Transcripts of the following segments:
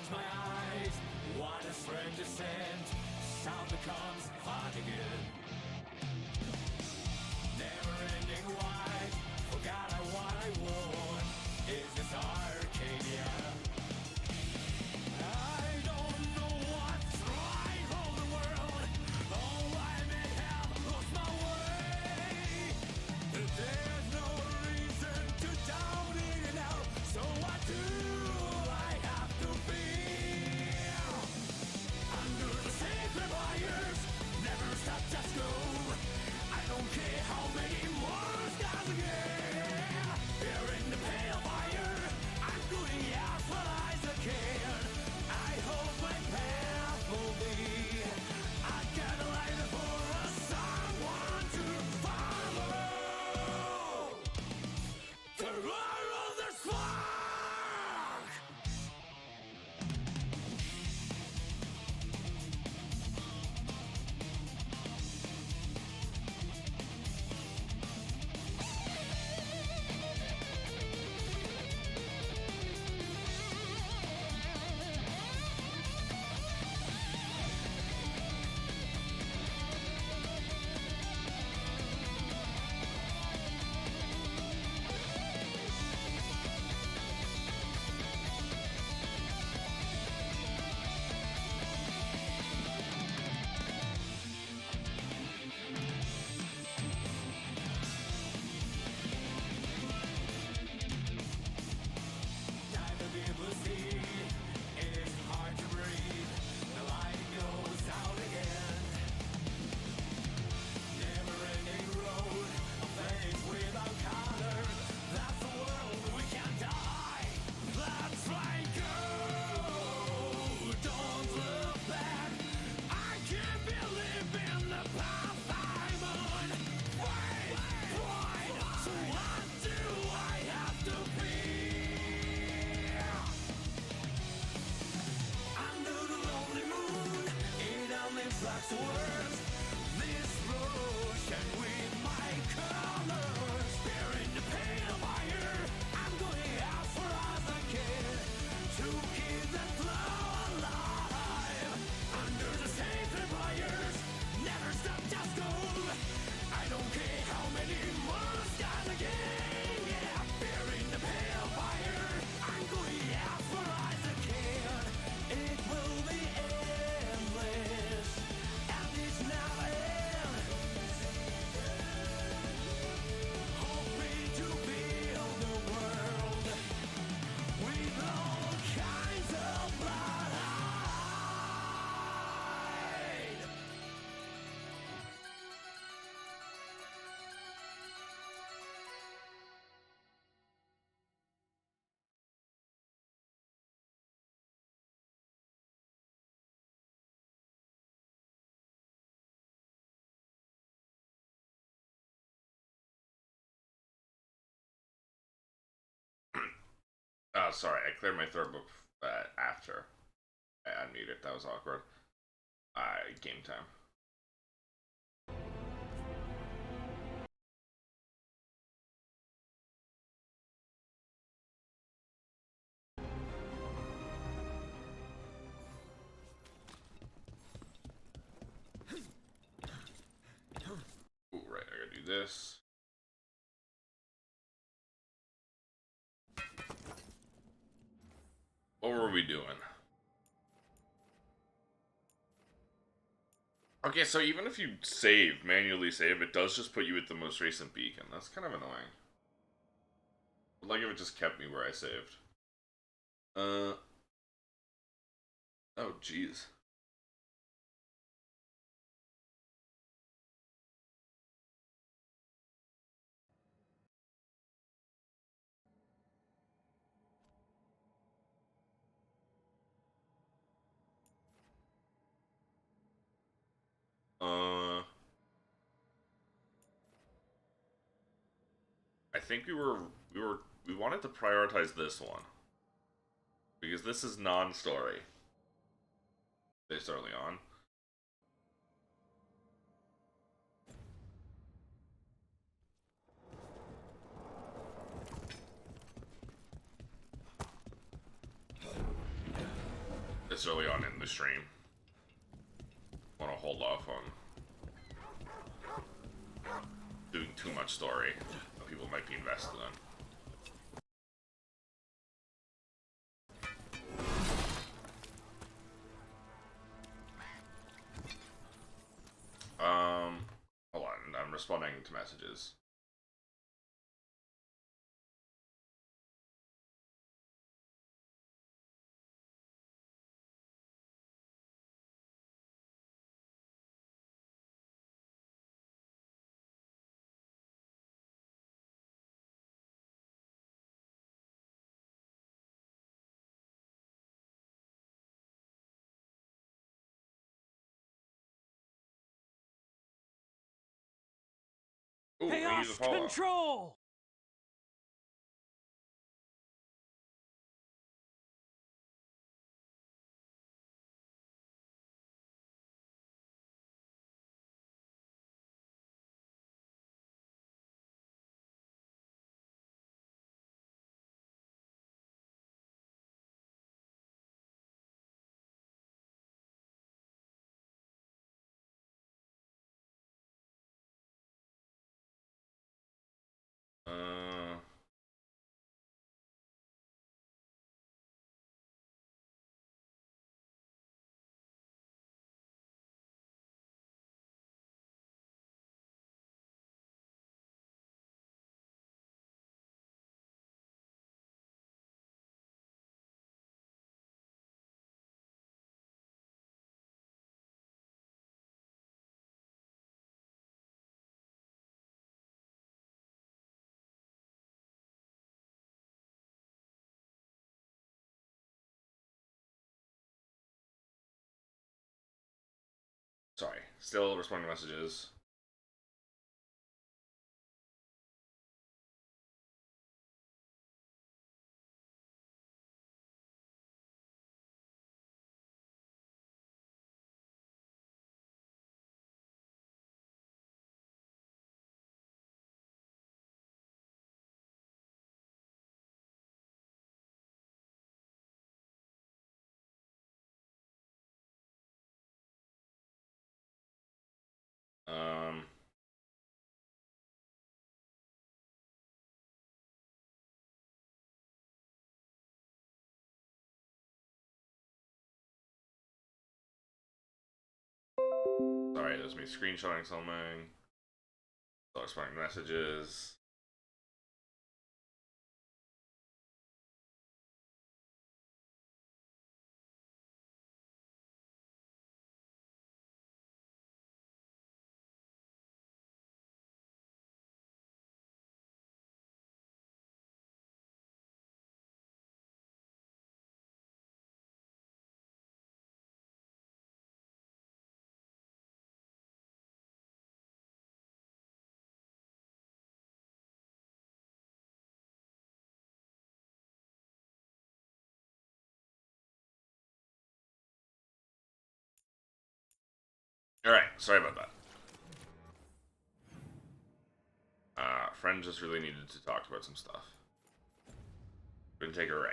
opens my eyes. What a strange descent. Sound becomes fun again. Never ending wide. Forgot what I want. Is this Arcadia? I don't know what's right for the world. Oh, I may have lost my way. There's no reason to doubt it now. So what do I have to feel? Under the sacred wires, never stop, just go. I don't care how many more stars again. Here in the pale fire, I'm going out for eyes again. I hope my path will be. I got a light for someone to follow. The roar of the spark. Time to be able to see. It's hard to breathe. The light goes out again. Never-ending road, a face without color. That's the world we can't die. That's right, go. Don't look back. I can't believe in the path I'm on. Wait, point. So what do I have to be? Under the lonely moon, it only flocks to words. This ocean with my colors. Here in the pale fire, I'm going out for us again. To keep that flow alive. Under the sacred wires, never stop, just go. I don't care how many more stars again. Yeah, here in the pale fire, I'm going out for us again. It will be endless, and it's never end. Hoping to build the world with all kinds of blood. Oh, sorry, I cleared my throat after I unmuted. That was awkward. Game time. Ooh, right, I gotta do this. What were we doing? Okay, so even if you manually save, it does just put you at the most recent beacon. That's kind of annoying. Like if it just kept me where I saved. Oh, jeez. I think we wanted to prioritize this one because this is non-story based early on. this early on in the stream. Want to hold off on doing too much story that people might be invested in. Hold on, I'm responding to messages. Ooh, Chaos control! Sorry, still responding to messages. Sorry, there's me screenshotting something. Still responding to messages. Alright, sorry about that. Friend just really needed to talk about some stuff. Couldn't take her right.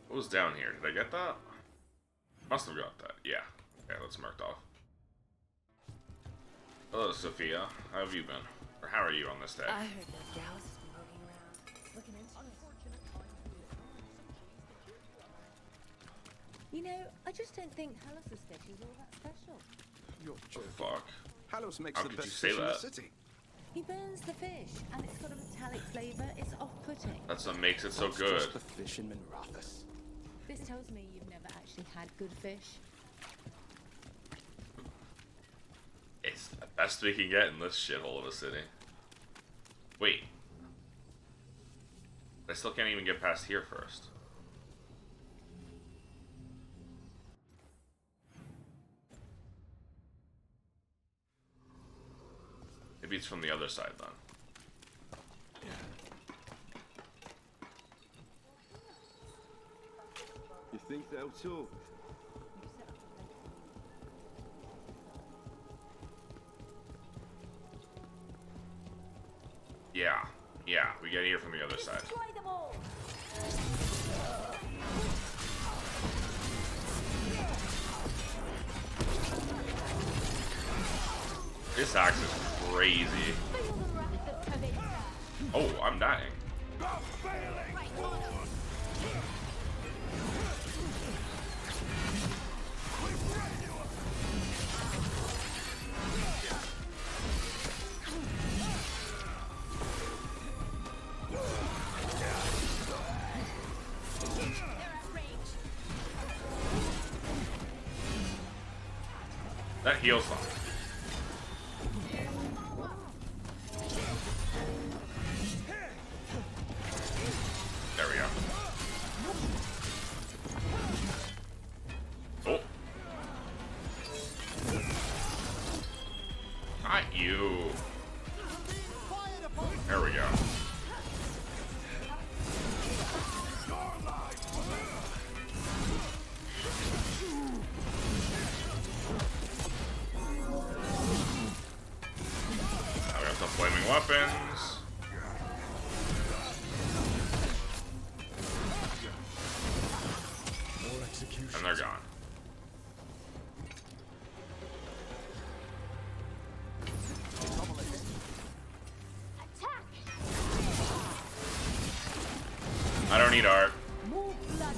What was down here? Did I get that? Must have got that. Yeah. Okay, that's marked off. Hello, Sophia. How have you been? Or how are you on this day? I heard that Gallus has been poking around, looking into it. You know, I just don't think Halos' fish is all that special. You're joking. Fuck. Halos makes How the could you best say fish in the that? city. He burns the fish, and it's got a metallic flavour. It's off-putting. That's what makes it so That's good. just the fish in Minrathus. This tells me you've never actually had good fish. It's the best we can get in this shithole of a city. Wait. I still can't even get past here first. Maybe it's from the other side then. You think they'll talk? Yeah. Yeah, we gotta hear from the other side. Destroy them all. This axe is crazy. Feel the wrath of Kavita. Oh, I'm dying. Right on 'em. That heals them. There we go. Oh. Not you. There we go. Now we got some flaming weapons. More execution. And they're gone. Attack. I don't need art. More blood.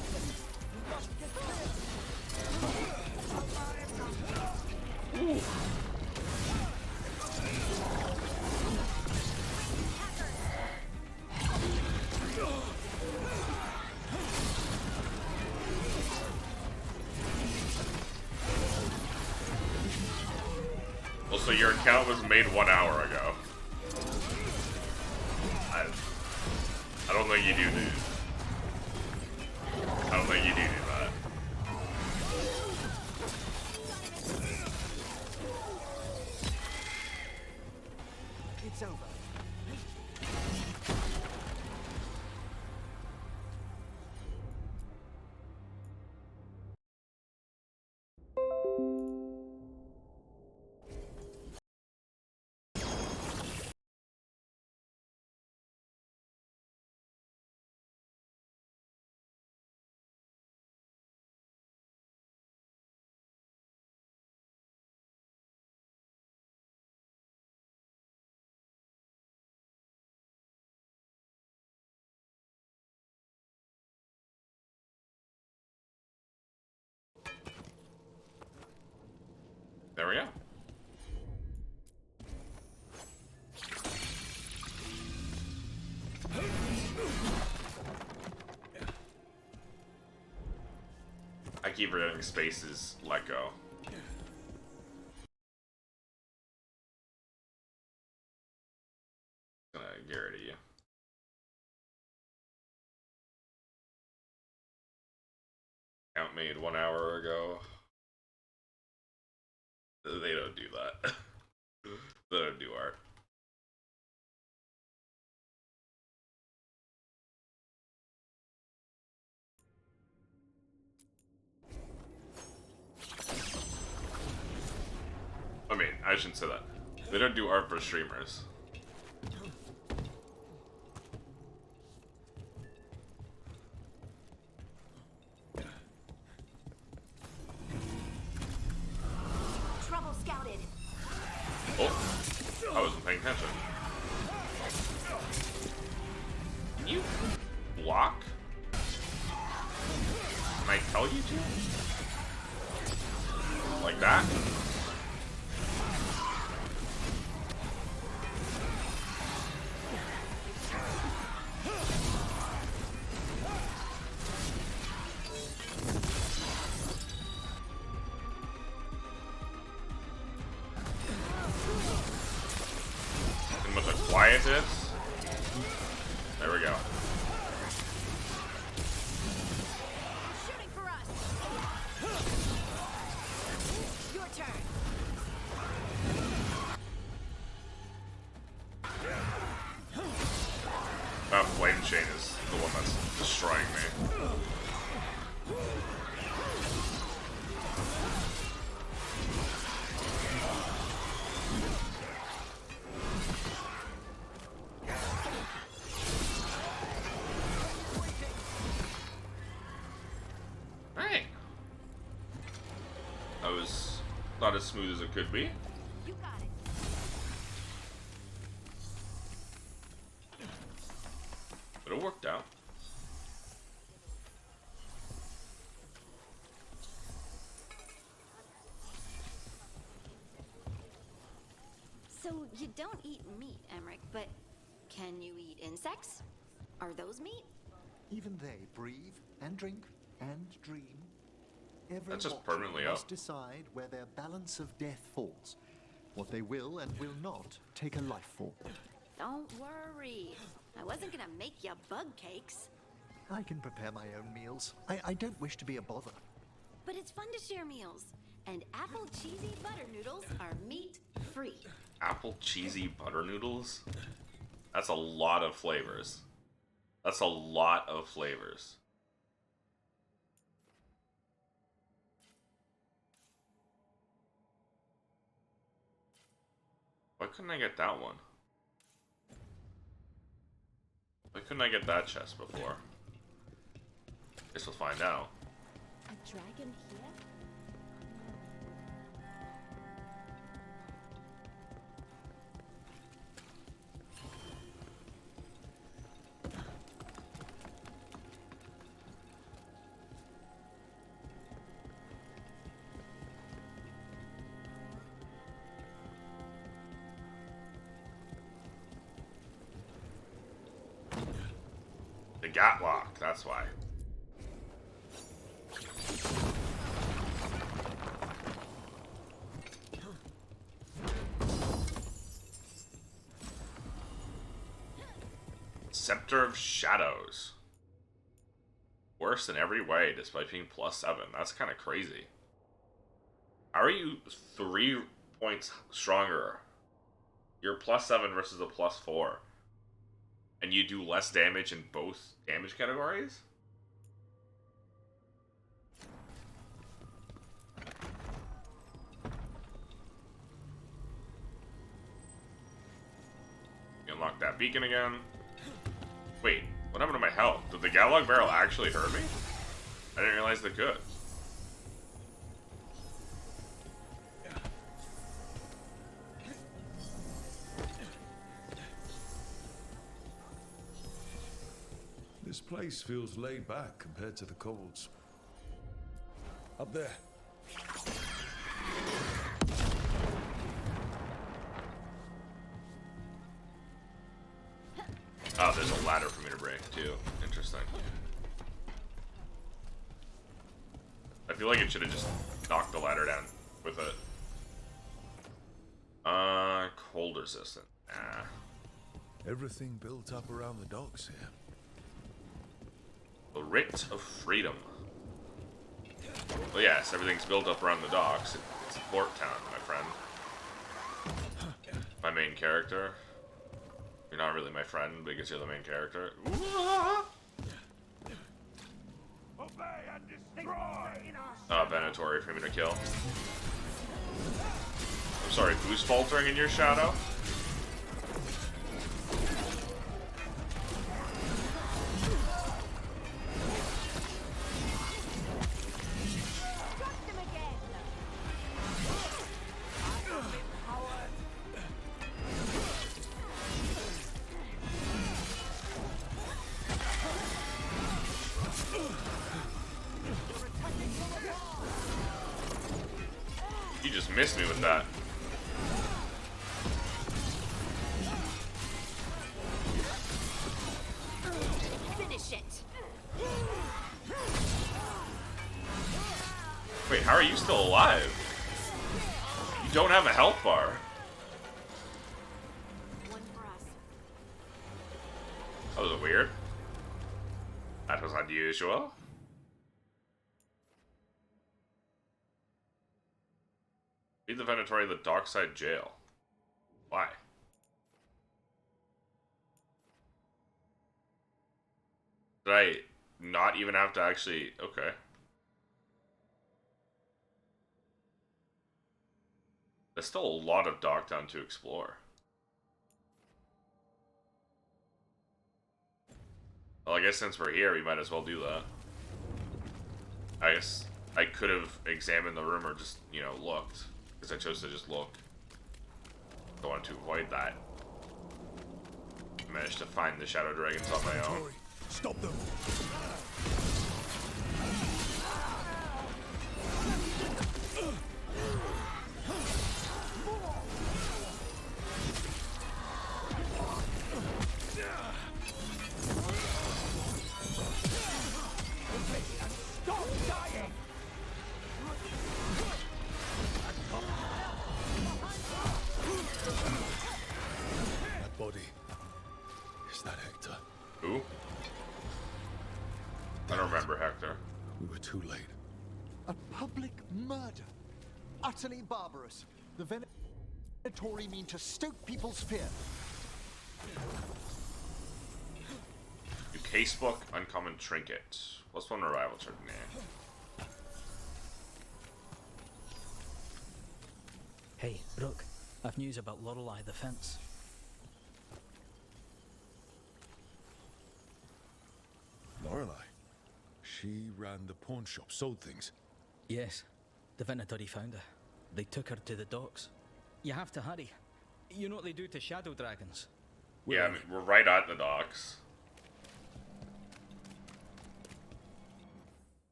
Well, so your account was made 1 hour ago. I don't think you do that. I don't think you do that. It's over. There we go. I keep forgetting spaces let go. Gonna guarantee you. Count made 1 hour ago. They don't do that. They don't do art. I mean, I shouldn't say that. They don't do art for streamers. Trouble scouted. Oh, I wasn't paying attention. Can you block? Can I tell you to? Like that? And with the quietness. There we go. Shooting for us. Your turn. That flame chain is the one that's destroying me. not as smooth as it could be. You got it. But it worked out. So you don't eat meat, Emmerich, but can you eat insects? Are those meat? Even they breathe and drink and dream. Every That's just watcher permanently must out. decide where their balance of death falls, what they will and will not take a life for. Don't worry. I wasn't gonna make you bug cakes. I can prepare my own meals. I don't wish to be a bother. But it's fun to share meals. And apple cheesy butter noodles are meat-free. Apple cheesy butter noodles? That's a lot of flavors. That's a lot of flavors. Why couldn't I get that one? Why couldn't I get that chest before? Guess we'll find out. A dragon here? The Gatlock, that's why. Scepter of Shadows. Worse in every way, despite being +7. That's kind of crazy. How are you 3 points stronger? You're +7 versus a +4. And you do less damage in both damage categories? You unlock that beacon again. Wait, what happened to my health? Did the Galog barrel actually hurt me? I didn't realize they could. This place feels laid back compared to the colds. Up there. Oh, there's a ladder for me to break, too. Interesting. I feel like it should have just knocked the ladder down with it. Cold resistant. Nah. Everything built up around the docks here. The Writ of Freedom. Well, yes, everything's built up around the docks. It's Port Town, my friend. My main character. You're not really my friend because you're the main character. Oh, Venatori for me to kill. I'm sorry, who's faltering in your shadow? You just missed me with that. Finish it. Wait, how are you still alive? You don't have a health bar. One for us. That was weird. That was unusual. Feed the Venatori the Dockside Jail. Why? Did I not even have to actually... Okay. There's still a lot of Docktown to explore. Well, I guess since we're here, we might as well do that. I guess I could have examined the room or just, you know, looked. Because I chose to just look. I wanted to avoid that. I managed to find the shadow dragons on my own. Stop them! That body. Is that Hector? Who? I don't remember Hector. We were too late. A public murder. Utterly barbarous. The Venatori mean to stoke people's fear. New casebook, uncommon trinket. +1 revival turn. Nah. Hey, Brooke, I've news about Lorelei the Fence. Lorelei? She ran the pawn shop, sold things. Yes, the Venatori found her. They took her to the docks. You have to hurry. You know what they do to shadow dragons? Yeah, I mean, we're right at the docks.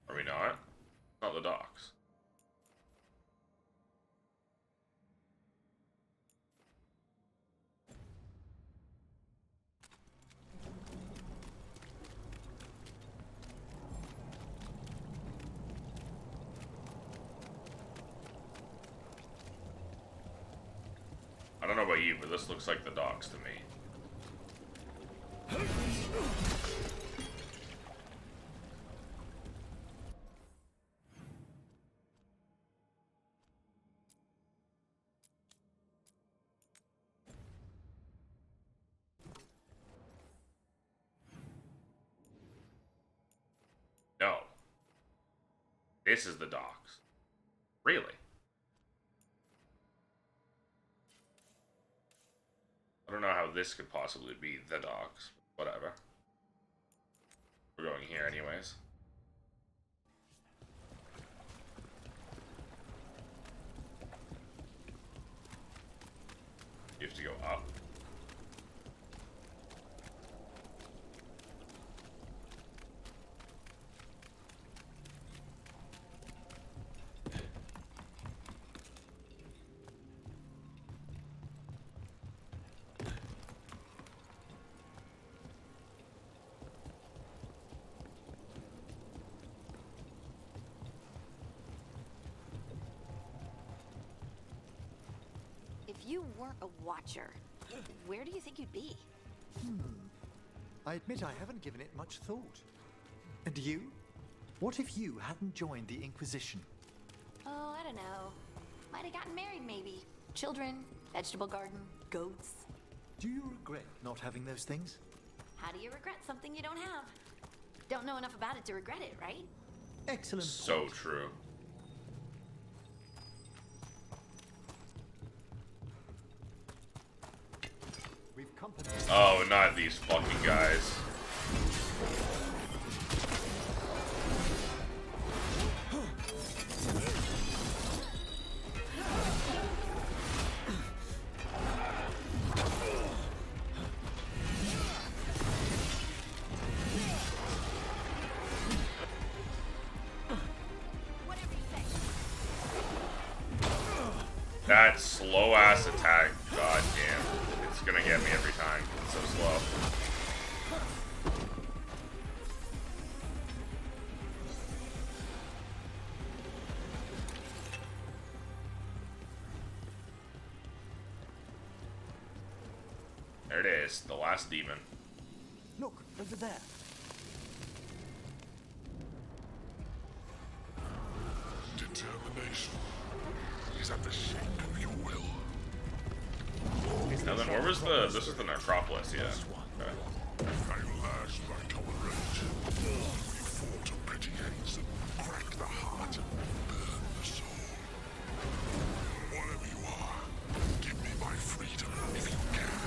Are we not? Not the docks. I don't know about you, but this looks like the docks to me. No. This is the docks. Really? I don't know how this could possibly be the docks. Whatever. We're going here anyways. You have to go up. If you weren't a watcher, where do you think you'd be? I admit I haven't given it much thought. And you? What if you hadn't joined the Inquisition? Oh, I don't know. Might have gotten married, maybe. Children, vegetable garden, goats. Do you regret not having those things? How do you regret something you don't have? Don't know enough about it to regret it, right? Excellent So point. true. We've company. Oh, not these fucking guys. Whatever you say. That slow ass attack, god damn. It's gonna get me every time. It's so slow. There it is, the last demon. Look, over there. Determination is at the shape of your will. Now then, where was the... This is the necropolis, yeah. Okay. I'll last like our rage. We fought a pretty haze and cracked the heart and burn the soul. Whatever you are, give me my freedom if you can.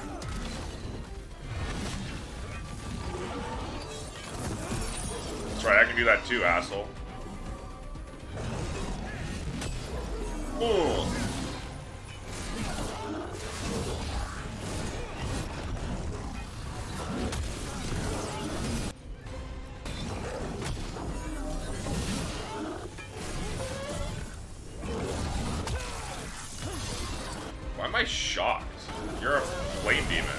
That's right, I can do that too, asshole. Ooh. I shocked? You're a flame demon.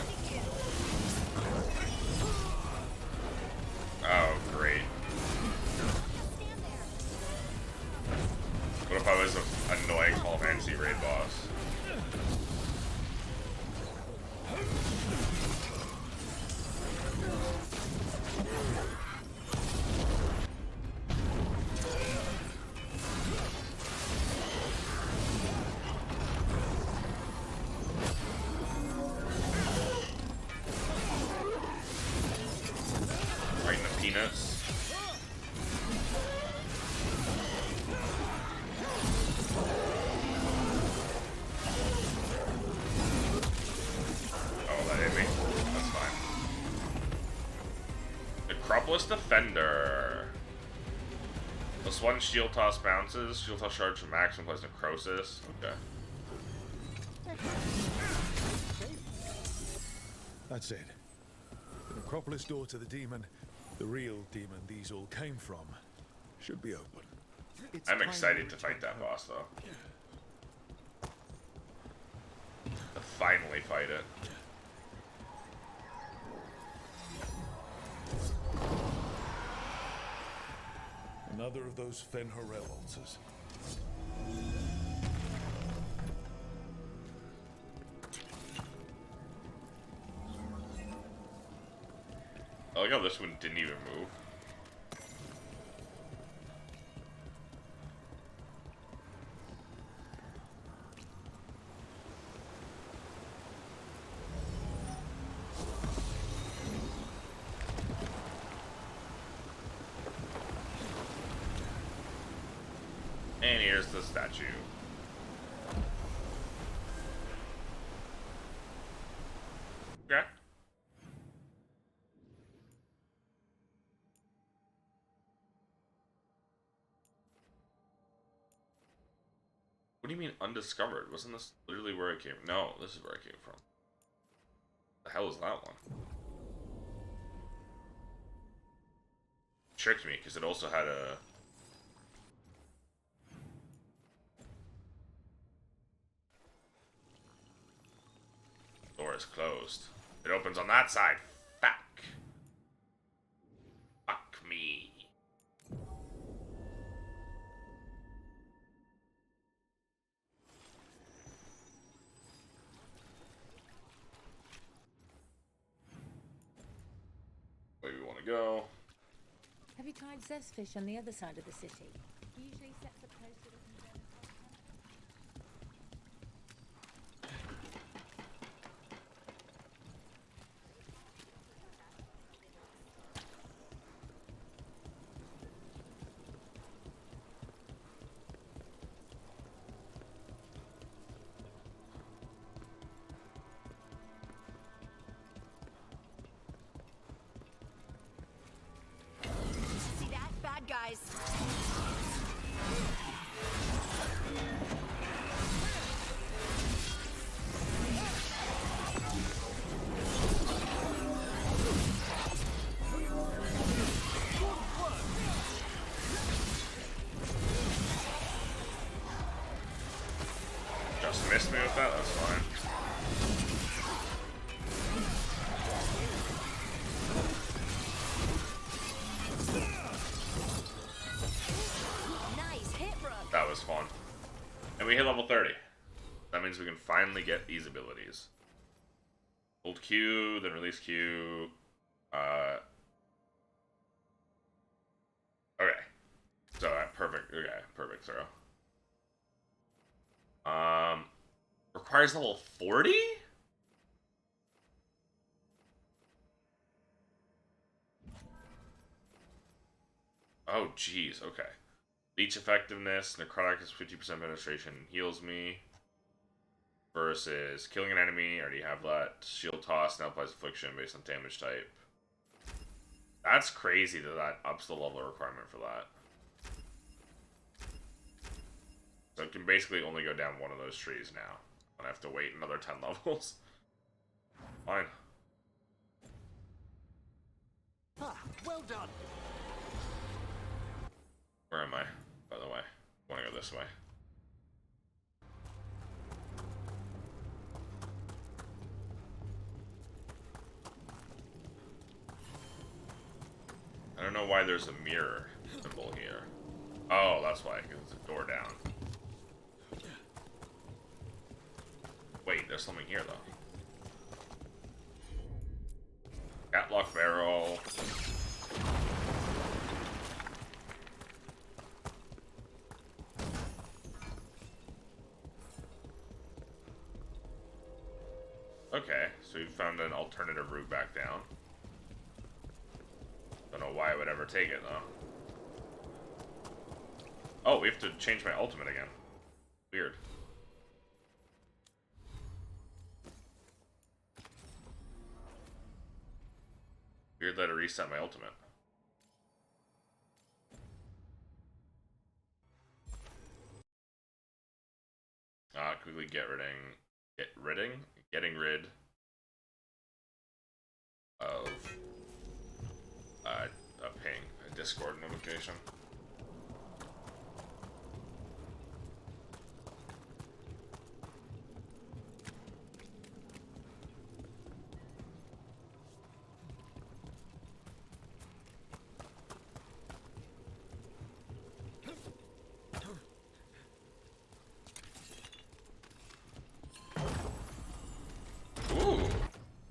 Oh, great. What if I was an annoying Final Fantasy raid boss? Right in the peanuts. That's fine. Necropolis Defender. Plus 1 shield toss bounces. Shield toss charge from max and plays necrosis. Okay. That's it. The necropolis door to the demon, the real demon these all came from, should be open. I'm excited to fight that boss, though. To finally fight it. Another of those Fen'Harel altars. I like how this one didn't even move. And here's the statue. Okay. What do you mean undiscovered? Wasn't this literally where it came? No, this is where it came from. The hell is that one? Tricked me because it also had a. Door is closed. It opens on that side. Fuck. Fuck me. Where we want to go. Have you tried Zestfish on the other side of the city? He usually sets up close to the See that? Bad guys. Just missed me with that? That's fine. Nice hit, Rook. That was fun. And we hit level 30. That means we can finally get these abilities. Hold Q, then release Q. Okay. So, perfect. Okay, perfect throw. Requires level 40? Oh, jeez. Okay. Leech effectiveness, necrotic is 50% penetration, heals me. Versus killing an enemy, I already have that. Shield toss now applies affliction based on damage type. That's crazy that that ups the level requirement for that. So it can basically only go down one of those trees now. And I have to wait another 10 levels. Fine. Ah, well done. Where am I, by the way? I want to go this way. I don't know why there's a mirror symbol here. Oh, that's why, because it's a door down. Wait, there's something here, though. Catlock barrel. Okay, so you found an alternative route back down. Don't know why I would ever take it, though. Oh, we have to change my ultimate again. Weird. Weird that I reset my ultimate. Quickly getting rid of a ping, a Discord notification.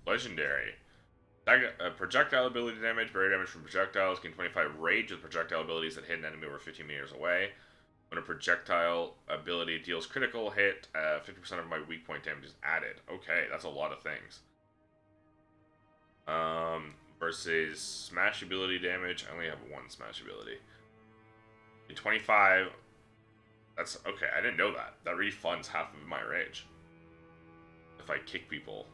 Legendary. Projectile ability damage, barrier damage from projectiles, gain 25 rage with projectile abilities that hit an enemy over 15 meters away. When a projectile ability deals critical hit, 50% of my weak point damage is added. Okay, that's a lot of things. Versus smash ability damage, I only have one smash ability. In 25, that's okay, I didn't know that. That refunds half of my rage. If I kick people.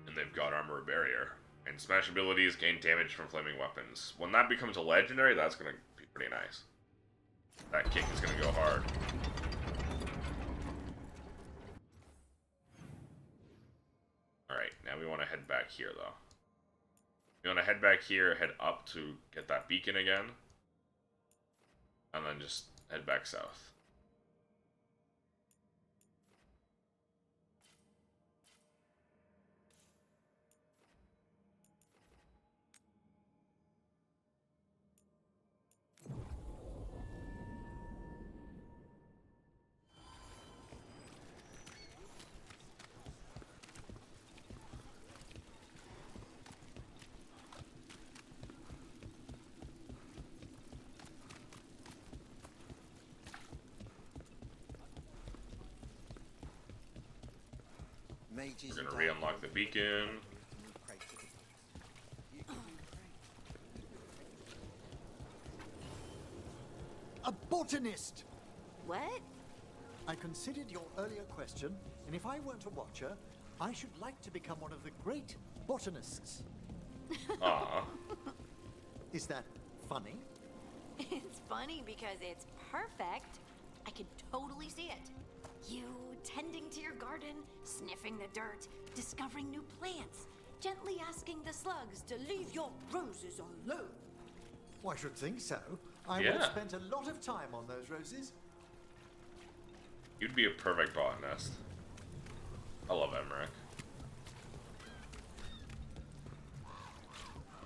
And they've got armor or barrier. And smash abilities gain damage from flaming weapons. When that becomes a legendary, that's going to be pretty nice. That kick is going to go hard. Alright, now we want to head back here, though. We want to head back here, head up to get that beacon again. And then just head back south. We're gonna re-unlock the beacon. A botanist! What? I considered your earlier question, and if I weren't a watcher, I should like to become one of the great botanists. Aww. Is that funny? It's funny because it's perfect. I could totally see it. You tending to your garden, sniffing the dirt, discovering new plants, gently asking the slugs to leave your roses alone. Well, I should think so. I would have spent a lot of time on those roses. You'd be a perfect botanist. I love Emmerich.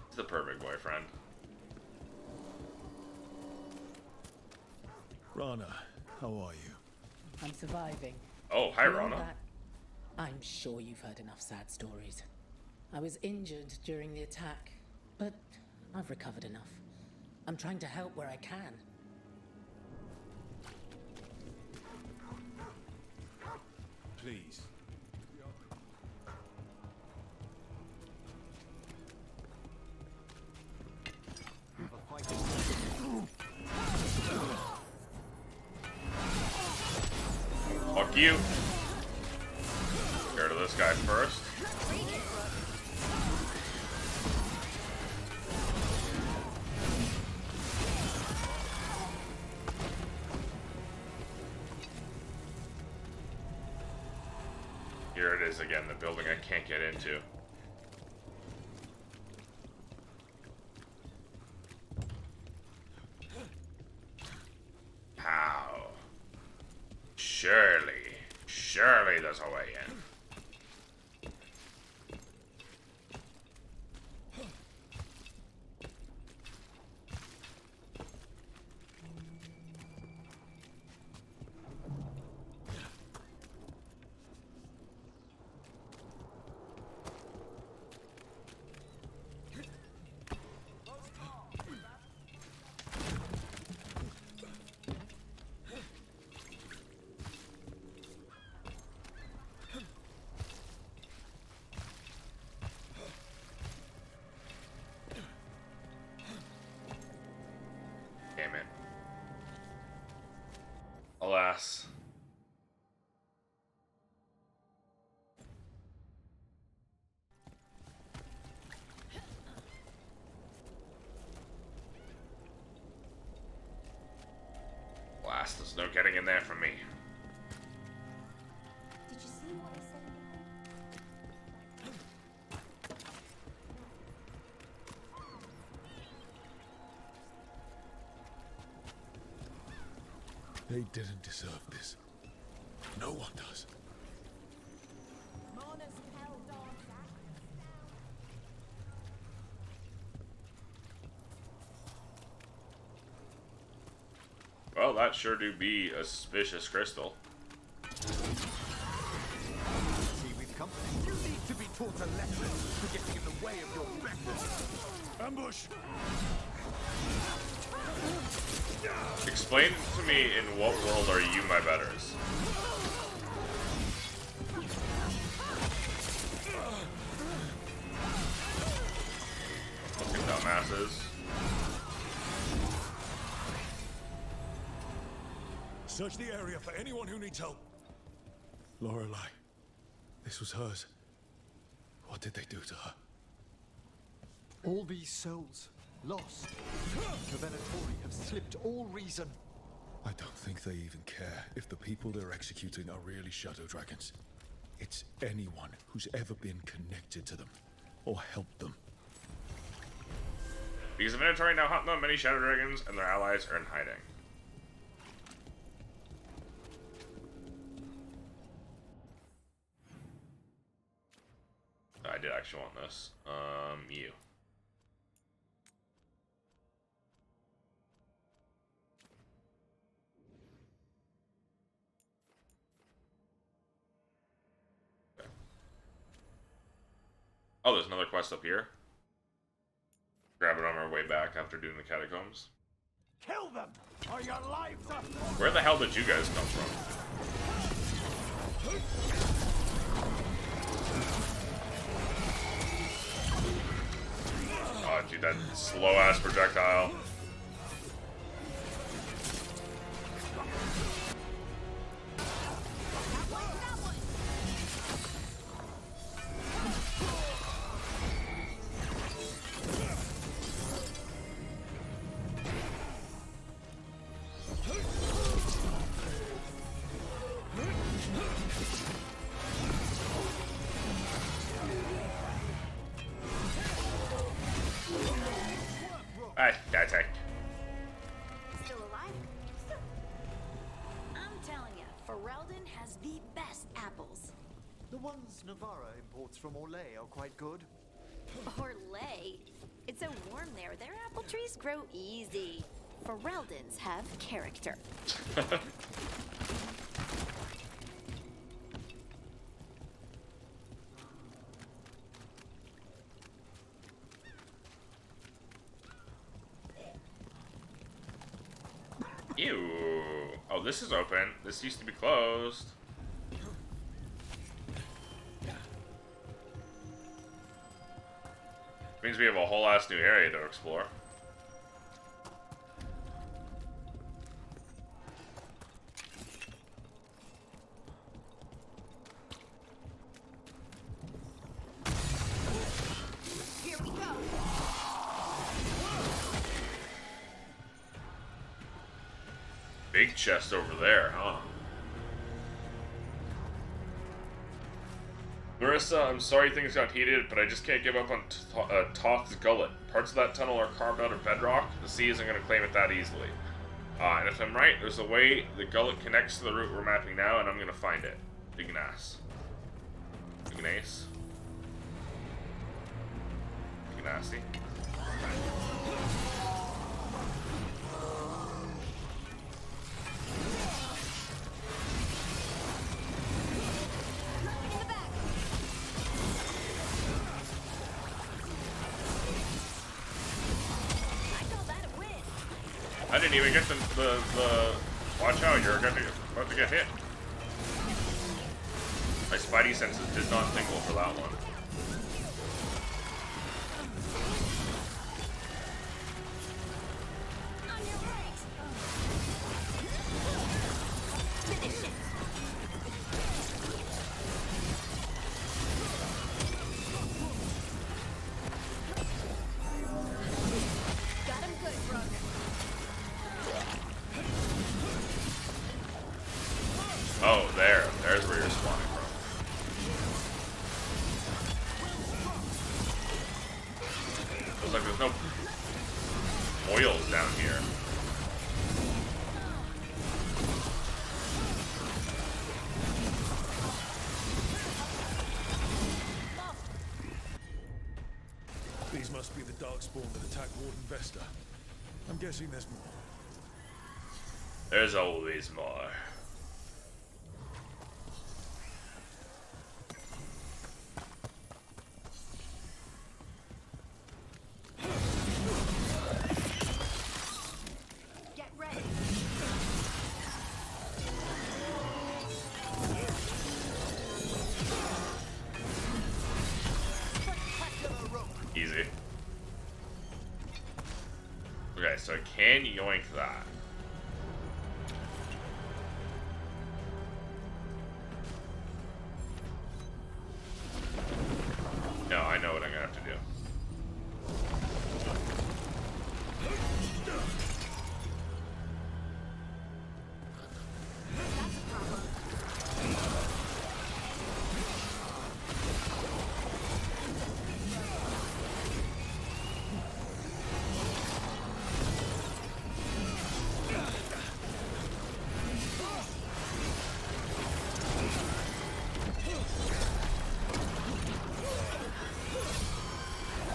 He's the perfect boyfriend. Rana, how are you? I'm surviving. Oh, hi, Beyond Rana. that, I'm sure you've heard enough sad stories. I was injured during the attack, but I've recovered enough. I'm trying to help where I can. Please. We've a fight. Fuck you. Get rid of this guy first. Here it is again, the building I can't get into. How? Surely there's a way in. ass. Blast, there's no getting in there from me. Did you see what I said in They didn't deserve this. No one does. Well, that sure do be a suspicious crystal. See, we've company. You need to be taught a lesson for getting in the way of your betters. Ambush! Explain to me, in what world are you my betters? Fucking dumbasses. Search the area for anyone who needs help. Lorelei. This was hers. What did they do to her? All these souls lost. The Venatori have slipped all reason. I don't think they even care if the people they're executing are really shadow dragons. It's anyone who's ever been connected to them or helped them. Because the Venatori now hunt them, many shadow dragons and their allies are in hiding. I did actually want this. You. Okay. Oh, there's another quest up here. Grab it on our way back after doing the catacombs. Kill them, or your lives are... Where the hell did you guys come from? Oh, dude, that slow-ass projectile. That's it. Still alive? I'm telling you, Ferelden has the best apples. The ones Navarra imports from Orlais are quite good. Orlais? It's so warm there. Their apple trees grow easy. Fereldens have character. Ew. Oh, this is open. This used to be closed. Means we have a whole ass new area to explore. Here we go. Big chest over there, huh? Marissa, I'm sorry things got heated, but I just can't give up on Toth's Gullet. Parts of that tunnel are carved out of bedrock. The sea isn't going to claim it that easily. And if I'm right, there's a way the gullet connects to the route we're mapping now, and I'm going to find it. Ignace. Ignace. Ignacy. In the back. I call that a win. I didn't even get the watch out, you're about to get hit. My spidey senses did not tingle for that one. On your right. Oil's down here. These must be the darkspawn that attacked Warden Vesta. I'm guessing there's more. There's always more. Get ready. Easy. Okay, so I can yoink that. No, I know what I'm gonna have to do. That's a problem.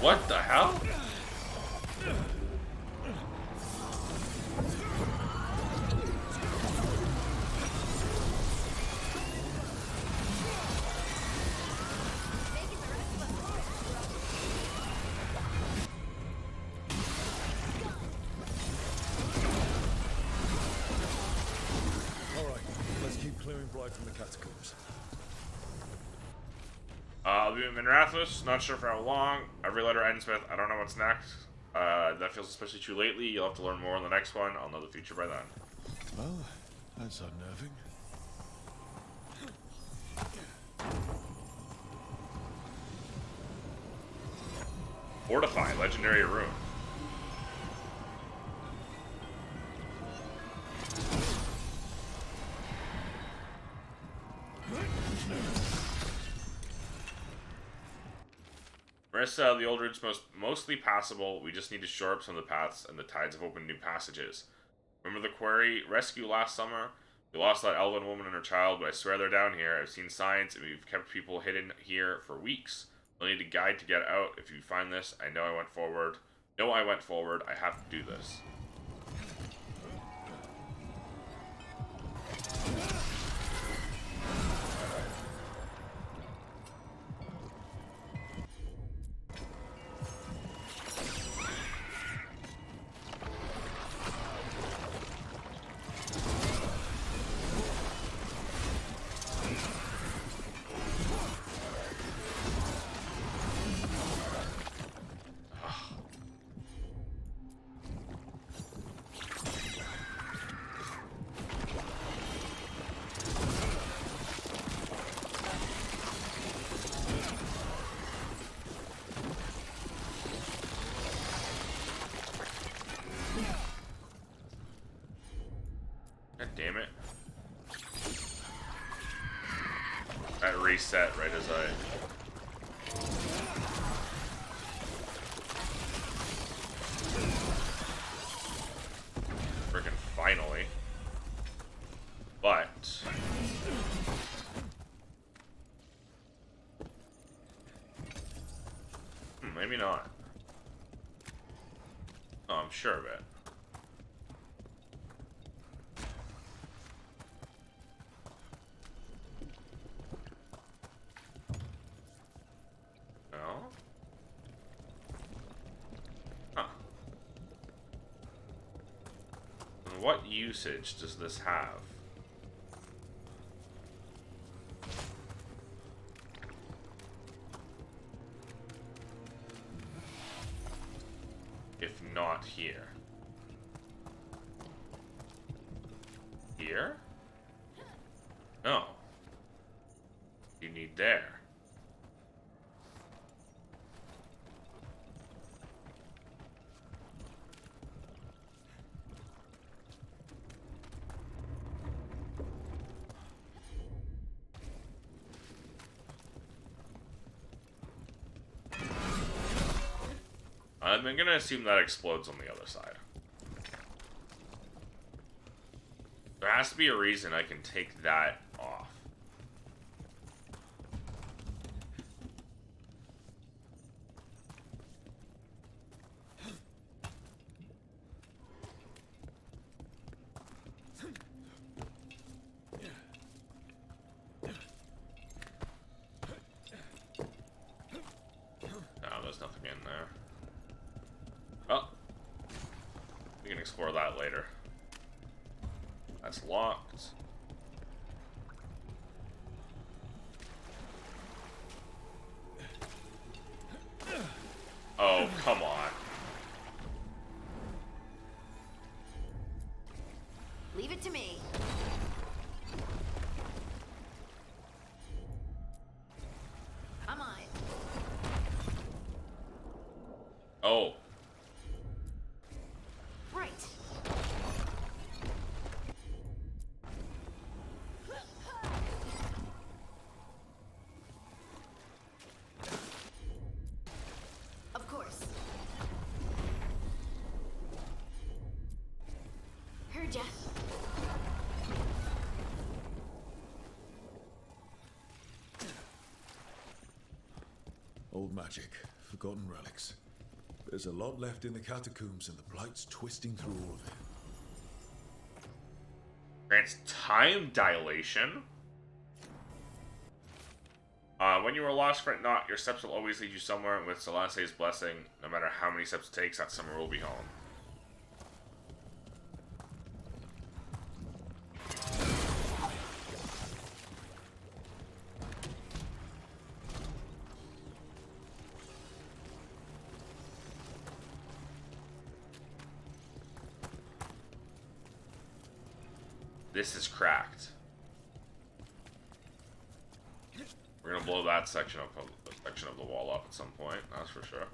What the hell? Alright, let's keep clearing blood from the catacombs. I'll be in Minrathos, not sure for how long. Every letter ends with, I don't know what's next. That feels especially true lately. You'll have to learn more in the next one. I'll know the future by then. Well, that's unnerving. Fortify, legendary rune. Marissa, the old route's mostly passable. We just need to shore up some of the paths, and the tides have opened new passages. Remember the quarry rescue last summer? We lost that elven woman and her child, but I swear they're down here. I've seen signs, and we've kept people hidden here for weeks. We'll need a guide to get out. If you find this, I know I went forward. I have to do this. God damn it. That reset right as I... Frickin' finally. But... maybe not. Oh, I'm sure of it. No? Huh. And what usage does this have? If not here. Here? No. You need there. I'm gonna assume that explodes on the other side. There has to be a reason I can take that off. No, there's nothing in there. Oh. We can explore that later. That's locked. Oh, come on. Leave it to me. Come on. Oh. Right. Of course. Heard ya. Old magic, forgotten relics. There's a lot left in the catacombs, and the Blight's twisting through all of it. Grants time dilation. When you are lost, fret not. Your steps will always lead you somewhere, and with Selasie's blessing, no matter how many steps it takes, that somewhere will be home. This is cracked. We're gonna blow that section of the wall up at some point. That's for sure.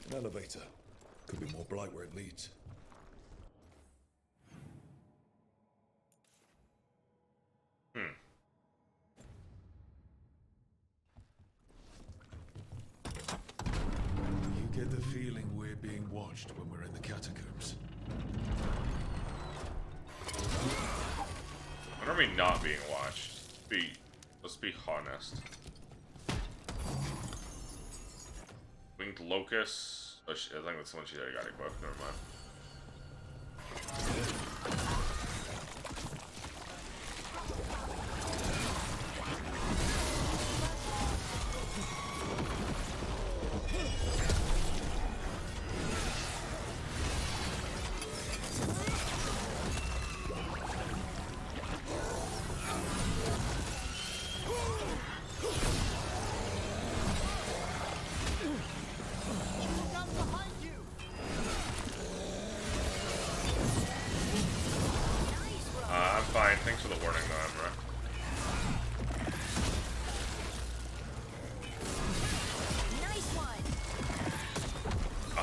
An elevator. Could be more Blight where it leads. You get the feeling we're being watched when we're in the catacombs. When are we not being watched? Let's be honest. Winged Locust. Oh, I think that's the one she already got equipped. Never mind. I'm fine. Thanks for the warning, though, Emra. Nice one.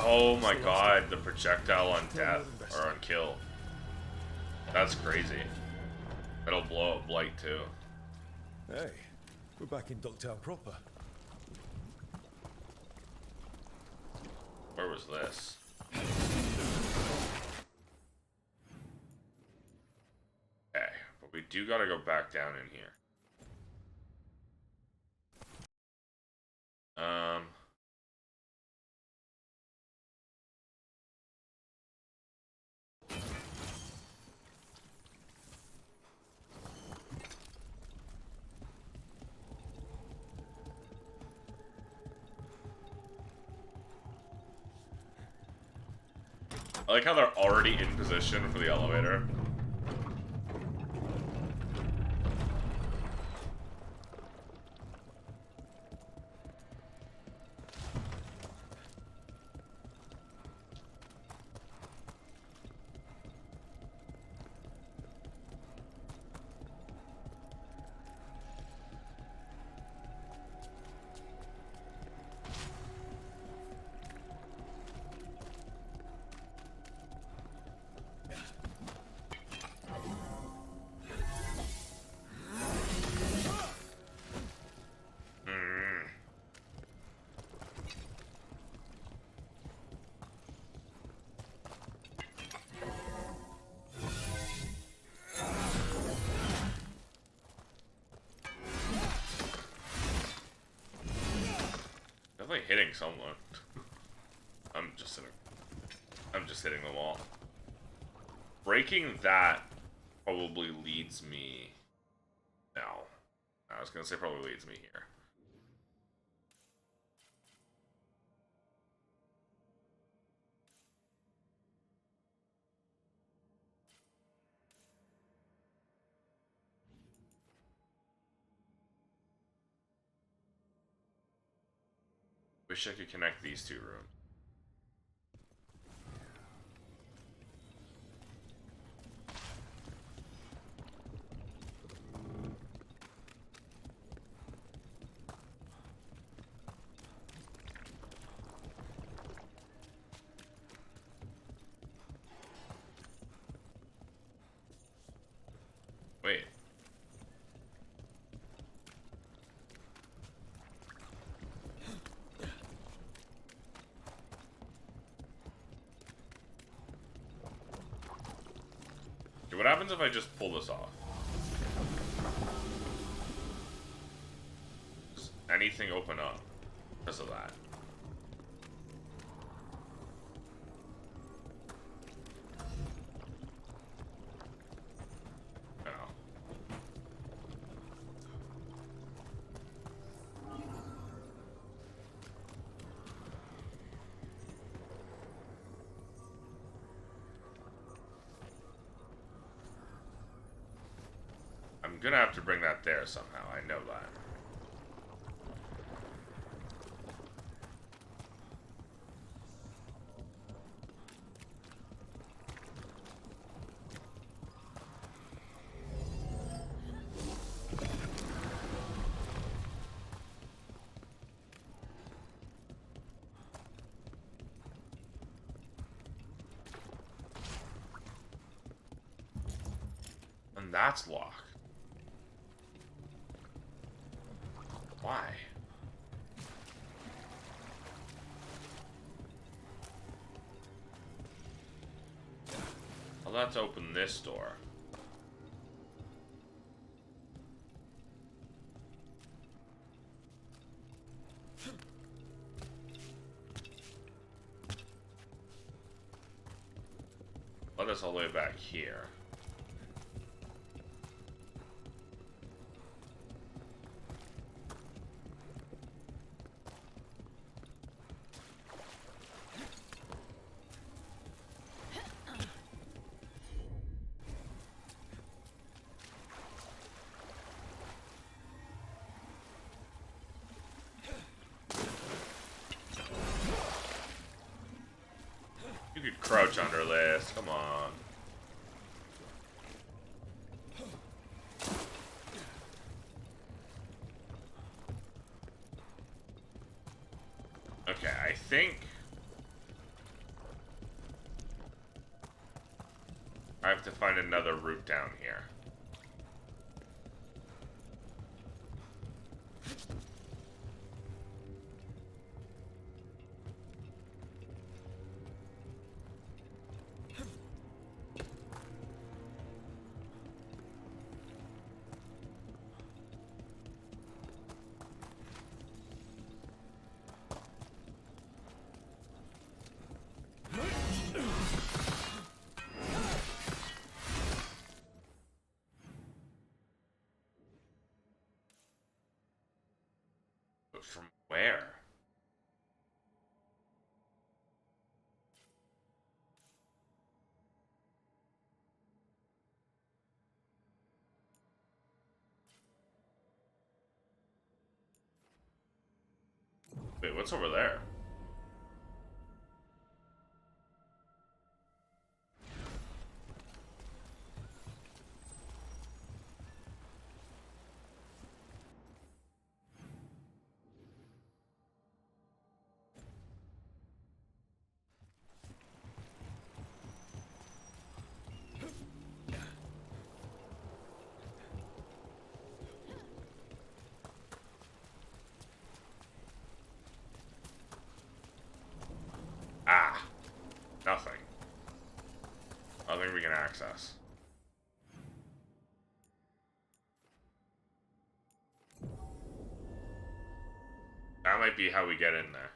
Oh my god, the projectile on death, or on kill. That's crazy. It'll blow up Blight, too. Hey, we're back in Dogtown proper. Where was this? Okay, but we do gotta go back down in here. I like how they're already in position for the elevator. hitting someone. I'm just hitting the wall. Breaking that probably leads me. No, I was gonna say probably leads me here. Wish I could connect these two rooms. Wait. What happens if I just pull this off? Does anything open up because of that? No. I'm gonna have to bring that there somehow, I know that. And that's locked. Why? Well, let's open this door. Let us all the way back here. You could crouch under this, come on. Okay, I think I have to find another route down here. But from where? Wait, what's over there? Ah, nothing. Nothing we can access. Damn might be how we get in there.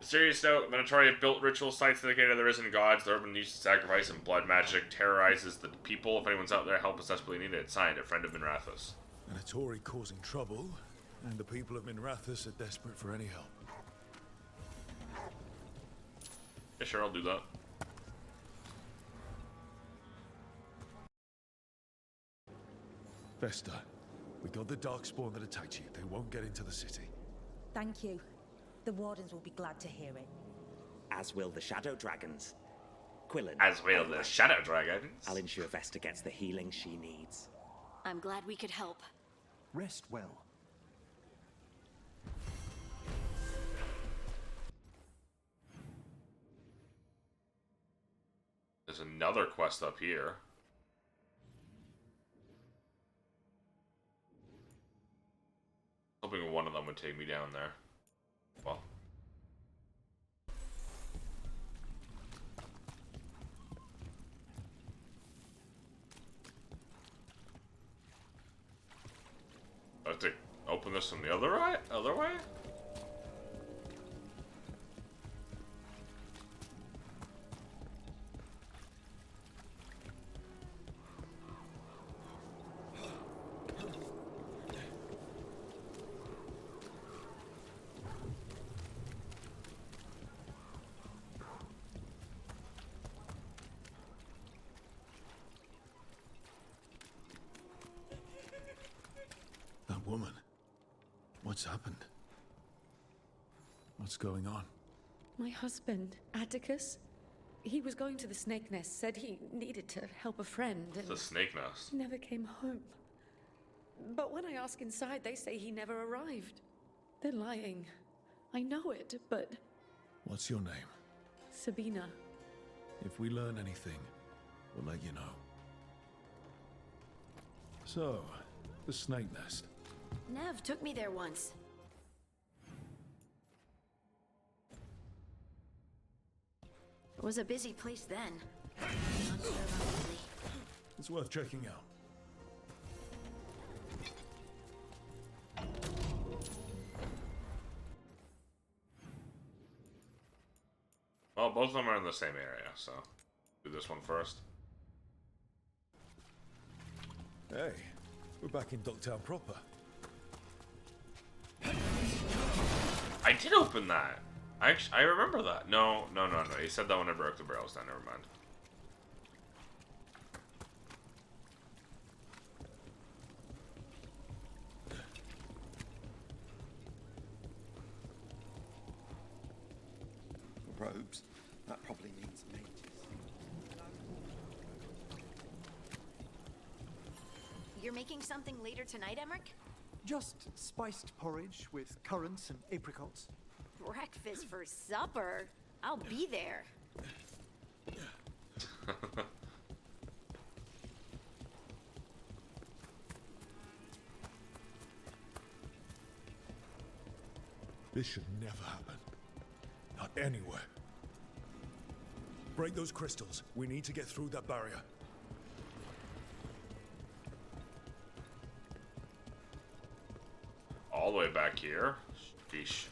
Serious note, Minotauri have built ritual sites dedicated to the risen gods. The urban used to sacrifice and blood magic terrorizes the people. If anyone's out there, help is desperately needed. Signed, a friend of Minrathous. Minotauri causing trouble, and the people of Minrathous are desperate for any help. Yeah, sure, I'll do that. Vesta, we got the Darkspawn that attacked you. They won't get into the city. Thank you. The Wardens will be glad to hear it. As will the Shadow Dragons. Quillen. As will the Shadow Dragons. I'll ensure Vesta gets the healing she needs. I'm glad we could help. Rest well. There's another quest up here. Hoping one of them would take me down there. Well. I have to open this from the other way? Other way? That woman. What's happened? What's going on? My husband, Atticus, he was going to the Snake Nest, said he needed to help a friend, and The snake nest. never came home. But when I ask inside, they say he never arrived. They're lying. I know it, but What's your name? Sabina, If we learn anything, we'll let you know. So, the Snake Nest. Nev took me there once. It was a busy place then. Not sure about lately. It's worth checking out. Well, both of them are in the same area, so do this one first. Hey, we're back in Ducktown proper. I did open that. I remember that. No. He said that when I broke the barrels down. Never mind. Robes? That probably means mages. You're making something later tonight, Emmerich? Just spiced porridge with currants and apricots. Breakfast for supper? I'll be there. This should never happen. Not anywhere. Break those crystals. We need to get through that barrier. All the way back here. Sheesh.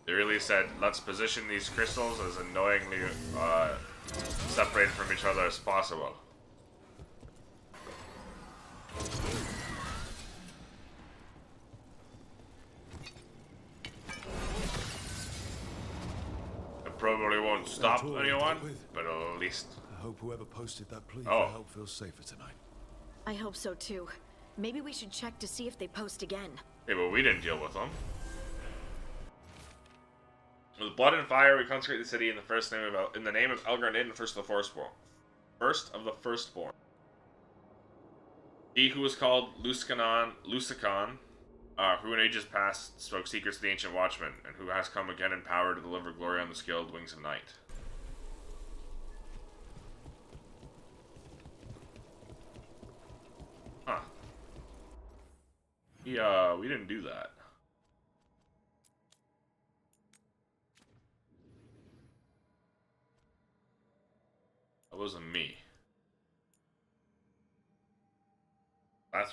They really said, let's position these crystals as annoyingly separated from each other as possible. It probably won't stop all anyone, we're with. but at least... I hope whoever posted that plea Oh. for help feels safer tonight. I hope so too. Maybe we should check to see if they post again. Hey, but we didn't deal with them. With blood and fire, we consecrate the city in the name of Elgar'nin, first of the firstborn. First of the firstborn. He who was called Lusicon, Who in ages past spoke secrets to the ancient watchmen, and who has come again in power to deliver glory on the scaled wings of night. Huh. We didn't do that. That wasn't me. That's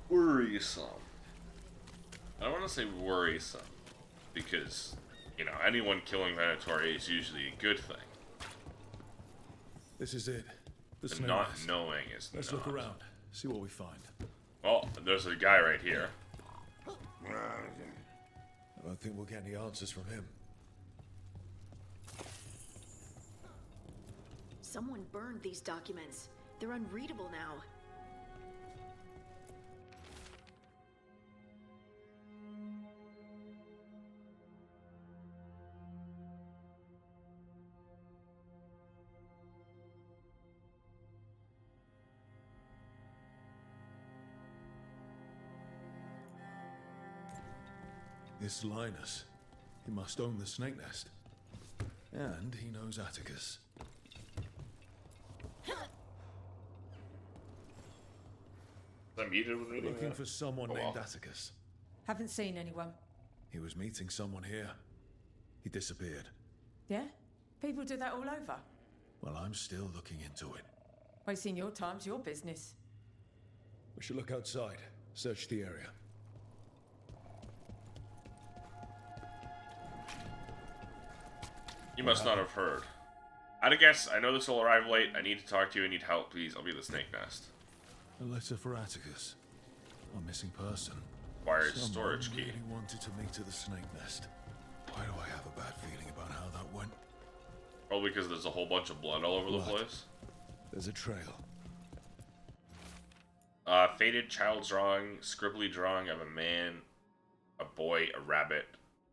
worrisome. I don't want to say worrisome, because, you know, anyone killing Venatori is usually a good thing. This is it. The But snake not nest. knowing is Let's not. look around. See what we find. Well, there's a guy right here. I don't think we'll get any answers from him. Someone burned these documents. They're unreadable now. This Linus, he must own the snake nest. And he knows Atticus. I'm muted with reading Looking that? for someone Oh, named well. Atticus. Haven't seen anyone. He was meeting someone here. He disappeared. Yeah? People do that all over. Well, I'm still looking into it. Wasting your time's your business. We should look outside. Search the area. You must not have heard. Atticus, I know this will arrive late. I need to talk to you. I need help, please. I'll be at the snake nest. A letter for Atticus. A missing person. Wired Someone storage key. really wanted to meet at the snake nest. Why do I have a bad feeling about how that went? Probably because there's a whole bunch of blood all over the Blood. place. There's a trail. Faded child drawing, scribbly drawing of a man, a boy, a rabbit,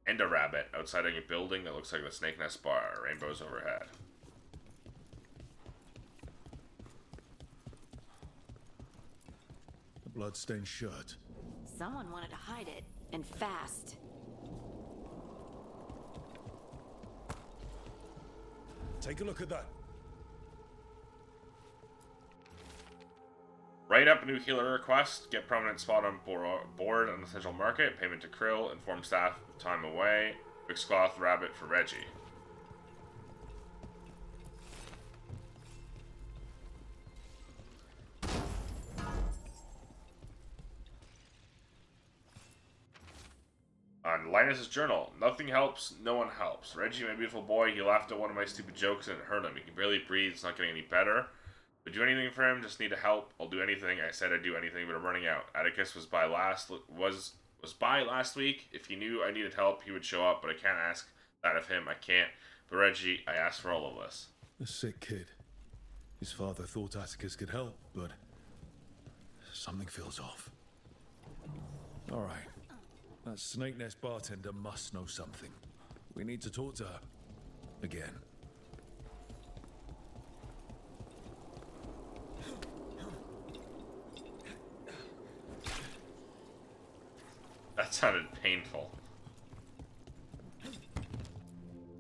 and a rabbit outside a building that looks like the Snake Nest Bar. Rainbows overhead. A blood-stained shirt. Someone wanted to hide it, and fast. Take a look at that. Write up a new healer request. Get permanent spot on board on the central market. Payment to Krill. Inform staff of time away. Fixed cloth rabbit for Reggie. On Linus's journal, nothing helps, no one helps. Reggie, my beautiful boy, he laughed at one of my stupid jokes and it hurt him. He can barely breathe, it's not getting any better. Would do anything for him, just need to help. I'll do anything. I said I'd do anything, but I'm running out. Atticus was by last week. If he knew I needed help, he would show up, but I can't ask that of him. I can't. But Reggie, I asked for all of this. A sick kid. His father thought Atticus could help, but something feels off. All right. That Snake Nest bartender must know something. We need to talk to her. Again. That sounded painful.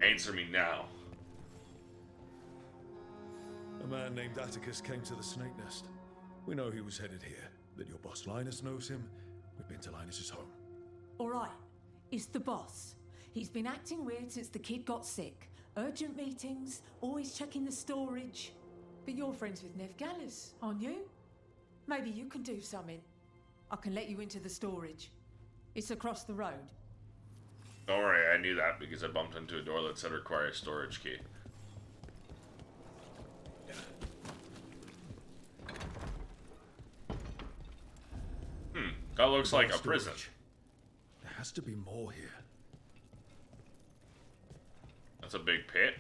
Answer me now. A man named Atticus came to the Snake Nest. We know he was headed here, that your boss Linus knows him. We've been to Linus's home. All right. It's the boss. He's been acting weird since the kid got sick. Urgent meetings, always checking the storage. But you're friends with Nev Gallus, aren't you? Maybe you can do something. I can let you into the storage. It's across the road. Don't worry, I knew that because I bumped into a door that said requires storage key. That looks like a prison. There has to be more here. That's a big pit.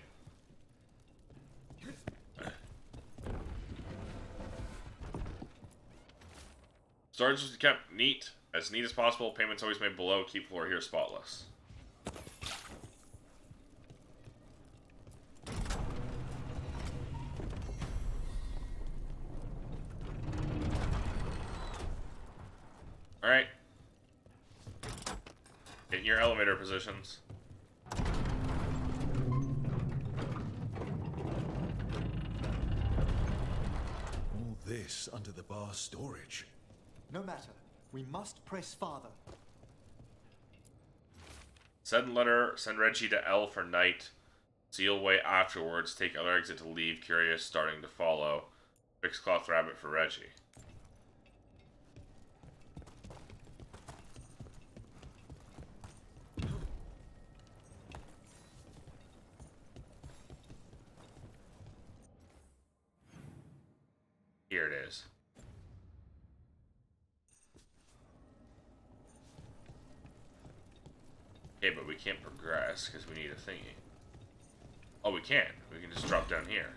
Storage is kept neat as possible. Payments always made below. Keep floor here spotless. Alright. Get in your elevator positions. All this under the bar's storage. No matter. We must press farther. Send letter, send Reggie to L for night. Seal way afterwards, take other exit to leave, curious, starting to follow. Fix cloth rabbit for Reggie. Here it is. Okay, but we can't progress because we need a thingy. Oh, we can. We can just drop down here.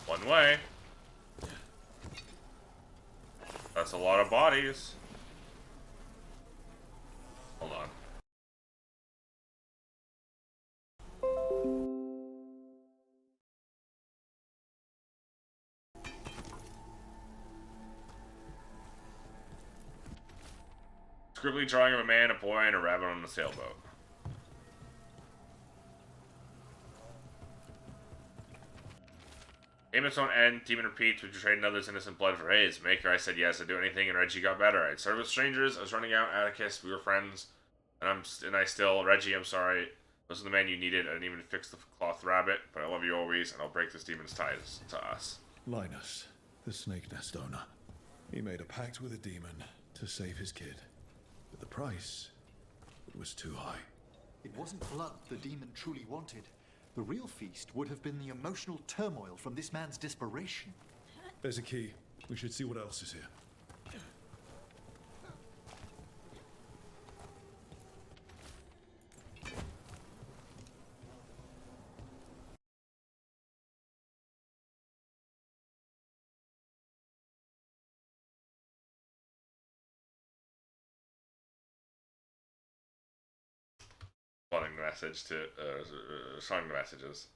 One way. That's a lot of bodies. Hold on. Scribbly drawing of a man, a boy, and a rabbit on a sailboat. Payments won't end. Demon repeats. Would you trade another's innocent blood for his? Maker, I said yes. I'd do anything, and Reggie got better. I'd serve with strangers. I was running out. Atticus, we were friends, and I still. Reggie, I'm sorry. This is the man you needed. I didn't even fix the cloth rabbit, but I love you always, and I'll break this demon's ties to us. Linus, the snake nest owner. He made a pact with a demon to save his kid. But the price, it was too high. It wasn't blood the demon truly wanted. The real feast would have been the emotional turmoil from this man's desperation. There's a key. We should see what else is here. Spawning message to song messages.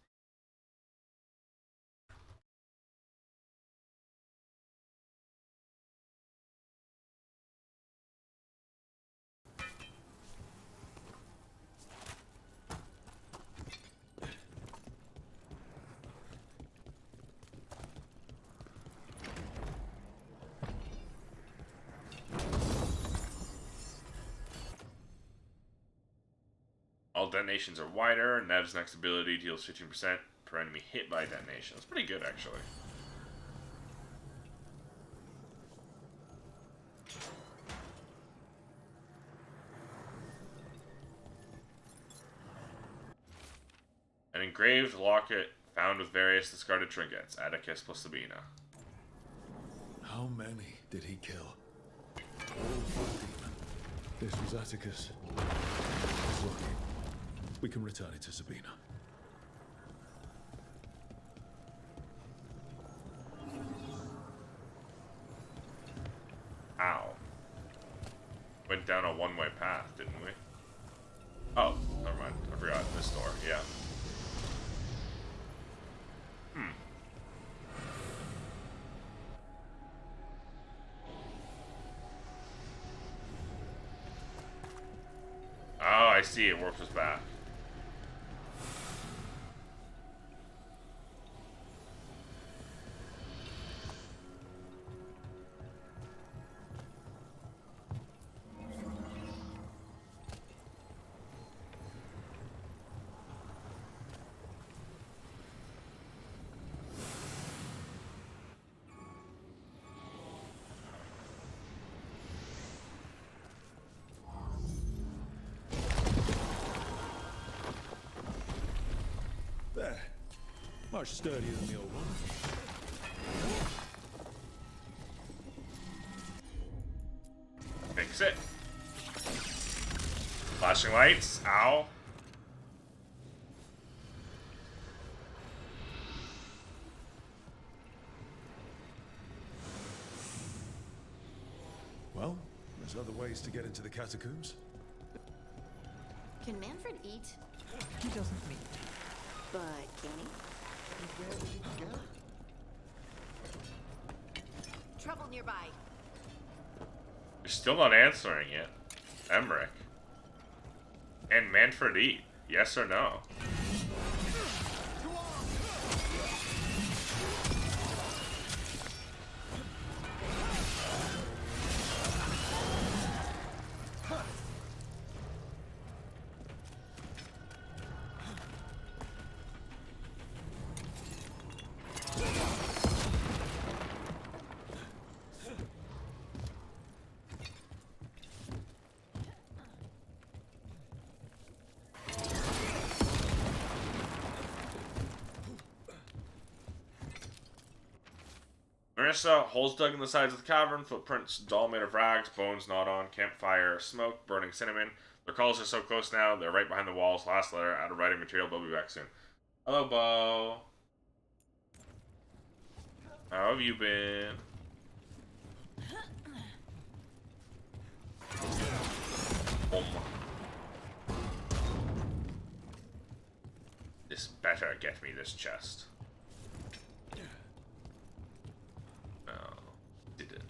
All detonations are wider. Nev's next ability deals 15% per enemy hit by detonation. That's pretty good, actually. An engraved locket found with various discarded trinkets. Atticus plus Sabina. How many did he kill? All for the demon. This was Atticus. He's lucky. We can return it to Sabina. Ow. Went down a one-way path, didn't we? Oh, never mind. I forgot this door. Yeah. Oh, I see. It works us back. There. Much sturdier than the old one. Fix it. Flashing lights. Ow. Well, there's other ways to get into the catacombs. Can Manfred eat? He doesn't mean. But can he? Where did it go? Trouble nearby. You're still not answering it. Emmerich. And Manfred E. Yes or no? Marissa, holes dug in the sides of the cavern, footprints, doll made of rags, bones gnawed on, campfire, smoke, burning cinnamon. Their calls are so close now, they're right behind the walls. Last letter, out of writing material, they'll be back soon. Hello, Bo. How have you been? This better get me this chest. No, didn't.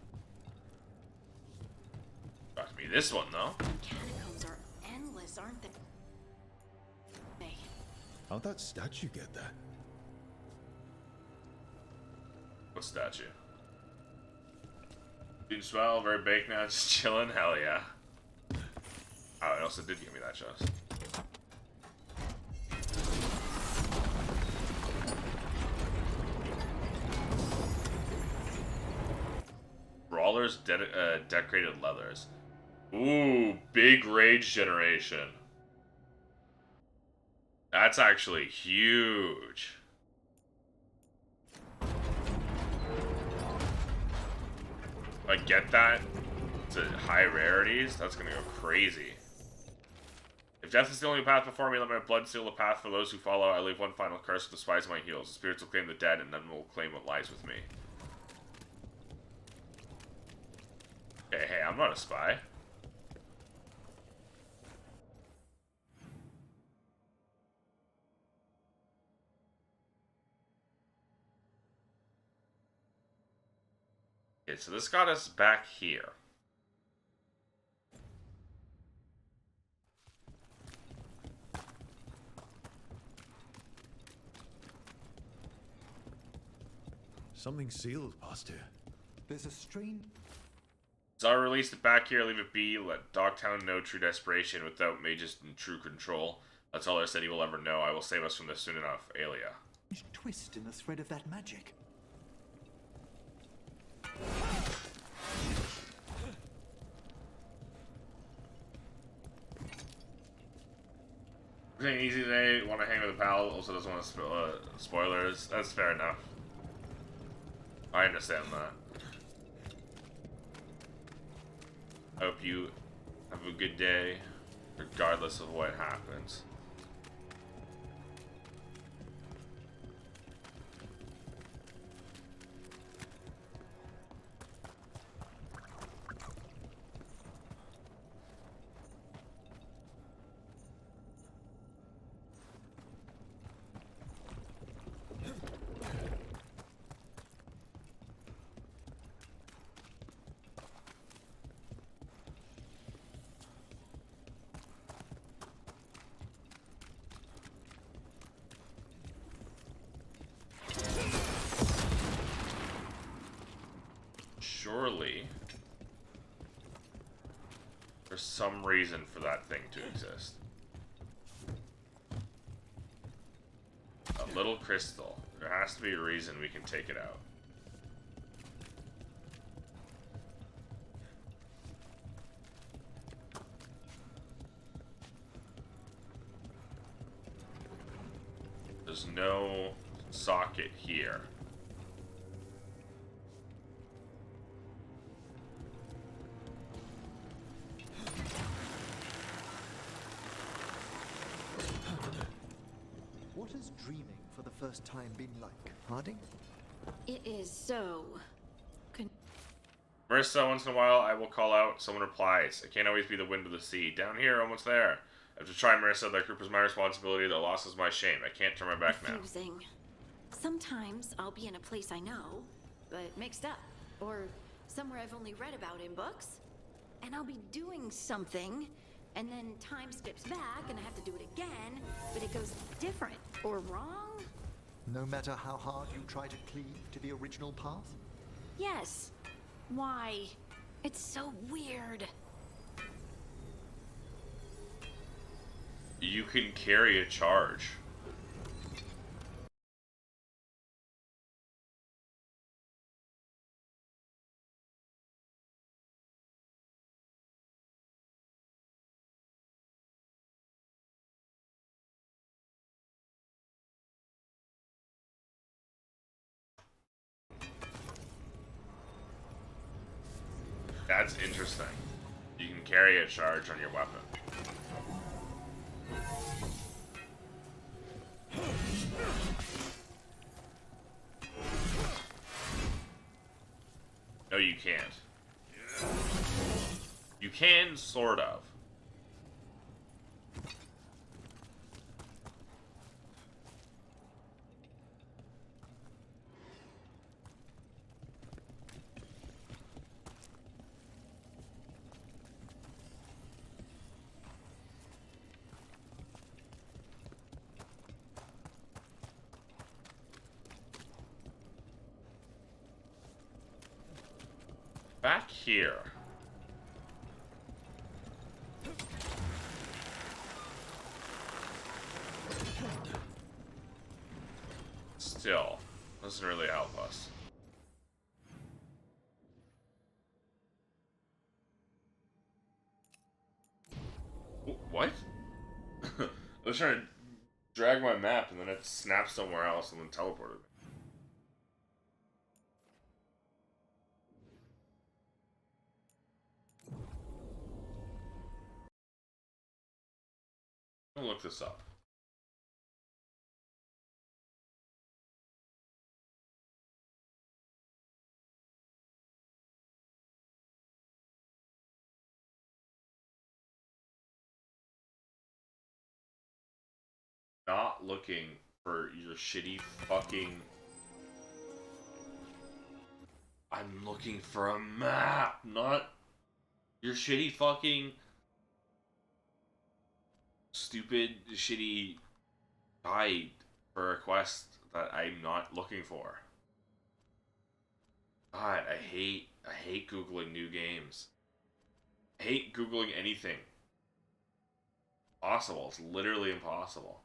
Got me this one though. Catacombs are endless, aren't they? How'd that statue get there? What statue? Doing swell, very baked now, just chilling. Hell yeah. Oh, it also did give me that chest. Brawlers, decorated leathers. Ooh, big rage generation. That's actually huge. If I get that to high rarities, that's gonna go crazy. If death is the only path before me, let my blood seal the path for those who follow. I leave one final curse with the spies on my heels. The spirits will claim the dead, and none will claim what lies with me. Hey, I'm not a spy. Okay, so this got us back here. Something sealed past here. There's a strange... So I released it back here, leave it be, let Dogtown know true desperation without mages in true control. That's all our city will ever know. I will save us from this soon enough. Aelia. twist in the thread of that magic. Everything easy today, want to hang with a pal, also doesn't want to spill spoilers. That's fair enough. I understand that. Hope you have a good day, regardless of what happens. Surely, there's some reason for that thing to exist. A little crystal. There has to be a reason we can take it out. There's no socket here. What has dreaming for the first time been like, Harding? It is so... Marissa, once in a while, I will call out. Someone replies. It can't always be the wind or the sea. Down here, almost there. I have to try, Marissa. That group is my responsibility. That loss is my shame. I can't turn my back now. Confusing. Sometimes I'll be in a place I know, but mixed up, or somewhere I've only read about in books. And I'll be doing something, and then time skips back, and I have to do it again, but it goes different or wrong. No matter how hard you try to cleave to the original path? Yes. Why? It's so weird. You can carry a charge. That's interesting. You can carry a charge on your weapon. No, you can't. You can, sort of. Back here. Still, doesn't really help us. What? I was trying to drag my map and then it snapped somewhere else and then teleported me. I'm gonna look this up. Not looking for your shitty fucking... I'm looking for a map, not your shitty fucking... stupid, shitty guide for a quest that I'm not looking for. God, I hate Googling new games. I hate Googling anything. Possible. It's literally impossible.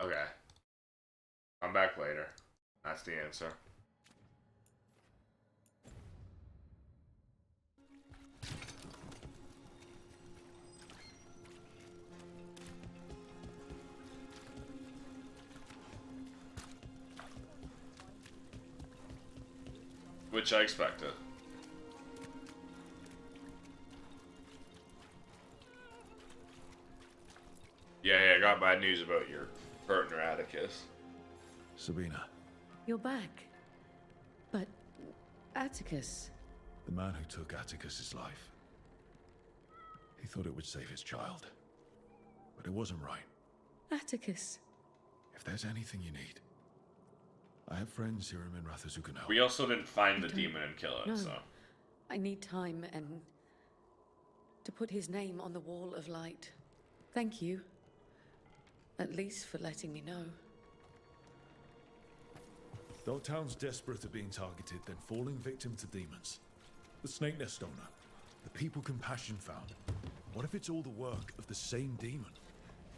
Okay. I'm back later. That's the answer. Which I expected. Yeah, I got bad news about your partner Atticus. Sabina, You're back. But Atticus. the man who took Atticus's life. He thought it would save his child. But it wasn't right. Atticus. If there's anything you need, I have friends here in Minrathous who can help. We also didn't find the demon and kill it, No. so... I need time and to put his name on the wall of light. Thank you. At least for letting me know. Dogtown's desperate at being targeted, then falling victim to demons. The Snake Nest owner, the people Compassion found. What if it's all the work of the same demon?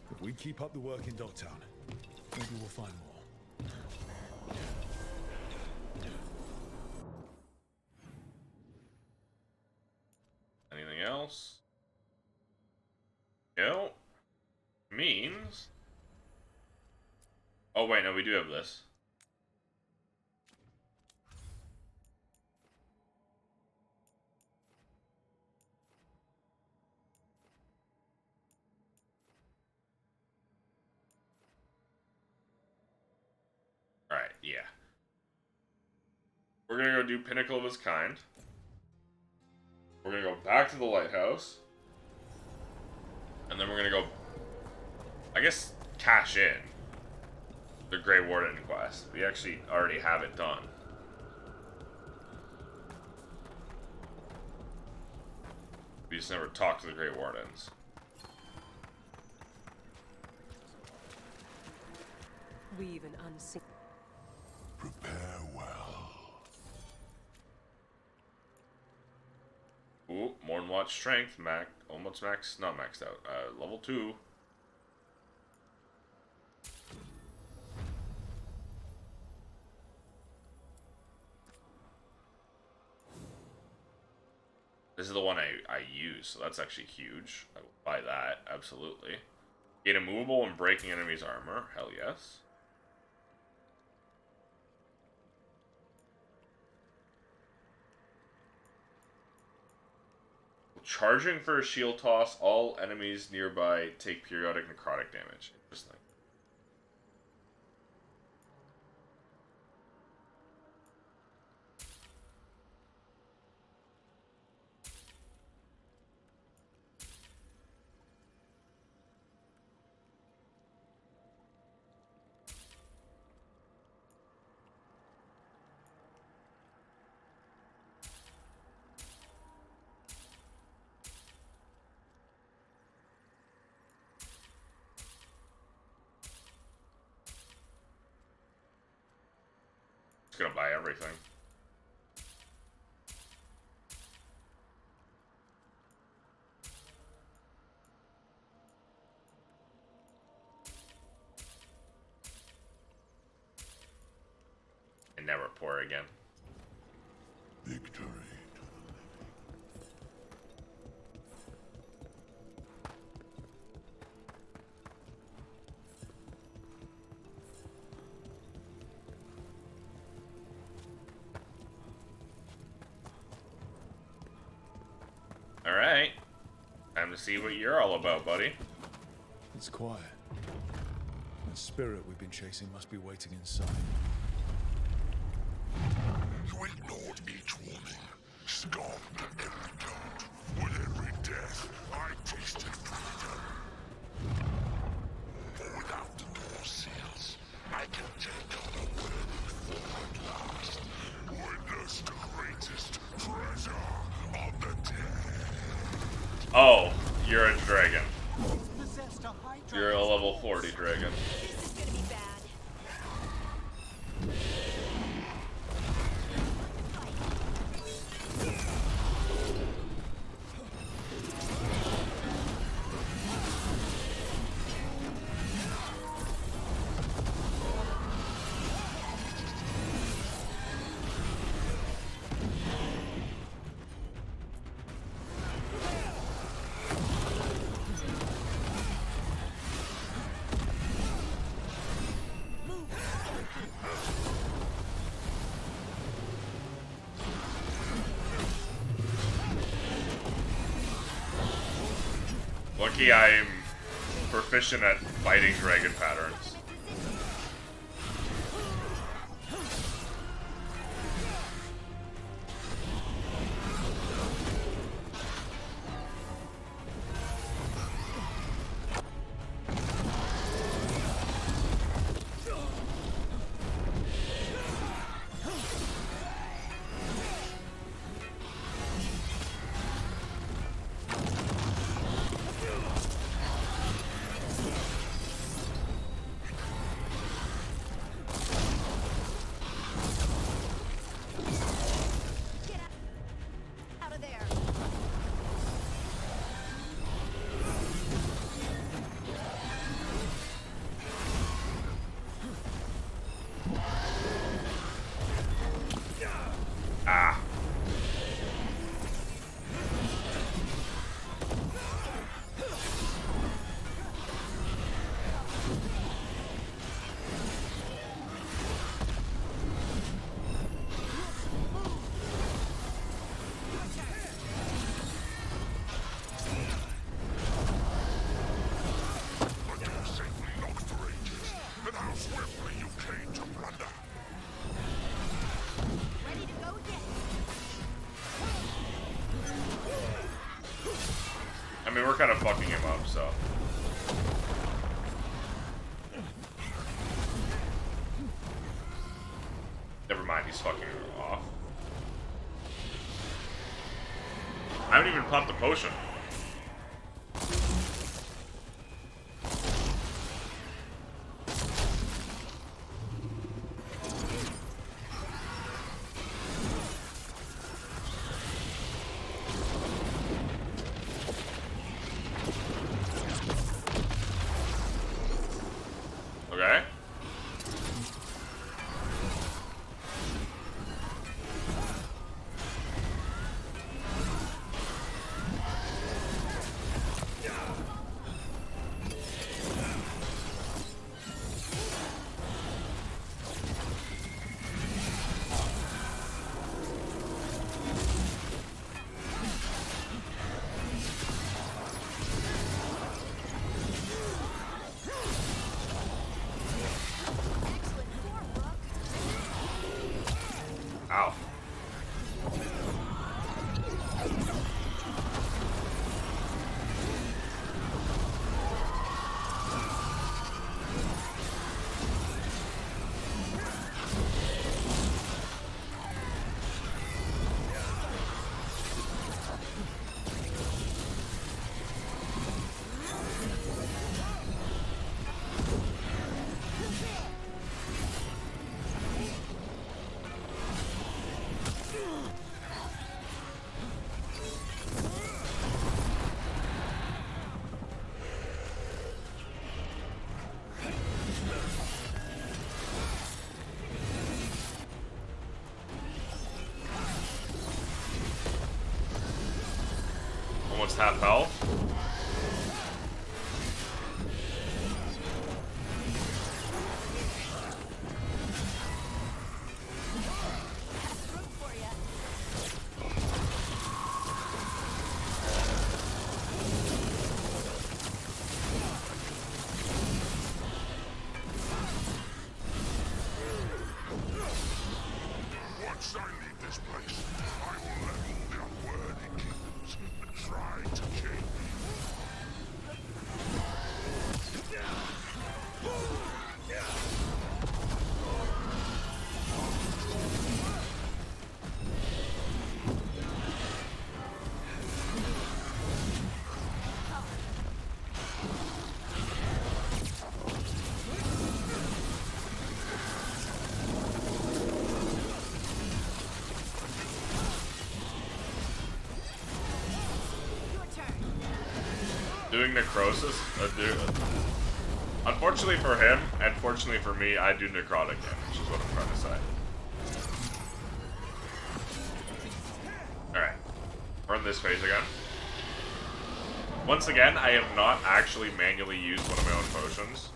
If we keep up the work in Dogtown, maybe we'll find more. Anything else? No. Means... Oh wait, no, we do have this. Alright, yeah. We're gonna go do Pinnacle of His Kind. We're gonna go back to the lighthouse. And then we're gonna go, I guess, cash in the Grey Warden quest. We actually already have it done. We just never talked to the Grey Wardens. We've an unseen. Prepare well. Ooh, more than watch strength, almost max, not maxed out. Level 2. This is the one I use, so that's actually huge. I will buy that, absolutely. Gain immovable and breaking enemies' armor, hell yes. Charging for a shield toss, all enemies nearby take periodic necrotic damage. Interesting. Gonna buy everything. And never pour again. Victory. Alright. Time to see what you're all about, buddy. It's quiet. That spirit we've been chasing must be waiting inside. You ignored each warning, scoffed at every taunt. With every death, I tasted freedom. For without the door seals, I can take on a worthy form at last. Witness the greatest treasure of the dead. Oh, you're a dragon. You're a level 40 dragon. This is gonna be bad. Lucky I'm proficient at fighting dragon patterns. kind of fucking him up, so. Never mind, he's fucking her off. I haven't even popped the potion. Okay. Ow. Almost half health. Once I leave this place, I will level the unworthy kingdoms and try to kill me. Doing necrosis? Unfortunately for him, and fortunately for me, I do necrotic damage, is what I'm trying to say. Alright. We're in this phase again. Once again, I have not actually manually used one of my own potions.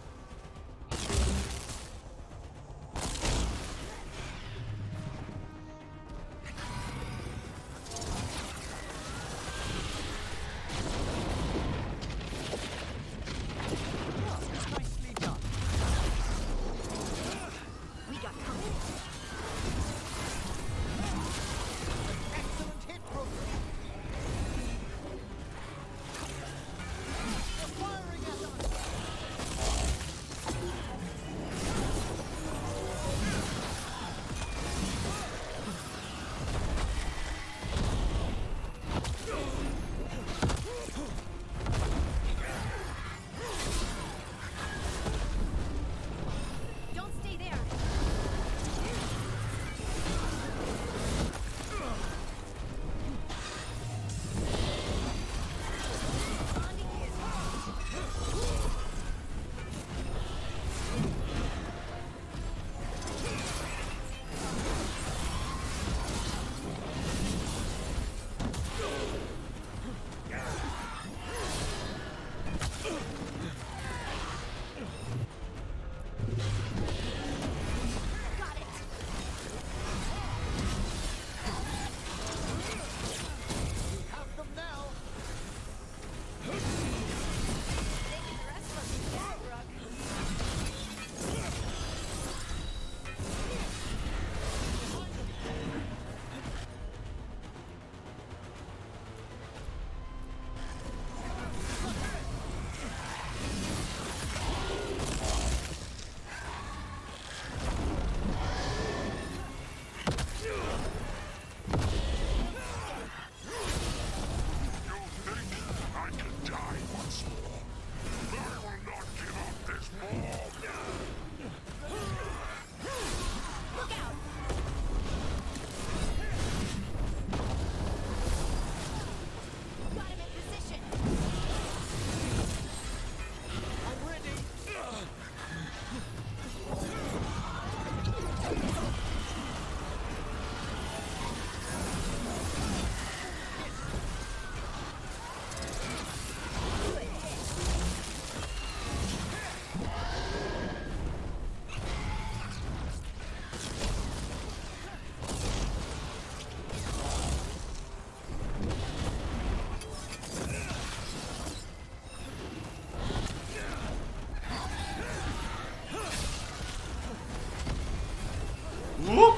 Whoop.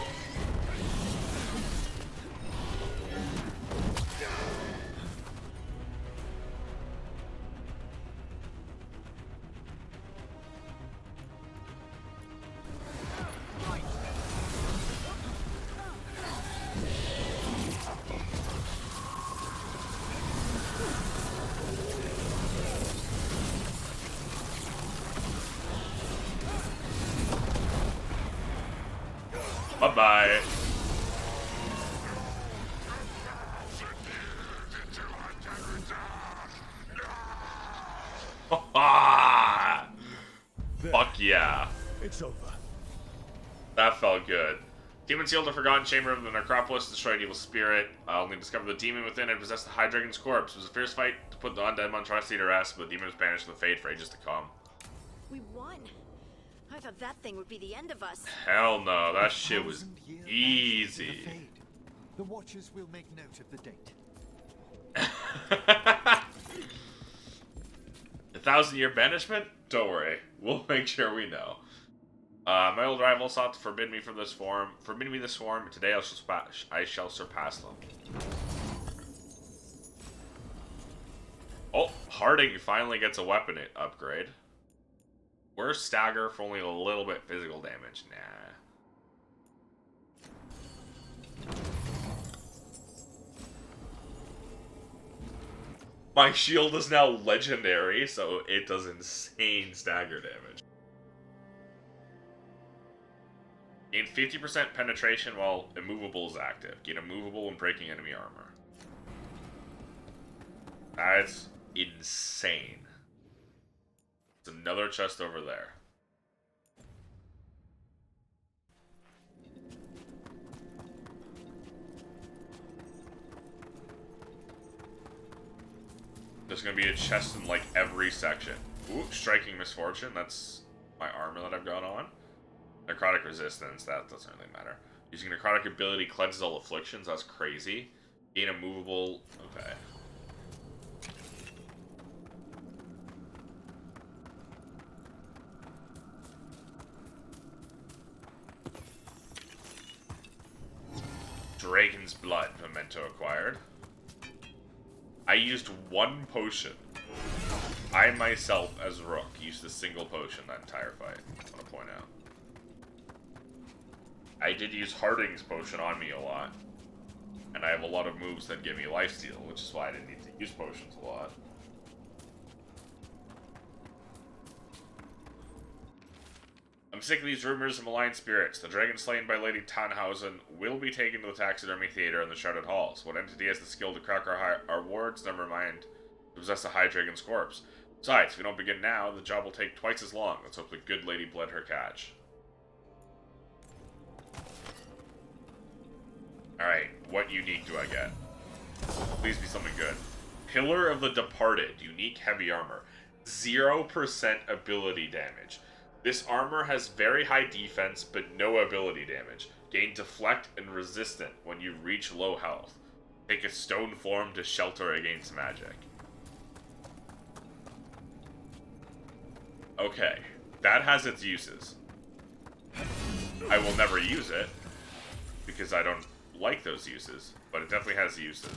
Bye-bye. Fuck yeah. It's over. That felt good. Demon sealed the Forgotten Chamber of the Necropolis, destroyed evil spirit. Only discovered the demon within and possessed the High Dragon's corpse. It was a fierce fight to put the undead monstrosity to rest, but the demon was banished to the fate for ages to come. We won. I thought that thing would be the end of us. Hell no, that shit was 1,000-year easy. banishment of the Fade. The Watchers will make note of the date. 1,000-year banishment? Don't worry, we'll make sure we know. My old rival sought to forbid me from this form. Forbid me this form. Today I shall surpass them. Oh, Harding finally gets a weapon upgrade. Where's Stagger for only a little bit physical damage? Nah. My shield is now legendary, so it does insane stagger damage. Gain 50% penetration while immovable is active. Gain immovable when breaking enemy armor. That's insane. There's another chest over there. There's gonna be a chest in like every section. Ooh, striking misfortune. That's my armor that I've got on. Necrotic resistance. That doesn't really matter. Using necrotic ability cleanses all afflictions. That's crazy. Gain a movable. Okay. Dragon's Blood memento acquired. I used one potion. I myself, as Rook, used a single potion that entire fight. I want to point out. I did use Harding's potion on me a lot. And I have a lot of moves that give me lifesteal, which is why I didn't need to use potions a lot. I'm sick of these rumors of malign spirits. The dragon slain by Lady Tannhausen will be taken to the taxidermy theater in the Shrouded Halls. What entity has the skill to crack our wards? Never mind. To possess a high dragon's corpse. Besides, if we don't begin now, the job will take twice as long. Let's hope the good lady bled her catch. Alright, what unique do I get? Please be something good. Pillar of the Departed, unique heavy armor. 0% ability damage. This armor has very high defense, but no ability damage. Gain deflect and resistant when you reach low health. Take a stone form to shelter against magic. Okay, that has its uses. I will never use it, because I don't like those uses, but it definitely has uses.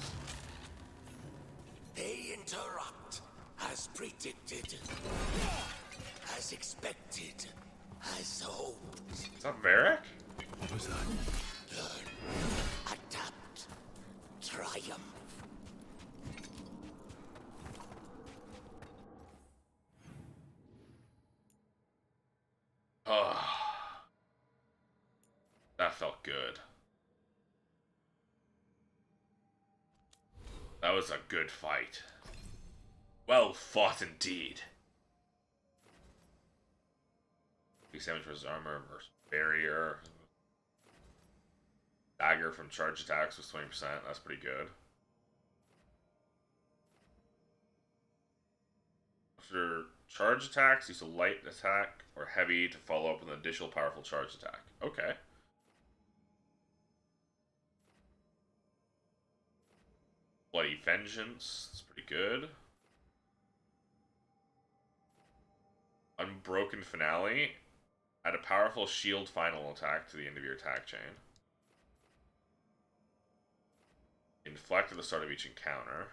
They interrupt, as predicted, as expected, as hoped. Is that Varric? What was that? Learn, adapt, triumph. That felt good. That was a good fight. Well fought indeed. Increase damage versus armor versus barrier. Dagger from charge attacks was 20%. That's pretty good. After charge attacks, use a light attack or heavy to follow up with an additional powerful charge attack. Okay. Bloody Vengeance. That's pretty good. Unbroken Finale. Add a powerful shield final attack to the end of your attack chain. Inflect at the start of each encounter.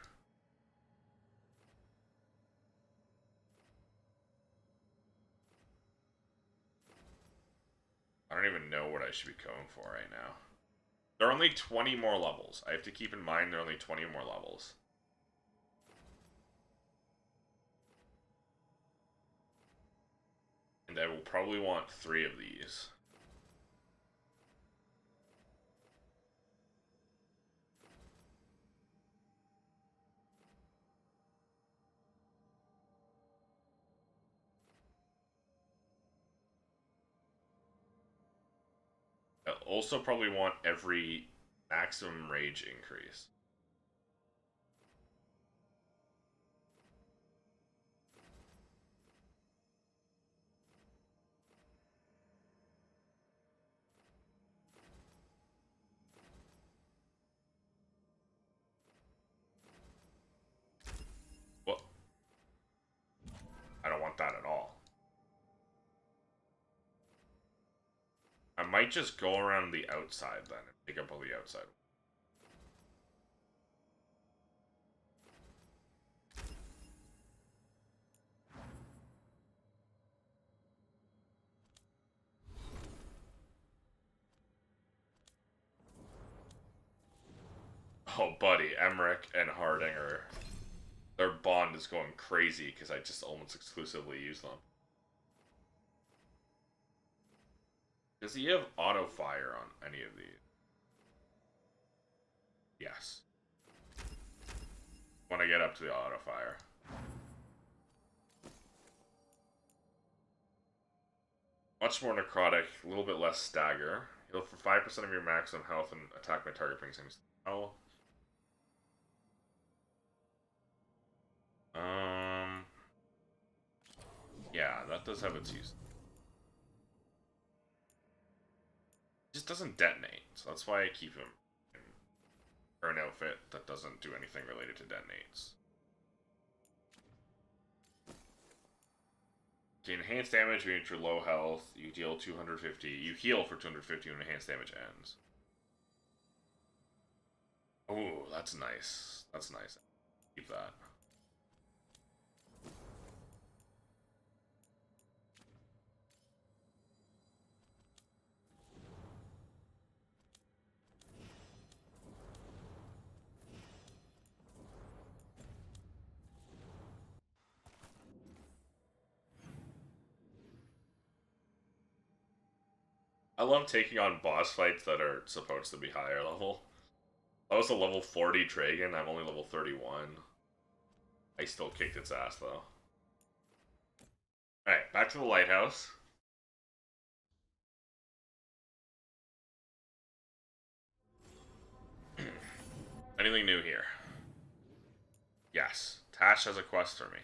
I don't even know what I should be going for right now. There are only 20 more levels. I have to keep in mind there are only 20 more levels. And I will probably want 3 of these. I'll also probably want every maximum rage increase. Well, I don't want that at all. I might just go around the outside then and pick up all the outside. Oh, buddy, Emmerich and Harding their bond is going crazy because I just almost exclusively use them. Does he have auto fire on any of these? Yes. When I get up to the auto fire. Much more necrotic, a little bit less stagger. Heal for 5% of your maximum health and attack my target brings him to hell. Yeah, that does have its use. It just doesn't detonate, so that's why I keep him in an outfit that doesn't do anything related to detonates. To enhance damage when you're low health, you deal 250. You heal for 250 when enhanced damage ends. Oh, that's nice. That's nice. Keep that. I love taking on boss fights that are supposed to be higher level. I was a level 40 Dragon, I'm only level 31. I still kicked its ass though. Alright, back to the lighthouse. Anything new here? Yes. Tash has a quest for me.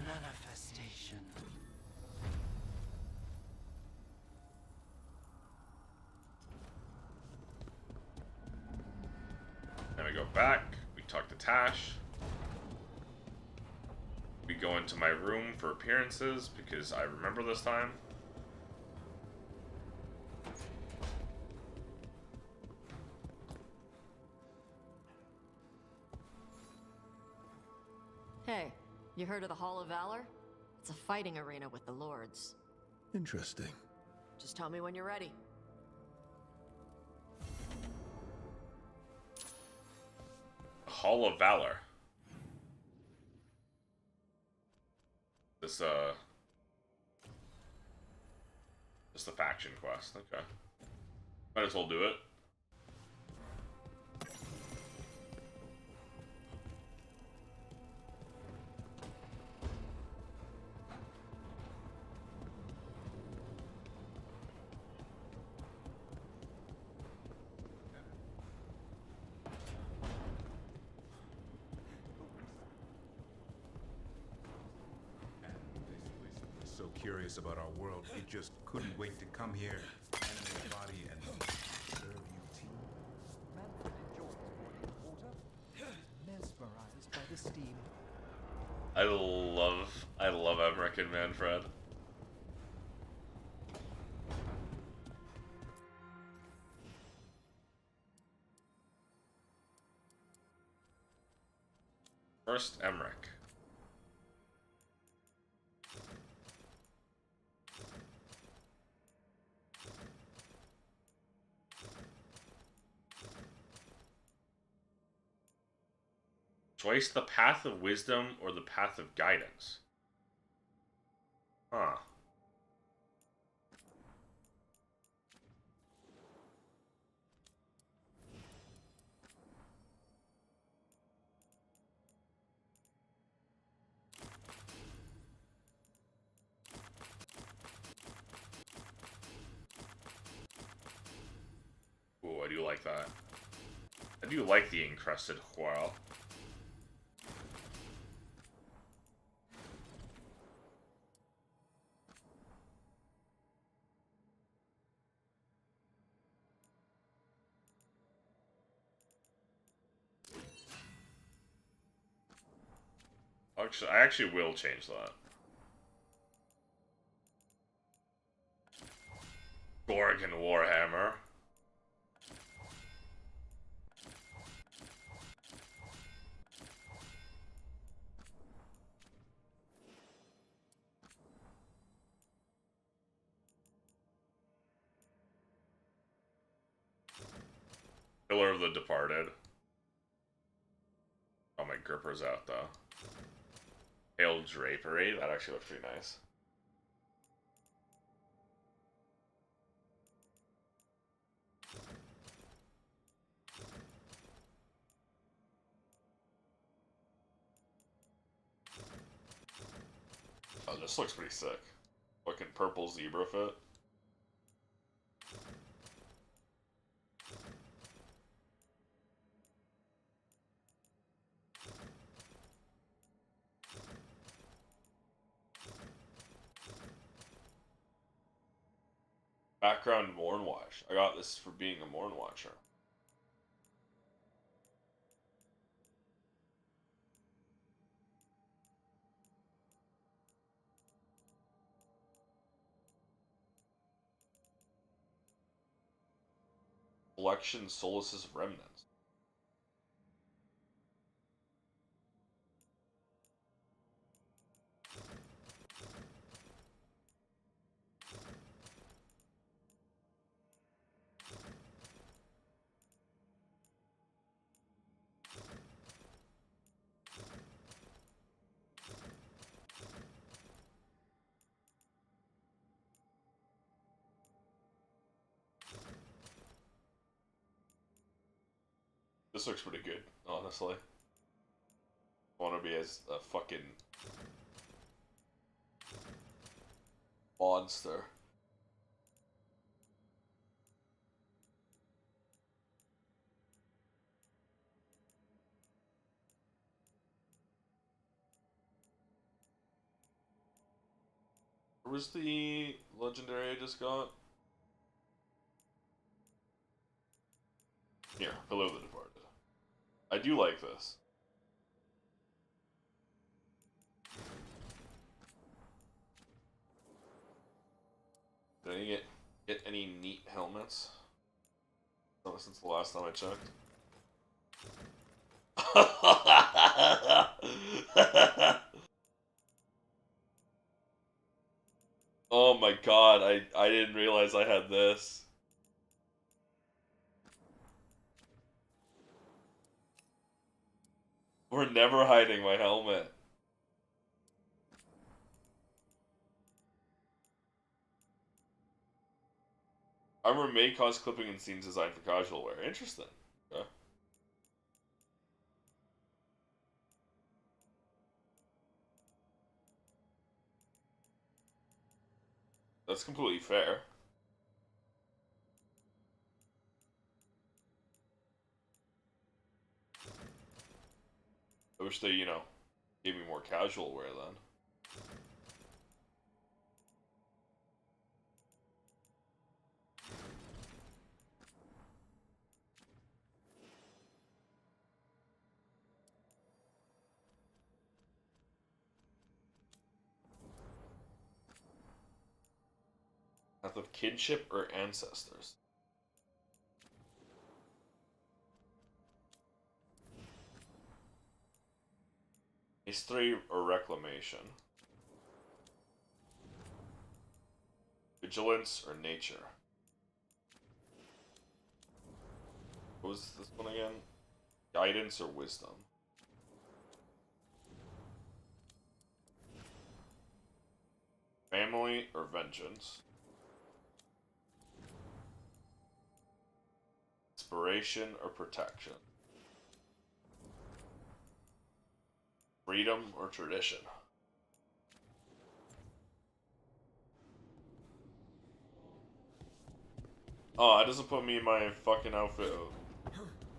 Manifestation. Then we go back, we talk to Tash. We go into my room for appearances because I remember this time. Hey, you heard of the Hall of Valor? It's a fighting arena with the lords. Interesting. Just tell me when you're ready. Hall of Valor. This, just a faction quest, okay. Might as well do it. curious about our world, it just couldn't wait to come here, animate a body, and serve you tea. Manfred enjoys boiling water. He's mesmerized by the steam. I love Emmerich and Manfred. First, Emmerich. Choice the path of wisdom or the path of guidance. Huh. Ooh, I do like that. I do like the encrusted whirl. Actually, I actually will change that. Gorgon Warhammer. Pillar of the Departed. Oh, my gripper's out though. Pale Drapery, that actually looks pretty nice. Oh, this looks pretty sick. Fucking purple zebra fit. Background Mornwatch. I got this for being a Mornwatcher. Collection Solace's Remnants. This looks pretty good, honestly. I want to be as a fucking monster. Where was the legendary I just got? Here, Below the Departed. I do like this. Did I get any neat helmets? Oh, since the last time I checked. Oh my god, I didn't realize I had this. We're never hiding my helmet. Armor may cause clipping in scenes designed for casual wear. Interesting. Okay. That's completely fair. I wish they, gave me more casual wear then. Wrath of kinship or ancestors. History or reclamation. Vigilance or nature. What was this one again? Guidance or wisdom. Family or vengeance. Inspiration or protection. Freedom or tradition. Oh, it doesn't put me in my fucking outfit.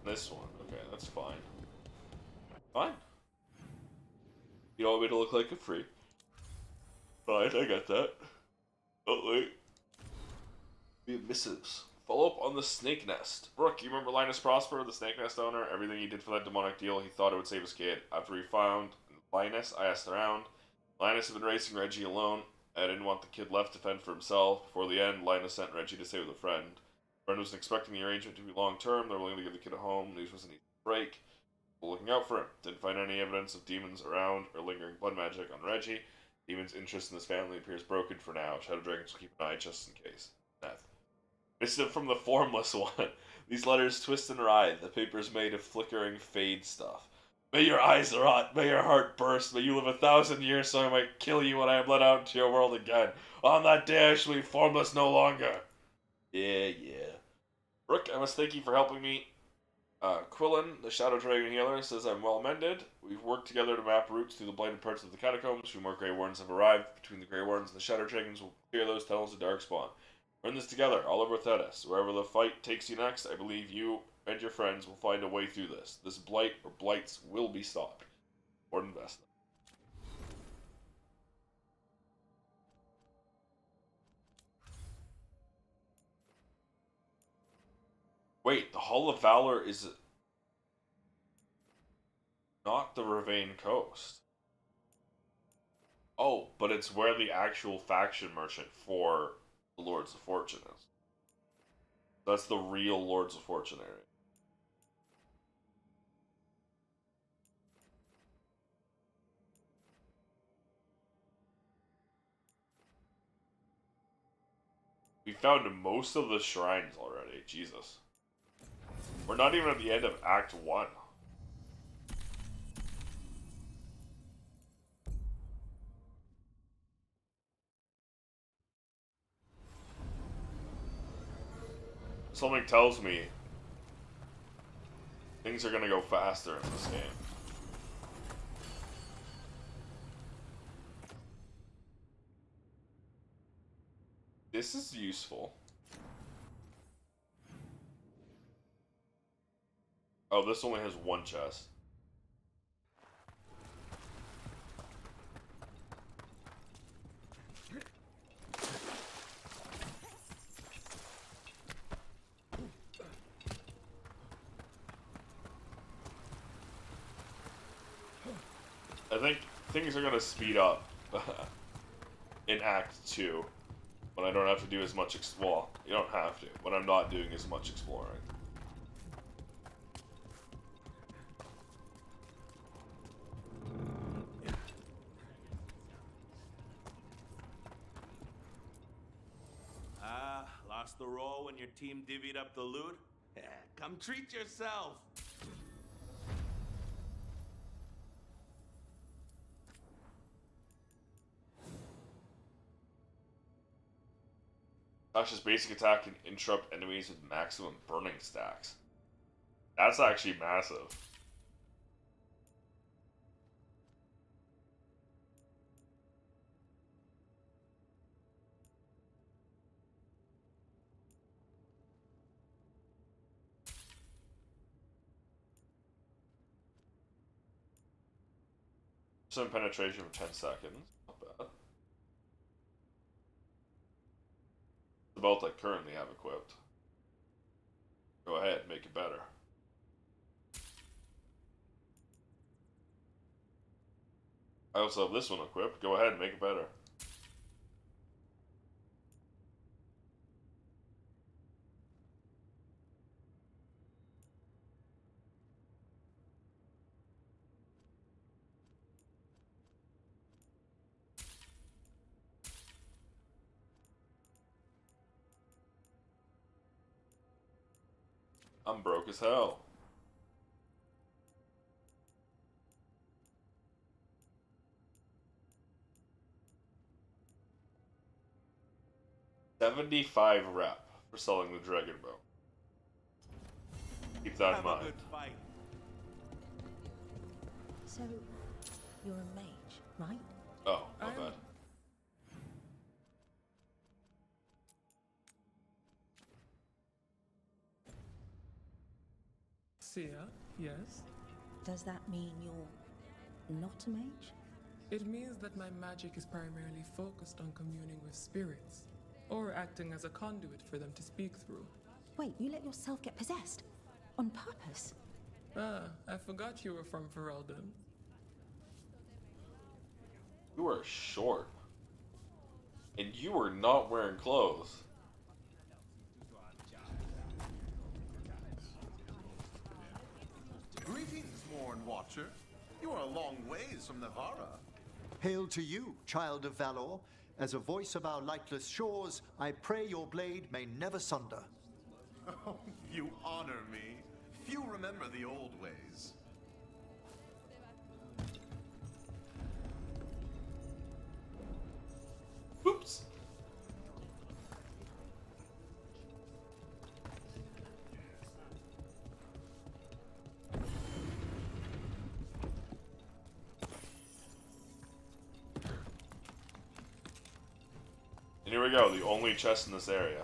This one. Okay, that's fine. Fine. You don't want me to look like a freak. Fine, I get that. Oh, wait. We have missives. Follow up on the Snake Nest. Brooke, you remember Linus Prosper, the Snake Nest owner? Everything he did for that demonic deal, he thought it would save his kid. After he found Linus, I asked around. Linus had been racing Reggie alone. I didn't want the kid left to fend for himself. Before the end, Linus sent Reggie to stay with a friend. Friend wasn't expecting the arrangement to be long-term. They were willing to give the kid a home. News was an easy break. People looking out for him. Didn't find any evidence of demons around or lingering blood magic on Reggie. Demon's interest in this family appears broken for now. Shadow Dragons will keep an eye just in case. Death. Missive from the Formless One. These letters twist and writhe. The paper is made of flickering fade stuff. May your eyes rot. May your heart burst. May you live 1,000 years so I might kill you when I am let out into your world again. On that day I shall be formless no longer. Yeah. Brooke, I must thank you for helping me. Quillen, the Shadow Dragon Healer, says I'm well mended. We've worked together to map routes through the blighted parts of the catacombs. 2 more Grey Wardens have arrived. Between the Grey Wardens and the Shadow Dragons, we'll clear those tunnels to Darkspawn. We're in this together, all over Thetis. Wherever the fight takes you next, I believe you and your friends will find a way through this. This blight or blights will be stopped. Or investment. Wait, the Hall of Valor is not the Ravane Coast. Oh, but it's where the actual faction merchant for the Lords of Fortune is. That's the real Lords of Fortune area. We found most of the shrines already. Jesus. We're not even at the end of Act 1. Something tells me things are gonna go faster in this game. This is useful. Oh, this only has 1 chest. I think things are gonna speed up in Act 2 when I don't have to do as much well, you don't have to, when I'm not doing as much exploring. Lost the roll when your team divvied up the loot? Yeah, come treat yourself! Tasha's basic attack can interrupt enemies with maximum burning stacks. That's actually massive. Some penetration for 10 seconds. Not bad. The belt I currently have equipped. Go ahead, make it better. I also have this one equipped. Go ahead, make it better. I'm broke as hell. $75 rep for selling the dragon bow. Keep that in Have a mind. good fight. So, you're a mage, right? Oh, my bad. Sia, yes? Does that mean you're not a mage? It means that my magic is primarily focused on communing with spirits, or acting as a conduit for them to speak through. Wait, you let yourself get possessed? On purpose? Ah, I forgot you were from Ferelden. You are short. And you were not wearing clothes. Greetings, Morn Watcher. You are a long ways from Navarra. Hail to you, child of Valor. As a voice of our lightless shores, I pray your blade may never sunder. Oh, you honor me. Few remember the old ways. Oops. And here we go, the only chest in this area.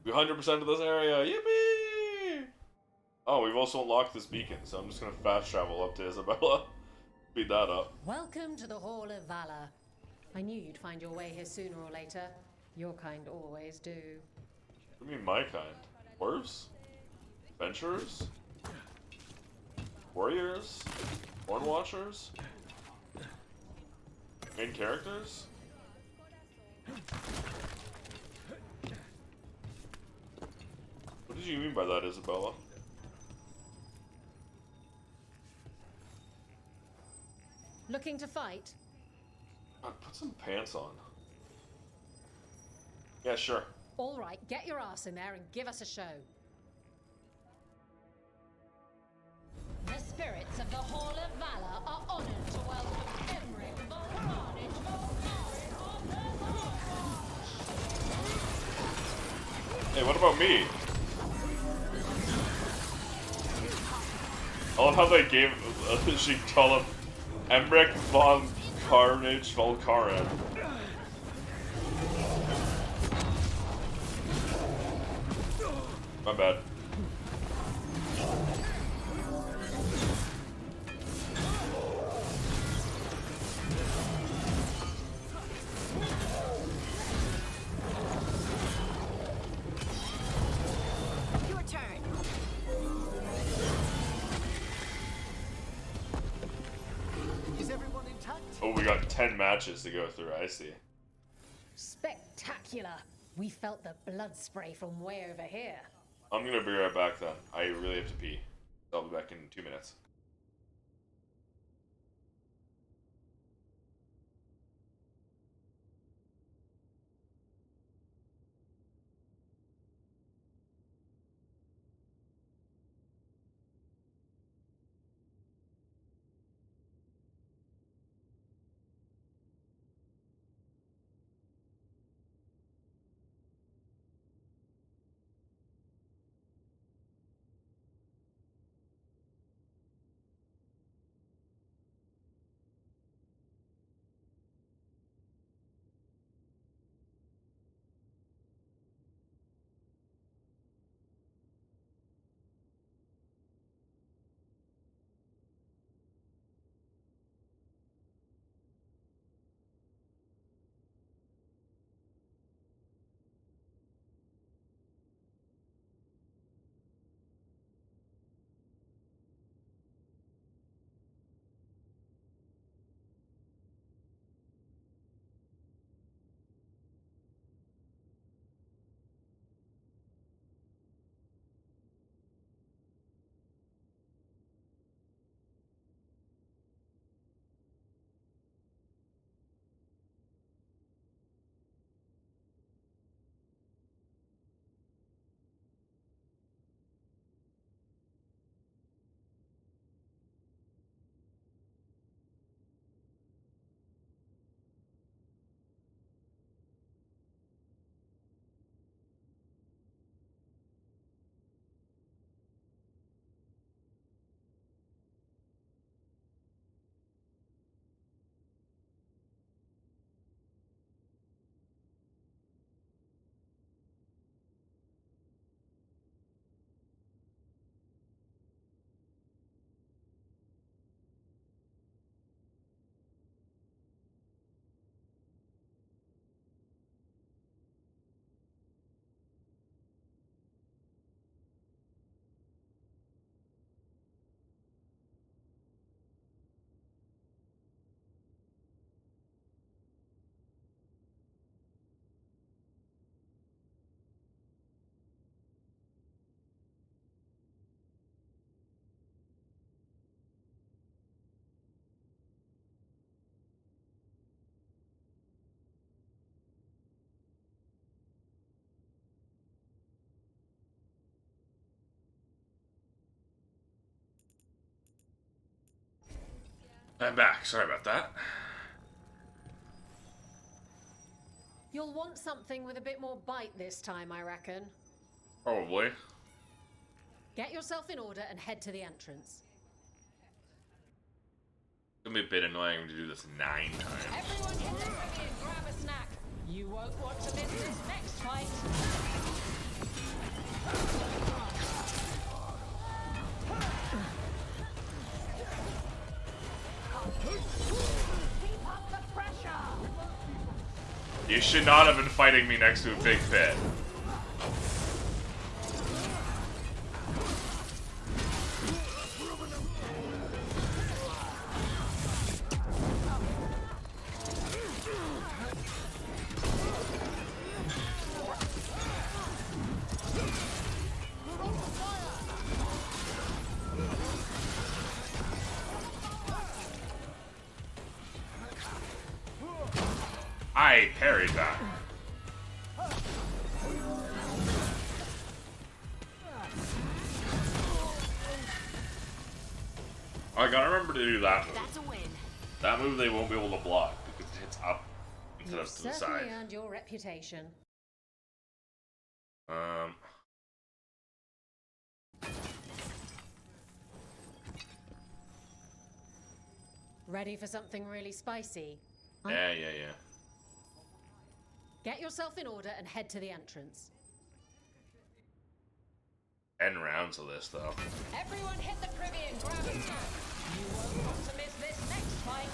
We 100% of this area, yippee! Oh, we've also unlocked this beacon, so I'm just gonna fast travel up to Isabella. Speed that up. Welcome to the Hall of Valor. I knew you'd find your way here sooner or later. Your kind always do. What do you mean my kind? Dwarves? Adventurers? Warriors? Horn Watchers? Main characters? What did you mean by that, Isabella? Looking to fight? Put some pants on. Yeah, sure. All right, get your ass in there and give us a show. The spirits of the Hall of Valor are honored to welcome Emmerich Volcarnage Hey, what about me? I love how they gave she called him Emmerich von Carnage Volcaran. My bad. Your turn. Is everyone intact? Oh, we got 10 matches to go through, I see. Spectacular! We felt the blood spray from way over here. I'm gonna be right back then. I really have to pee. I'll be back in 2 minutes. I'm back. Sorry about that. You'll want something with a bit more bite this time, I reckon. Probably. Get yourself in order and head to the entrance. It's gonna be a bit annoying to do this 9 times. Everyone hit the trivia and grab a snack. You won't want to miss this next fight. Keep up the pressure. You should not have been fighting me next to a big pit. I parried that. I gotta remember to do that move. That's a win. That move they won't be able to block because it hits up instead You've of to the certainly side. earned your reputation. Ready for something really spicy? Yeah. Get yourself in order and head to the entrance. 10 rounds of this though. Everyone hit the privy and grab a snack. You won't want to miss this next fight.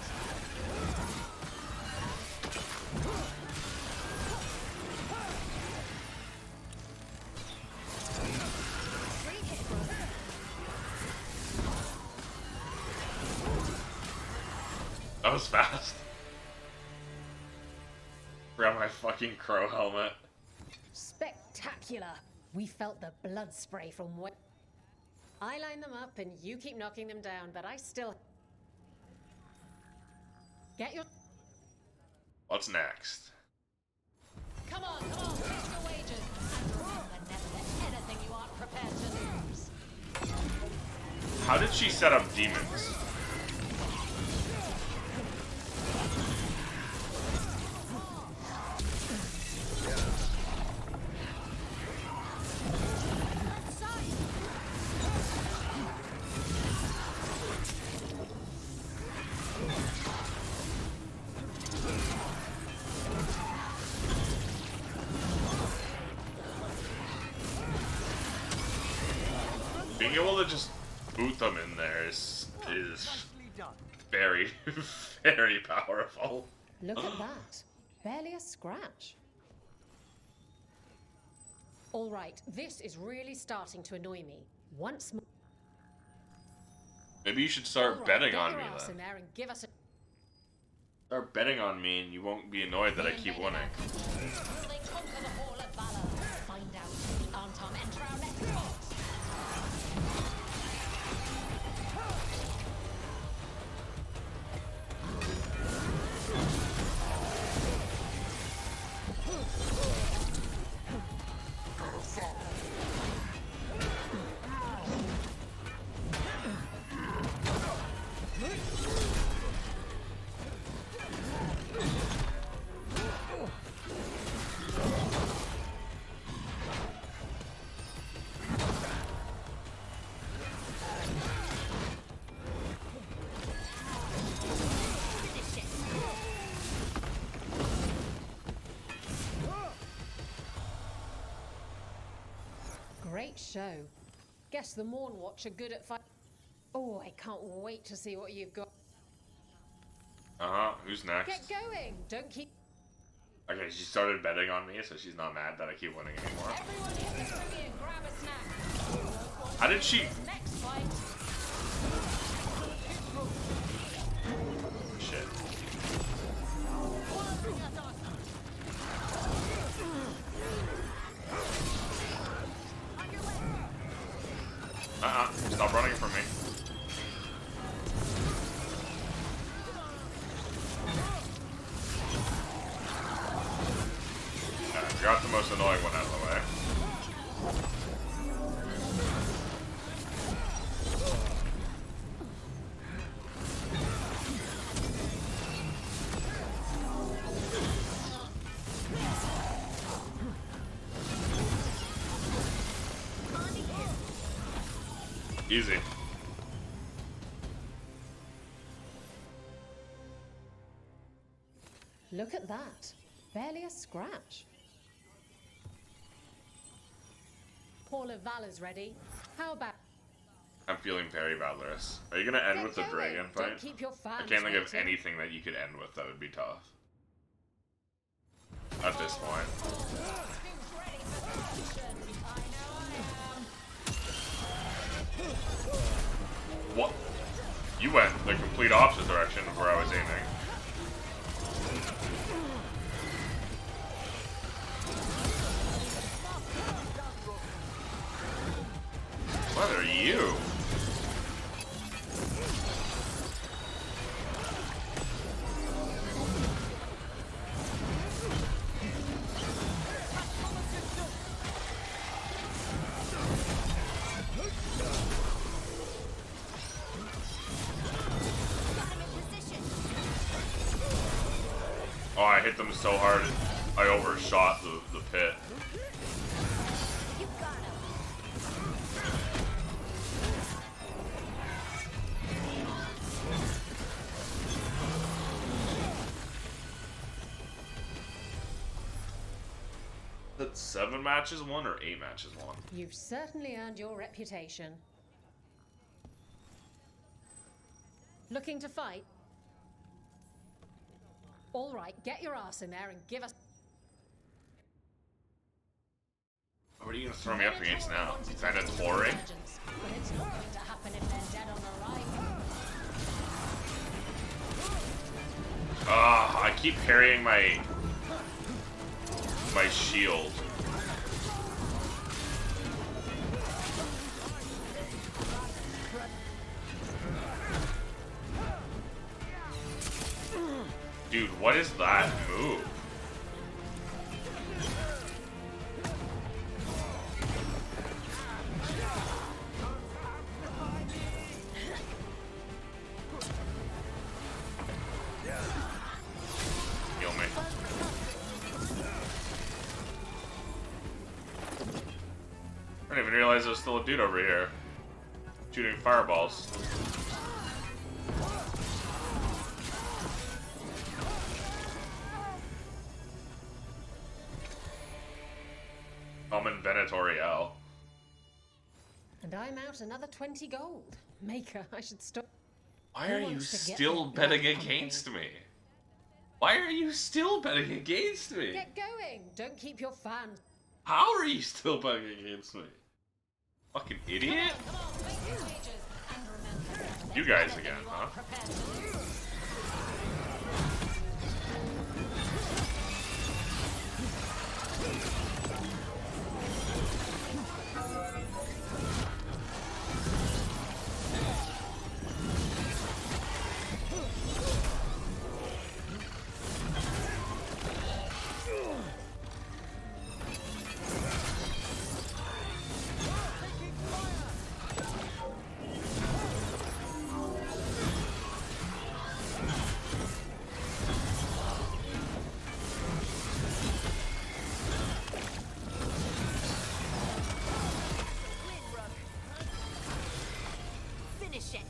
That was fast. Grab my fucking crow helmet. Spectacular. We felt the blood spray from what... I line them up and you keep knocking them down, but I still... Get your... What's next? Come on, take your wages. And remember never that anything you aren't prepared to lose. How did she set up demons? Being able to just boot them in there is very, very powerful. Look at that. Barely a scratch. All right, this is really starting to annoy me. Once more... Maybe you should start betting on me in then. there and give us a... Start betting on me and you won't be annoyed that I keep winning. Will they conquer the Hall of Valor? Find out. Antom, enter our next box. Great show. Guess the Morn Watch are good at fight. Oh, I can't wait to see what you've got. Who's next? Get going. Don't keep... Okay, she started betting on me, so she's not mad that I keep winning anymore. Everyone hit the trivia and grab a snack. How did she... Next fight. Shit. Stop running from me. Got the most annoying one out of the way. Easy. Look at that. Barely a scratch. Hall of Valor's ready. How about... I'm feeling very valorous. Are you gonna end with the dragon fight? Don't keep your I fans can't think of waiting. anything that you could end with that would be tough. At this point. What? You went the complete opposite direction of where I was aiming. What are you? Oh, I hit them so hard, I overshot the pit. That's 7 matches won or 8 matches won? You've certainly earned your reputation. Looking to fight? All right, get your ass in there and give us... What are you gonna throw me up against now? Mandatory? But it's not going to happen if they're dead on arrival. Ah, I keep parrying my shield. Dude, what is that move? Heal me. I didn't even realize there was still a dude over here shooting fireballs. I'm in Venatorial. And I'm out another 20 gold. Maker, I should stop. Why Who are you wants to get still that betting black pumpkin? against me? Why are you still betting against me? Get going! Don't keep your fans. How are you still betting against me? Fucking idiot. Come on, make your wages. And remember, You guys again, huh? prepared to lose. Finish it.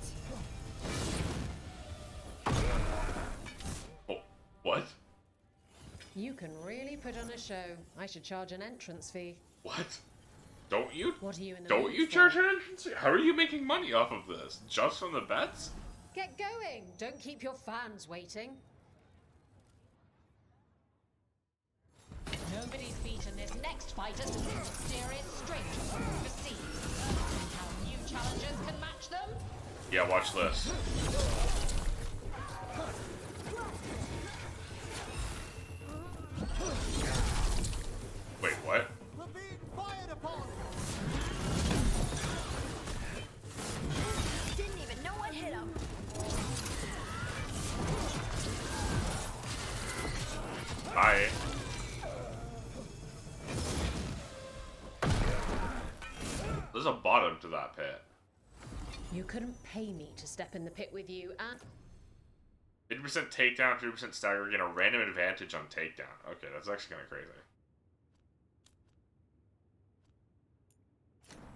Oh, what? You can really put on a show. I should charge an entrance fee. What? Don't you? What are you in the Don't mood you for? charge an entrance fee? How are you making money off of this? Just from the bets? Get going! Don't keep your fans waiting. Nobody's beaten this next fighter since the mysterious stranger from overseas. And how new challengers can match them? Yeah, watch this. Wait, what? We're being fired upon! Didn't even know what hit him. Hi. There's a bottom to that pit. You couldn't pay me to step in the pit with you, and 50% takedown, 3% stagger, gain a random advantage on takedown. Okay, that's actually kind of crazy.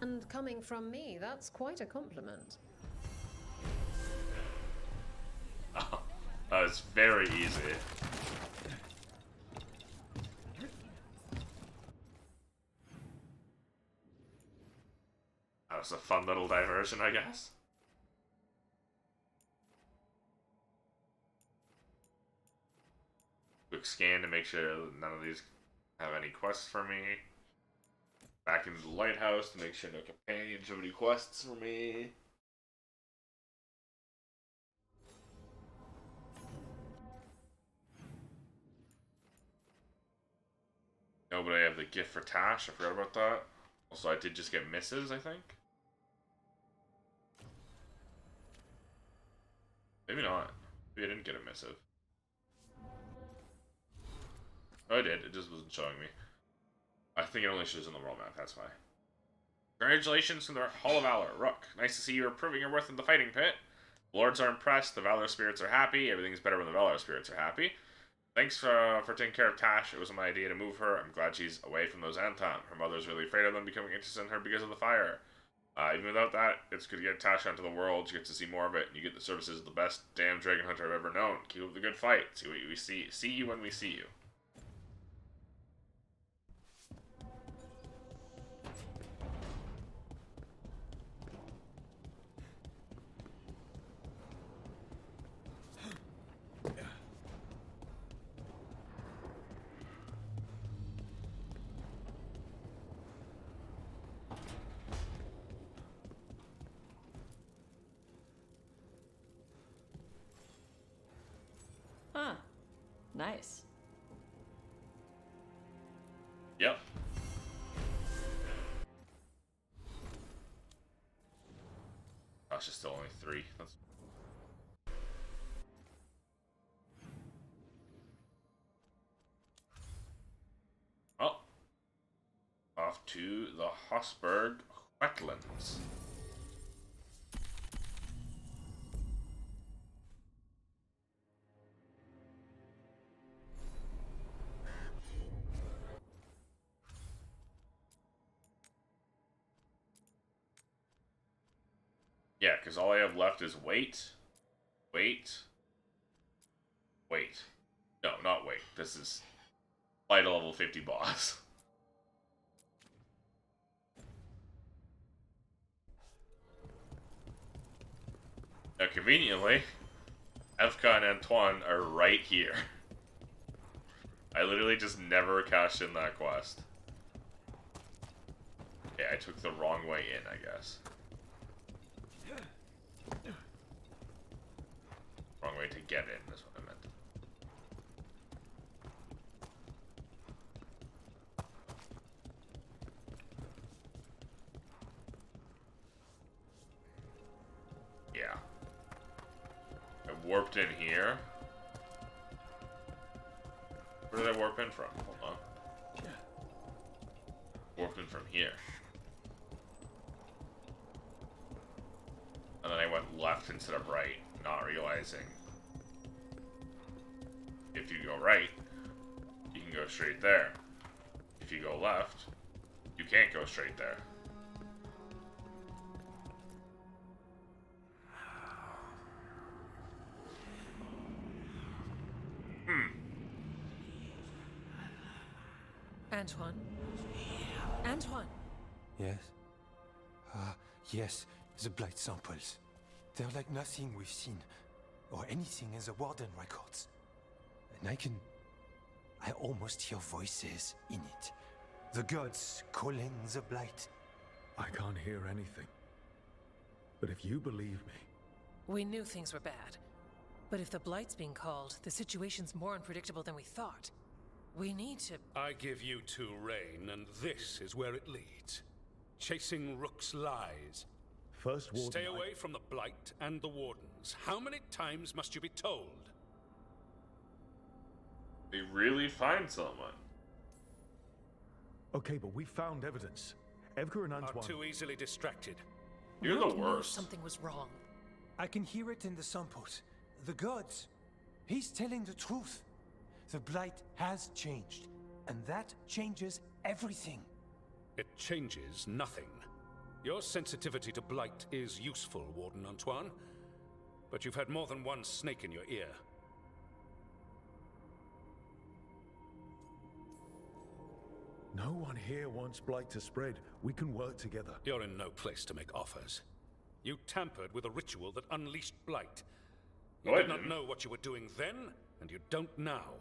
And coming from me, that's quite a compliment. Oh, that was very easy. That was a fun little diversion, I guess. Quick scan to make sure none of these have any quests for me. Back into the lighthouse to make sure no companions have any quests for me. No, but I have the gift for Tash. I forgot about that. Also, I did just get misses, I think. Maybe not. Maybe I didn't get a missive. Oh, I did. It just wasn't showing me. I think it only shows on the world map, that's why. Congratulations to the Hall of Valor, Rook. Nice to see you are proving your worth in the fighting pit. Lords are impressed, the Valor spirits are happy, everything's better when the Valor spirits are happy. Thanks for taking care of Tash. It was my idea to move her. I'm glad she's away from those Anton. Her mother's really afraid of them becoming interested in her because of the fire. Even without that, it's good to get Tash onto the world. You get to see more of it, and you get the services of the best damn dragon hunter I've ever known. Keep up the good fight. See what we see. See you when we see you. Huh. Nice. Yep. Gosh, it's still only 3. That's... Oh. Off to the Hosberg wetlands. Yeah, because all I have left is wait. No, not wait. This is fight a level 50 boss. Now, conveniently, Evka and Antoine are right here. I literally just never cashed in that quest. Okay, I took the wrong way in, I guess. Wrong way to get in, is what I meant. Yeah. I warped in here. Where did I warp in from? Hold on. Warped in from here. And then I went left instead of right, not realizing if you go right, you can go straight there. If you go left, you can't go straight there. Antoine? Antoine? Yes? Yes, the blight samples. They're like nothing we've seen, or anything in the Warden records. And I almost hear voices in it. The gods calling the blight. I can't hear anything. But if you believe me... We knew things were bad. But if the blight's being called, the situation's more unpredictable than we thought. We need to... I give you 2 reign, and this is where it leads. Chasing Rook's lies. First Warden... Stay away from the Blight and the Wardens. How many times must you be told? They really find someone. Okay, but we found evidence. Evka and Antoine... Are too easily distracted. You're the Rook knew worst. something was wrong. I can hear it in the samples. The gods. He's telling the truth. The blight has changed, and that changes everything. It changes nothing. Your sensitivity to blight is useful, Warden Antoine. But you've had more than one snake in your ear. No one here wants blight to spread. We can work together. You're in no place to make offers. You tampered with a ritual that unleashed blight. You did not know what you were doing then, and you don't now.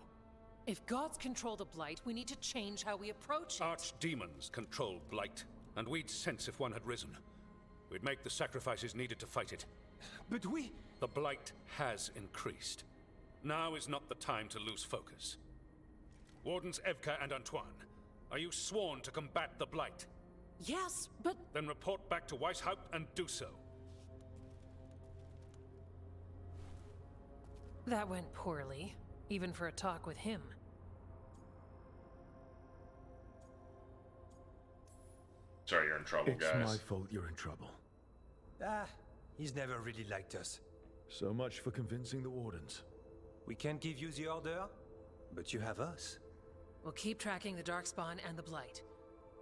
If gods control the blight, we need to change how we approach it. Archdemons control blight, and we'd sense if one had risen. We'd make the sacrifices needed to fight it. But we... The blight has increased. Now is not the time to lose focus. Wardens Evka and Antoine, are you sworn to combat the blight? Yes, but... Then report back to Weishaupt and do so. That went poorly, even for a talk with him. Sorry, you're in trouble, It's guys. my fault you're in trouble. Ah, he's never really liked us. So much for convincing the Wardens. We can't give you the order, but you have us. We'll keep tracking the Darkspawn and the Blight.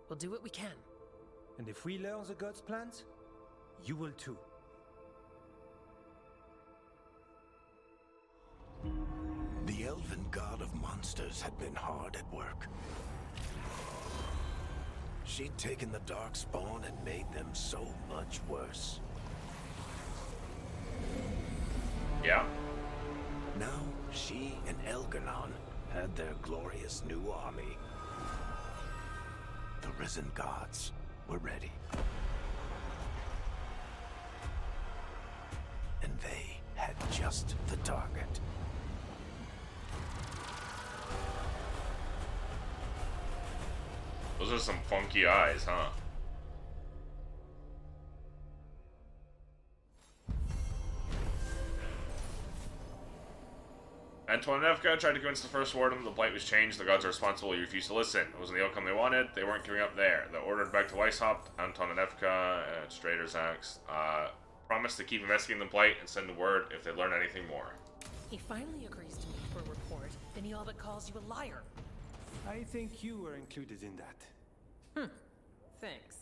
We'll do what we can. And if we learn the gods' plans, you will too. The elven god of monsters had been hard at work. She'd taken the Darkspawn and made them so much worse. Yeah. Now, she and Elganon had their glorious new army. The risen gods were ready. And they had just the target. Those are some funky eyes, huh? Antoine and Evka tried to convince the first warden the blight was changed. The gods are responsible. You refused to listen. It wasn't the outcome they wanted. They weren't giving up there. They ordered back to Weishaupt. Anton and Evka, Strader's axe, promised to keep investigating the blight and send word if they learn anything more. He finally agrees to meet for a report, then he all but calls you a liar. I think you were included in that. Thanks.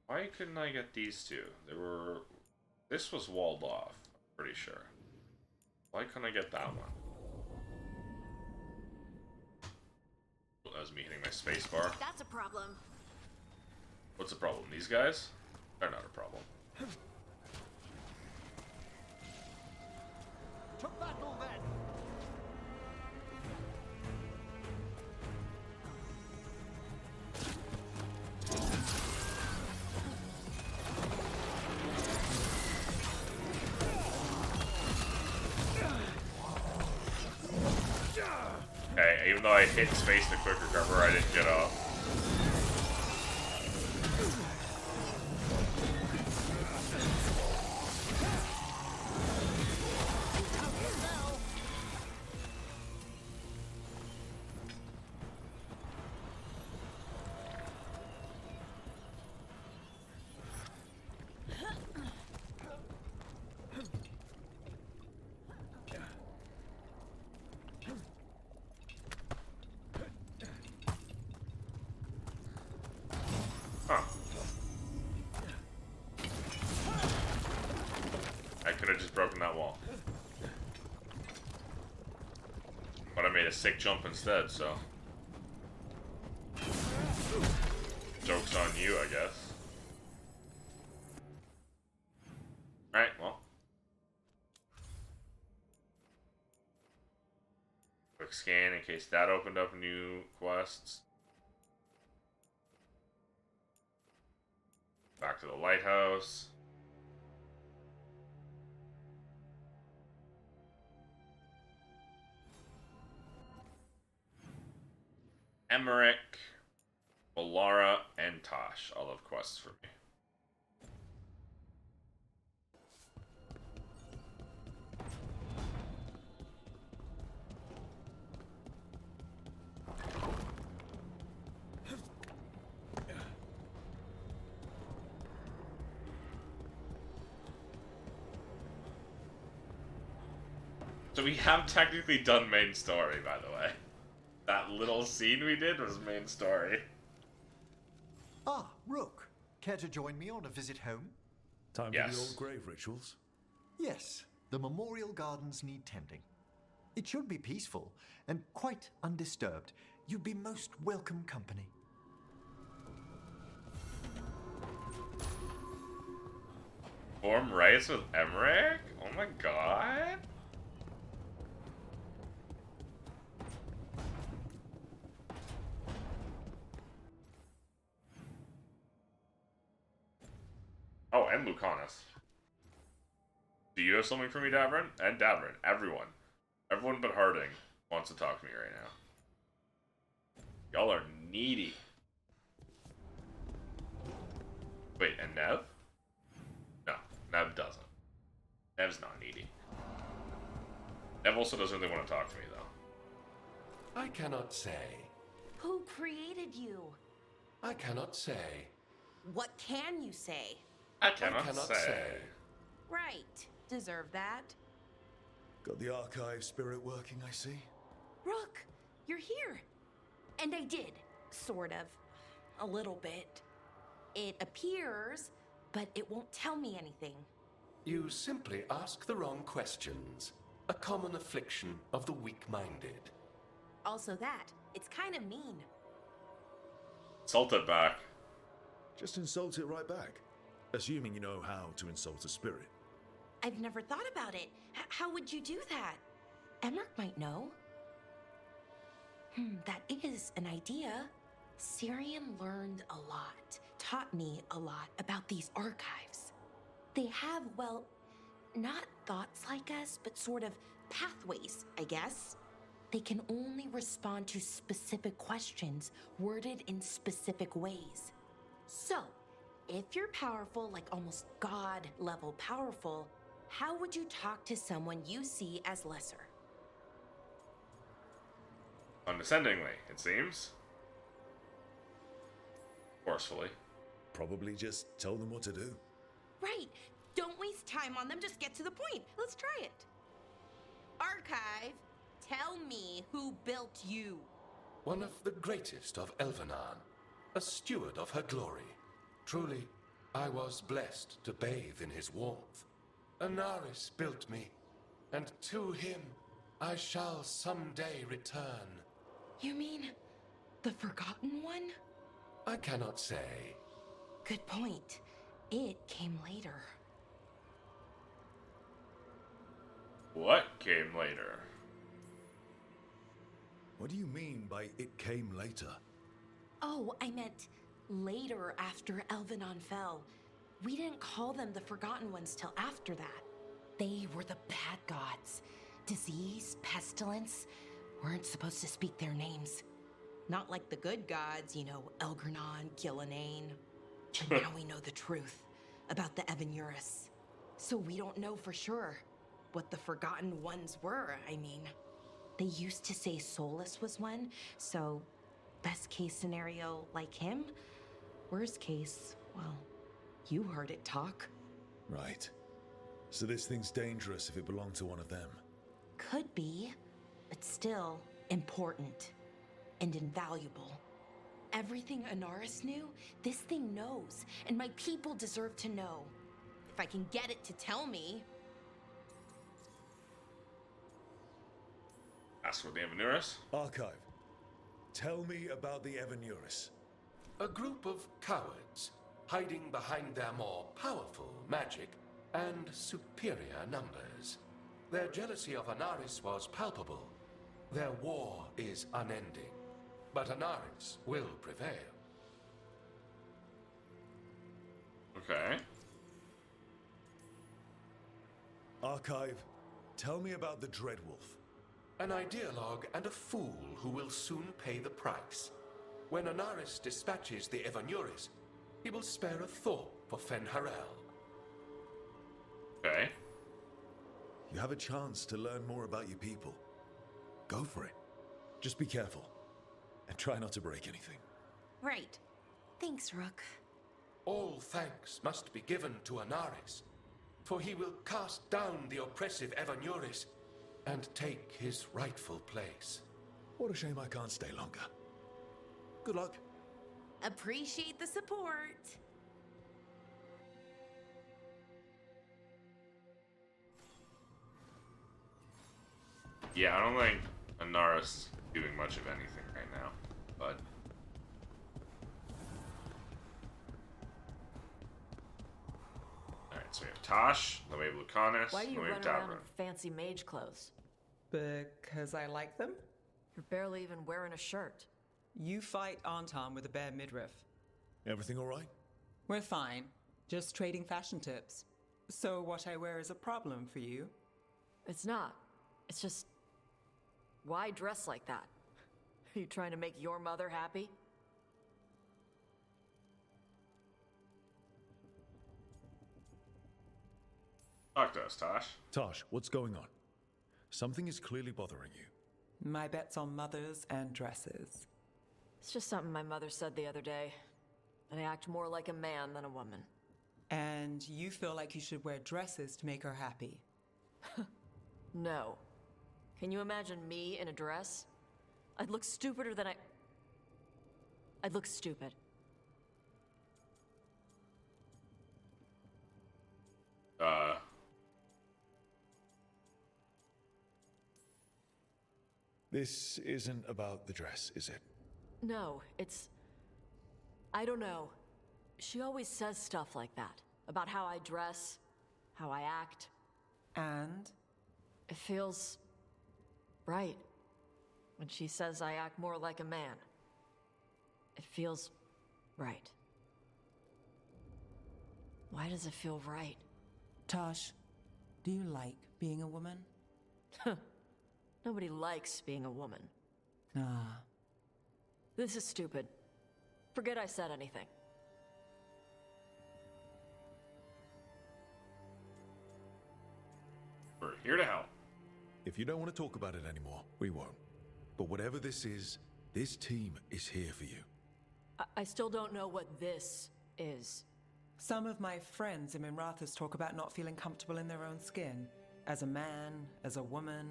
Why couldn't I get these two? They were... This was walled off, I'm pretty sure. Why couldn't I get that one? That was me hitting my spacebar. That's a problem. What's the problem? These guys? They're not a problem. To battle then! Okay, even though I hit space to quick recover, I didn't get up. I could have just broken that wall. But I made a sick jump instead, so... Joke's on you, I guess. Alright, well. Quick scan in case that opened up new quests. Back to the lighthouse. Emmerich, Balara, and Tosh all have quests for me. So we have technically done main story, by the way. That little scene we did was main story. Ah, Rook. Care to join me on a visit home? Time for the old grave rituals? Yes, the memorial gardens need tending. It should be peaceful and quite undisturbed. You'd be most welcome company. Form rights with Emmerich? Oh my god. Oh, and Lucanus. Do you have something for me, Davrin? And Davrin. Everyone. Everyone but Harding wants to talk to me right now. Y'all are needy. Wait, and Nev? No, Nev doesn't. Nev's not needy. Nev also doesn't really want to talk to me, though. I cannot say. Who created you? I cannot say. What can you say? I cannot say. Right. Deserve that. Got the archive spirit working, I see. Rook, you're here. And I did, sort of. A little bit. It appears, but it won't tell me anything. You simply ask the wrong questions. A common affliction of the weak-minded. Also that, it's kind of mean. Insult it back. Just insult it right back. Assuming you know how to insult a spirit. I've never thought about it. How would you do that? Emmerich might know. That is an idea. Syrian learned a lot, taught me a lot about these archives. They have, well, not thoughts like us, but sort of pathways, I guess. They can only respond to specific questions worded in specific ways. So, if you're powerful, like almost God-level powerful, how would you talk to someone you see as lesser? Condescendingly, it seems. Forcefully. Probably just tell them what to do. Right. Don't waste time on them. Just get to the point. Let's try it. Archive, tell me who built you. One of the greatest of Elvenar. A steward of her glory. Truly, I was blessed to bathe in his warmth. Anaris built me, and to him I shall someday return. You mean the Forgotten One? I cannot say. Good point. It came later. What came later? What do you mean by it came later? Oh, I meant later after Elvenon fell. We didn't call them the Forgotten Ones till after that. They were the bad gods. Disease, pestilence, weren't supposed to speak their names. Not like the good gods, you know, Elgernon, Gillenane. But now we know the truth about the Evanuris. So we don't know for sure what the Forgotten Ones were, I mean. They used to say Solus was one, so best case scenario, like him. Worst case, well, you heard it talk. Right. So this thing's dangerous if it belonged to one of them. Could be, but still important and invaluable. Everything Anaris knew, this thing knows, and my people deserve to know. If I can get it to tell me. Ask for the Evanuris? Archive. Tell me about the Evanuris. A group of cowards, hiding behind their more powerful magic and superior numbers. Their jealousy of Anaris was palpable. Their war is unending, but Anaris will prevail. Okay. Archive, tell me about the Dreadwolf. An ideologue and a fool who will soon pay the price. When Anaris dispatches the Evanuris, he will spare a thought for Fen'Harel. Okay. You have a chance to learn more about your people. Go for it. Just be careful. And try not to break anything. Right. Thanks, Rook. All thanks must be given to Anaris, for he will cast down the oppressive Evanuris and take his rightful place. What a shame I can't stay longer. Good luck. Appreciate the support. Yeah, I don't think Anaris doing much of anything right now, but alright, so we have Tosh, then we have Lucanus, Why do you then we run have around in Davrin. fancy mage clothes? Because I like them? You're barely even wearing a shirt. You fight Anton with a bare midriff. Everything all right? We're fine. Just trading fashion tips. So what I wear is a problem for you? It's not. It's just... Why dress like that? Are you trying to make your mother happy? Talk to us, Tosh. Tosh, what's going on? Something is clearly bothering you. My bet's on mothers and dresses. It's just something my mother said the other day. That I act more like a man than a woman. And you feel like you should wear dresses to make her happy? No. Can you imagine me in a dress? I'd look stupider than I'd look stupid. This isn't about the dress, is it? No, it's... I don't know. She always says stuff like that. About how I dress, how I act. And? It feels... right. When she says I act more like a man. It feels... right. Why does it feel right? Tosh, do you like being a woman? Nobody likes being a woman. Ah. This is stupid. Forget I said anything. We're here to help. If you don't want to talk about it anymore, we won't. But whatever this is, this team is here for you. I still don't know what this is. Some of my friends in Minrathous talk about not feeling comfortable in their own skin. As a man, as a woman.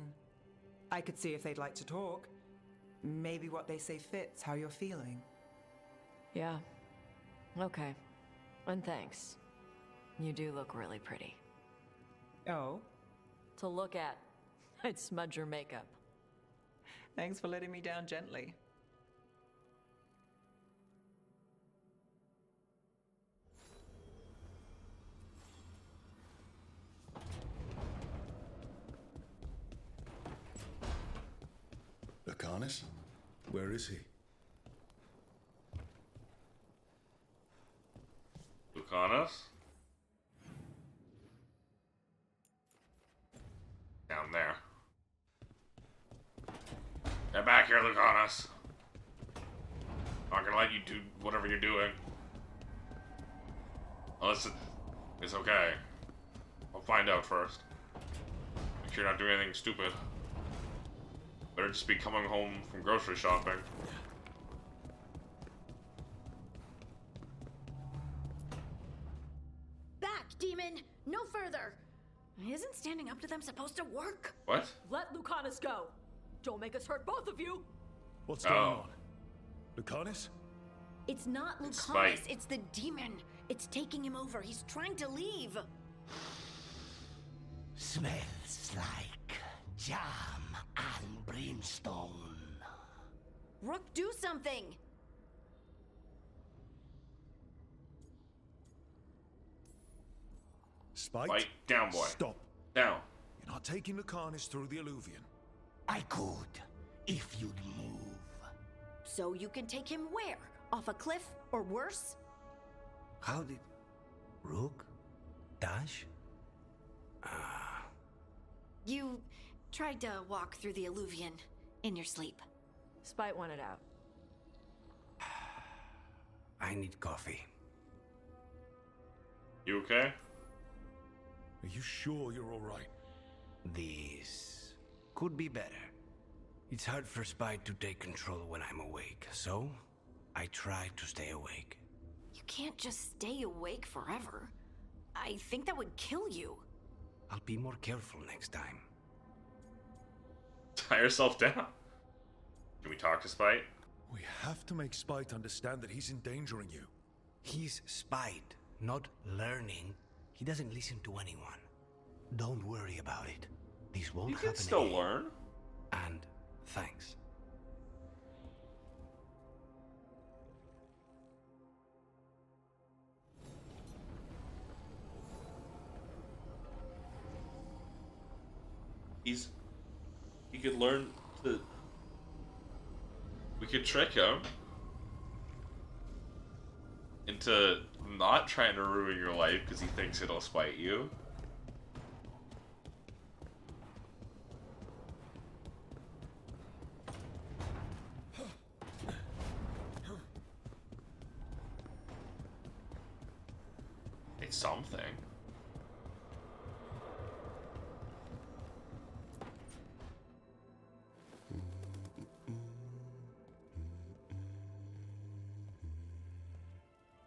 I could see if they'd like to talk. Maybe what they say fits how you're feeling. Yeah. Okay. And thanks. You do look really pretty. Oh? To look at. I'd smudge your makeup. Thanks for letting me down gently. Lucanus? Where is he? Lucanus? Down there. Get back here, Lucanus. I'm not gonna let you do whatever you're doing. Unless it's okay. I'll find out first. Make sure you're not doing anything stupid. Better just be coming home from grocery shopping. Back, demon! No further! Isn't standing up to them supposed to work? What? Let Lucanus go! Don't make us hurt both of you! What's going on? Lucanus? It's not Lucanus, Spite. it's the demon. It's taking him over. He's trying to leave. Smells like jam and brimstone. Rook, do something! Spite? Spite, down, boy. Stop. Down. You're not taking Lucanus through the Alluvion. I could, if you'd move. So you can take him where? Off a cliff, or worse? How did... Rook? Dash? You tried to walk through the Alluvion in your sleep. Spite wanted out. I need coffee. You okay? Are you sure you're all right? This could be better. It's hard for Spite to take control when I'm awake, so I try to stay awake. You can't just stay awake forever. I think that would kill you. I'll be more careful next time. tie yourself down. Can we talk to Spite? We have to make Spite understand that he's endangering you. He's Spite, not learning. He doesn't listen to anyone. Don't worry about it. This won't happen You can still again. learn. And thanks. He could learn to. We could trick him into not trying to ruin your life because he thinks it'll spite you. It's something.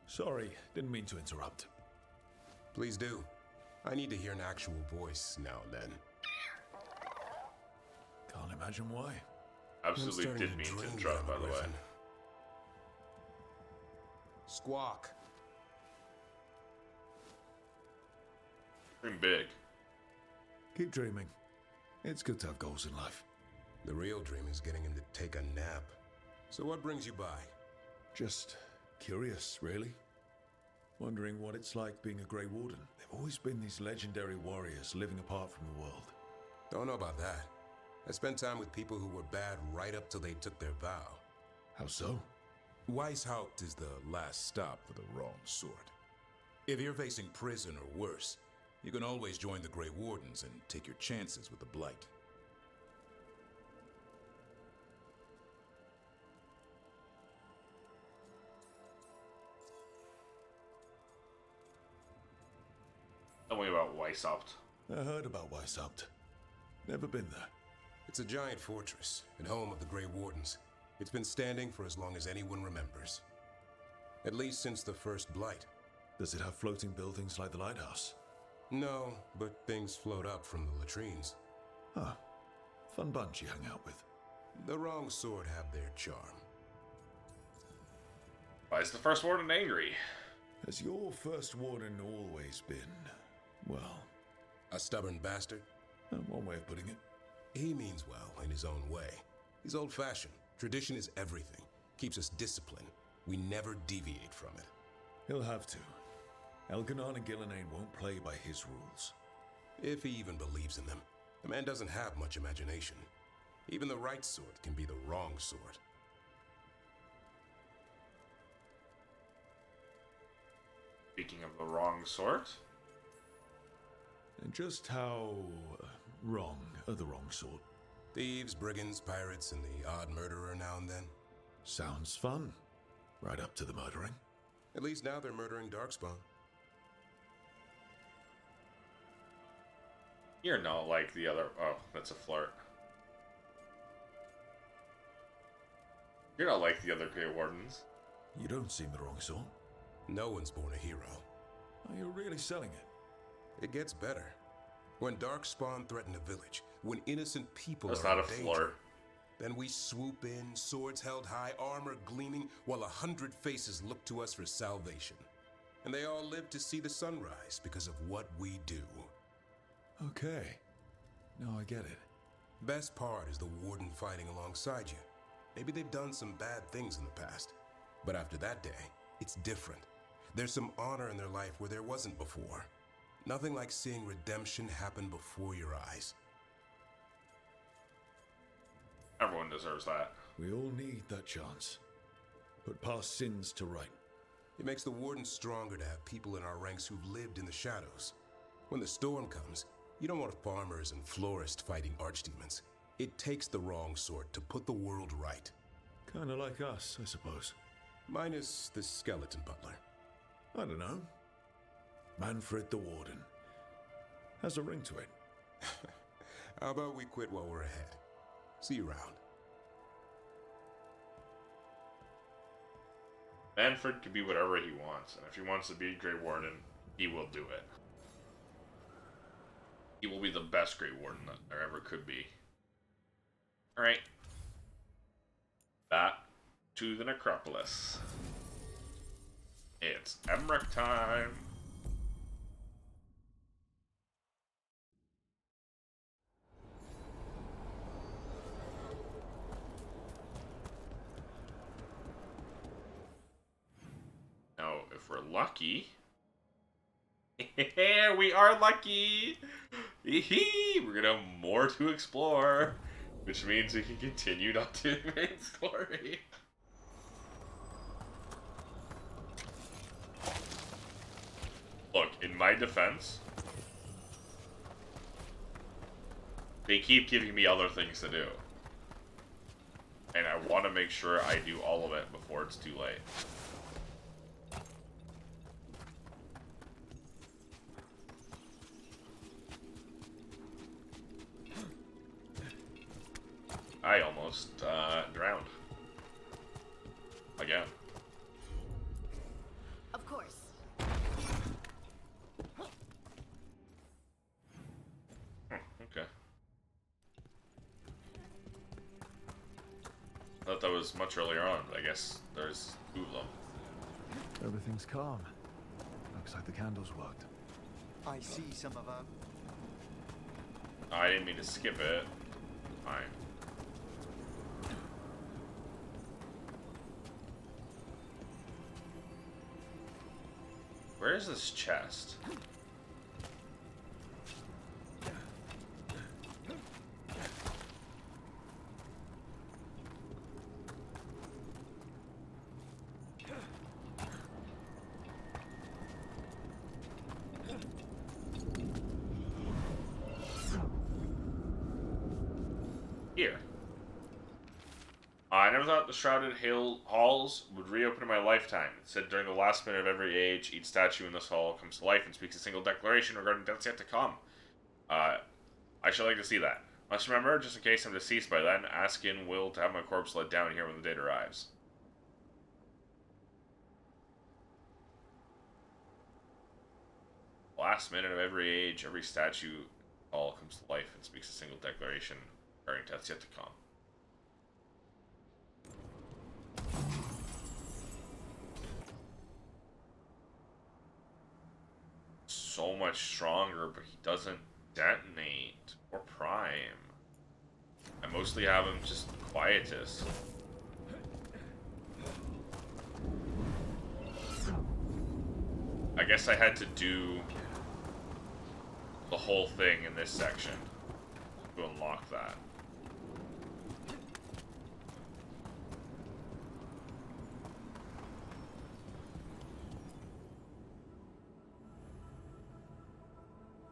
Sorry, didn't mean to interrupt. Please do. I need to hear an actual voice now and then. Can't imagine why. Absolutely did mean to interrupt, by the way. Squawk. Dream big. Keep dreaming. It's good to have goals in life. The real dream is getting him to take a nap. So what brings you by? Just curious, really. Wondering what it's like being a Grey Warden. They've always been these legendary warriors living apart from the world. Don't know about that. I spent time with people who were bad right up till they took their vow. How so? Weishaupt is the last stop for the wrong sort. If you're facing prison or worse, you can always join the Grey Wardens and take your chances with the Blight. Tell me about Weishaupt. I heard about Weishaupt. Never been there. It's a giant fortress and home of the Grey Wardens. It's been standing for as long as anyone remembers. At least since the first Blight. Does it have floating buildings like the lighthouse? No, but things float up from the latrines. Huh. Fun bunch you hang out with. The wrong sort have their charm. Why is the first warden angry? Has your first warden always been, well... A stubborn bastard? One way of putting it. He means well in his own way. He's old-fashioned. Tradition is everything. Keeps us disciplined. We never deviate from it. He'll have to. Elganon and Gillenane won't play by his rules. If he even believes in them. The man doesn't have much imagination. Even the right sort can be the wrong sort. Speaking of the wrong sort? And just how wrong are the wrong sort? Thieves, brigands, pirates, and the odd murderer now and then. Sounds fun. Right up to the murdering. At least now they're murdering Darkspawn. You're not like the other... Oh, that's a flirt. You're not like the other Grey Wardens. You don't seem the wrong sort. No one's born a hero. Are you really selling it? It gets better. When Darkspawn threaten a village, when innocent people That's are not in a danger, flirt. then we swoop in, swords held high, armor gleaming, while 100 faces look to us for salvation. And they all live to see the sunrise because of what we do. Okay. Now I get it. Best part is the warden fighting alongside you. Maybe they've done some bad things in the past, but after that day, it's different. There's some honor in their life where there wasn't before. Nothing like seeing redemption happen before your eyes. Everyone deserves that. We all need that chance. Put past sins to right. It makes the warden stronger to have people in our ranks who've lived in the shadows. When the storm comes, you don't want farmers and florists fighting archdemons. It takes the wrong sort to put the world right. Kinda like us, I suppose. Minus the skeleton butler. I don't know. Manfred the Warden. Has a ring to it. How about we quit while we're ahead? See you around. Manfred can be whatever he wants, and if he wants to be Grey Warden, he will do it. He will be the best Grey Warden that there ever could be. Alright. Back to the necropolis. It's Emmerich time. Now, if we're lucky... we are lucky! We're gonna have more to explore, which means we can continue up to the main story. Look, in my defense, they keep giving me other things to do. And I want to make sure I do all of it before it's too late. I almost drowned. Again. Of course. Okay. I thought that was much earlier on, but I guess there's two of them. Everything's calm. Looks like the candles worked. I see some of our... I didn't mean to skip it. Fine. Where is this chest? Here. I never thought the Shrouded Halls would reopen in my lifetime. It said during the last minute of every age, each statue in this hall comes to life and speaks a single declaration regarding deaths yet to come. I should like to see that. Must remember, just in case I'm deceased by then, ask in Will to have my corpse let down here when the date arrives. Last minute of every age, every statue hall comes to life and speaks a single declaration regarding deaths yet to come. So much stronger, but he doesn't detonate or prime. I mostly have him just quietest. I guess I had to do the whole thing in this section to unlock that.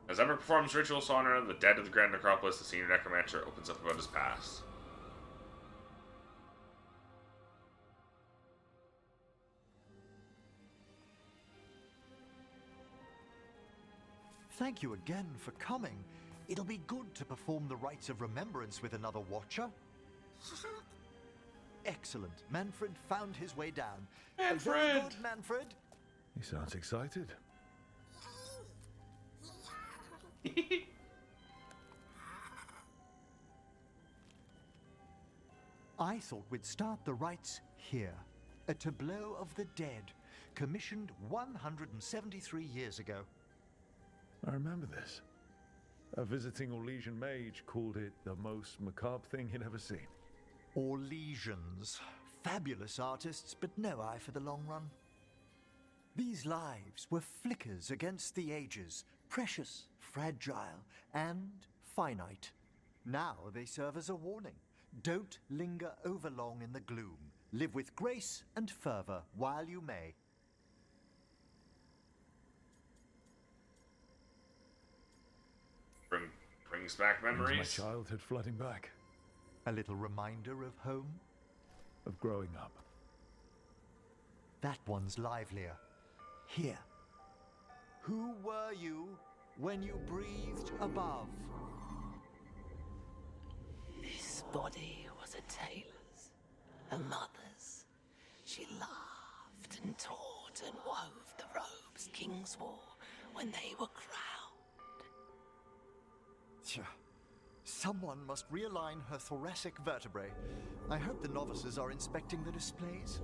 As Emmer performs rituals to honor the dead of the Grand Necropolis, the senior necromancer opens up about his past. Thank you again for coming. It'll be good to perform the rites of remembrance with another watcher. Excellent. Manfred found his way down. Manfred! Very good, Manfred. He sounds excited. I thought we'd start the rites here. A tableau of the dead, commissioned 173 years ago. I remember this. A visiting Orlesian mage called it the most macabre thing he'd ever seen. Orlesians. Fabulous artists, but no eye for the long run. These lives were flickers against the ages, precious, fragile, and finite. Now they serve as a warning. Don't linger overlong in the gloom. Live with grace and fervor while you may. Brings back memories. Brings my childhood flooding back. A little reminder of home. Of growing up. That one's livelier. Here. Who were you when you breathed above? This body was a tailor's, a mother's. She laughed and taught and wove the robes kings wore when they were crowned. Someone must realign her thoracic vertebrae. I hope the novices are inspecting the displays.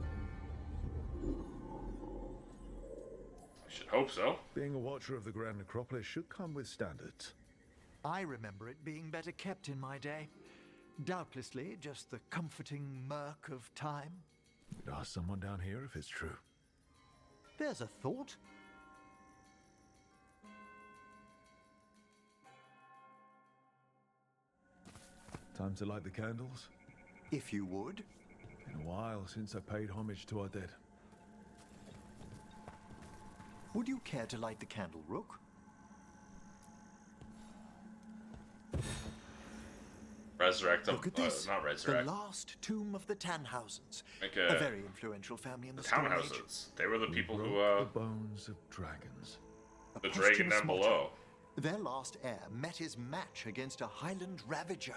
I should hope so. Being a watcher of the Grand Necropolis should come with standards. I remember it being better kept in my day. Doubtlessly just the comforting murk of time. We'd ask someone down here if it's true. There's a thought. Time to light the candles? If you would. Been a while since I paid homage to our dead. Would you care to light the candle, Rook? Resurrect them. Look at this. Not resurrect. The last tomb of the Tannhausens. Like a very influential family in the Stone Age. Townhouses. They were the people who the bones of dragons. the dragon down below. Their last heir met his match against a Highland Ravager.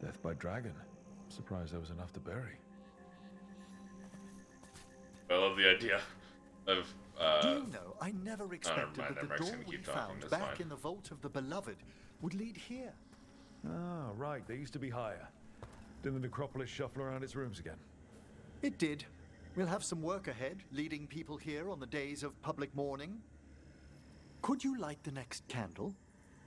Death by dragon. Surprised there was enough to bury. I love the idea of. Do you know, I never expected mind, that the I'm door actually gonna we keep talking, found that's back fine. in the Vault of the Beloved would lead here. Ah, right. They used to be higher. Didn't the necropolis shuffle around its rooms again? It did. We'll have some work ahead, leading people here on the days of public mourning. Could you light the next candle?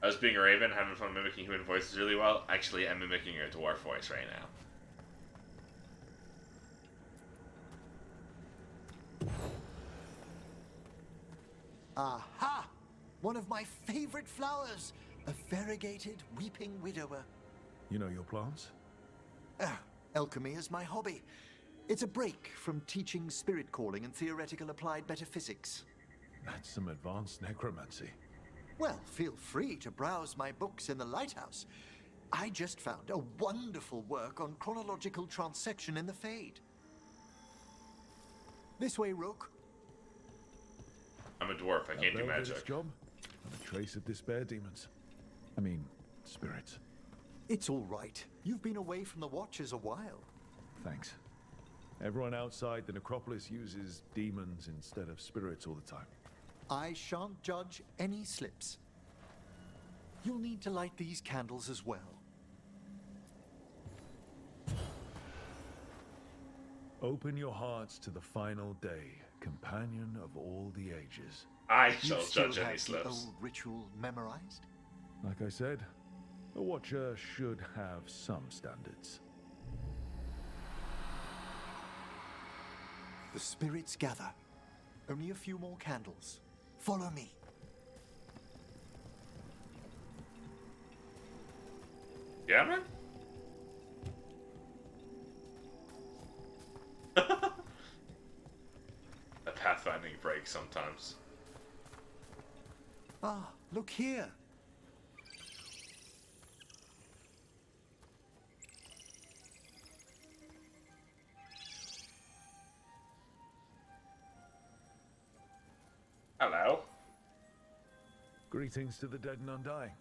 I was being a raven, having fun mimicking human voices really well. Actually, I'm mimicking a dwarf voice right now. Aha! One of my favorite flowers! A variegated weeping widower. You know your plants? Alchemy is my hobby. It's a break from teaching spirit calling and theoretical applied metaphysics. That's some advanced necromancy. Well, feel free to browse my books in the lighthouse. I just found a wonderful work on chronological transection in the Fade. This way, Rook. I'm a dwarf. I can't do Bell did its magic. job. And a trace of despair demons. I mean, spirits. It's all right. You've been away from the Watchers a while. Thanks. Everyone outside the necropolis uses demons instead of spirits all the time. I shan't judge any slips. You'll need to light these candles as well. Open your hearts to the final day, companion of all the ages. I You shall still judge any have the slips. old ritual memorized? Like I said, a watcher should have some standards. The spirits gather. Only a few more candles. Follow me. Yeah, man? A pathfinding break sometimes. Ah, look here. Hello. Greetings to the dead and undying.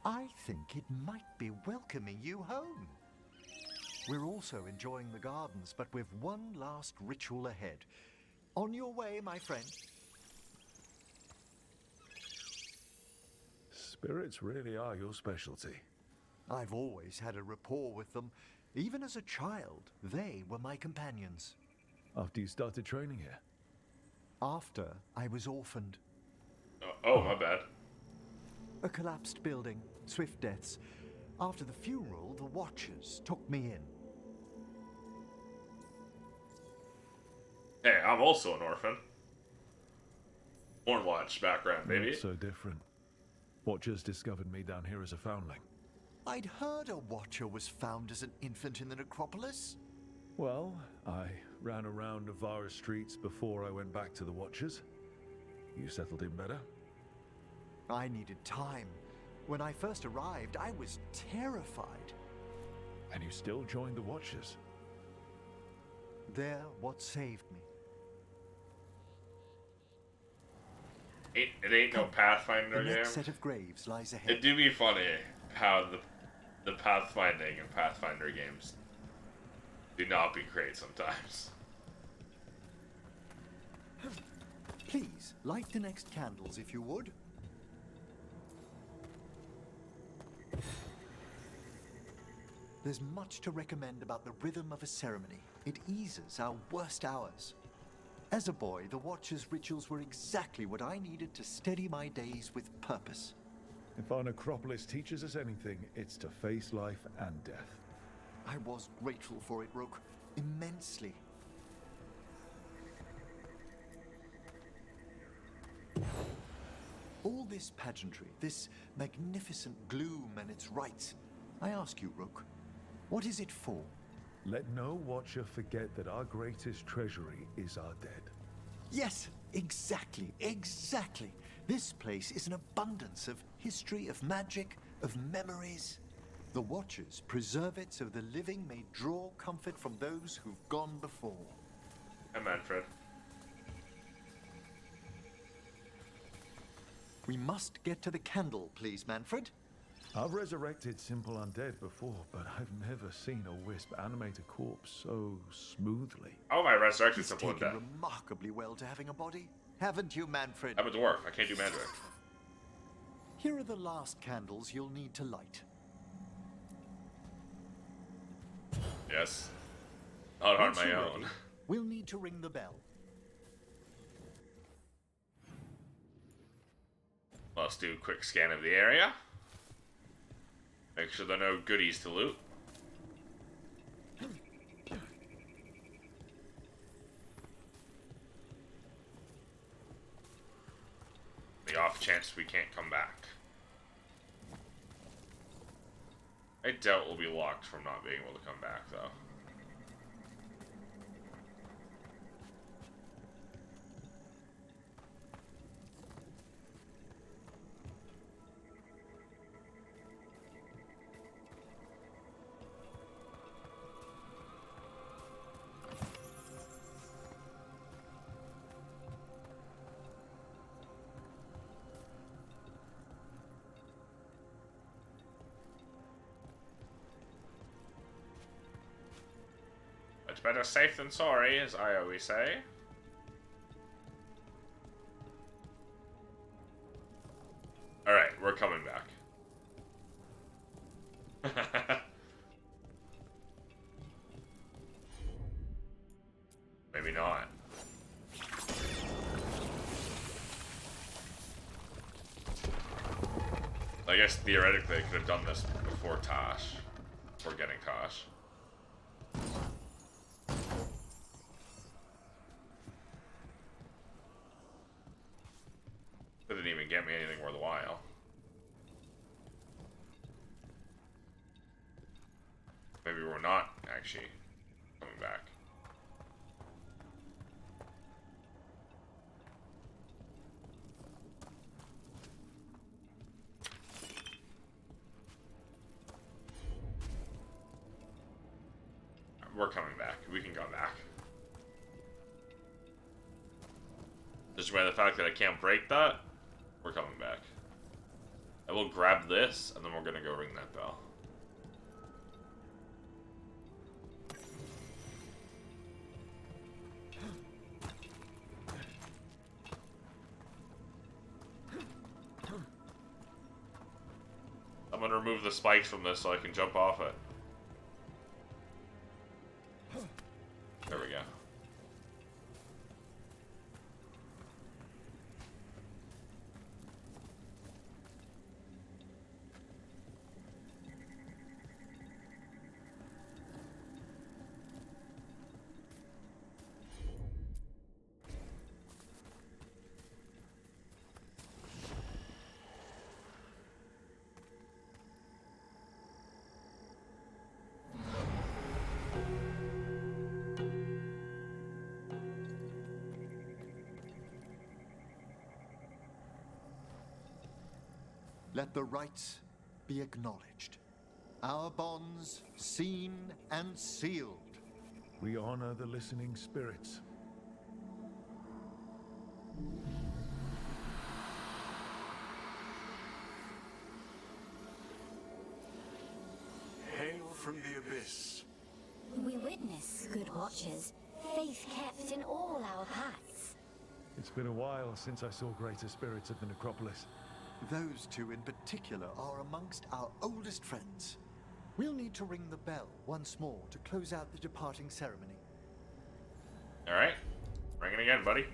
I think it might be welcoming you home. We're also enjoying the gardens, but with one last ritual ahead. On your way, my friend. Spirits really are your specialty. I've always had a rapport with them. Even as a child, they were my companions. After you started training here? After I was orphaned. Oh, my bad. A collapsed building, swift deaths. After the funeral, the Watchers took me in. Hey, I'm also an orphan. Hornwatch background, baby. Not so different. Watchers discovered me down here as a foundling. I'd heard a Watcher was found as an infant in the necropolis. Well, I ran around Navara streets before I went back to the Watchers. You settled in better? I needed time. When I first arrived, I was terrified. And you still joined the Watchers? They're what saved me. It ain't no Pathfinder The game. next set of graves lies ahead. It do be funny how the pathfinding and Pathfinder games do not be great sometimes. Please, light the next candles if you would. There's much to recommend about the rhythm of a ceremony. It eases our worst hours. As a boy, the Watcher's rituals were exactly what I needed to steady my days with purpose. If our necropolis teaches us anything, it's to face life and death. I was grateful for it, Rook. Immensely. All this pageantry, this magnificent gloom and its rites, I ask you, Rook, what is it for? Let no Watcher forget that our greatest treasury is our dead. Yes, exactly, exactly. This place is an abundance of history, of magic, of memories. The Watchers preserve it so the living may draw comfort from those who've gone before. Hi, Manfred. We must get to the candle, please, Manfred. I've resurrected simple undead before, but I've never seen a wisp animate a corpse so smoothly. Oh, I resurrected He's simple taken undead. remarkably well to having a body. Haven't you, Manfred? I'm a dwarf. I can't do magic. Here are the last candles you'll need to light. Yes. Not on Once my you're own. ready, we'll need to ring the bell. Let's do a quick scan of the area. Make sure there are no goodies to loot. The off chance we can't come back. I doubt we'll be locked from not being able to come back, though. It's better safe than sorry, as I always say. Alright, we're coming back. Maybe not. I guess theoretically I could have done this before Tosh. Before getting Tosh. It didn't even get me anything worthwhile. Maybe we're not actually coming back. We're coming back. We can go back. Just by the fact that I can't break that, we're coming back. I will grab this, and then we're gonna go ring that bell. I'm gonna remove the spikes from this so I can jump off it. There we go. Let the rites be acknowledged. Our bonds seen and sealed. We honor the listening spirits. Hail from the abyss. We witness, good watchers, faith kept in all our pacts. It's been a while since I saw greater spirits of the necropolis. Those two in particular are amongst our oldest friends. We'll need to ring the bell once more to close out the departing ceremony. Alright. Ring it again, buddy.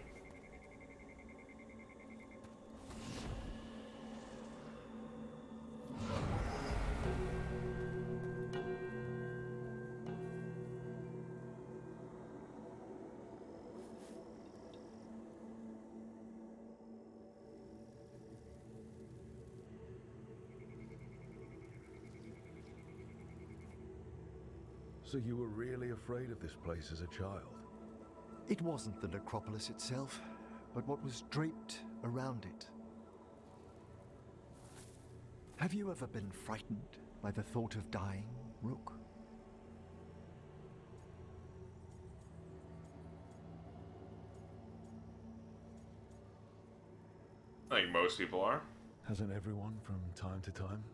So you were really afraid of this place as a child? It wasn't the necropolis itself, but what was draped around it. Have you ever been frightened by the thought of dying, Rook? I think most people are. Hasn't everyone from time to time?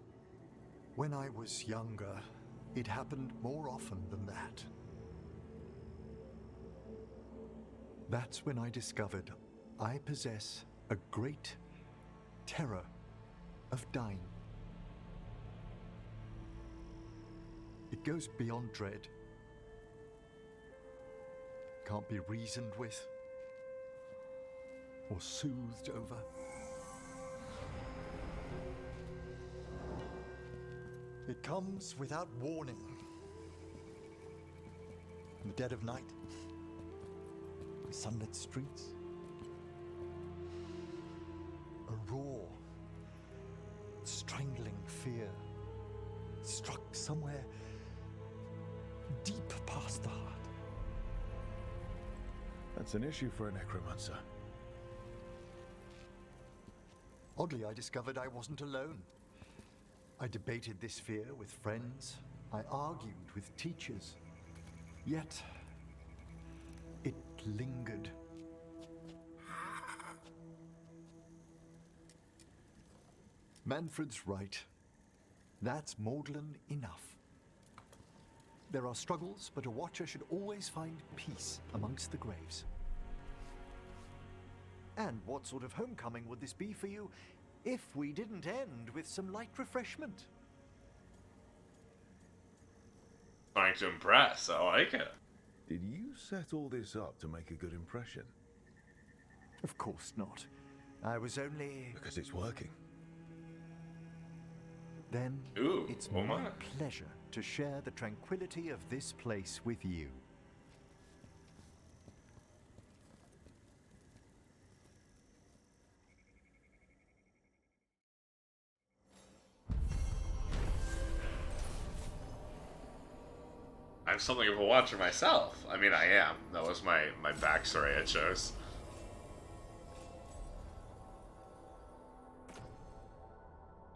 When I was younger, it happened more often than that. That's when I discovered I possess a great terror of dying. It goes beyond dread. Can't be reasoned with or soothed over. It comes without warning. In the dead of night, on sunlit streets, a raw, strangling fear struck somewhere deep past the heart. That's an issue for a necromancer. Oddly, I discovered I wasn't alone. I debated this fear with friends. I argued with teachers. Yet, it lingered. Manfred's right. That's maudlin enough. There are struggles, but a watcher should always find peace amongst the graves. And what sort of homecoming would this be for you if we didn't end with some light refreshment? Trying to impress, I like it. Did you set all this up to make a good impression? Of course not. I was only... Because it's working. Then Ooh, it's oh my my. pleasure to share the tranquility of this place with you. I'm something of a watcher myself. I mean, I am. That was my backstory I chose.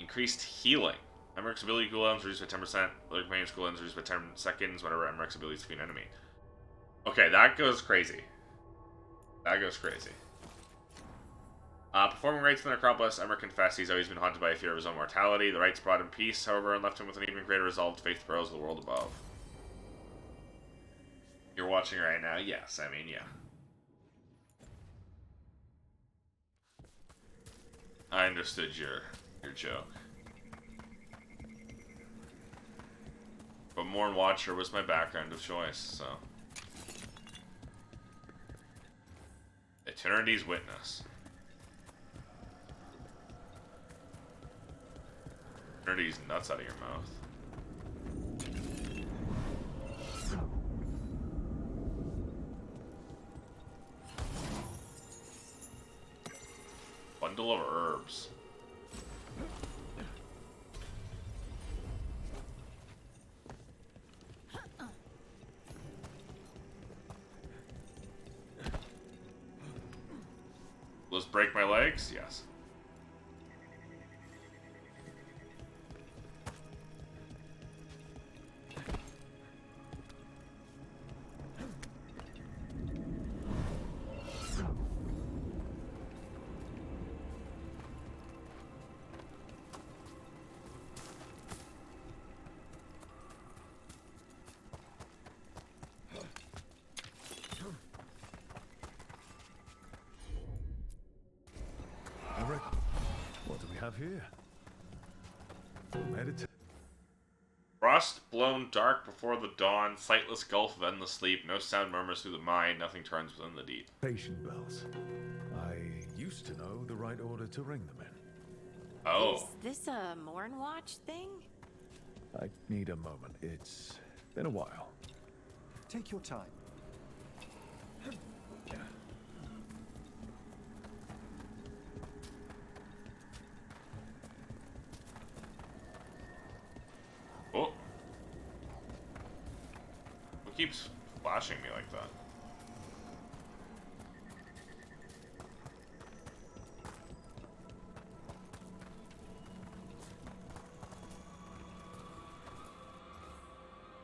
Increased healing. Emmerich ability cooldowns reduced by 10%. Other companion's cooldowns reduced by 10 seconds whenever Emmerich's abilities defeat an enemy. Okay, that goes crazy. That goes crazy. Performing rites in the necropolis, Emmerich confessed he's always been haunted by a fear of his own mortality. The rites brought him peace, however, and left him with an even greater resolve to face the perils of the world above. You're watching right now? Yes, I mean, yeah. I understood your joke. But Morn Watcher was my background of choice, so. Eternity's Witness. Eternity's nuts out of your mouth. Bundle of herbs. Will this break my legs? Yes. What do we have here? Medita. Frost blown dark before the dawn, sightless gulf of endless sleep, no sound murmurs through the mind, nothing turns within the deep. Patient bells. I used to know the right order to ring them in. Oh. Is this a Morn Watch thing? I need a moment. It's been a while. Take your time. Oh. Who keeps flashing me like that?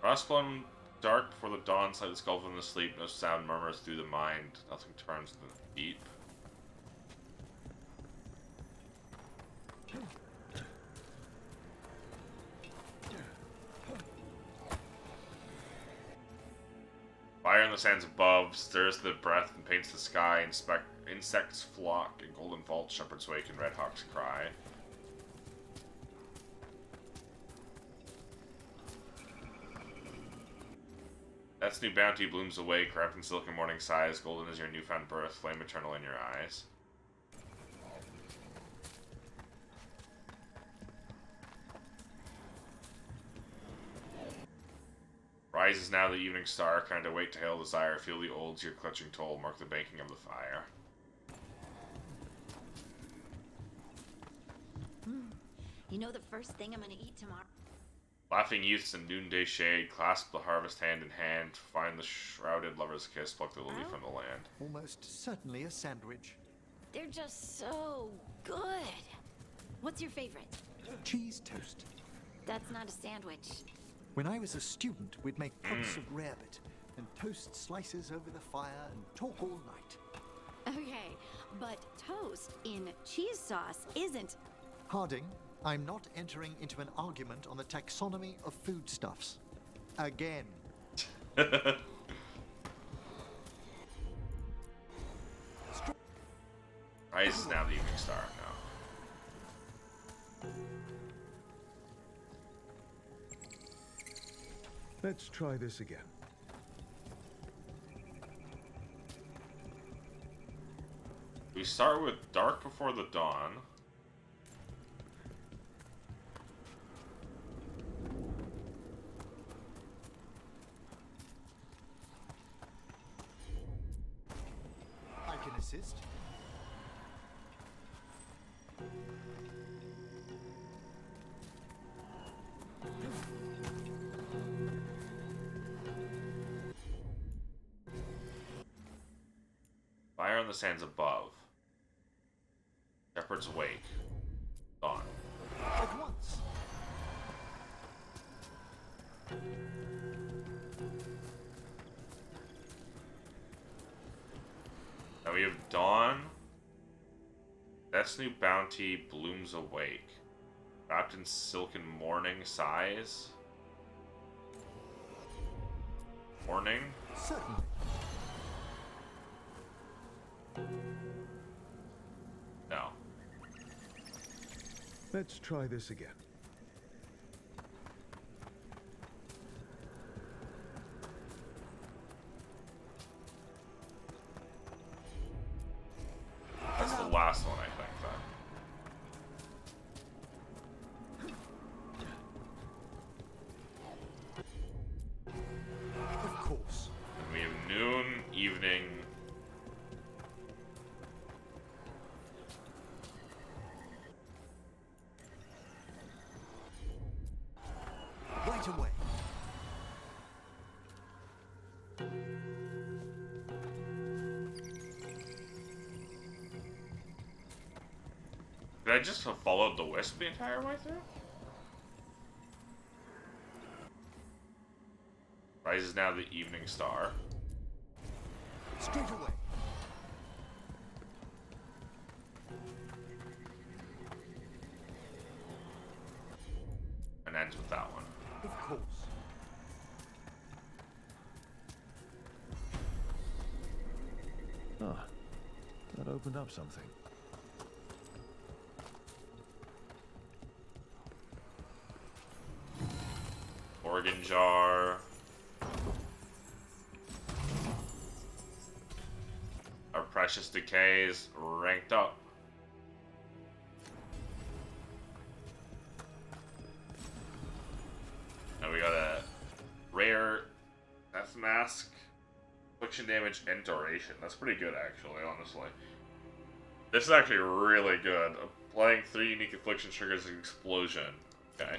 Frostblown dark before the dawn, sightless gulf in the sleep, no sound murmurs through the mind, nothing turns in the deep. Fire in the sands above, stirs the breath and paints the sky, insects flock, in golden vaults shepherds wake and red hawks cry. That's new bounty blooms awake, wrapped in silken morning sighs, golden is your newfound birth, flame eternal in your eyes. Rises now the evening star, kind of wait to hail desire, feel the olds your clutching toll, mark the banking of the fire. You know the first thing I'm gonna eat tomorrow? Laughing youths in noonday shade, clasp the harvest hand in hand, find the shrouded lover's kiss, pluck the lily from the land. Almost certainly a sandwich. They're just so good. What's your favorite? Cheese toast. That's not a sandwich. When I was a student, we'd make pots of rarebit and toast slices over the fire and talk all night. Okay, but toast in cheese sauce isn't. Harding, I'm not entering into an argument on the taxonomy of foodstuffs. Again. Rises now the evening star now. Let's try this again. We start with dark before the dawn. I can assist. Fire on the sands above. Shepherd's wake. Dawn. At once. Now we have dawn. That's new bounty blooms awake. Wrapped in silken morning sighs. Morning? Certainly. No. Let's try this again. That's the last one, I think, then. Of course. And we have noon, evening. Right away. Did I just have followed the wisp the entire way through? Rises now the evening star. Straight away. And ends with that one. Of course. Ah, that opened up something. organ jar. Our precious decays ranked up. And we got a rare death mask, affliction damage, and duration. That's pretty good, actually, honestly. This is actually really good. Applying 3 unique affliction triggers an explosion. Okay.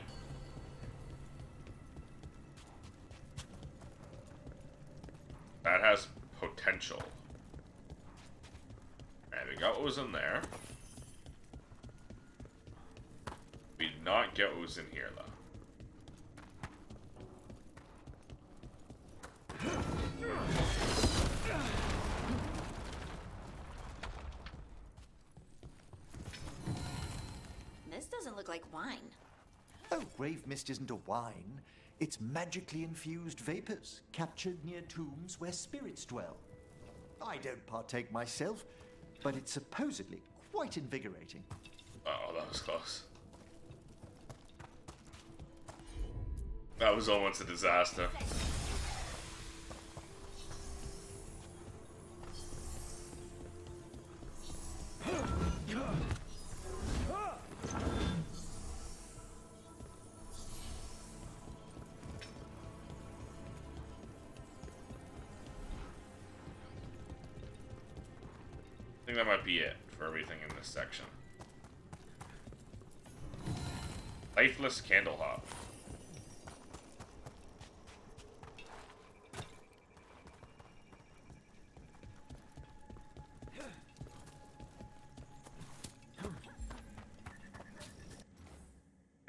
That has potential. And we got what was in there. We did not get what was in here, though. This doesn't look like wine. Oh, grave mist isn't a wine. It's magically infused vapors, captured near tombs where spirits dwell. I don't partake myself, but it's supposedly quite invigorating. Oh, that was close. That was almost a disaster. I think that might be it for everything in this section. Lifeless candle hop.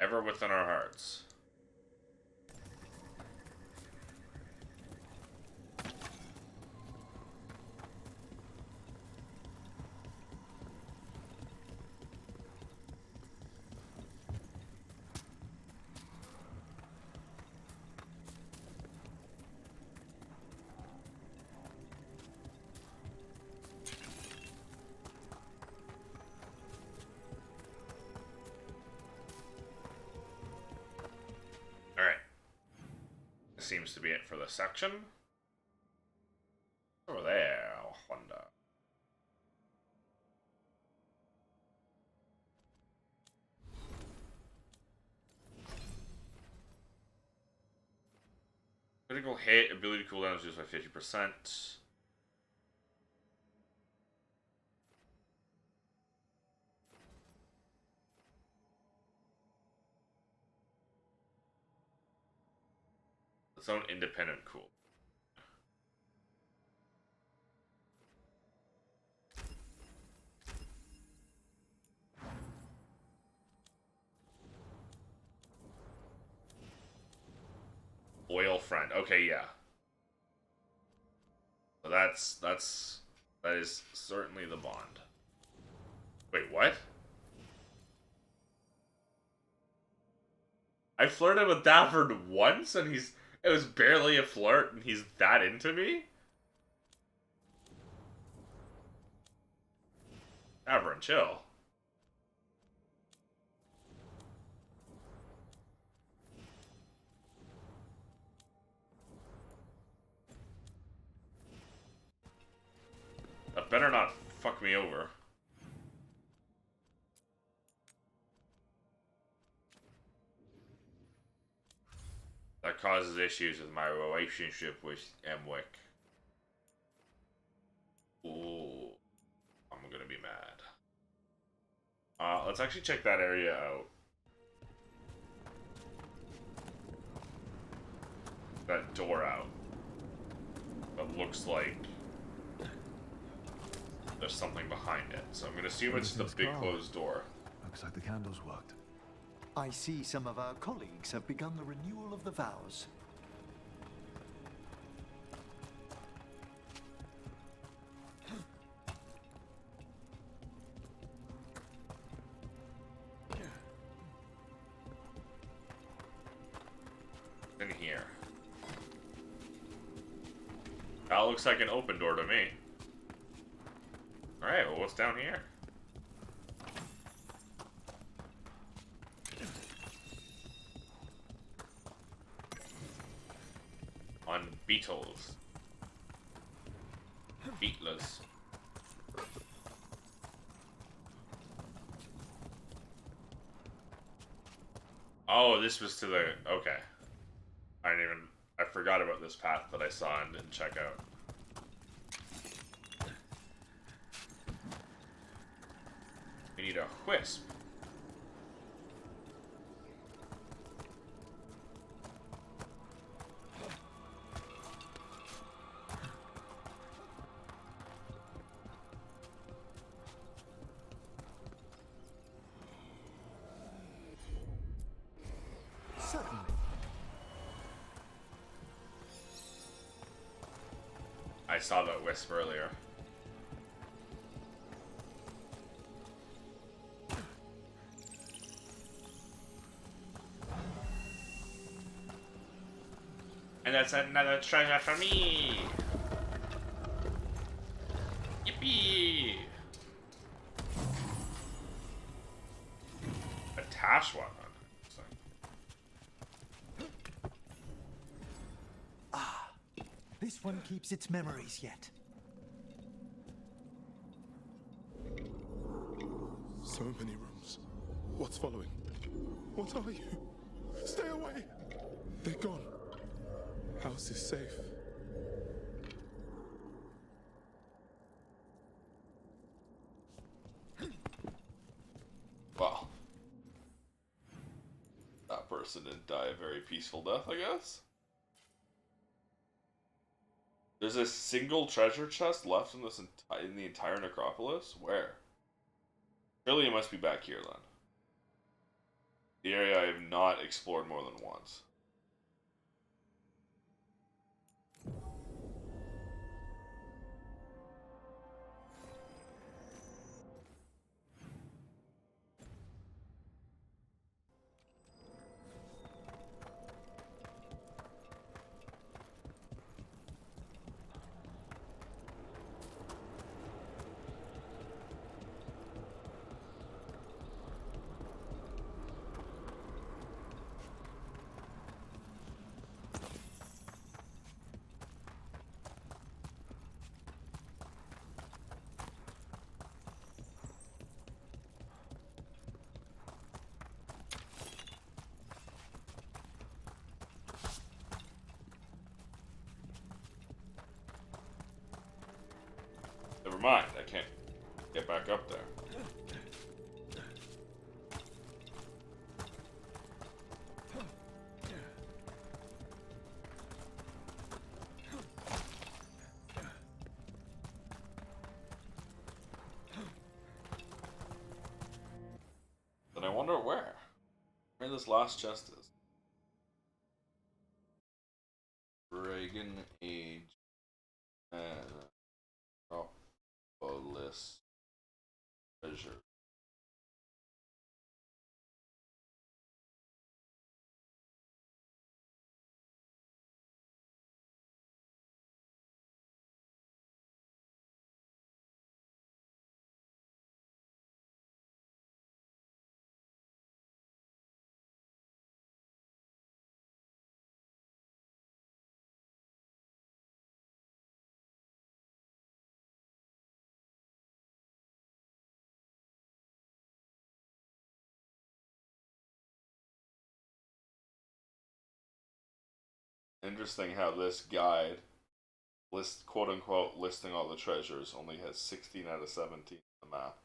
Ever within our hearts. Seems to be it for the section. Over there, Honda. Critical hit, ability cooldown is reduced by 50%. Its own independent cool. Loyal friend. Okay, yeah. So that is certainly the bond. Wait, what? I flirted with Dafford once and it was barely a flirt and he's that into me? Dafford, chill. That better not fuck me over. That causes issues with my relationship with Emwick. Ooh. I'm gonna be mad. Let's actually check that area out. That door out. That looks like there's something behind it. So I'm gonna assume it's the big closed door. Looks like the candles worked. I see some of our colleagues have begun the renewal of the vows. In here. That looks like an open door to me. Alright, well, what's down here? on beetles. Beetlers. Oh, this was to the... Okay. I forgot about this path that I saw and didn't check out. We need a wisp. Certainly. I saw that wisp earlier. And that's another treasure for me! Yippee! A Tash weapon. This one keeps its memories yet. So many rooms. What's following? What are you? Stay away! They're gone. House is safe. Well, that person didn't die a very peaceful death, I guess. There's a single treasure chest left in this in the entire necropolis? Where? Surely it must be back here then. The area I have not explored more than once. Never mind, I can't get back up there. Then I wonder where this last chest is. Dragon Age Necropolis treasure. Interesting how this guide quote unquote listing all the treasures only has 16 out of 17 on the map.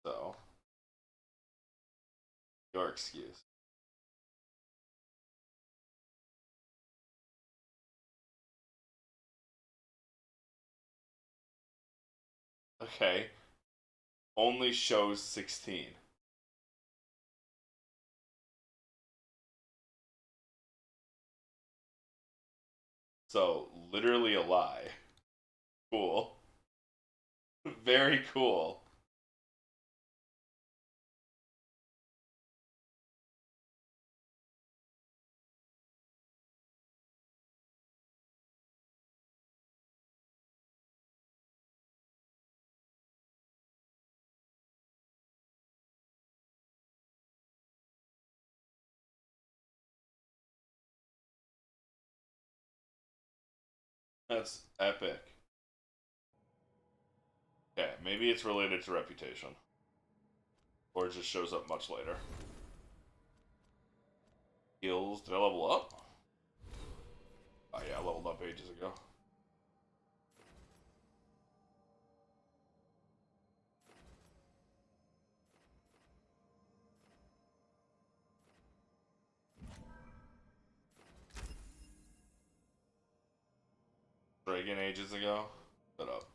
So your excuse. Okay. Only shows 16. So, literally a lie. Cool. Very cool. That's epic. Okay, maybe it's related to reputation. Or it just shows up much later. Skills. Did I level up? Oh yeah, I leveled up ages ago. Dragon ages ago. Shut up.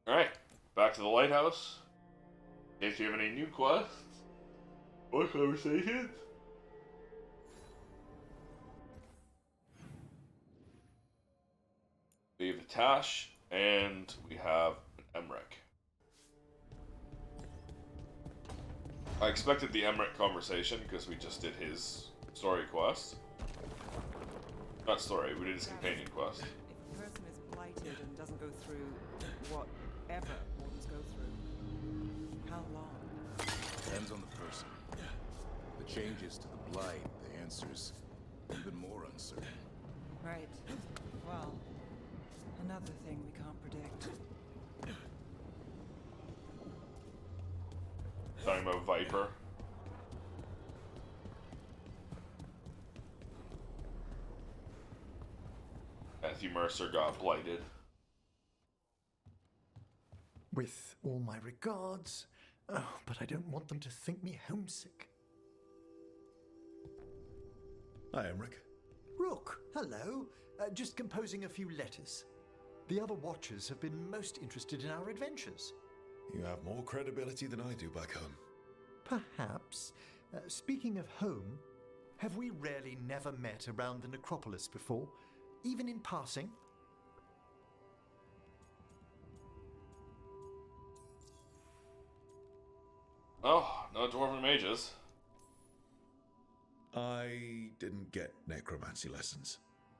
Alright, back to the lighthouse. In case you have any new quests or conversations. We have a Tash, and we have an Emmerich. I expected the Emmerich conversation because we just did his story quest. Not story, we did his companion quest. If a person is blighted and doesn't go through whatever wardens go through, how long? Depends on the person. The changes to the blight, the answer's even more uncertain. Right. Well, another thing we can't predict. Talking about Viper. Matthew Mercer got blighted. With all my regards, but I don't want them to think me homesick. Hi, Emmerich. Rook, hello. Just composing a few letters. The other Watchers have been most interested in our adventures. You have more credibility than I do back home. Perhaps. Speaking of home, have we really never met around the necropolis before? Even in passing? Oh, no dwarven mages. I didn't get necromancy lessons.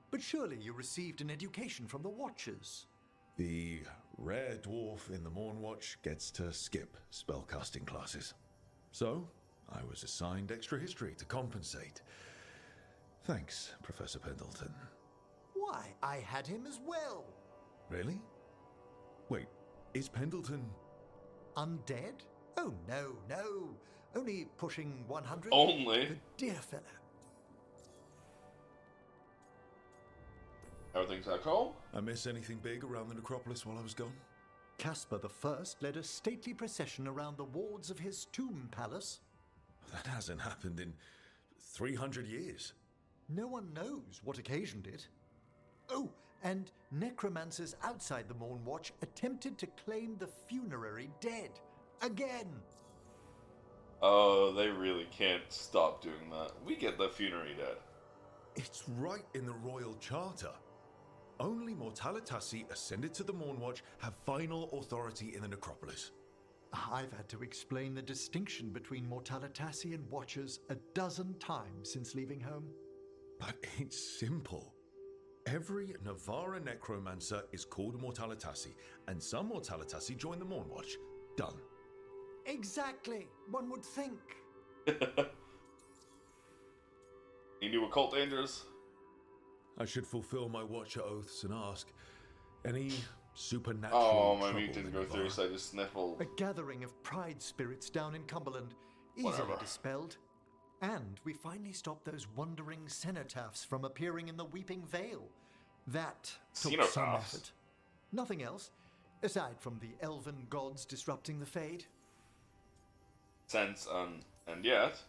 But surely you received an education from the Watchers. The rare dwarf in the Mornwatch gets to skip spellcasting classes. So, I was assigned extra history to compensate. Thanks, Professor Pendleton. Why, I had him as well. Really? Wait, is Pendleton... Undead? Oh, no. Only pushing 100. Only? The dear fellow. Everything's at home? I miss anything big around the necropolis while I was gone? Caspar I led a stately procession around the wards of his tomb palace. That hasn't happened in 300 years. No one knows what occasioned it. Oh, and necromancers outside the Mornwatch attempted to claim the funerary dead. Again! Oh, they really can't stop doing that. We get the funerary dead. It's right in the Royal Charter. Only Mortalitasi ascended to the Mornwatch have final authority in the necropolis. I've had to explain the distinction between Mortalitasi and Watchers a dozen times since leaving home. But it's simple. Every Navara necromancer is called a Mortalitasi, and some Mortalitasi join the Mornwatch. Done. Exactly. One would think. Any new occult dangers? I should fulfill my Watcher oaths and ask, any supernatural Oh, my trouble meat didn't in go through, Navara? so I just sniffled. A gathering of pride spirits down in Cumberland, easily Whatever. dispelled. And we finally stopped those wandering cenotaphs from appearing in the Weeping Vale. That took some Cenotaphs? effort. Nothing else, aside from the elven gods disrupting the Fade. Sense, and yet.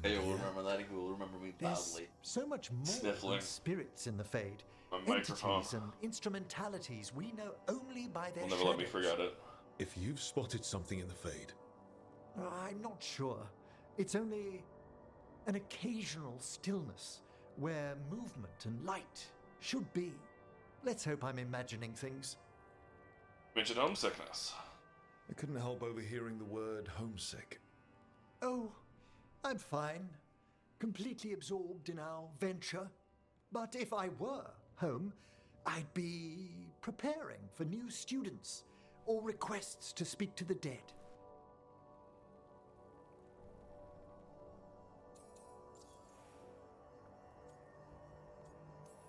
Hey, you'll remember that. He will remember me There's badly. so much more Sniffling. than spirits in the Fade. My Entities microphone. and instrumentalities we know only by their Will never let me shadows. forget it. If you've spotted something in the Fade, I'm not sure. It's only an occasional stillness where movement and light should be. Let's hope I'm imagining things. Mentioned homesickness. I couldn't help overhearing the word homesick. Oh, I'm fine. Completely absorbed in our venture. But if I were home, I'd be preparing for new students or requests to speak to the dead.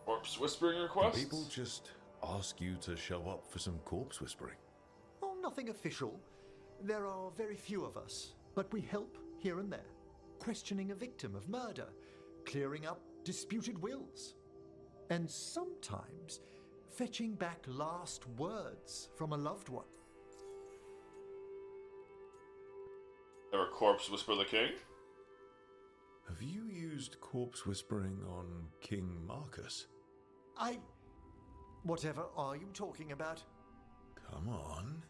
Corpse whispering requests? People just ask you to show up for some corpse whispering. Oh, nothing official. There are very few of us, but we help here and there. Questioning a victim of murder, clearing up disputed wills, and sometimes fetching back last words from a loved one. Ever corpse whisper the king? Have you used corpse whispering on King Marcus? Whatever are you talking about? Come on.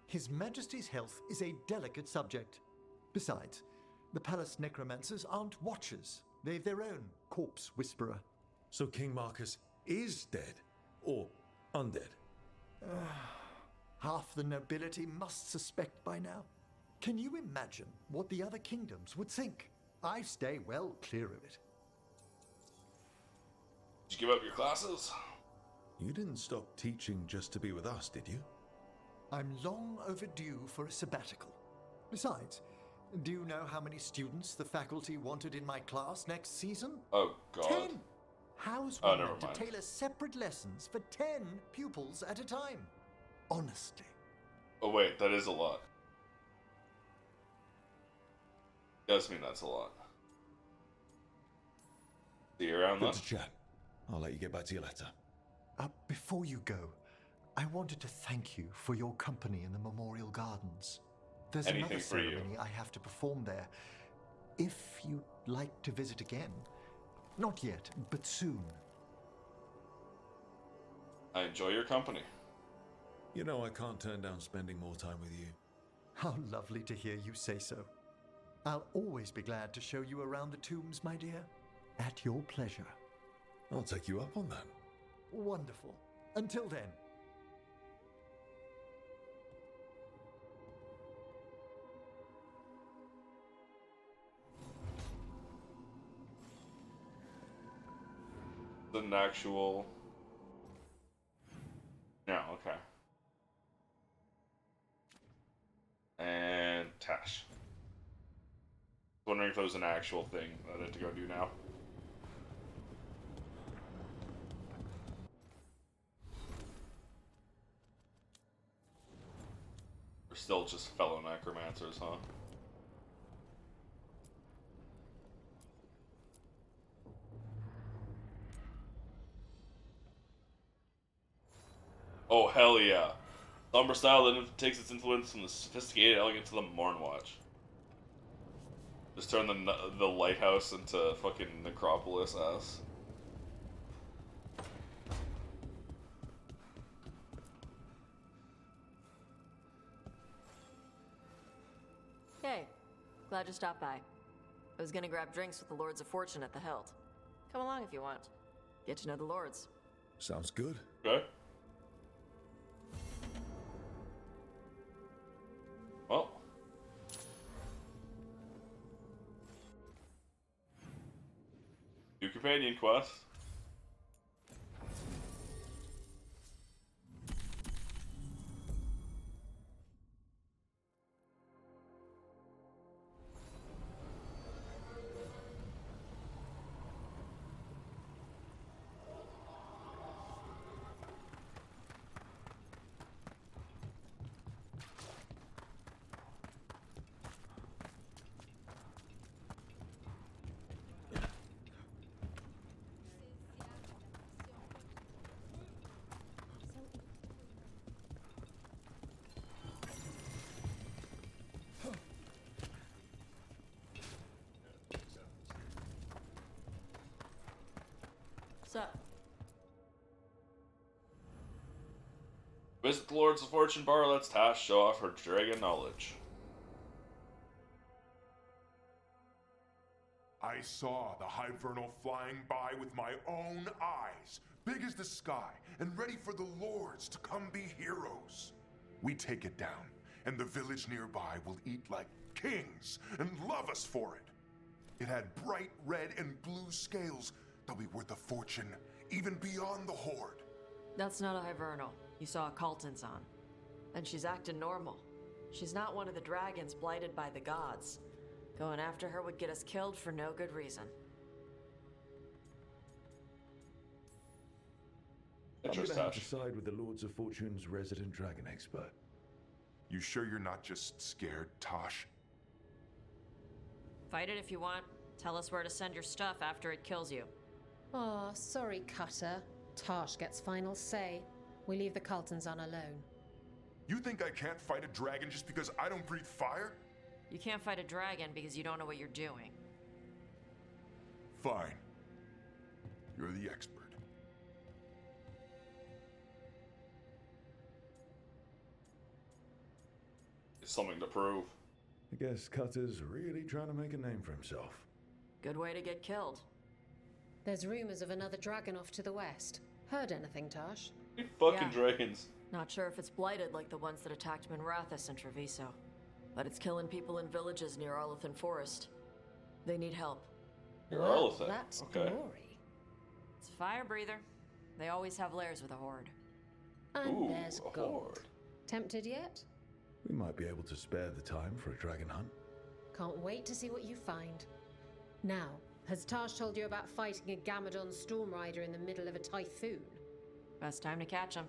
His Majesty's health is a delicate subject. Besides, the palace necromancers aren't watchers. They've their own corpse whisperer. So King Marcus is dead? Or undead? Half the nobility must suspect by now. Can you imagine what the other kingdoms would think? I stay well clear of it. Did you give up your classes? You didn't stop teaching just to be with us, did you? I'm long overdue for a sabbatical. Besides, do you know how many students the faculty wanted in my class next season? Oh, God. 10! How's Oh, one never meant to mind. tailor separate lessons for 10 pupils at a time? Honestly. Oh, wait, that is a lot. Does mean that's a lot. See you around Good then? to chat. I'll let you get back to your letter. Before you go, I wanted to thank you for your company in the Memorial Gardens. There's Anything another for you. ceremony I have to perform there. If you'd like to visit again. Not yet, but soon. I enjoy your company. You know I can't turn down spending more time with you. How lovely to hear you say so. I'll always be glad to show you around the tombs, my dear. At your pleasure. I'll take you up on that. Wonderful. Until then. An actual... No, okay. And Tash. Wondering if there was an actual thing that I had to go do now. We're still just fellow necromancers, huh? Oh, hell yeah. Somber style that takes its influence from the sophisticated elegance of the Mornwatch. Just turn the lighthouse into fucking necropolis ass. Hey, glad you stopped by. I was gonna grab drinks with the Lords of Fortune at the Hilt. Come along if you want. Get to know the Lords. Sounds good. Okay. Well. New companion quest. Sup? Visit the Lords of Fortune bar, lets Tash show off her dragon knowledge. I saw the Hivernal flying by with my own eyes, big as the sky, and ready for the Lords to come be heroes. We take it down, and the village nearby will eat like kings and love us for it. It had bright red and blue scales. They'll be worth a fortune, even beyond the Horde. That's not a Hivernal. You saw a Calton's on. And she's acting normal. She's not one of the dragons blighted by the gods. Going after her would get us killed for no good reason. I'm gonna have to side with the Lords of Fortune's resident dragon expert. You sure you're not just scared, Tosh? Fight it if you want. Tell us where to send your stuff after it kills you. Aw, sorry, Cutter. Tosh gets final say. We leave the Caltons on alone. You think I can't fight a dragon just because I don't breathe fire? You can't fight a dragon because you don't know what you're doing. Fine. You're the expert. It's something to prove. I guess Cutter's really trying to make a name for himself. Good way to get killed. There's rumors of another dragon off to the west. Heard anything, Tosh? Fucking dragons. Not sure if it's blighted like the ones that attacked Minrathous and Treviso. But it's killing people in villages near Arlethan Forest. They need help. Near Arlethan? That's okay. glory. It's a fire breather. They always have lairs with a horde. And Ooh, there's a gold. horde. Tempted yet? We might be able to spare the time for a dragon hunt. Can't wait to see what you find. Now, has Tosh told you about fighting a Gamadon Stormrider in the middle of a typhoon? Best time to catch him.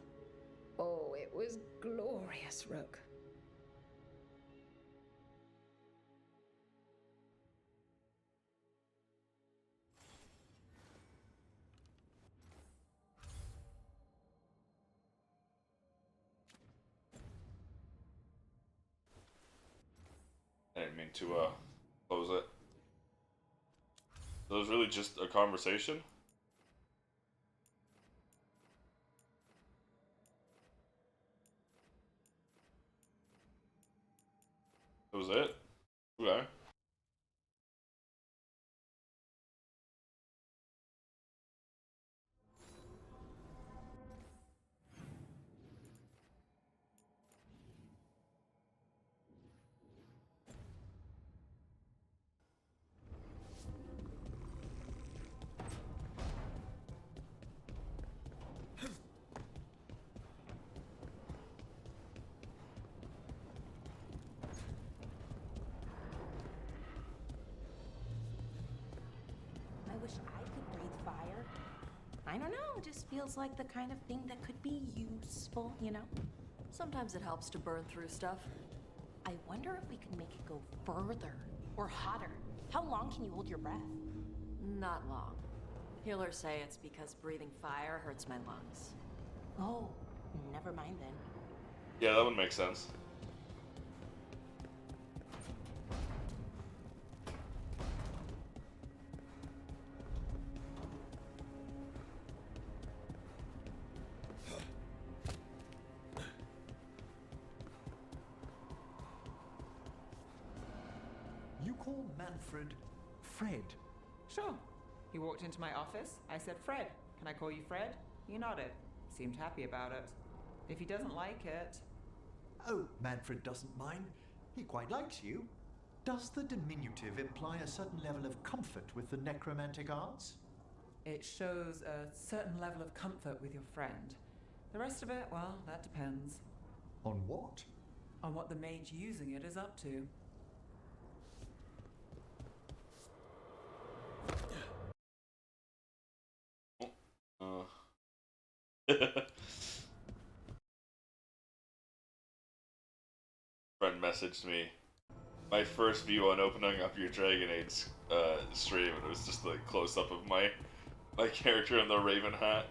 Oh, it was glorious, Rook. I didn't mean to close it. So it was really just a conversation? That was it? Okay. I wish I could breathe fire. I don't know, it just feels like the kind of thing that could be useful, you know? Sometimes it helps to burn through stuff. I wonder if we could make it go further or hotter. How long can you hold your breath? Not long. Healers say it's because breathing fire hurts my lungs. Oh, never mind then. Yeah, that would make sense. You call Manfred Fred? Sure. He walked into my office. I said, Fred, can I call you Fred? He nodded. Seemed happy about it. If he doesn't like it... Oh, Manfred doesn't mind. He quite likes you. Does the diminutive imply a certain level of comfort with the necromantic arts? It shows a certain level of comfort with your friend. The rest of it, well, that depends. On what? On what the mage using it is up to. Friend messaged me. My first view on opening up your Dragon Age stream, and it was just the close up of my character in the Raven hat.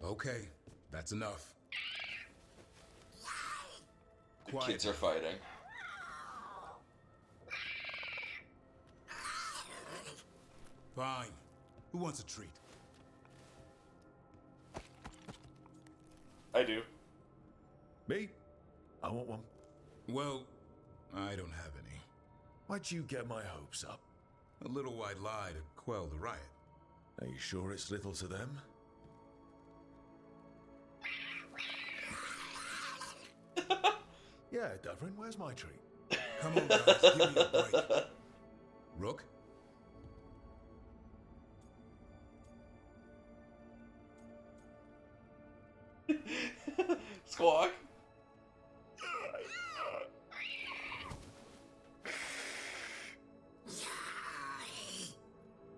Okay, that's enough. The kids are fighting. Fine. Who wants a treat? I do. Me? I want one. Well, I don't have any. Why'd you get my hopes up? A little white lie to quell the riot. Are you sure it's little to them? Yeah, Dovrin, where's my treat? Come on, guys, give me a break. Rook? Squawk.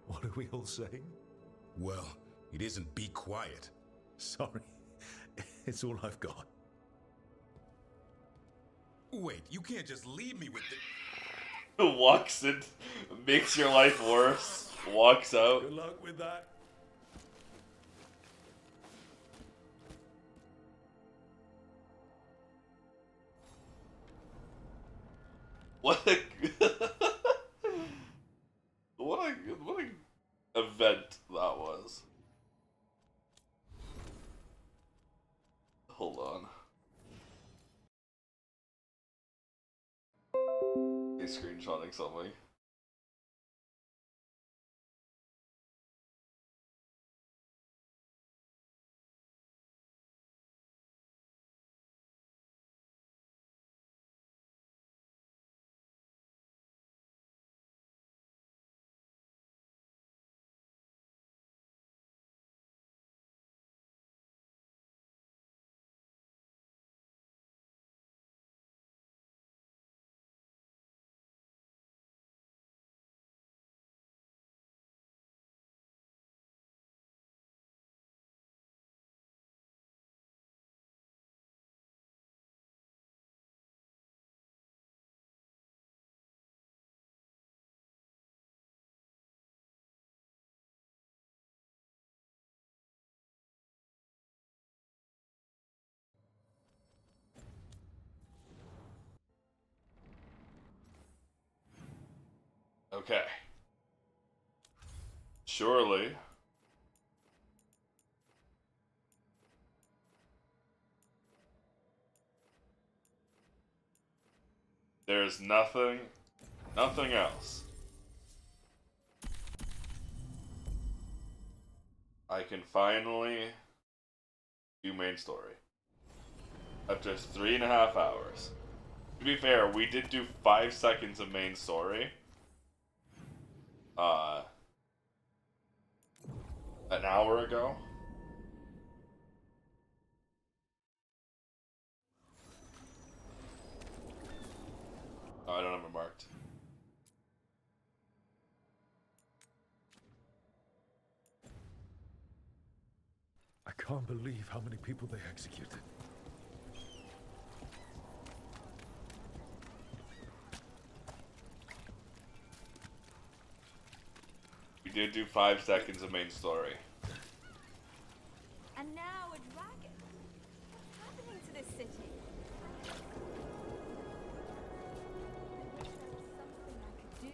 What are we all saying? Well, it isn't be quiet. Sorry. It's all I've got. Wait, you can't just leave me with the... Walks in, makes your life worse, walks out. Good luck with that. What a what a event that was. Hold on. He's screenshotting something. Okay. Surely. There's nothing else. I can finally do main story. After 3.5 hours. To be fair, we did do 5 seconds of main story. An hour ago. Oh, I don't have it marked. I can't believe how many people they executed. We did do 5 seconds of main story. And now a dragon. What's happening to this city? There was something I could do.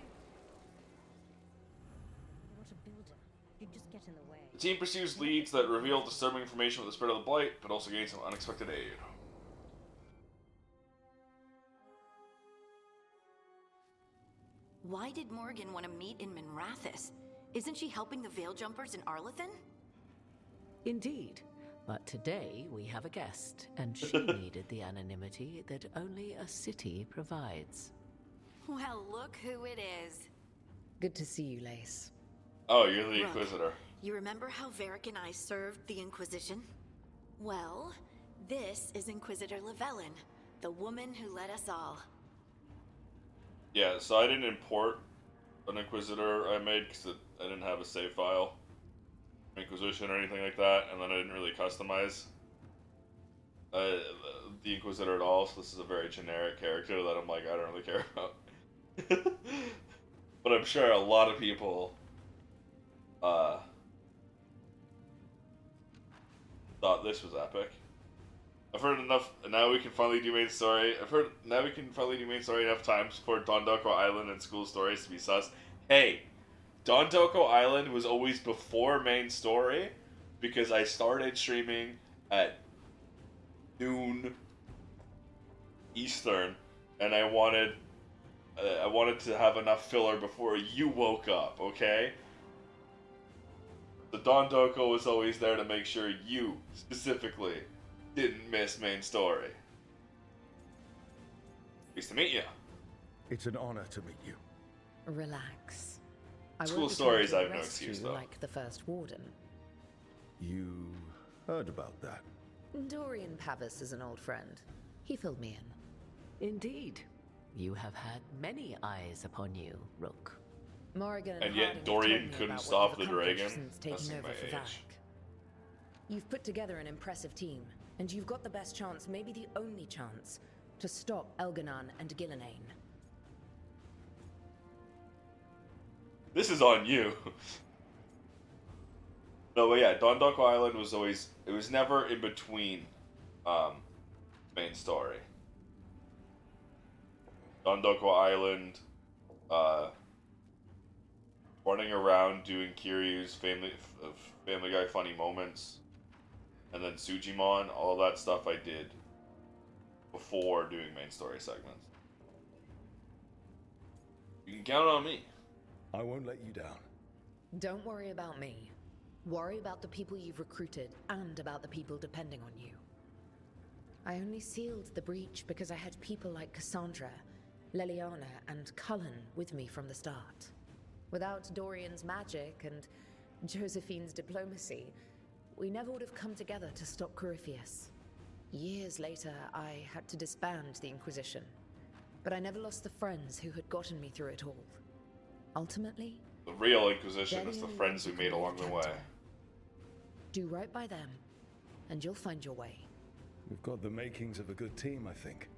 You're not a builder. You just get in the way. The team pursues leads that reveal disturbing information about the spread of the Blight, but also gains some unexpected aid. Why did Morgan want to meet in Minrathous? Isn't she helping the Veil Jumpers in Arlathan? Indeed. But today we have a guest, and she needed the anonymity that only a city provides. Well, look who it is. Good to see you, Lace. Oh, you're the Rook, Inquisitor. You remember how Varric and I served the Inquisition? Well, this is Inquisitor Llewellyn, the woman who led us all. Yeah, so I didn't import an Inquisitor I made because I didn't have a save file, Inquisition or anything like that, and then I didn't really customize the Inquisitor at all, so this is a very generic character that I'm like, I don't really care about. But I'm sure a lot of people thought this was epic. I've heard enough. Now we can finally do main story. Now we can finally do main story enough times for Dondoko Island and school stories to be sus. Hey, Dondoko Island was always before main story because I started streaming at noon Eastern, and I wanted to have enough filler before you woke up. Okay. The Don Doko was always there to make sure you, specifically, didn't miss main story. Nice to meet you. It's an honor to meet you. Relax. I School won't be stories, coming I to have no arrest excuse, you though. like the first warden. You heard about that? Dorian Pavis is an old friend. He filled me in. Indeed. You have had many eyes upon you, Rook. Morrigan And Harding yet have Dorian told me couldn't about what stop you've the accomplished dragon. since taking That's over my for age. Valak. You've put together an impressive team, and you've got the best chance, maybe the only chance, to stop Elganon and Gillenane. This is on you. No, but yeah, Dondoko Island was always, it was never in between main story. Dondoko Island, running around doing Kiryu's Family Guy funny moments, and then Sujimon, all that stuff I did before doing main story segments. You can count on me. I won't let you down. Don't worry about me. Worry about the people you've recruited and about the people depending on you. I only sealed the breach because I had people like Cassandra, Leliana, and Cullen with me from the start. Without Dorian's magic and Josephine's diplomacy, we never would have come together to stop Corypheus. Years later, I had to disband the Inquisition, but I never lost the friends who had gotten me through it all. Ultimately, The real Inquisition is the friends we made along the way. do right by them, and you'll find your way. We've got the makings of a good team, I think.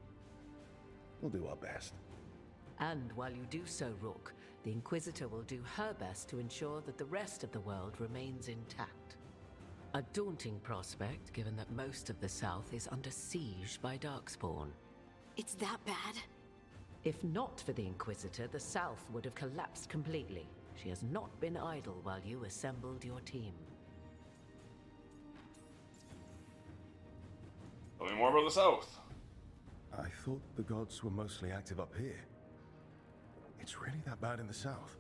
We'll do our best. And while you do so, Rook, the Inquisitor will do her best to ensure that the rest of the world remains intact. A daunting prospect, given that most of the South is under siege by Darkspawn. It's that bad? If not for the Inquisitor, the South would have collapsed completely. She has not been idle while you assembled your team. Tell me more about the South. I thought the gods were mostly active up here. It's really that bad in the south?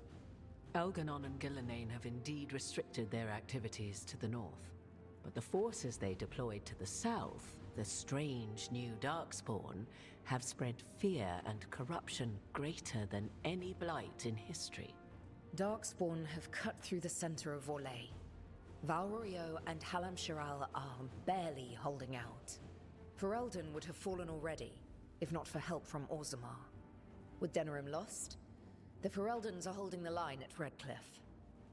Elganon and Gillenane have indeed restricted their activities to the north. But the forces they deployed to the south, the strange new Darkspawn, have spread fear and corruption greater than any blight in history. Darkspawn have cut through the center of Orlais. Valrorio and Halam Shiral are barely holding out. Ferelden would have fallen already, if not for help from Orzammar. With Denerim lost, the Fereldans are holding the line at Redcliffe.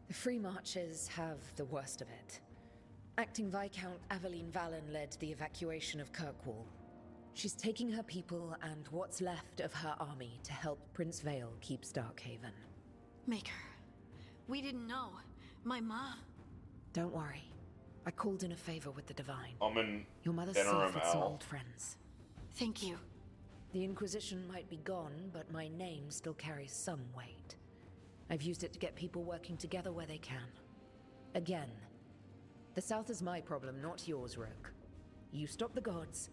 The Free Marches have the worst of it. Acting Viscount Aveline Valen led the evacuation of Kirkwall. She's taking her people and what's left of her army to help Prince Vale keep Starkhaven. Maker, we didn't know. My ma... Don't worry. I called in a favor with the Divine. I'm in Your mother's Denerim safe with some Owl. old friends. Thank you. The Inquisition might be gone, but my name still carries some weight. I've used it to get people working together where they can. Again, the South is my problem, not yours, Rook. You stop the gods,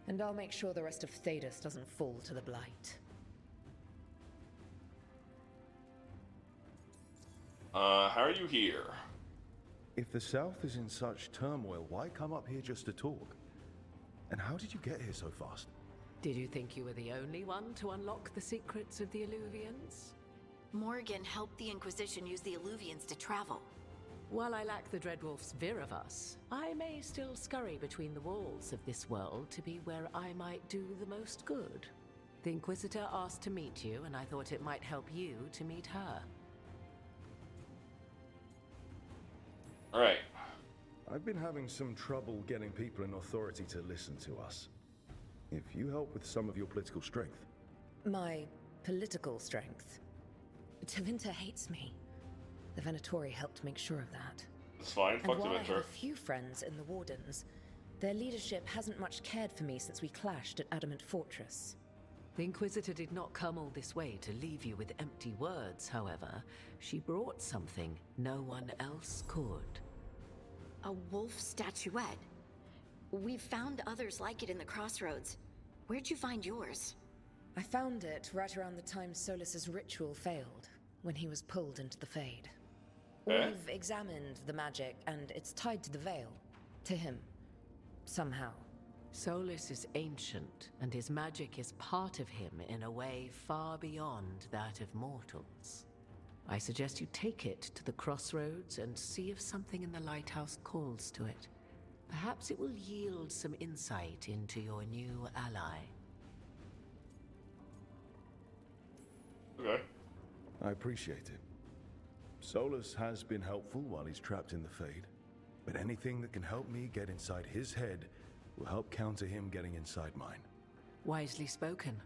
and I'll make sure the rest of Thedas doesn't fall to the Blight. How are you here? If the south is in such turmoil, why come up here just to talk? And how did you get here so fast? Did you think you were the only one to unlock the secrets of the Illuvians? Morgan helped the Inquisition use the Illuvians to travel. While I lack the Dreadwolf's Viravus, I may still scurry between the walls of this world to be where I might do the most good. The Inquisitor asked to meet you, and I thought it might help you to meet her. Alright. I've been having some trouble getting people in authority to listen to us. If you help with some of your political strength. My political strength. Tevinter hates me. The Venatori helped make sure of that. It's fine, And fuck the while I have Venture. a few friends in the Wardens, their leadership hasn't much cared for me since we clashed at Adamant Fortress. The Inquisitor did not come all this way to leave you with empty words, however. She brought something no one else could. A wolf statuette. We've found others like it in the crossroads. Where'd you find yours? I found it right around the time Solus's ritual failed, when he was pulled into the Fade. We've examined the magic, and it's tied to the veil. To him. Somehow. Solus is ancient, and his magic is part of him in a way far beyond that of mortals. I suggest you take it to the crossroads and see if something in the lighthouse calls to it. Perhaps it will yield some insight into your new ally. Okay. I appreciate it. Solus has been helpful while he's trapped in the Fade, but anything that can help me get inside his head will help counter him getting inside mine. Wisely spoken.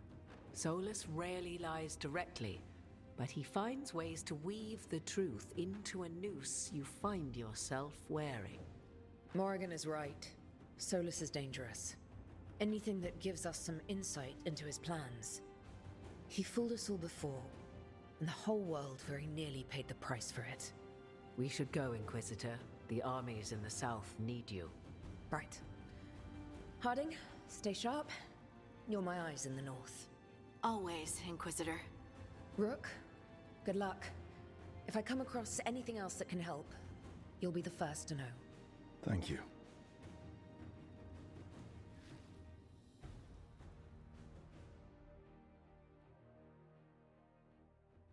Solus rarely lies directly, but he finds ways to weave the truth into a noose you find yourself wearing. Morrigan is right. Solus is dangerous. Anything that gives us some insight into his plans. He fooled us all before, and the whole world very nearly paid the price for it. We should go, Inquisitor. The armies in the south need you. Right. Harding, stay sharp. You're my eyes in the north. Always, Inquisitor. Rook, good luck. If I come across anything else that can help, you'll be the first to know. Thank you.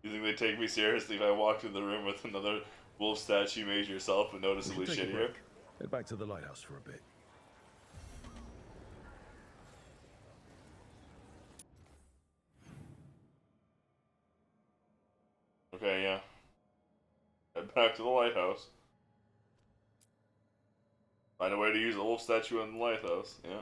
You think they take me seriously if I walked in the room with another wolf statue made yourself but noticeably Take a shittier? break. Head back to the lighthouse for a bit. Okay, yeah. Head back to the lighthouse. Find a way to use a wolf statue in the lighthouse, yeah.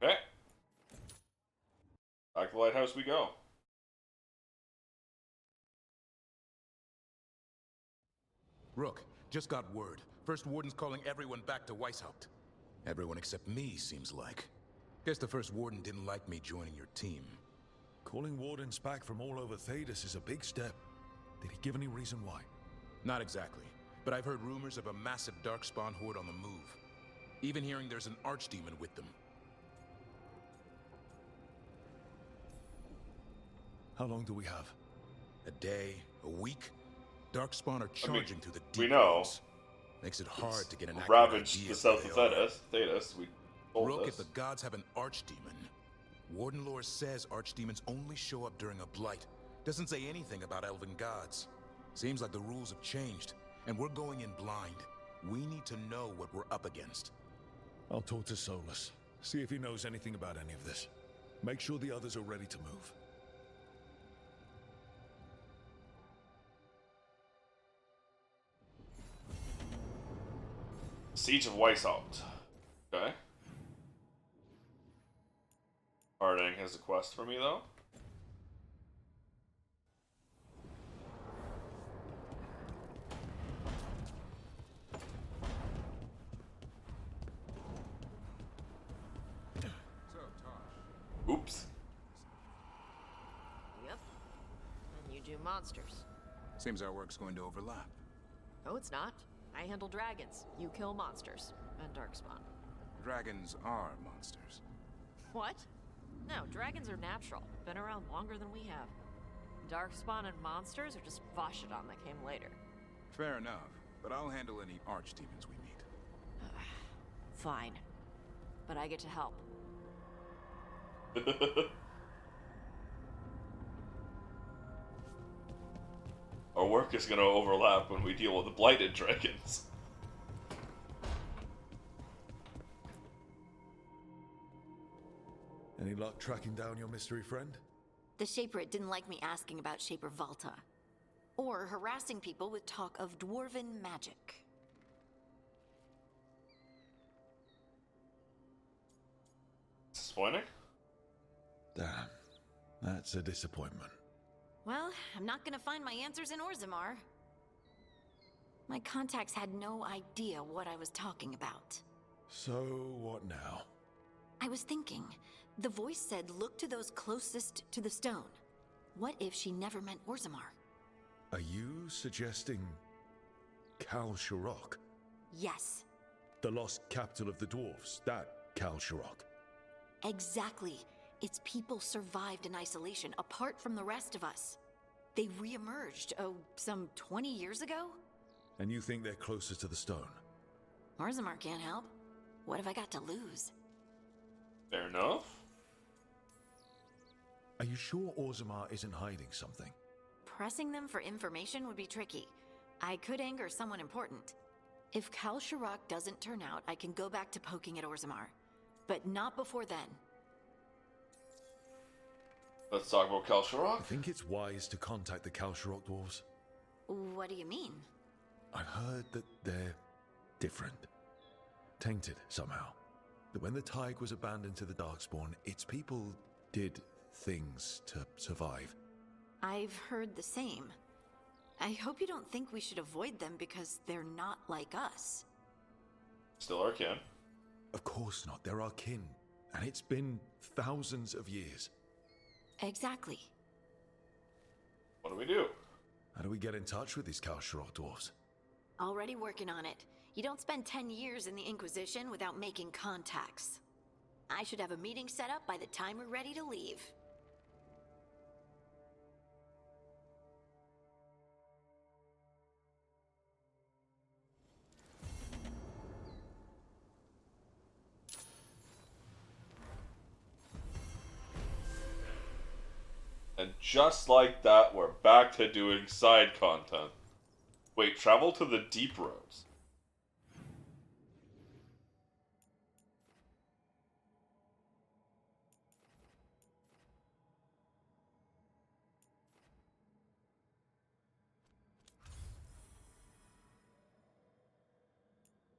Okay. Back to the lighthouse we go. Rook, just got word. First Warden's calling everyone back to Weishaupt. Everyone except me, seems like. Guess the First Warden didn't like me joining your team. Calling Wardens back from all over Thedas is a big step. Did he give any reason why? Not exactly, but I've heard rumors of a massive Darkspawn horde on the move. Even hearing there's an Archdemon with them. How long do we have? A day, a week? Darkspawn are charging through the deep we know. woods. Makes it hard to get an accurate Ravaged idea the of south where of they are. Thedas. We told Rook, us. if the gods have an Archdemon, Warden lore says Archdemons only show up during a blight. Doesn't say anything about elven gods. Seems like the rules have changed, and we're going in blind. We need to know what we're up against. I'll talk to Solus. See if he knows anything about any of this. Make sure the others are ready to move. Siege of Weishaupt. Okay. Harding has a quest for me, though. Oops. Yep. And you do monsters. Seems our work's going to overlap. No, it's not. I handle dragons. You kill monsters. And Darkspawn. Dragons are monsters. What? No, dragons are natural. Been around longer than we have. Darkspawn and monsters are just Vashidon that came later. Fair enough, but I'll handle any archdemons we meet. Fine. But I get to help. Our work is going to overlap when we deal with the blighted dragons. Any luck tracking down your mystery friend? The Shaperate didn't like me asking about Shaper Valta. Or harassing people with talk of dwarven magic. Disappointing? Damn. That's a disappointment. Well, I'm not gonna find my answers in Orzammar. My contacts had no idea what I was talking about. So, what now? I was thinking, the voice said look to those closest to the stone. What if she never meant Orzammar? Are you suggesting Kal Sharok? Yes, The lost capital of the dwarves, that Kalsharok. exactly. Its people survived in isolation, apart from the rest of us. They re-emerged, some 20 years ago? And you think they're closer to the stone? Orzammar can't help. What have I got to lose? Fair enough. Are you sure Orzammar isn't hiding something? Pressing them for information would be tricky. I could anger someone important. If Kalsharok doesn't turn out, I can go back to poking at Orzammar. But not before then. Let's talk about Kalsharok. I think it's wise to contact the Kalsharok dwarves. What do you mean? I've heard that they're different. Tainted, somehow. That when the Tig was abandoned to the Darkspawn, its people did things to survive. I've heard the same. I hope you don't think we should avoid them because they're not like us. Still our kin. Of course not. They're our kin. And it's been thousands of years. Exactly. What do we do? How do we get in touch with these Kalsharok dwarves? Already working on it. You don't spend 10 years in the Inquisition without making contacts. I should have a meeting set up by the time we're ready to leave. And just like that, we're back to doing side content. Wait, travel to the deep roads.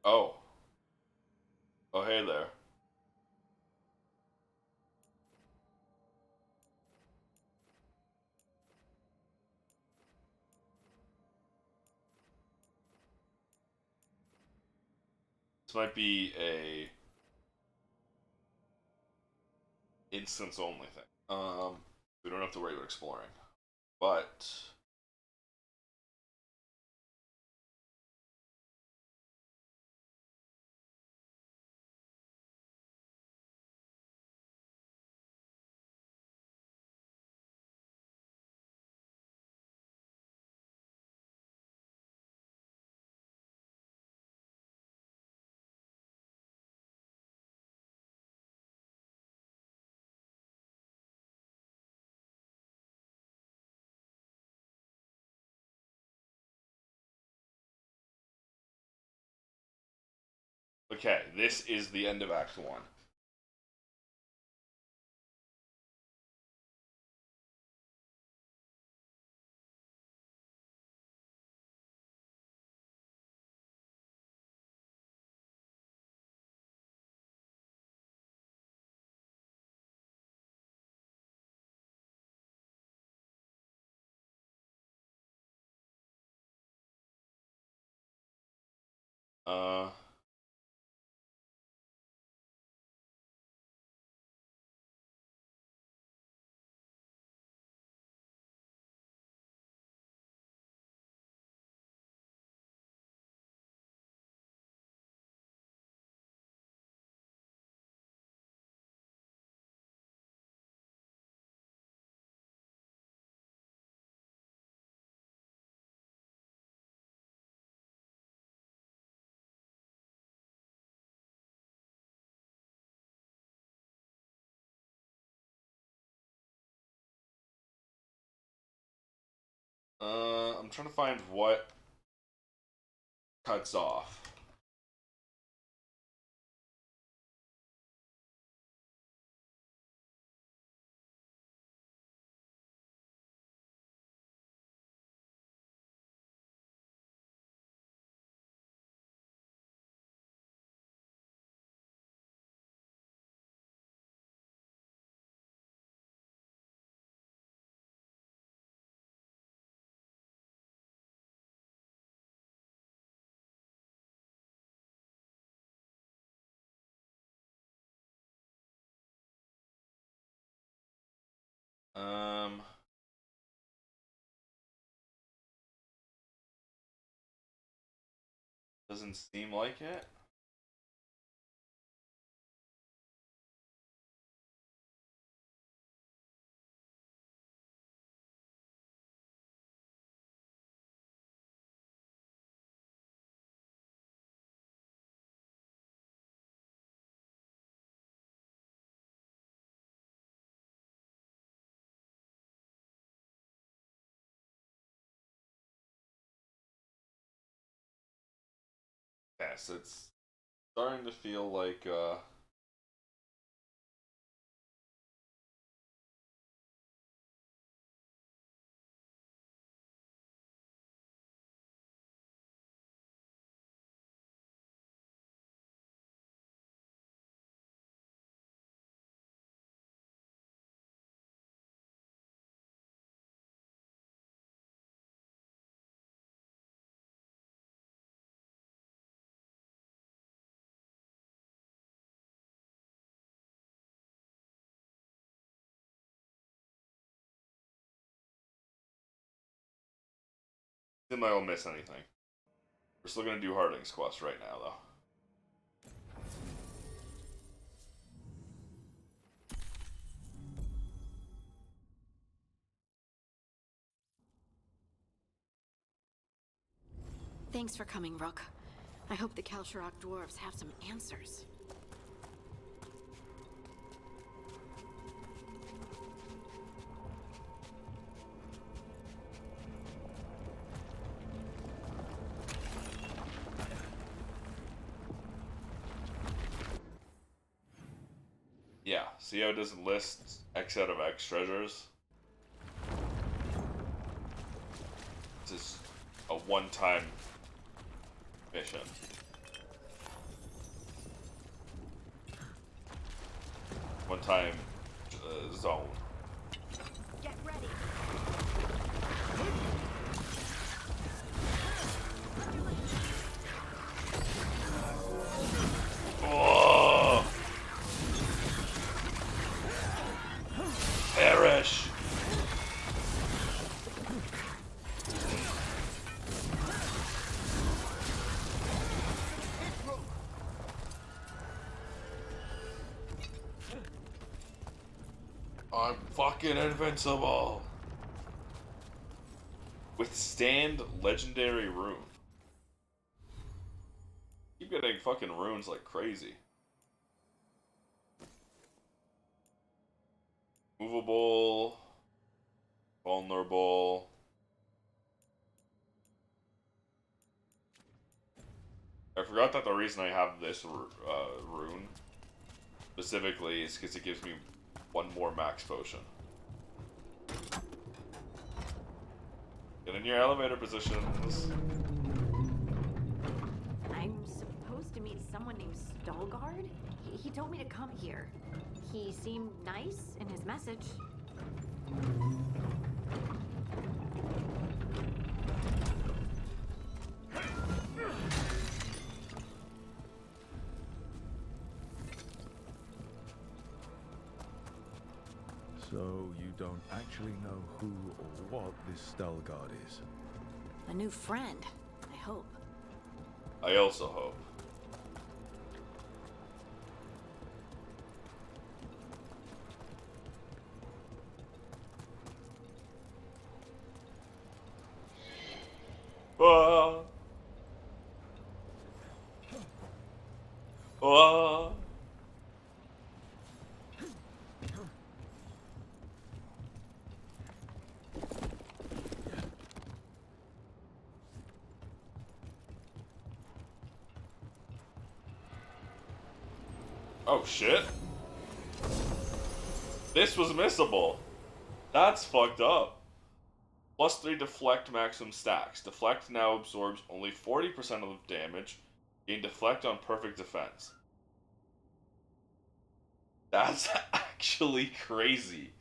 Oh. Oh, hey there. This might be a instance only thing. We don't have to worry about exploring. But okay, this is the end of Act 1. Uh, I'm trying to find what cuts off. Um, Doesn't seem like it. Yes, it's starting to feel like think I won't miss anything. We're still gonna do Harding's quest right now, though. Thanks for coming, Rook. I hope the Kalsharok dwarves have some answers. Yeah, see how it doesn't list X out of X treasures? This is a one-time mission. One-time zone. Get ready. Oh! Perish! I'm fucking invincible! Withstand legendary rune. Keep getting fucking runes like crazy. Movable. Vulnerable. I forgot that the reason I have this rune specifically is because it gives me one more max potion. Get in your elevator positions. I'm supposed to meet someone named Stalgard? He told me to come here. He seemed nice in his message. So you don't actually know who or what this Stalgard is? A new friend, I hope. I also hope. Ah. Ah. Oh shit. This was missable. That's fucked up. +3 deflect maximum stacks. Deflect now absorbs only 40% of the damage. Gain deflect on perfect defense. That's actually crazy.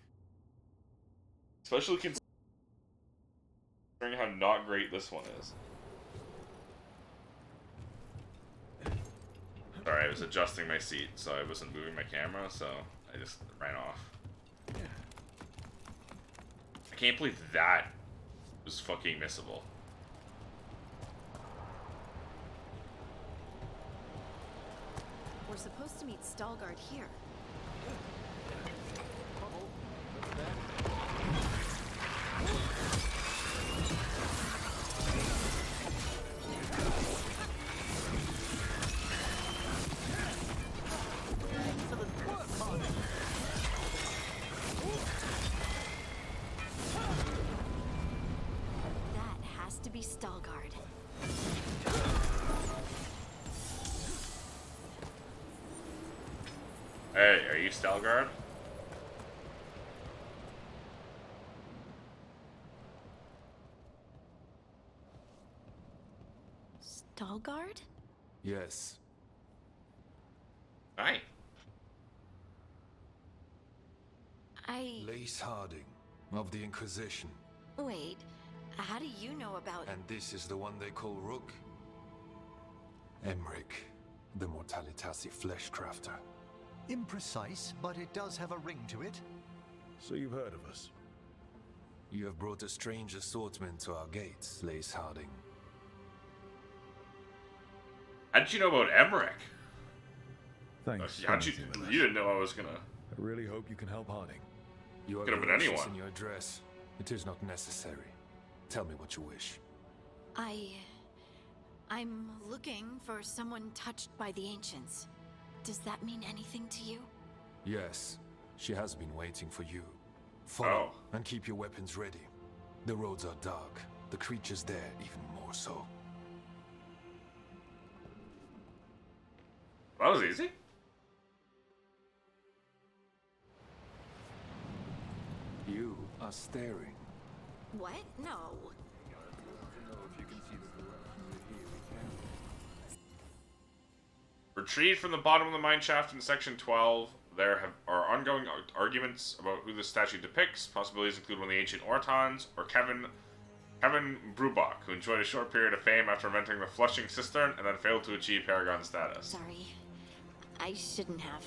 Especially considering how not great this one is. Sorry, I was adjusting my seat, so I wasn't moving my camera, so I just ran off. I can't believe that was fucking missable. We're supposed to meet Stalguard here. That has to be Stalguard. Hey, are you Stalguard? Stalguard? Yes. Hi. Lace Harding, of the Inquisition. Wait, how do you know about... And this is the one they call Rook? Emmerich, the Mortalitasi flesh crafter. Imprecise, but it does have a ring to it. So you've heard of us? You have brought a strange assortment to our gates, Lace Harding. How did you know about Emmerich? Thanks. You didn't know I was gonna... I really hope you can help Harding. You are Could have been gracious anyone. in your address. It is not necessary. Tell me what you wish. I'm looking for someone touched by the Ancients. Does that mean anything to you? Yes, she has been waiting for you. Follow and keep your weapons ready. The roads are dark. The creatures there even more so. That was easy. You are staring. What? No. Retrieved from the bottom of the mine shaft in section 12, there are ongoing arguments about who the statue depicts. Possibilities include one of the ancient Ortons, or Kevin Brubach, who enjoyed a short period of fame after inventing the flushing cistern and then failed to achieve Paragon status. Sorry. I shouldn't have.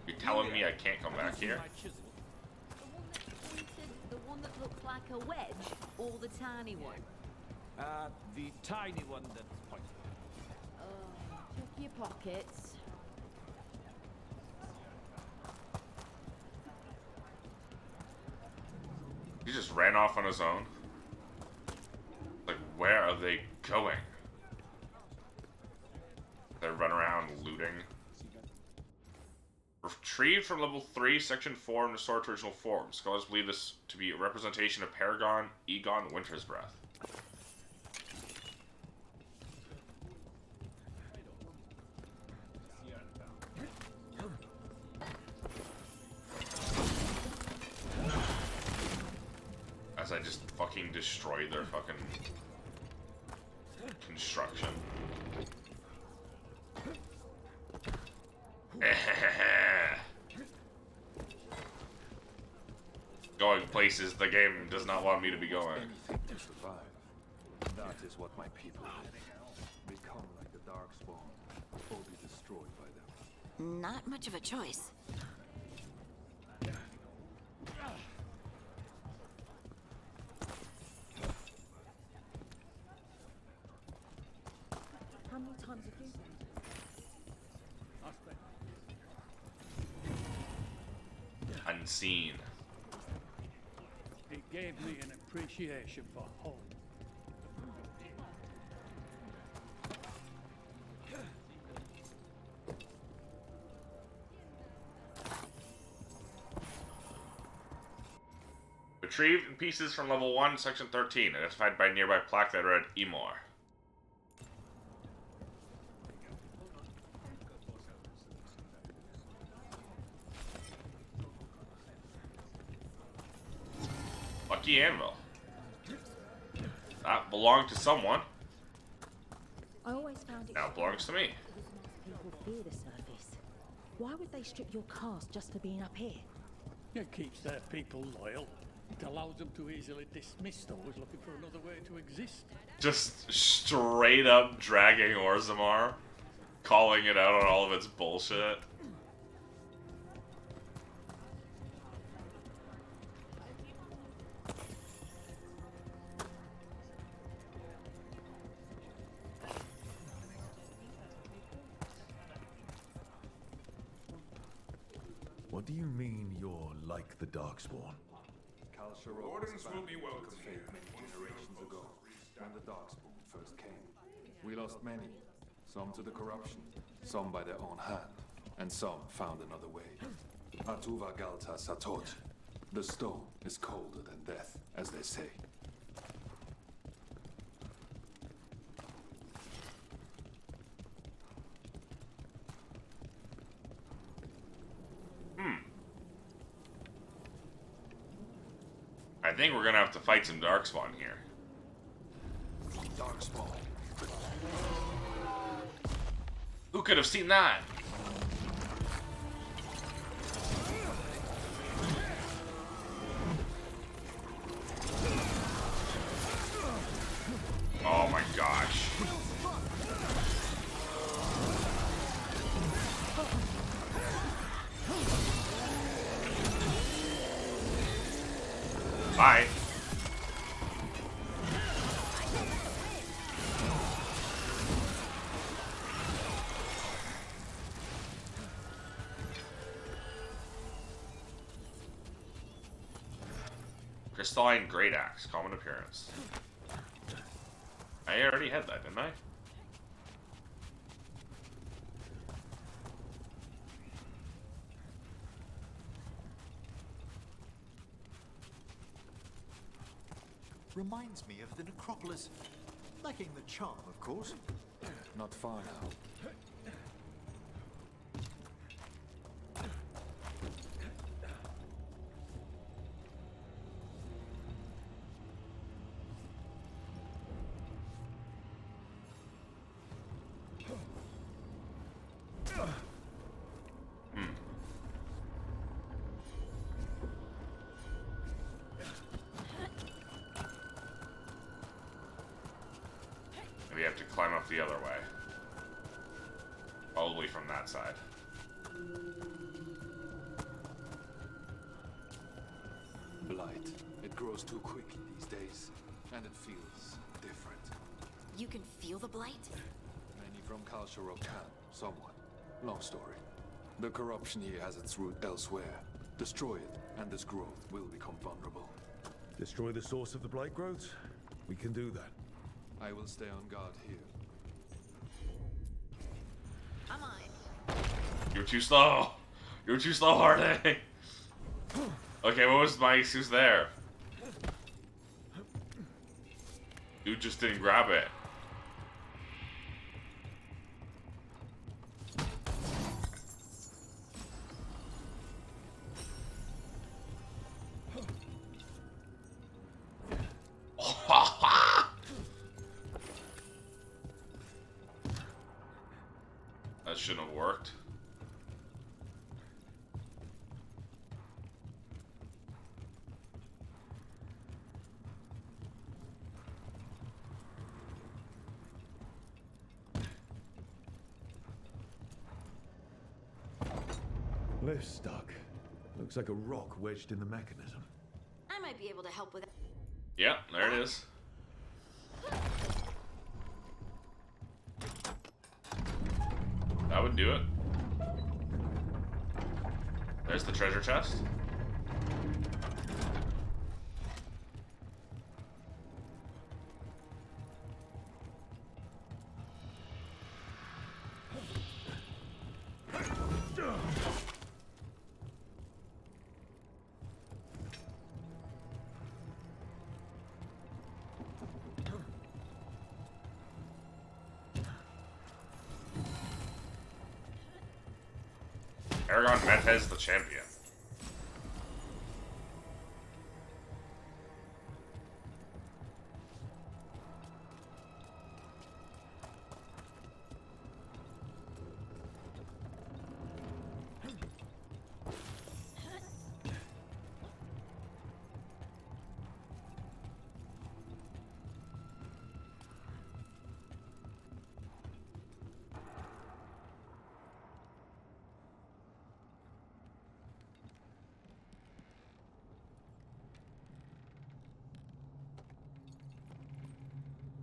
You telling me I can't come back here? The one that looks like a wedge, or the tiny one? The tiny one that's pointed. Check your pockets. He just ran off on his own. Like, where are they going? They run around looting. Retrieved from level 3, section 4, and restored to original form. Scholars believe this to be a representation of Paragon Egon Winter's Breath. As I just fucking destroyed their fucking construction. Going places the game does not want me to be going. Anything to survive. That is what my people do. Become like the Darkspawn, or be destroyed by them. Not much of a choice. How many times have you? Unseen. It gave me an appreciation for home. Retrieved in pieces from level 1, section 13, identified by nearby plaque that read Emor. Lucky anvil. That belonged to someone. I always found it. Now it belongs to me. People fear the surface. Why would they strip your caste just for being up here? It keeps their people loyal. It allows them to easily dismiss those looking for another way to exist. Just straight up dragging Orzammar, calling it out on all of its bullshit. What do you mean you're like the Darkspawn? Wardens will be welcome here. Many generations ago, when the Darkspawn first came. We lost many. Some to the corruption, some by their own hand, and some found another way. Atuva Galta Satot. The stone is colder than death, as they say. I think we're gonna have to fight some Darkspawn here. Darkspawn. Who could have seen that? Oh my gosh. Bye. Crystalline Great Axe, common appearance. I already had that, didn't I? Reminds me of the necropolis. Lacking the charm, of course. Not far now. We have to climb up the other way. Probably from that side. Blight. It grows too quickly these days, and it feels different. You can feel the blight? Many from Kalsharo can, somewhat. Long story. The corruption here has its root elsewhere. Destroy it, and this growth will become vulnerable. Destroy the source of the blight growths? We can do that. I will stay on guard here. Come on. You're too slow. You're too slow, Hardy. Okay, what was my excuse there? Dude just didn't grab it. That shouldn't have worked. Lift's stuck. Looks like a rock wedged in the mechanism. I might be able to help with it. Yeah, there it is. That would do it. There's the treasure chest. Aragon Methez the champion.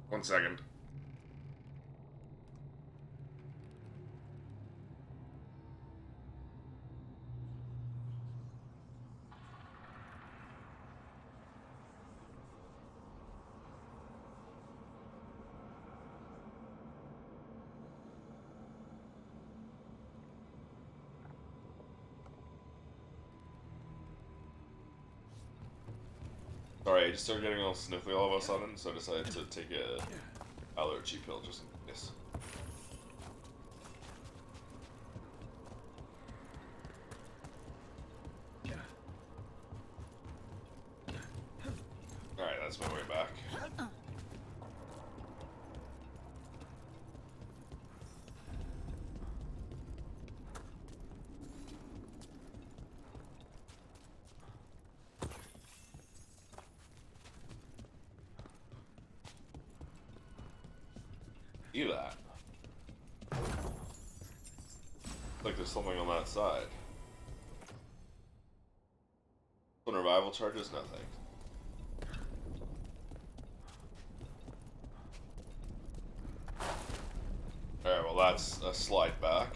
One second. Sorry, I just started getting a little sniffly all of a sudden, so I decided to take a allergy pill just in case. Alright, that's my way back. See that? Like there's something on that side. When revival charges, nothing. Alright, well that's a slide back.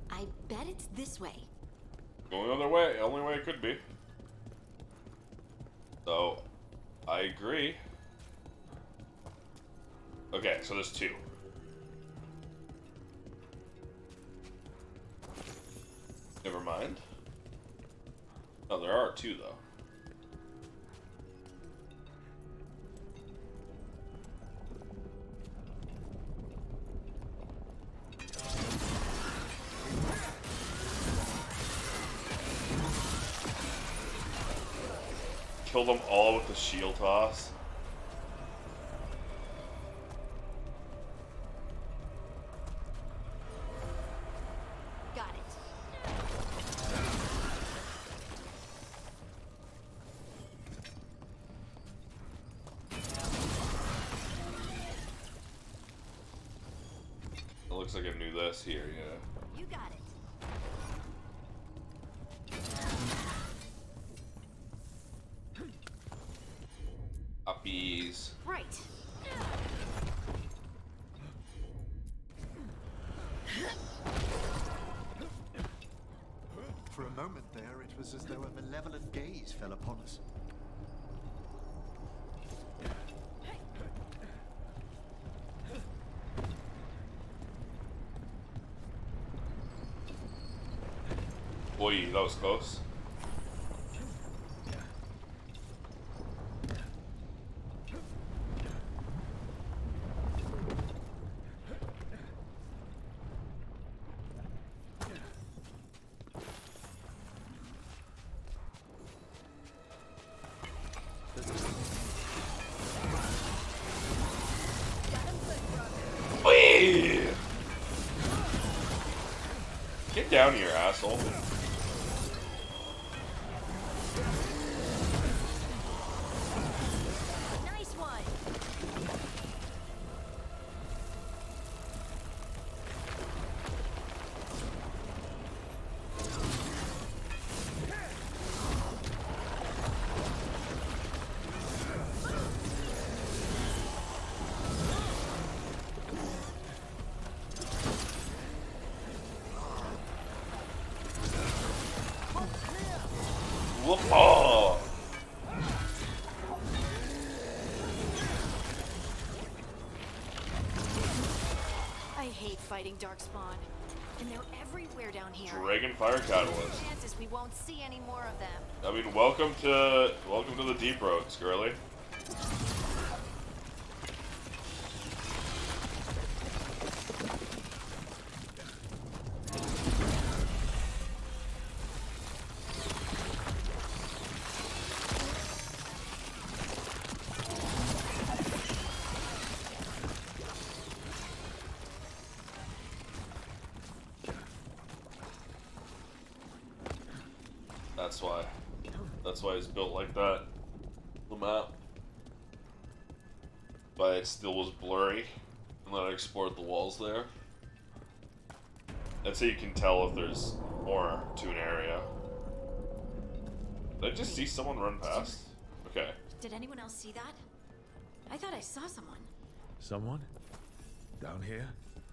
I bet it's this way. Only other way, only way it could be. So, I agree. Okay, so there's two. Never mind. No, there are two though. Kill them all with the shield toss. Got it. It looks like I knew this here, yeah. You got it. Uppies. Right. For a moment there, it was as though a malevolent gaze fell upon us. Boy, that was close. Whee! Get down here, asshole. Nice one. Whoop! Oh! I hate fighting Darkspawn. And they're everywhere down here. Dragon Fire Catalyst. Chances we won't see any more of them. I mean, welcome to the deep roads, girly. That's why it's built like that. The map. But it still was blurry. And then I explored the walls there. That's how you can tell if there's more to an area. Did I just see someone run past? Okay. Did anyone else see that? I thought I saw someone. Someone? Down here?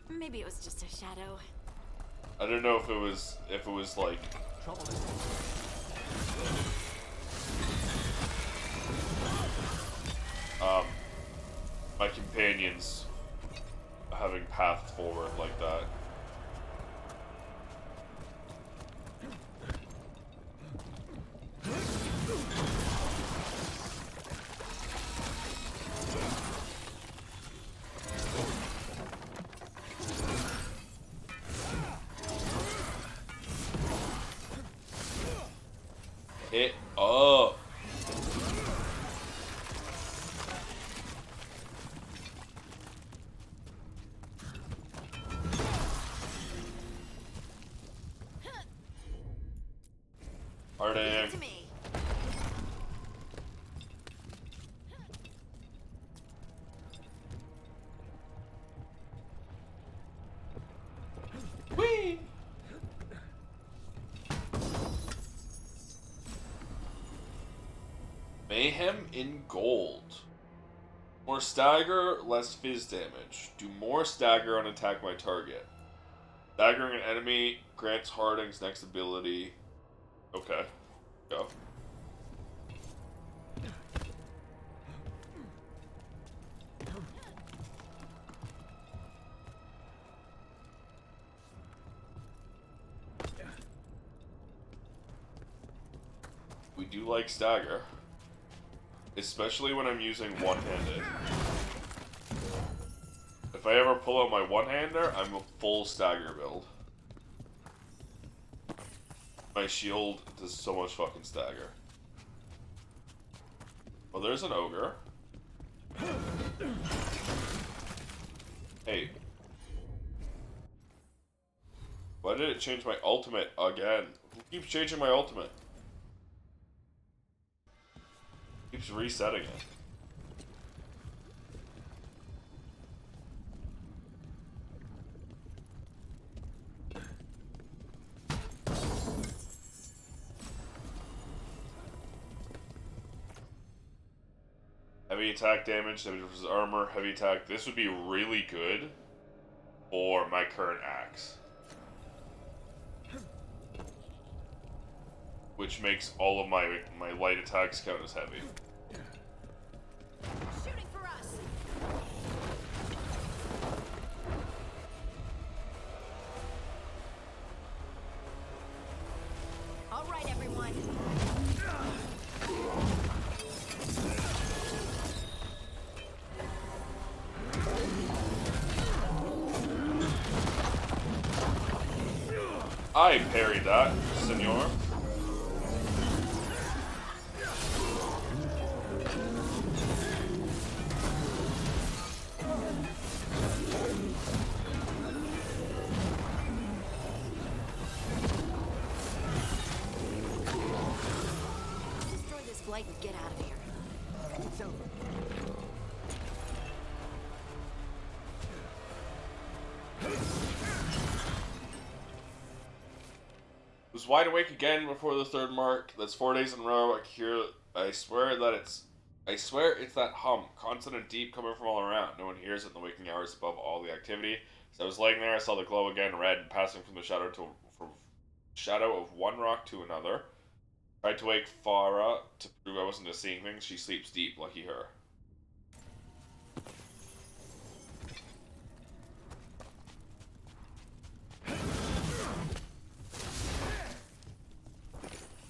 Maybe it was just a shadow. I don't know if it was like my companions having pathed forward like that. it up. Harding. Whee! Mayhem in gold. More stagger, less fizz damage. Do more stagger on attack my target. Staggering an enemy grants Harding's next ability. Okay. Go. We do like stagger. Especially when I'm using one-handed. If I ever pull out my one-hander, I'm a full stagger build. My shield does so much fucking stagger. Well, there's an ogre. Hey. Why did it change my ultimate again? Who keeps changing my ultimate? Keeps resetting it. Heavy attack damage versus armor, heavy attack. This would be really good for my current axe. Which makes all of my light attacks count as heavy. Shooting for us. All right, everyone. I parried that, senor. Destroy this blight and get out of here. It's over. Was wide awake again before the third mark. That's 4 days in a row. I swear it's that hum, constant and deep, coming from all around. No one hears it in the waking hours above all the activity. As I was laying there, I saw the glow again, red, passing from the shadow of one rock to another. Tried to wake Farah to prove I wasn't just seeing things. She sleeps deep, lucky her.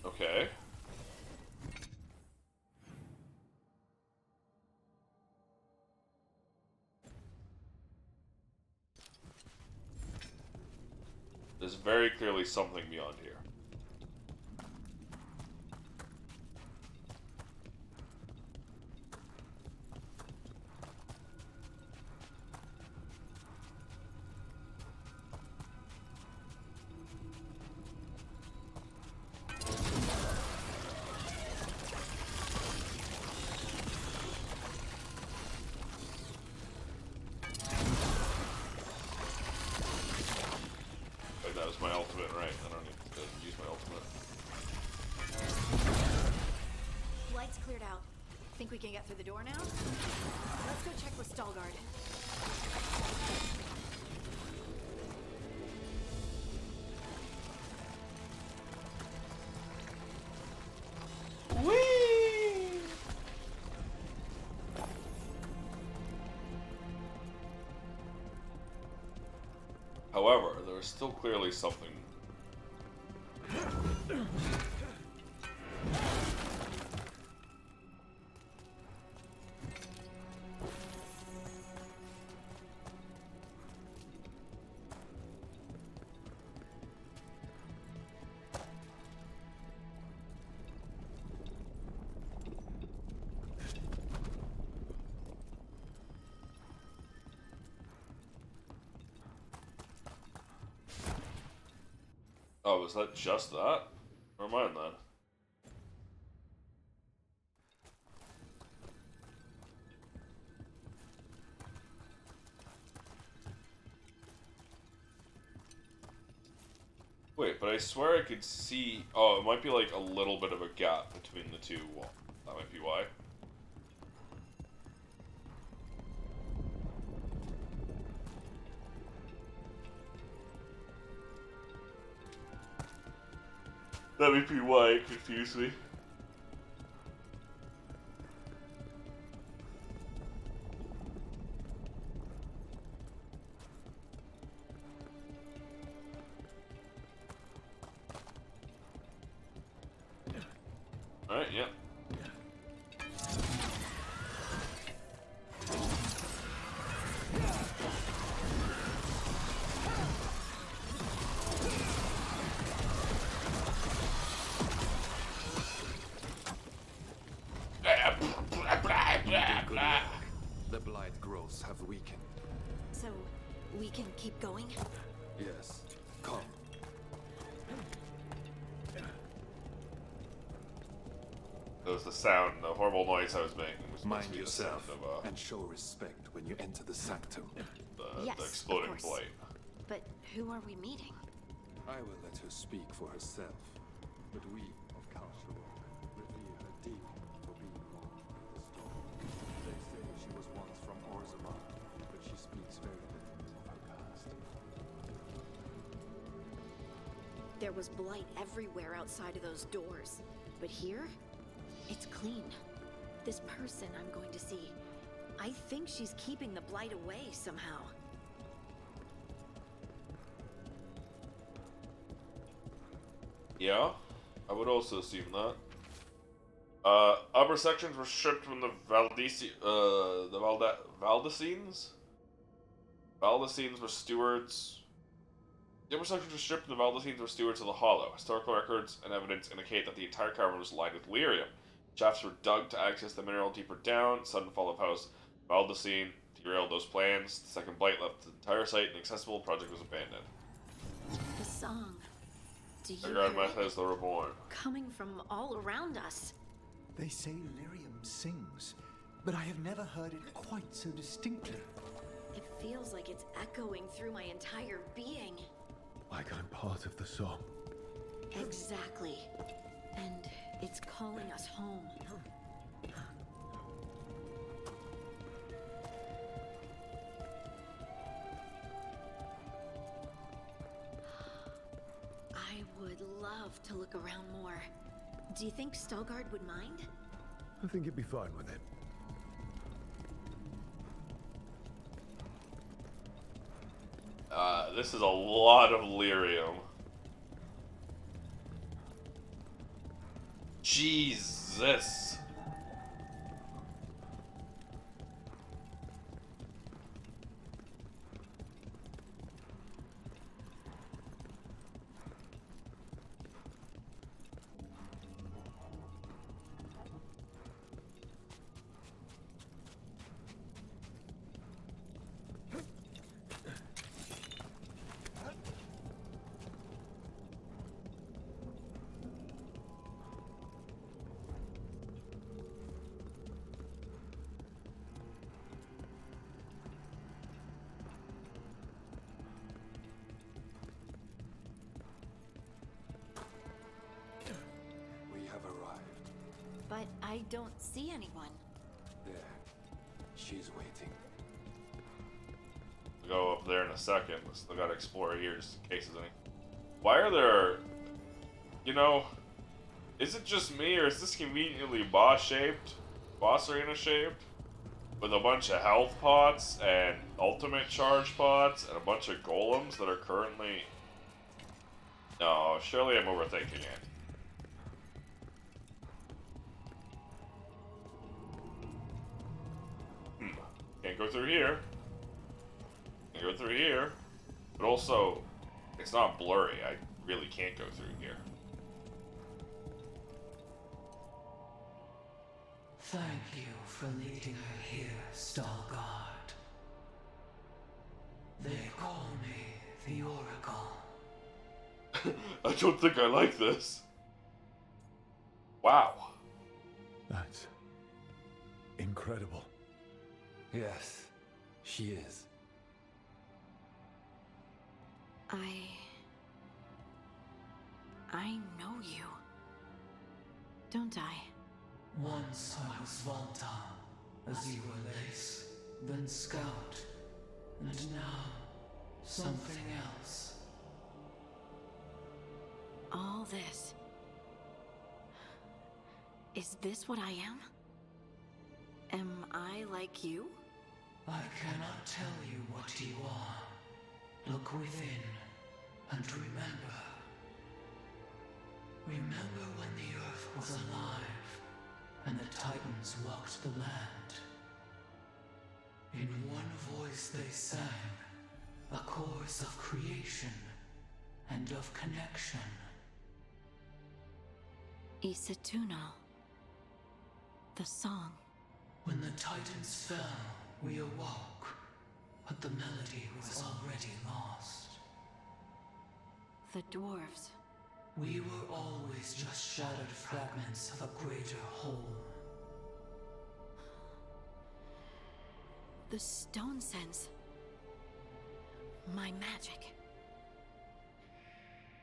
Okay. There's very clearly something beyond here. Wait, that was my ultimate, right? I don't need to use my ultimate. Light's cleared out. Think we can get through the door now? Let's go check with Stalguard. Whee! However, there is still clearly something. Oh, was that just that? Never mind then. Wait, but I swear I could see... Oh, it might be like a little bit of a gap between the two walls. That might be why. That might be why it confused me. Alright, yeah. The blight growths have weakened. So, we can keep going? Yes. Come. That was the sound, the horrible noise I was making was supposed Mind to be the yourself sound of and show respect when you enter the sanctum. Yes, the of exploding course. blade. But who are we meeting? I will let her speak for herself, but we of Kalsharok revere her deeply for being one with the storm. They say she was once from Orzammar, but she speaks very little of her past. There was blight everywhere outside of those doors. But here, it's clean. This person I'm going to see, I think she's keeping the blight away somehow. Yeah, I would also assume that. Upper sections were stripped from the Valdecines? Valdecines were stewards. The upper sections were stripped from the Valdecines were stewards of the Hollow. Historical records and evidence indicate that the entire cavern was lined with lyrium. Shafts were dug to access the mineral deeper down. Sudden fall of House Valdecine derailed those plans. The second blight left the entire site inaccessible. Project was abandoned. The song. Do you Veilguard hear it? Myth as the Reborn. Coming from all around us. They say lyrium sings, but I have never heard it quite so distinctly. It feels like it's echoing through my entire being. Like I'm part of the song. Exactly. And it's calling us home. I would love to look around more. Do you think Stalgard would mind? I think you'd be fine with it. This is a lot of lyrium. Jesus. We have arrived. But I don't see anyone. There. She's waiting. We'll go up there in a second. We still gotta explore here just in case there's any. Why are there... You know... Is it just me, or is this conveniently boss-shaped? Boss arena shaped? With a bunch of health pots, and ultimate charge pots, and a bunch of golems that are currently... No, surely I'm overthinking it. Can't go through here. Can't go through here. But also, it's not blurry. I really can't go through here. Thank you for leading her here, Stalgard. They call me the Oracle. I don't think I like this. Wow. That's incredible. Yes, she is. I know you. Don't I? Once I was Volta, as you were Lace, then Scout, and now something else. All this. Is this what I am? Am I like you? I cannot tell you what you are. Look within, and remember. Remember when the Earth was alive, and the Titans walked the land. In one voice they sang, a chorus of creation and of connection. Isatuno. The song. When the Titans fell, we awoke, but the melody was already lost. The dwarves. We were always just shattered fragments of a greater whole. The stone sense. My magic.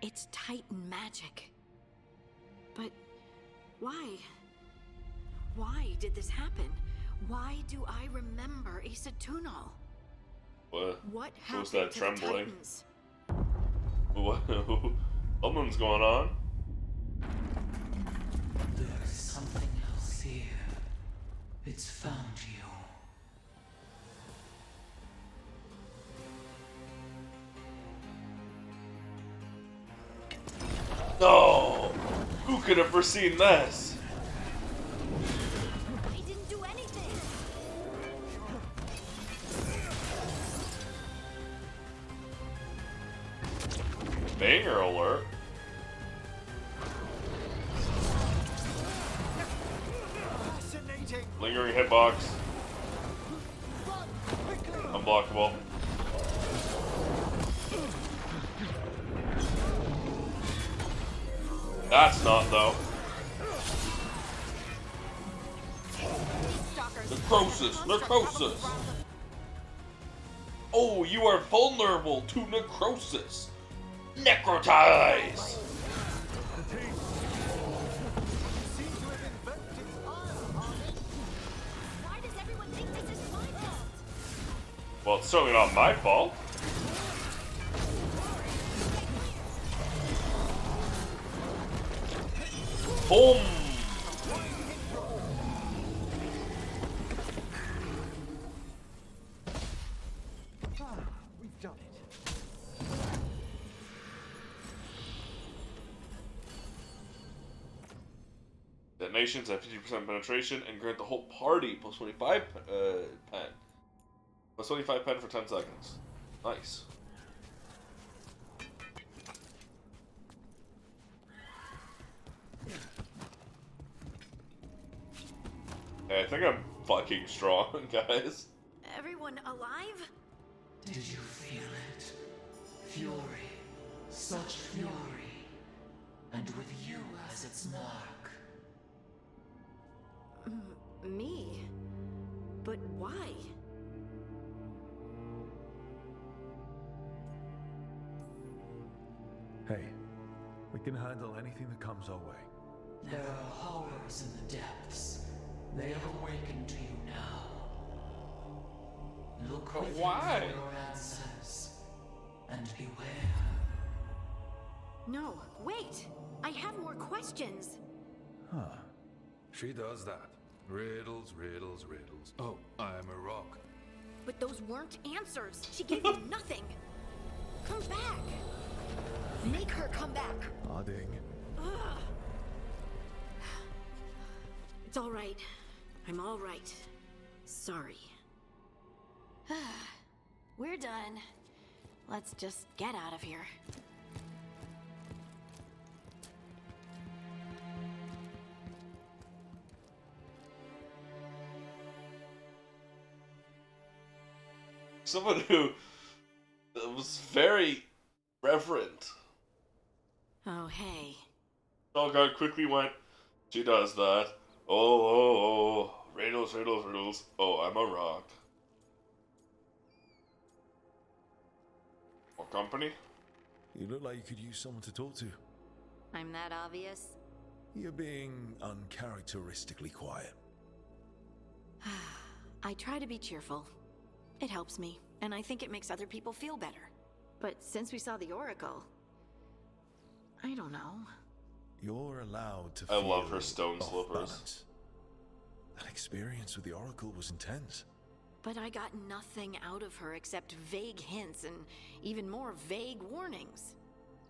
It's Titan magic. But why? Why did this happen? Why do I remember Isatuno? What happened was that to trembling? the Titans? What? Something's going on. There's something else here. It's found you. No! Who could have foreseen this? I didn't do anything. Banger alert. Lingering hitbox. Unblockable. That's not, though. Necrosis! Necrosis! Oh, you are vulnerable to necrosis! Necrotize! Why does everyone think this is my fault? Well, it's certainly not my fault. Boom! We've done it. Detonations have 50% penetration and grant the whole party plus 25 pen. Plus 25 pen for 10 seconds. Nice. Hey, I think I'm fucking strong, guys. Everyone alive? Did you feel it? Fury. Such fury. And with you as its mark. Me? But why? Hey, we can handle anything that comes our way. There are horrors in the depths. They have awakened to you now. Look But within why? for your answers. And beware. No, wait! I have more questions. Huh. She does that. Riddles, riddles, riddles. Oh, I'm a rock. But those weren't answers. She gave me nothing. Come back. Make her come back. Nodding. Ugh. It's all right. I'm all right. Sorry. We're done. Let's just get out of here. Someone who was very reverent Oh, hey. Veilguard quickly went. She does that. Oh. Riddles. Oh, I'm a rock. More company? You look like you could use someone to talk to. I'm that obvious? You're being uncharacteristically quiet. I try to be cheerful. It helps me, and I think it makes other people feel better. But since we saw the Oracle, I don't know. You're allowed to I feel love her stone off slippers. balance. That experience with the Oracle was intense. But I got nothing out of her except vague hints and even more vague warnings.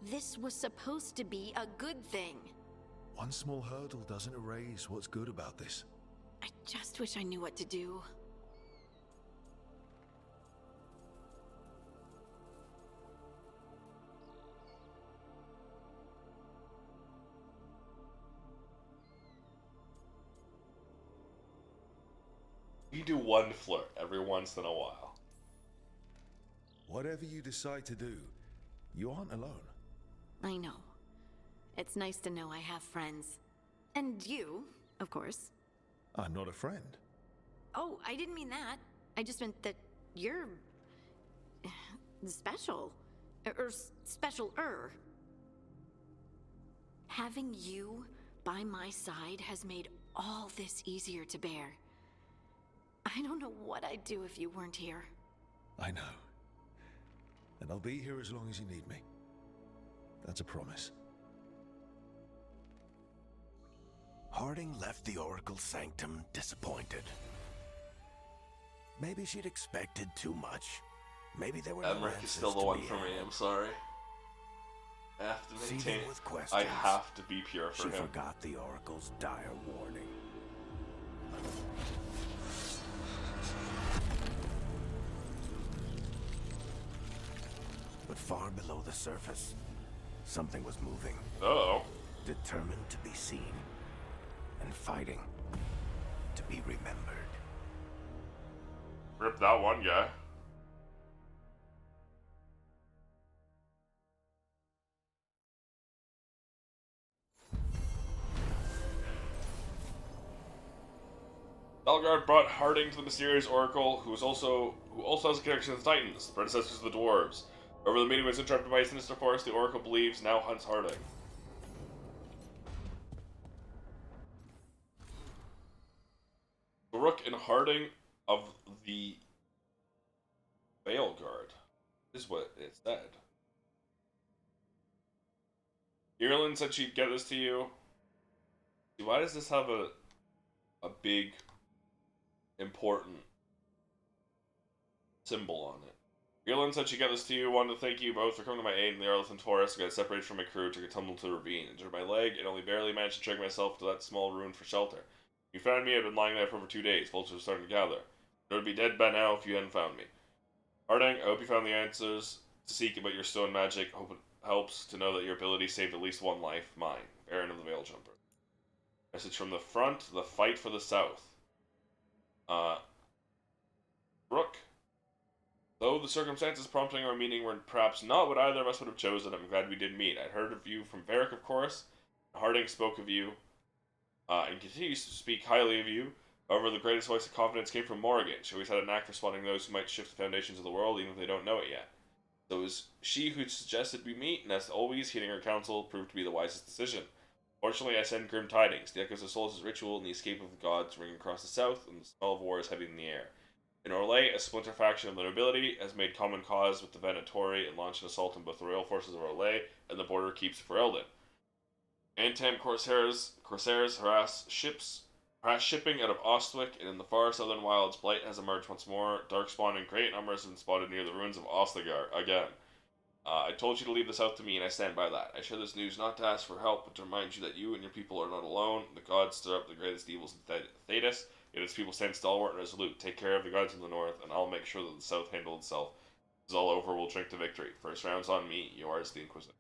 This was supposed to be a good thing. One small hurdle doesn't erase what's good about this. I just wish I knew what to do. You do one flirt every once in a while. Whatever you decide to do, you aren't alone. I know. It's nice to know I have friends. And you, of course. I'm not a friend. Oh, I didn't mean that. I just meant that you're... special. Or special-er. Having you by my side has made all this easier to bear. I don't know what I'd do if you weren't here. I know. And I'll be here as long as you need me. That's a promise. Harding left the Oracle Sanctum disappointed. Maybe she'd expected too much. Maybe there were no Emmerich is answers still the to one be for me, had. I'm sorry. I have to maintain Seething with questions, I have to be pure for she him. forgot the Oracle's dire warning. But far below the surface, something was moving. Uh-oh. Determined to be seen, and fighting to be remembered. Rip that one guy. Veilguard brought Harding to the mysterious Oracle, who also has a connection to the Titans, the predecessors of the Dwarves. However, the meeting was interrupted by a sinister force the Oracle believes now hunts Harding. Rook and Harding of the Veilguard is what it said. Ireland said she'd get this to you. Why does this have a big, important symbol on it? Ireland said she'd get this to you. Wanted to thank you both for coming to my aid in the Arlington Forest. I got separated from my crew, took a tumble to the ravine, injured my leg, and only barely managed to drag myself to that small ruin for shelter. You found me. I'd been lying there for over 2 days. Vultures were starting to gather. I would be dead by now if you hadn't found me. Harding, I hope you found the answers to seek about your stone magic. Hope it helps to know that your ability saved at least one life. Mine, Baron of the Veil Jumper. Message from the front: the fight for the South. Rook. Though the circumstances prompting our meeting were perhaps not what either of us would have chosen, I'm glad we did meet. I'd heard of you from Varric, of course. Harding spoke of you, and continues to speak highly of you. However, the greatest voice of confidence came from Morrigan. She always had a knack for spotting those who might shift the foundations of the world, even if they don't know it yet. So it was she who suggested we meet, and as always, heeding her counsel proved to be the wisest decision. Fortunately, I send grim tidings. The echoes of Solus' ritual and the escape of the gods ring across the south, and the smell of war is heavy in the air. In Orlais, a splinter faction of the nobility has made common cause with the Venatori and launched an assault on both the royal forces of Orlais and the border keeps for Eldon. Antam corsairs harass shipping out of Ostwick, and in the far southern wilds, blight has emerged once more. Darkspawn in great numbers have been spotted near the ruins of Ostagar again. I told you to leave the south to me, and I stand by that. I share this news not to ask for help, but to remind you that you and your people are not alone. The gods stir up the greatest evils in Thedas, yet its people stand stalwart and resolute. Take care of the gods in the north, and I'll make sure that the south handles itself. This is all over, we'll drink to victory. First round's on me, yours, the Inquisitor.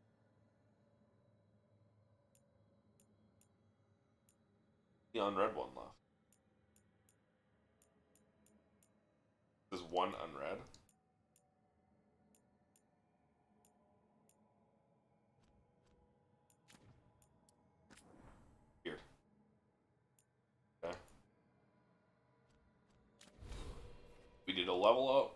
The unread one left. There's one unread. level up?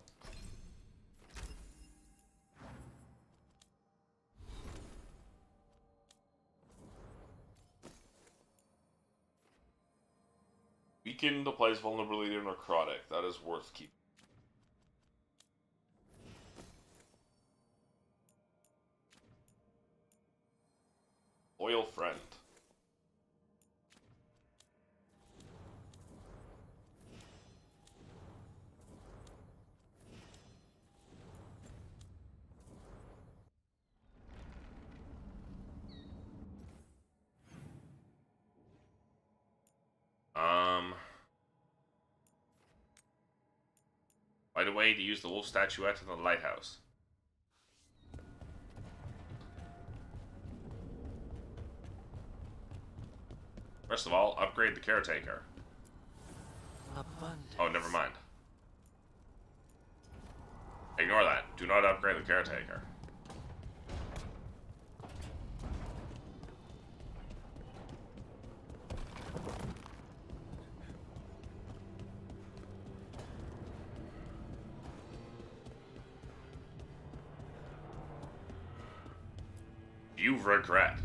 Weaken the player's vulnerability to necrotic. That is worth keeping. Loyal friend. By the way, to use the wolf statuette in the lighthouse. First of all, upgrade the caretaker. Abundance. Oh, never mind. Ignore that. Do not upgrade the caretaker. You regret.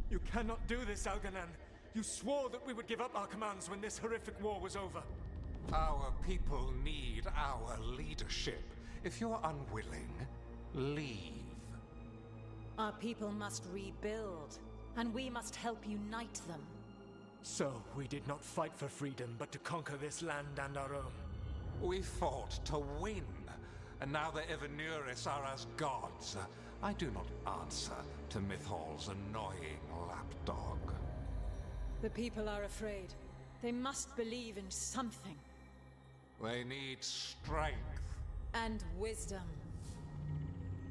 You cannot do this, Algernon. You swore that we would give up our commands when this horrific war was over. Our people need our leadership. If you're unwilling, leave. Our people must rebuild, and we must help unite them. So, we did not fight for freedom, but to conquer this land and our own. We fought to win, and now the Evenuris are as gods. I do not answer to Mythal's annoying lapdog. The people are afraid. They must believe in something. They need strength. And wisdom.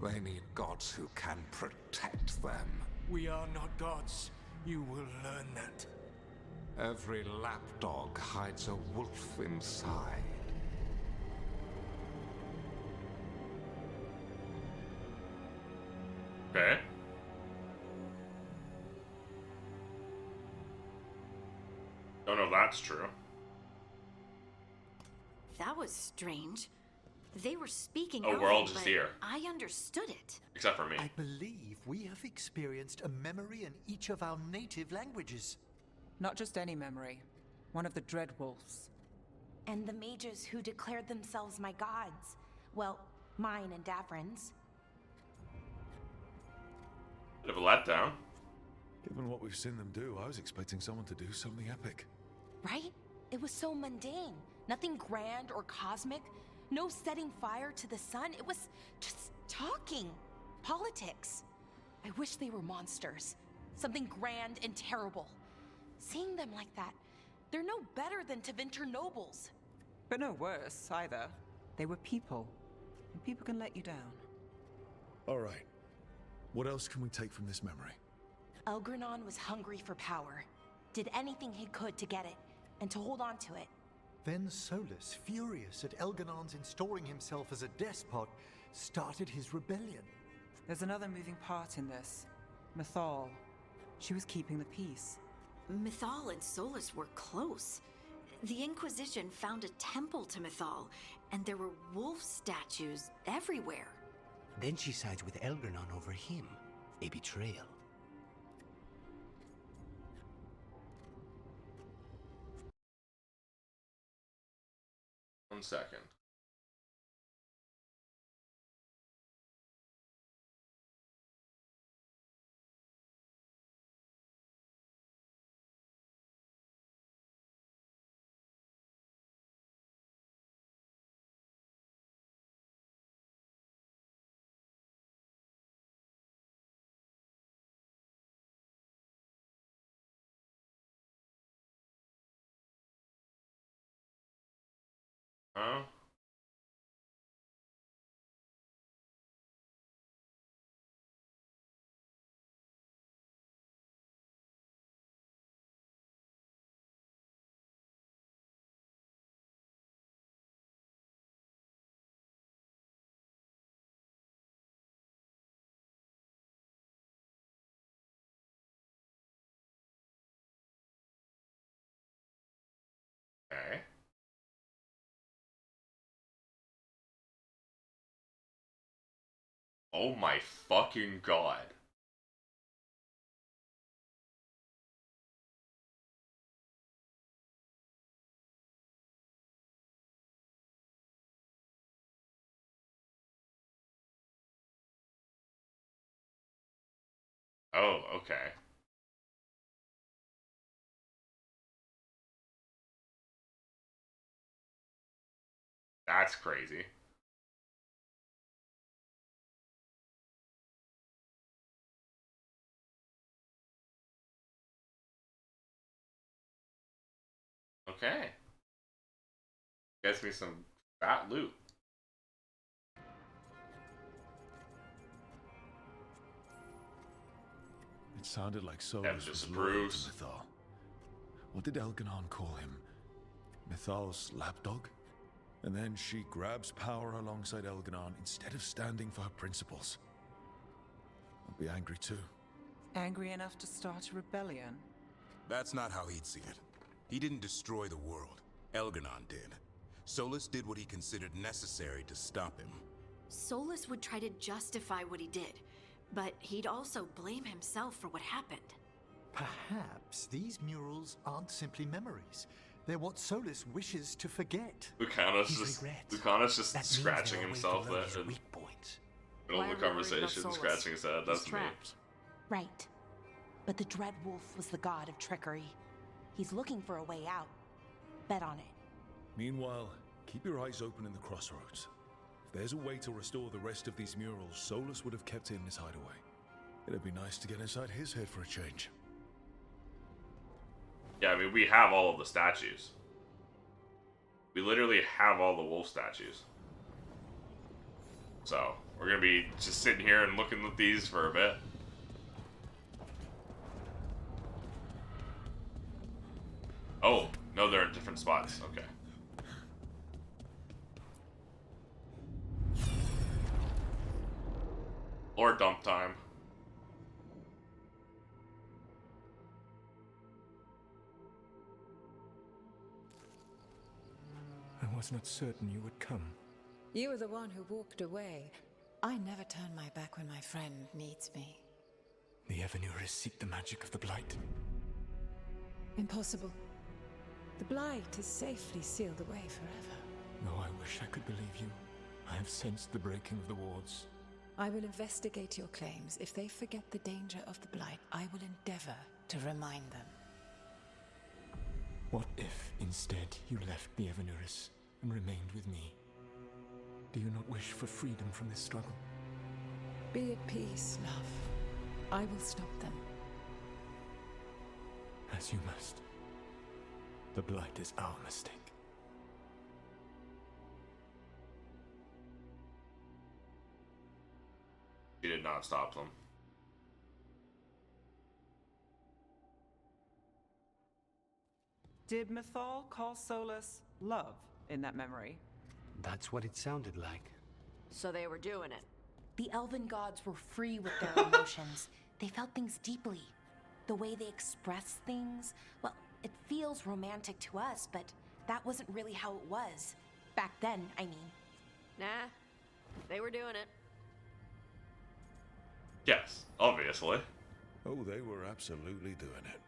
They need gods who can protect them. We are not gods. You will learn that. Every lapdog hides a wolf inside. Okay. Don't know if that's true. That was strange. They were speaking. Oh, we're all just here. I understood it. Except for me. I believe we have experienced a memory in each of our native languages. Not just any memory. One of the Dread Wolves. And the mages who declared themselves my gods. Well, mine and Davrin's. Bit of a letdown. Given what we've seen them do, I was expecting someone to do something epic. Right? It was so mundane. Nothing grand or cosmic. No setting fire to the sun. It was just talking. Politics. I wish they were monsters. Something grand and terrible. Seeing them like that, they're no better than Tevinter nobles. But no worse, either. They were people. And people can let you down. All right. What else can we take from this memory? Elgranon was hungry for power. Did anything he could to get it, and to hold on to it. Then Solus, furious at Elganon's installing himself as a despot, started his rebellion. There's another moving part in this. Mythal. She was keeping the peace. Mythal and Solus were close. The Inquisition found a temple to Mythal, and there were wolf statues everywhere. Then she sides with Elgranon over him. A betrayal. One second. Huh? Oh my fucking god. Oh, okay. That's crazy. Okay. Gets me some fat loot. It sounded like Solus Them was loyal to disapproves. Mythal. What did Elganon call him? Mythal's lapdog? And then she grabs power alongside Elganon instead of standing for her principles. I'd be angry too. Angry enough to start a rebellion? That's not how he'd see it. He didn't destroy the world. Elganon did. Solus did what he considered necessary to stop him. Solus would try to justify what he did, but he'd also blame himself for what happened. Perhaps these murals aren't simply memories. They're what Solus wishes to forget. Lucanus just That means scratching they're a way himself to learn there his in weak points. the middle of the conversation, scratching his head. That's me. Right. But the Dread Wolf was the god of trickery. He's looking for a way out. Bet on it. Meanwhile, keep your eyes open in the crossroads. If there's a way to restore the rest of these murals, Solus would have kept it in his hideaway. It'd be nice to get inside his head for a change. Yeah, I mean, we have all of the statues. We literally have all the wolf statues. So, we're gonna be just sitting here and looking at these for a bit. Oh, no, they're in different spots. Okay. Lore dump time. I was not certain you would come. You were the one who walked away. I never turn my back when my friend needs me. The Evanurists seek the magic of the Blight. Impossible. The Blight is safely sealed away forever. Though I wish I could believe you. I have sensed the breaking of the wards. I will investigate your claims. If they forget the danger of the Blight, I will endeavor to remind them. What if, instead, you left the Evanurists and remained with me? Do you not wish for freedom from this struggle? Be at peace, love. I will stop them. As you must. The Blight is our mistake. She did not stop them. Did Mythal call Solus love in that memory? That's what it sounded like. So they were doing it. The elven gods were free with their emotions. They felt things deeply. The way they express things, well, it feels romantic to us, but that wasn't really how it was. Back then, I mean. Nah, they were doing it. Yes, obviously. Oh, they were absolutely doing it.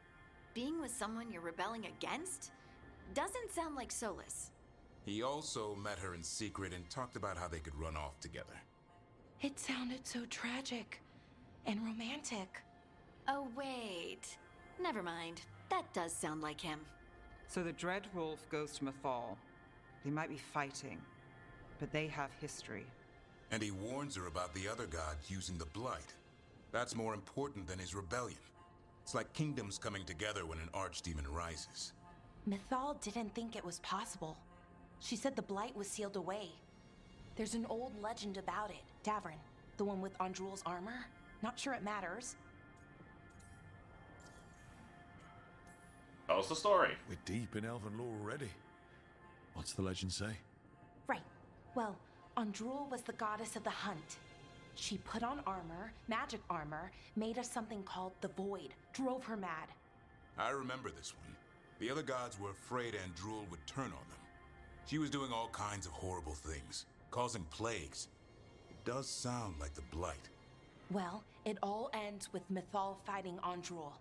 Being with someone you're rebelling against doesn't sound like Solus. He also met her in secret and talked about how they could run off together. It sounded so tragic and romantic. Oh, wait. Never mind. That does sound like him. So the Dread Wolf goes to Mythal. They might be fighting, but they have history. And he warns her about the other gods using the Blight. That's more important than his rebellion. It's like kingdoms coming together when an archdemon rises. Mythal didn't think it was possible. She said the Blight was sealed away. There's an old legend about it. Davrin, the one with Andrul's armor. Not sure it matters. Tell us the story. We're deep in elven lore already. What's the legend say? Right. Well, Andrul was the goddess of the hunt. She put on armor, magic armor, made us something called the Void, drove her mad. I remember this one. The other gods were afraid Andrul would turn on them. She was doing all kinds of horrible things, causing plagues. does sound like the Blight. Well, it all ends with Mythal fighting Andrul.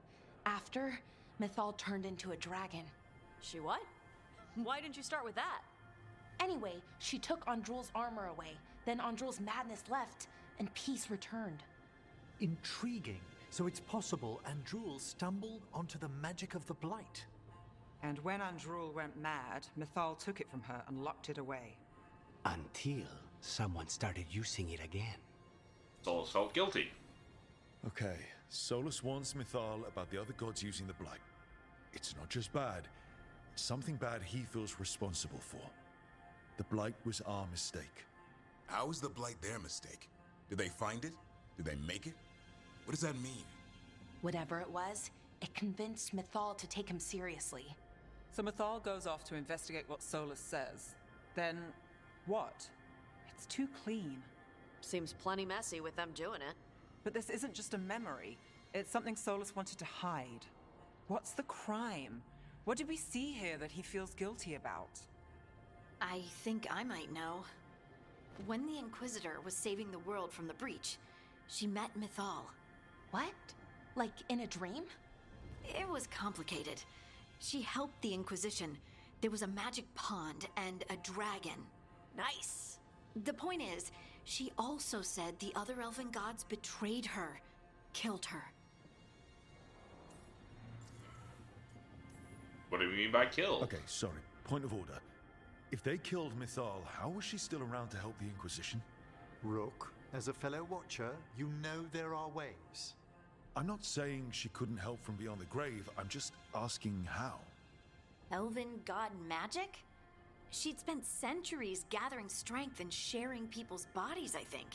After, Mythal turned into a dragon. She what? Why didn't you start with that? Anyway, she took Andrul's armor away. Then Andrul's madness left, and peace returned. Intriguing. So it's possible Andrul stumbled onto the magic of the Blight. And when Andrul went mad, Mythal took it from her and locked it away. Until someone started using it again. Solus felt guilty. Okay, Solus warns Mythal about the other gods using the Blight. It's not just bad, it's something bad he feels responsible for. The Blight was our mistake. How is the Blight their mistake? Did they find it? Did they make it? What does that mean? Whatever it was, it convinced Mythal to take him seriously. So Mythal goes off to investigate what Solus says. Then, what? It's too clean. Seems plenty messy with them doing it. But this isn't just a memory. It's something Solus wanted to hide. What's the crime? What did we see here that he feels guilty about? I think I might know. When the Inquisitor was saving the world from the breach, she met Mythal. What? Like in a dream? It was complicated. She helped the Inquisition. There was a magic pond and a dragon. Nice. The point is, she also said the other elven gods betrayed her, killed her. What do you mean by killed? Okay, sorry. Point of order. If they killed Mythal, how was she still around to help the Inquisition? Rook, as a fellow watcher, you know there are ways. I'm not saying she couldn't help from beyond the grave, I'm just asking how. Elven god magic? She'd spent centuries gathering strength and sharing people's bodies, I think.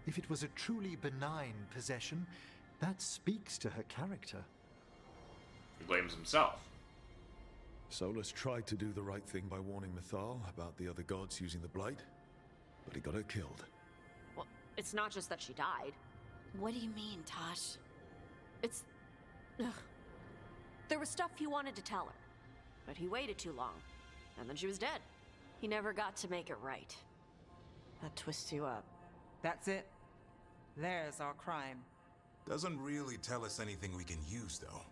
If it was a truly benign possession, that speaks to her character. He blames himself. Solus tried to do the right thing by warning Mythal about the other gods using the Blight, but he got her killed. Well, it's not just that she died. What do you mean, Tosh? It's... Ugh. There was stuff he wanted to tell her, but he waited too long, and then she was dead. He never got to make it right. That twists you up. That's it. There's our crime. Doesn't really tell us anything we can use, though.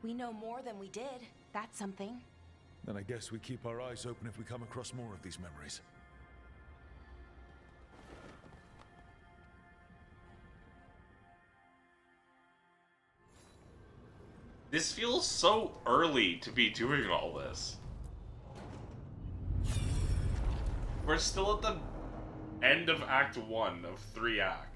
We know more than we did. That's something. Then I guess we keep our eyes open if we come across more of these memories. This feels so early to be doing all this. We're still at the end of Act 1 of 3 acts.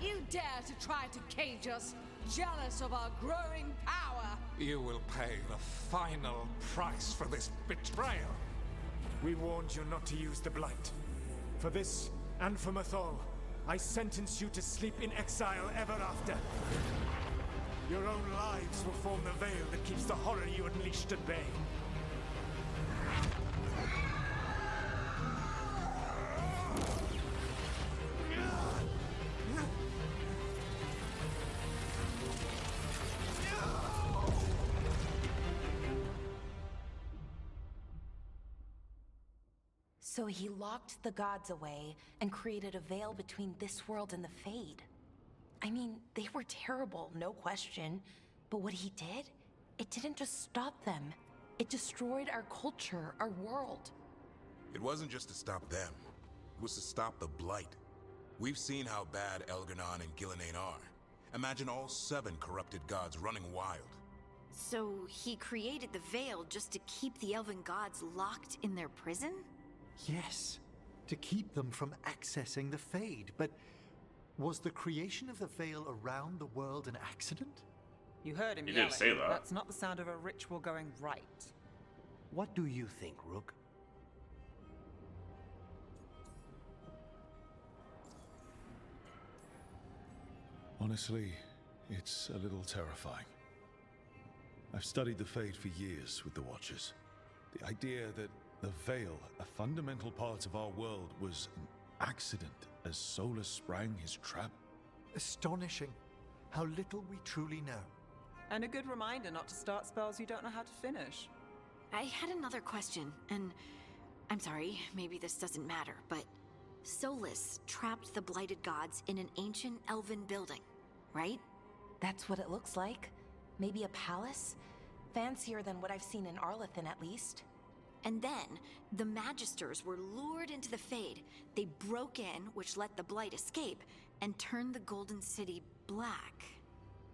You dare to try to cage us, jealous of our growing power. You will pay the final price for this betrayal. We warned you not to use the Blight. For this, and for Mythal, I sentence you to sleep in exile ever after. Your own lives will form the veil that keeps the horror you unleashed at bay. So he locked the gods away and created a veil between this world and the Fade. I mean, they were terrible, no question. But what he did, it didn't just stop them. It destroyed our culture, our world. It wasn't just to stop them. It was to stop the Blight. We've seen how bad Elgar'nan and Gillenane are. Imagine all 7 corrupted gods running wild. So he created the veil just to keep the elven gods locked in their prison? Yes, to keep them from accessing the Fade. But was the creation of the veil around the world an accident? You heard him He yelling. didn't say that. That's not the sound of a ritual going right. What do you think, Rook? Honestly, it's a little terrifying. I've studied the Fade for years with the Watchers. The idea that the Veil, a fundamental part of our world, was an accident as Solus sprang his trap. Astonishing. How little we truly know. And a good reminder not to start spells you don't know how to finish. I had another question, and I'm sorry, maybe this doesn't matter, but Solus trapped the blighted gods in an ancient elven building, right? That's what it looks like. Maybe a palace? Fancier than what I've seen in Arlethan, at least. And then, the Magisters were lured into the Fade. They broke in, which let the Blight escape, and turned the Golden City black.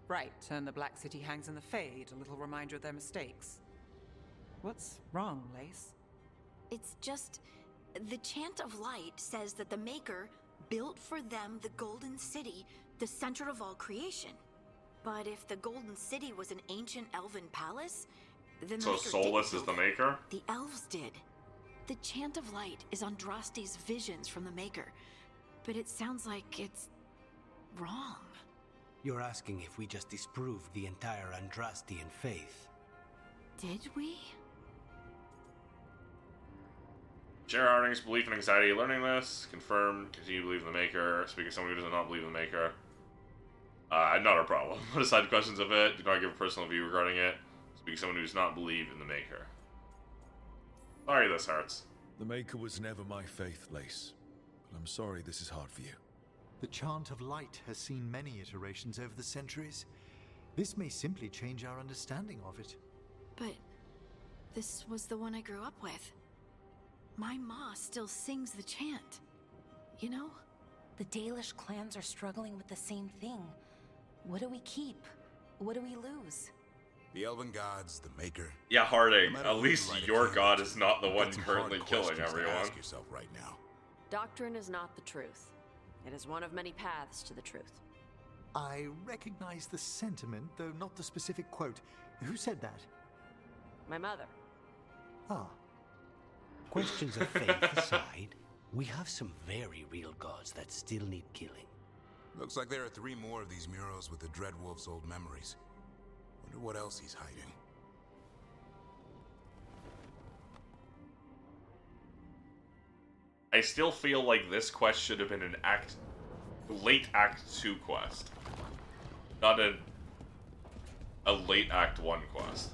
Right, and the Black City hangs in the Fade, a little reminder of their mistakes. What's wrong, Lace? It's just... the Chant of Light says that the Maker built for them the Golden City, the center of all creation. But if the Golden City was an ancient elven palace, then So Solus is the Maker? The elves did. The Chant of Light is Andraste's visions from the Maker, but it sounds like it's wrong. You're asking if we just disproved the entire Andrastian faith. Did we? Share Harding's belief and anxiety learning this. Confirm, continue to believe in the Maker. Speak of someone who does not believe in the Maker. Not a problem. Put aside questions of it. Do not give a personal view regarding it. Speak of someone who does not believe in the Maker. Sorry this hurts. The Maker was never my faith, Lace. But I'm sorry this is hard for you. The Chant of Light has seen many iterations over the centuries. This may simply change our understanding of it. But this was the one I grew up with. My ma still sings the chant. You know? The Dalish clans are struggling with the same thing. What do we keep? What do we lose? The Elven Gods, the Maker. Yeah, Harding, No matter at who least you write your it god to, is not the you've one got some currently hard killing questions to everyone. ask yourself right now. Doctrine is not the truth. It is one of many paths to the truth. I recognize the sentiment, though not the specific quote. Who said that? My mother. Ah. Questions of faith aside, we have some very real gods that still need killing. Looks like there are 3 more of these murals with the Dreadwolf's old memories. Wonder what else he's hiding. I still feel like this quest should have been an late Act 2 quest. Not a late Act 1 quest.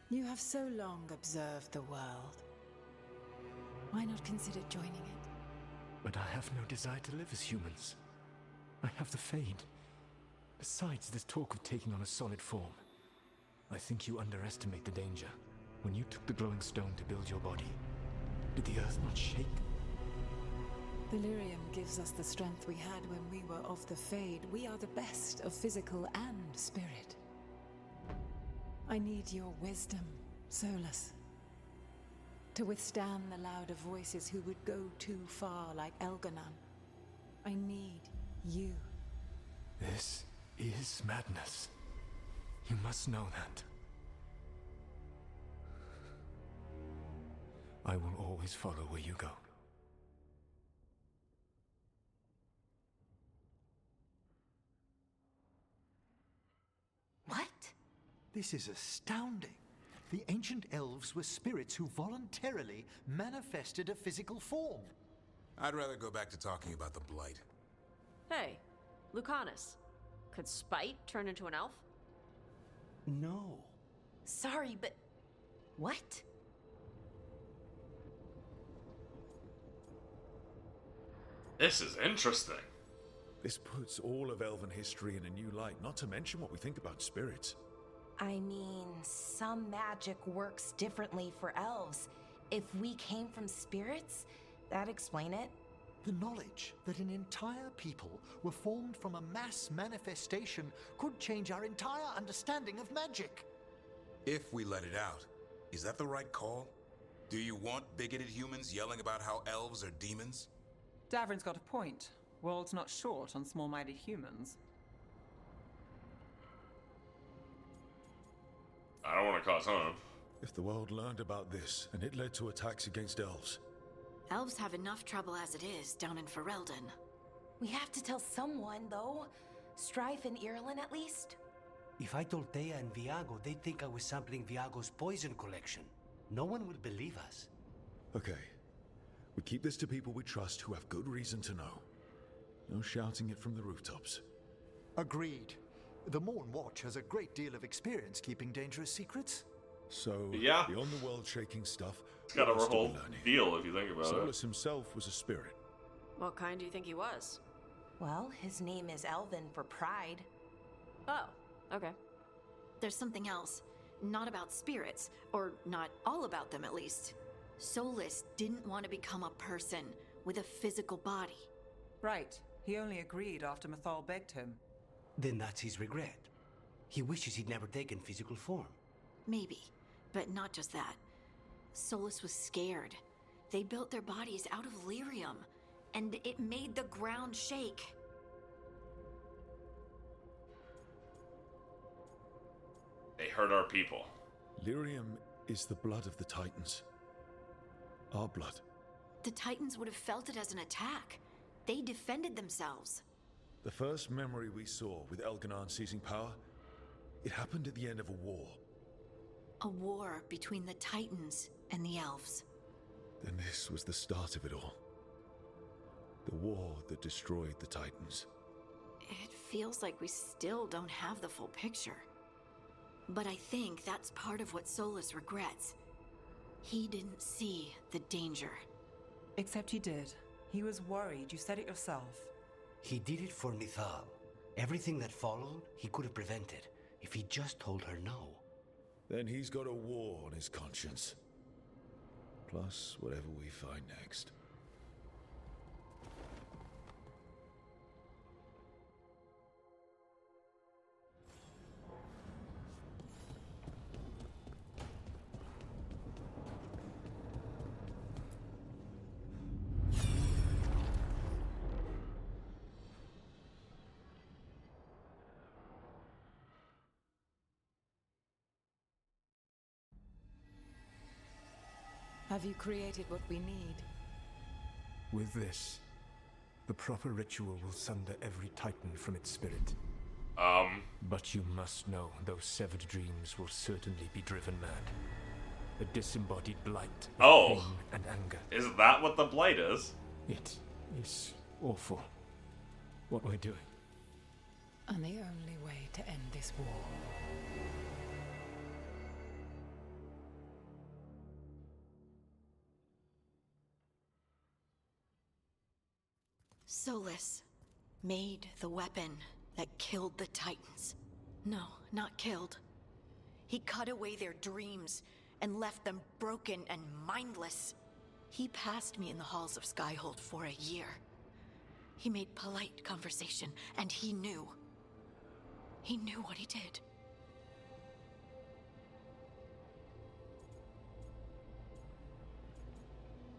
You have so long observed the world. Why not consider joining it? But I have no desire to live as humans. I have the Fade. Besides, this talk of taking on a solid form. I think you underestimate the danger. When you took the glowing stone to build your body, did the earth not shake? Delirium gives us the strength we had when we were of the Fade. We are the best of physical and spirit. I need your wisdom, Solus. To withstand the louder voices who would go too far like Elganon. I need you. This is madness. You must know that. I will always follow where you go. What? This is astounding. The ancient elves were spirits who voluntarily manifested a physical form. I'd rather go back to talking about the Blight. Hey, Lucanus. Could Spite turn into an elf? No. Sorry, but... what? This is interesting. This puts all of elven history in a new light, not to mention what we think about spirits. I mean, some magic works differently for elves. If we came from spirits, that'd explain it. The knowledge that an entire people were formed from a mass manifestation could change our entire understanding of magic. If we let it out, is that the right call? Do you want bigoted humans yelling about how elves are demons? Davrin's got a point. World's not short on small-minded humans. I don't want to cause harm. If the world learned about this, and it led to attacks against elves. Elves have enough trouble as it is down in Ferelden. We have to tell someone, though. Strife and Irulan, at least. If I told Thea and Viago, they'd think I was sampling Viago's poison collection. No one will believe us. Okay. We keep this to people we trust who have good reason to know. No shouting it from the rooftops. Agreed. The Morn Watch has a great deal of experience keeping dangerous secrets. So, yeah, beyond the world-shaking stuff, it's got a whole deal if you think about it. Solus himself was a spirit. What kind do you think he was? Well, his name is Elven for pride. Oh, okay. There's something else. Not about spirits, or not all about them at least. Solus didn't want to become a person with a physical body. Right. He only agreed after Mythal begged him. Then that's his regret. He wishes he'd never taken physical form. Maybe, but not just that. Solus was scared. They built their bodies out of lyrium, and it made the ground shake. They hurt our people. Lyrium is the blood of the Titans. Our blood. The Titans would have felt it as an attack. They defended themselves. The first memory we saw with Elganon seizing power, it happened at the end of a war. A war between the Titans and the Elves. Then this was the start of it all. The war that destroyed the Titans. It feels like we still don't have the full picture. But I think that's part of what Solus regrets. He didn't see the danger. Except he did. He was worried. You said it yourself. He did it for Mythal. Everything that followed, he could have prevented if he just told her no. Then he's got a war on his conscience. Plus, whatever we find next. Have you created what we need? With this, the proper ritual will sunder every Titan from its spirit. But you must know those severed dreams will certainly be driven mad. A disembodied blight of pain and anger. Is that what the blight is? It is awful what we're doing. And the only way to end this war. Solus made the weapon that killed the Titans. No, not killed. He cut away their dreams and left them broken and mindless. He passed me in the halls of Skyhold for a year. He made polite conversation, and he knew. He knew what he did.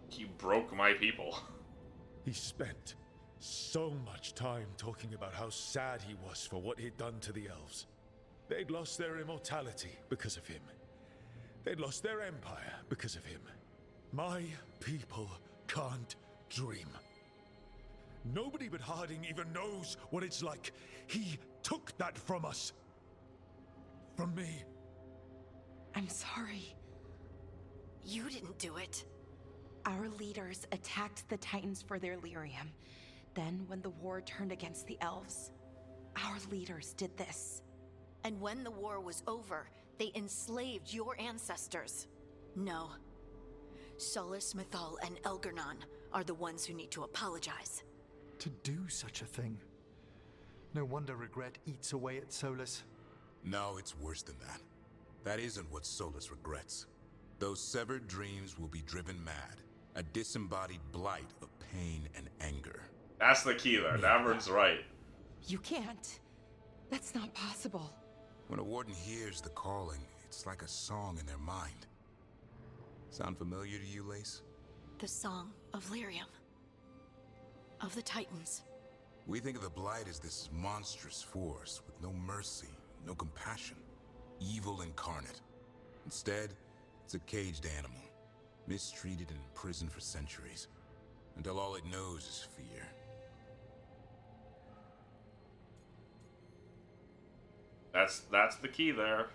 He broke my people. He spent so much time talking about how sad he was for what he'd done to the elves. They'd lost their immortality because of him. They'd lost their empire because of him. My people can't dream. Nobody but Harding even knows what it's like. He took that from us. From me. I'm sorry. You didn't do it. Our leaders attacked the Titans for their lyrium. Then, when the war turned against the elves, our leaders did this. And when the war was over, they enslaved your ancestors. No. Solus, Mythal, and Elgarnon are the ones who need to apologize. To do such a thing. No wonder regret eats away at Solus. No, it's worse than that. That isn't what Solus regrets. Those severed dreams will be driven mad. A disembodied blight of pain and anger. That's the key there. Davern's right. You can't. That's not possible. When a warden hears the calling, it's like a song in their mind. Sound familiar to you, Lace? The song of Lyrium. Of the Titans. We think of the Blight as this monstrous force with no mercy, no compassion. Evil incarnate. Instead, it's a caged animal. Mistreated and imprisoned for centuries. Until all it knows is fear. That's the key there.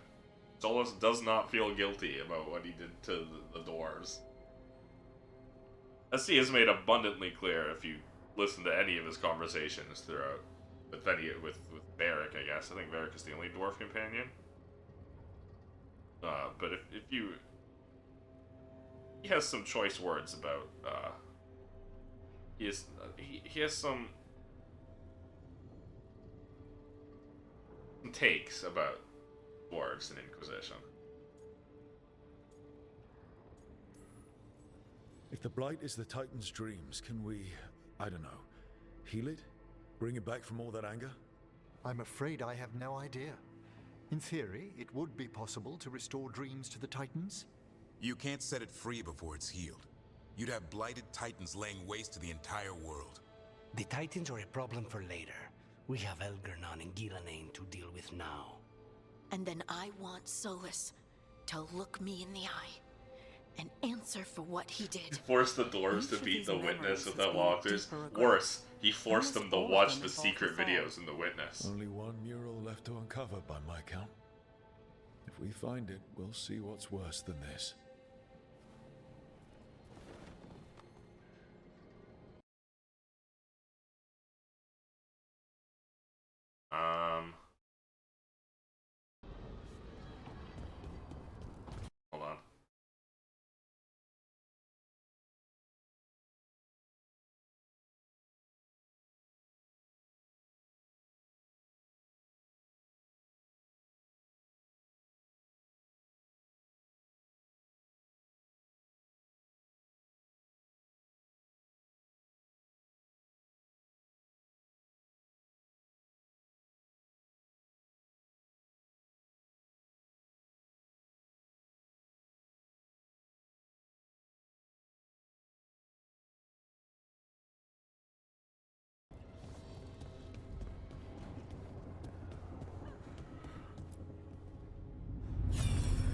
Solus does not feel guilty about what he did to the dwarves. As he has made abundantly clear if you listen to any of his conversations throughout. With Varric, I guess. I think Varric is the only dwarf companion. But if you... He has some choice words about, he has some takes about dwarves and Inquisition. If the Blight is the Titan's dreams, can we, I don't know, heal it? Bring it back from all that anger? I'm afraid I have no idea. In theory, it would be possible to restore dreams to the Titans. You can't set it free before it's healed. You'd have blighted Titans laying waste to the entire world. The Titans are a problem for later. We have Elgernon and Gillenane to deal with now. And then I want Solus to look me in the eye and answer for what he did. Forced the dwarves to beat the Witness without walkthroughs. Worse, he forced them to watch the secret videos in the Witness. Only one mural left to uncover by my count. If we find it, we'll see what's worse than this. Hold on.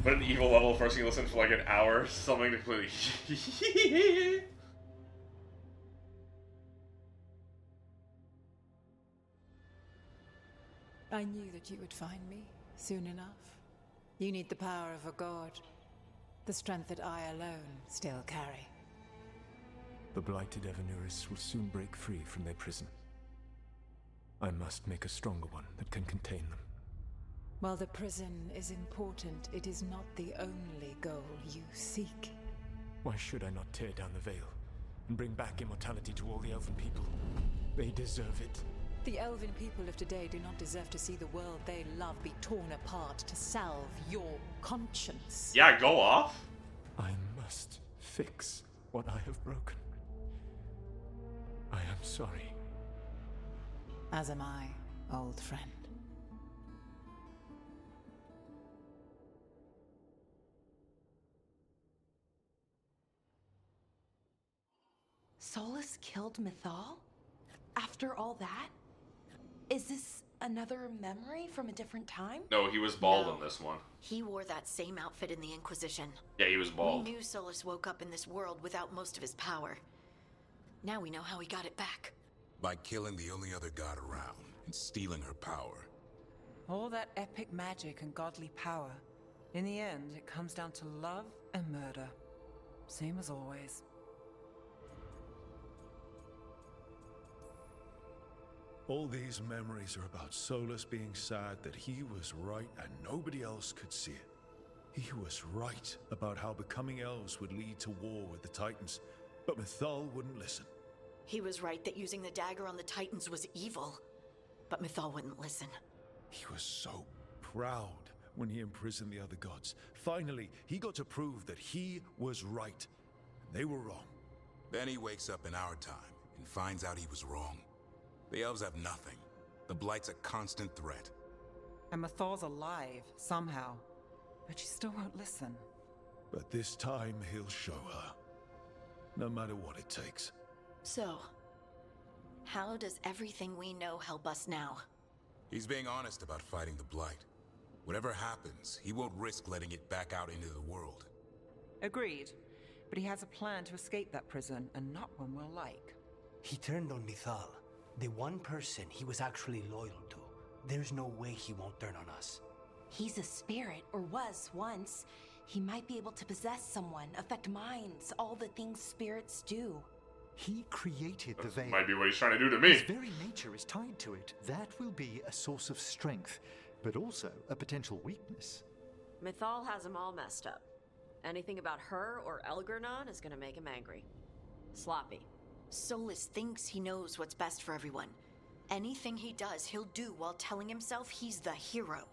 But an evil level forcing you to listen for like an hour, something to completely. I knew that you would find me soon enough. You need the power of a god, the strength that I alone still carry. The blighted Evanuris will soon break free from their prison. I must make a stronger one that can contain them. While the prison is important, it is not the only goal you seek. Why should I not tear down the veil and bring back immortality to all the Elven people? They deserve it. The Elven people of today do not deserve to see the world they love be torn apart to salve your conscience. Yeah, go off. I must fix what I have broken. I am sorry. As am I, old friend. Solus killed Mythal? After all that? Is this another memory from a different time? No, he was bald in this one. He wore that same outfit in the Inquisition. Yeah, he was bald. We knew Solus woke up in this world without most of his power. Now we know how he got it back. By killing the only other god around and stealing her power. All that epic magic and godly power. In the end, it comes down to love and murder. Same as always. All these memories are about Solus being sad that he was right and nobody else could see it. He was right about how becoming elves would lead to war with the Titans, but Mythal wouldn't listen. He was right that using the dagger on the Titans was evil, but Mythal wouldn't listen. He was so proud when he imprisoned the other gods. Finally, he got to prove that he was right, and they were wrong. Then he wakes up in our time and finds out he was wrong. The elves have nothing. The Blight's a constant threat. And Mythal's alive, somehow. But she still won't listen. But this time he'll show her. No matter what it takes. So, how does everything we know help us now? He's being honest about fighting the Blight. Whatever happens, he won't risk letting it back out into the world. Agreed. But he has a plan to escape that prison, and not one we'll like. He turned on Mythal. The one person he was actually loyal to. There's no way he won't turn on us. He's a spirit, or was once. He might be able to possess someone, affect minds, all the things spirits do. He created the veil. Might be what he's trying to do to me. His very nature is tied to it. That will be a source of strength, but also a potential weakness. Mythal has him all messed up. Anything about her or Elgernon is gonna make him angry. Sloppy. Solus thinks he knows what's best for everyone. Anything he does, he'll do while telling himself he's the hero.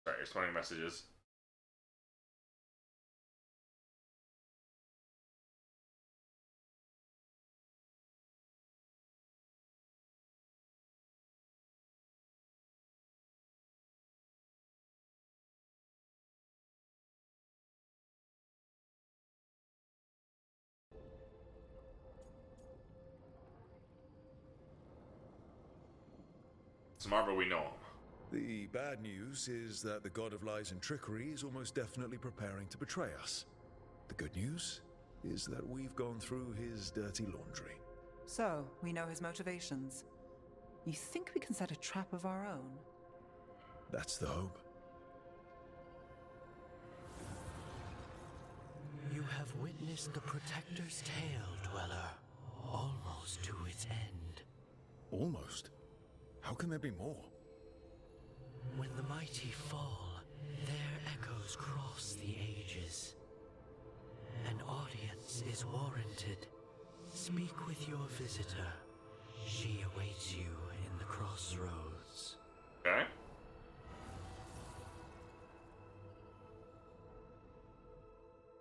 Sorry, responding messages. Tomorrow we know him. The bad news is that the god of lies and trickery is almost definitely preparing to betray us. The good news is that we've gone through his dirty laundry. So, we know his motivations. You think we can set a trap of our own? That's the hope. You have witnessed the Protector's tale, Dweller, almost to its end. Almost? How can there be more? When the mighty fall, their echoes cross the ages. An audience is warranted. Speak with your visitor. She awaits you in the crossroads. Okay.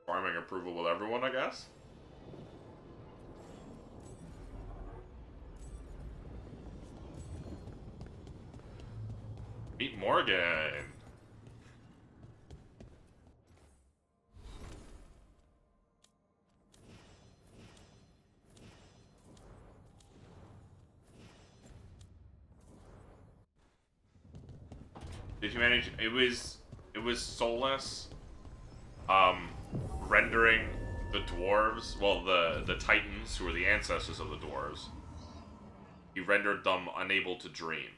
Farming approval with everyone, I guess? Meet Morgan. Did you manage? It was Solus, rendering the dwarves, well, the Titans, who are the ancestors of the dwarves. He rendered them unable to dream.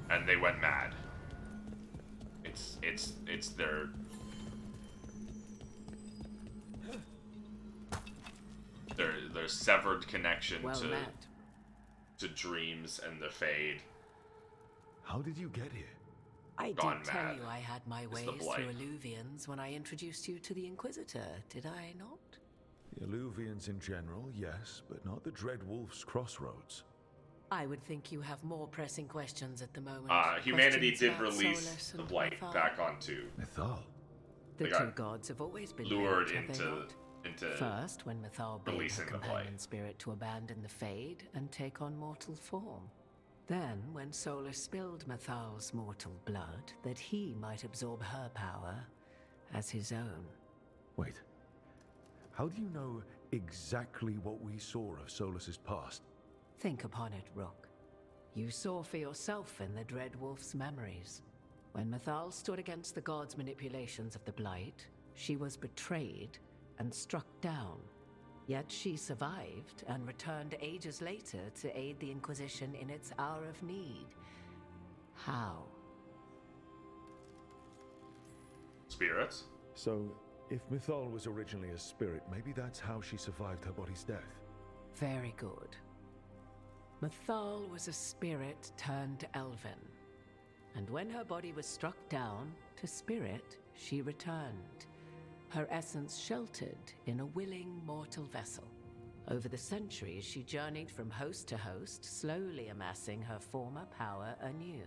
And they went mad. It's their severed connection to dreams and the Fade. How did you get here? I Gone did tell mad. you I had my It's ways the blight. through Illuvians when I introduced you to the Inquisitor, did I not? The Illuvians in general, yes, but not the Dread Wolf's crossroads. I would think you have more pressing questions at the moment. Humanity Questions did about release Solus the and Blight Mythal. back onto. Mythal? The They two got gods have always been lured linked, have they not? into First, when Mythal bade her releasing the Blight. companion spirit to abandon the Fade and take on mortal form. Then, when Solus spilled Mythal's mortal blood, that he might absorb her power as his own. Wait. How do you know exactly what we saw of Solus's past? Think upon it, Rook. You saw for yourself in the Dread Wolf's memories. When Mythal stood against the gods' manipulations of the Blight, she was betrayed and struck down. Yet she survived and returned ages later to aid the Inquisition in its hour of need. How? Spirits? So, if Mythal was originally a spirit, maybe that's how she survived her body's death. Very good. Mythal was a spirit turned elven. And when her body was struck down, to spirit, she returned. Her essence sheltered in a willing mortal vessel. Over the centuries, she journeyed from host to host, slowly amassing her former power anew.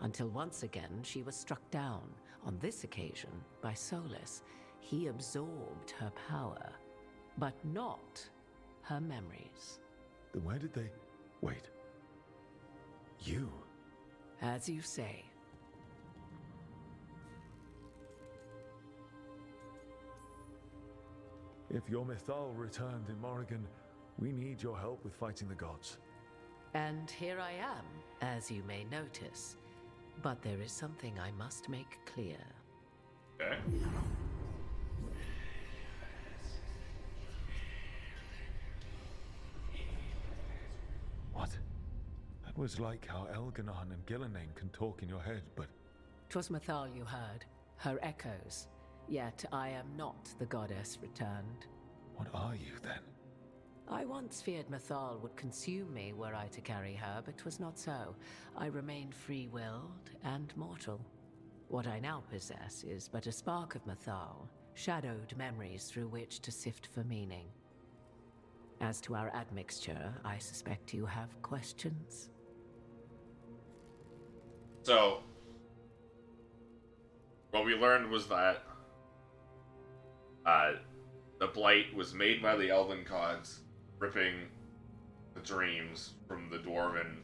Until once again, she was struck down, on this occasion, by Solus. He absorbed her power, but not her memories. Then where did they... Wait. You? As you say. If your Mythal returned in Morrigan, we need your help with fighting the gods. And here I am, as you may notice. But there is something I must make clear. Okay. What? That was like how Elganon and Gillenane can talk in your head, but... 'Twas Mythal you heard, her echoes. Yet I am not the goddess returned. What are you, then? I once feared Mythal would consume me were I to carry her, but 'twas not so. I remained free-willed and mortal. What I now possess is but a spark of Mythal, shadowed memories through which to sift for meaning. As to our admixture, I suspect you have questions. So, what we learned was that the Blight was made by the Elven gods, ripping the dreams from the Dwarven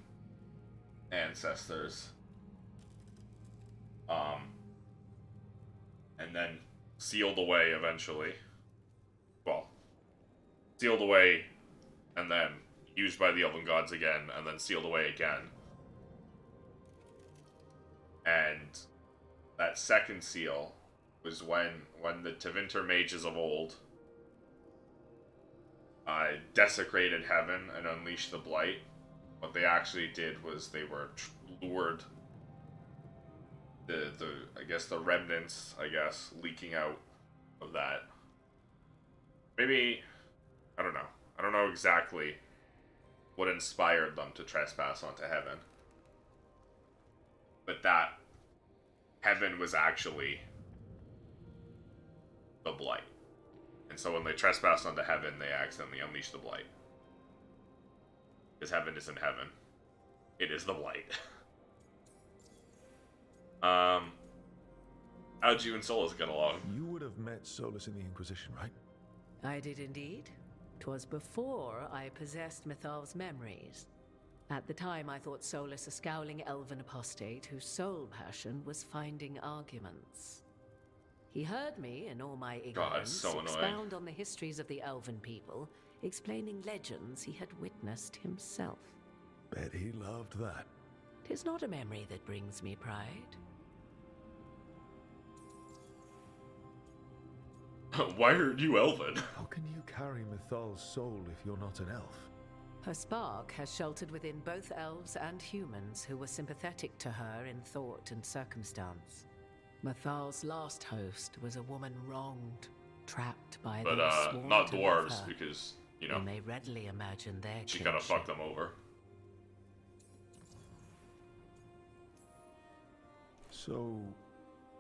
ancestors. And then sealed away eventually. Well, sealed away and then used by the Elven gods again, and then sealed away again. And that second seal was when the Tevinter mages of old desecrated heaven and unleashed the Blight. What they actually did was they were lured the remnants, leaking out of that. Maybe, I don't know. I don't know exactly what inspired them to trespass onto heaven. But that heaven was actually the Blight. And so when they trespassed onto heaven, they accidentally unleashed the Blight. Because heaven isn't heaven. It is the Blight. How'd you and Solus get along? You would have met Solus in the Inquisition, right? I did indeed. 'Twas before I possessed Mythal's memories. At the time, I thought Solus a scowling elven apostate whose sole passion was finding arguments. He heard me, in all my ignorance, so expound on the histories of the elven people, explaining legends he had witnessed himself. Bet he loved that. 'Tis not a memory that brings me pride. Why are you elven? How can you carry Mythal's soul if you're not an elf? Her spark has sheltered within both elves and humans who were sympathetic to her in thought and circumstance. Mythal's last host was a woman wronged, trapped by But those sworn not to dwarves, love her. because, you know, You may readily imagine their she kind of fucked them over. So,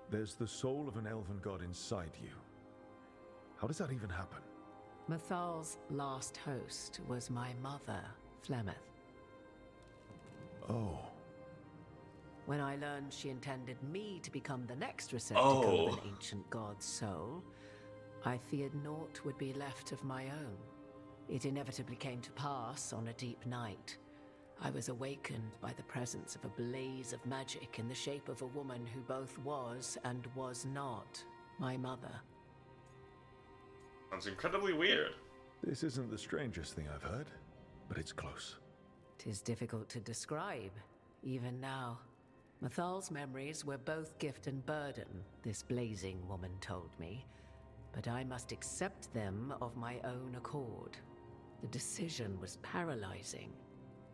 there's the soul of an elven god inside you. How does that even happen? Mythal's last host was my mother, Flemeth. Oh. When I learned she intended me to become the next receptacle of an ancient god's soul, I feared naught would be left of my own. It inevitably came to pass on a deep night. I was awakened by the presence of a blaze of magic in the shape of a woman who both was and was not my mother. Sounds incredibly weird. This isn't the strangest thing I've heard, but it's close. 'Tis difficult to describe, even now. Mythal's memories were both gift and burden, this blazing woman told me, but I must accept them of my own accord. The decision was paralyzing.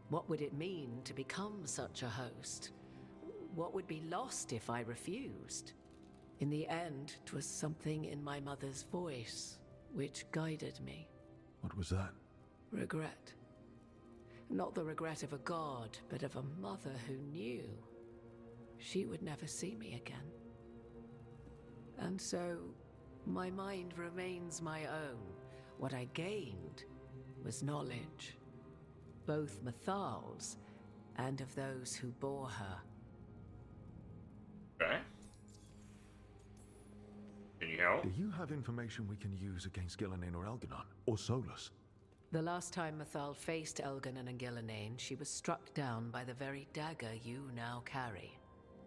What would it mean to become such a host? What would be lost if I refused? In the end, 'twas something in my mother's voice which guided me. What was that? Regret. Not the regret of a god, but of a mother who knew she would never see me again. And so, my mind remains my own. What I gained was knowledge, both Mythal's and of those who bore her. Okay. Can you help? Do you have information we can use against Gillenane or Elganon? Or Solus? The last time Mathal faced Elganon and Gillenane, she was struck down by the very dagger you now carry.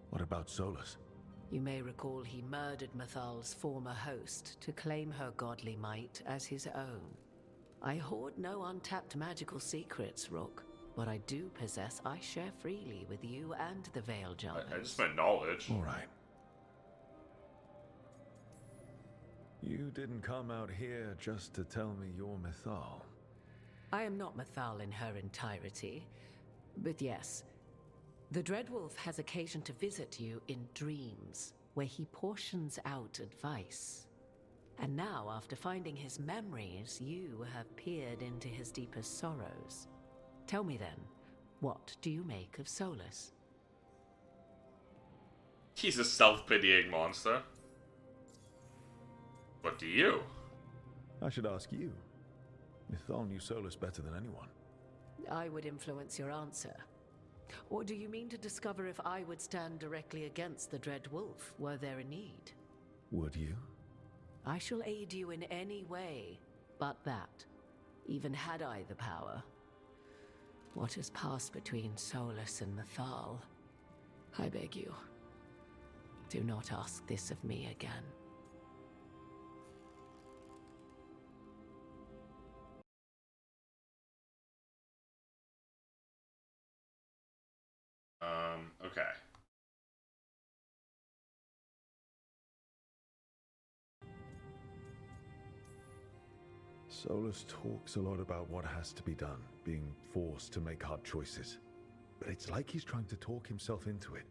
What about Solus? You may recall he murdered Mathal's former host to claim her godly might as his own. I hoard no untapped magical secrets, Rook. What I do possess, I share freely with you and the Veilguard. I just meant knowledge. All right. You didn't come out here just to tell me you're Mathal. I am not Mathal in her entirety, but yes, the Dreadwolf has occasion to visit you in dreams, where he portions out advice. And now, after finding his memories, you have peered into his deepest sorrows. Tell me then, what do you make of Solus? He's a self-pitying monster. What do you? I should ask you. Mathal knew Solus better than anyone. I would influence your answer. Or do you mean to discover if I would stand directly against the Dread Wolf were there a need? Would you? I shall aid you in any way but that, even had I the power. What has passed between Solus and Mathal? I beg you, do not ask this of me again. Okay. Solus talks a lot about what has to be done, being forced to make hard choices. But it's like he's trying to talk himself into it.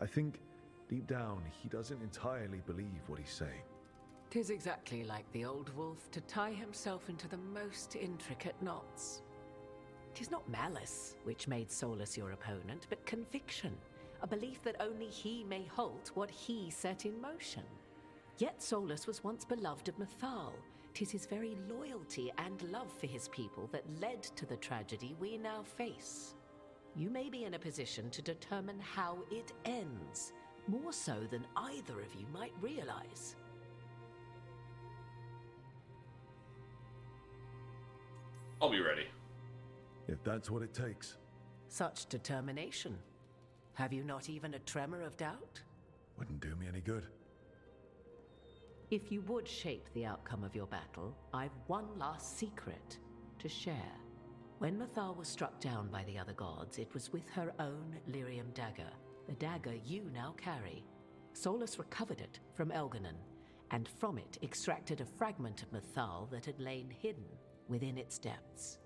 I think, deep down, he doesn't entirely believe what he's saying. 'Tis exactly like the old wolf to tie himself into the most intricate knots. 'Tis not malice which made Solus your opponent, but conviction, a belief that only he may halt what he set in motion. Yet Solus was once beloved of Mathal. 'Tis his very loyalty and love for his people that led to the tragedy we now face. You may be in a position to determine how it ends, more so than either of you might realize. I'll be ready. If that's what it takes. Such determination. Have you not even a tremor of doubt? Wouldn't do me any good. If you would shape the outcome of your battle, I've one last secret to share. When Mathal was struck down by the other gods, it was with her own lyrium dagger, the dagger you now carry. Solus recovered it from Elganon, and from it extracted a fragment of Mathal that had lain hidden within its depths.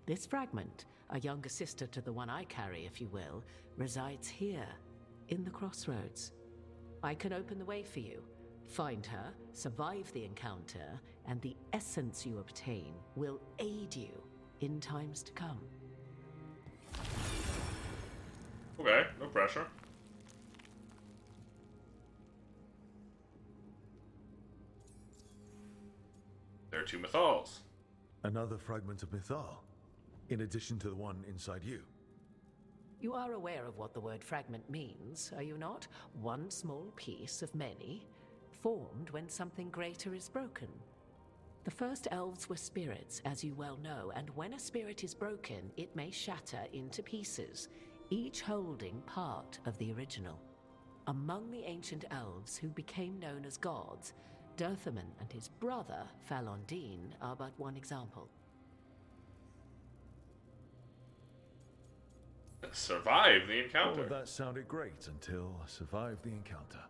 This fragment, a younger sister to the one I carry, if you will, resides here, in the crossroads. I can open the way for you. Find her, survive the encounter, and the essence you obtain will aid you in times to come. Okay, no pressure. There are two Mathals. Another fragment of Mathal, in addition to the one inside you. You are aware of what the word fragment means, are you not? One small piece of many, formed when something greater is broken. The first elves were spirits, as you well know, and when a spirit is broken, it may shatter into pieces, each holding part of the original. Among the ancient elves who became known as gods, Dirthaman and his brother, Falondine, are but one example. Survive the encounter. All of that sounded great until I survived the encounter.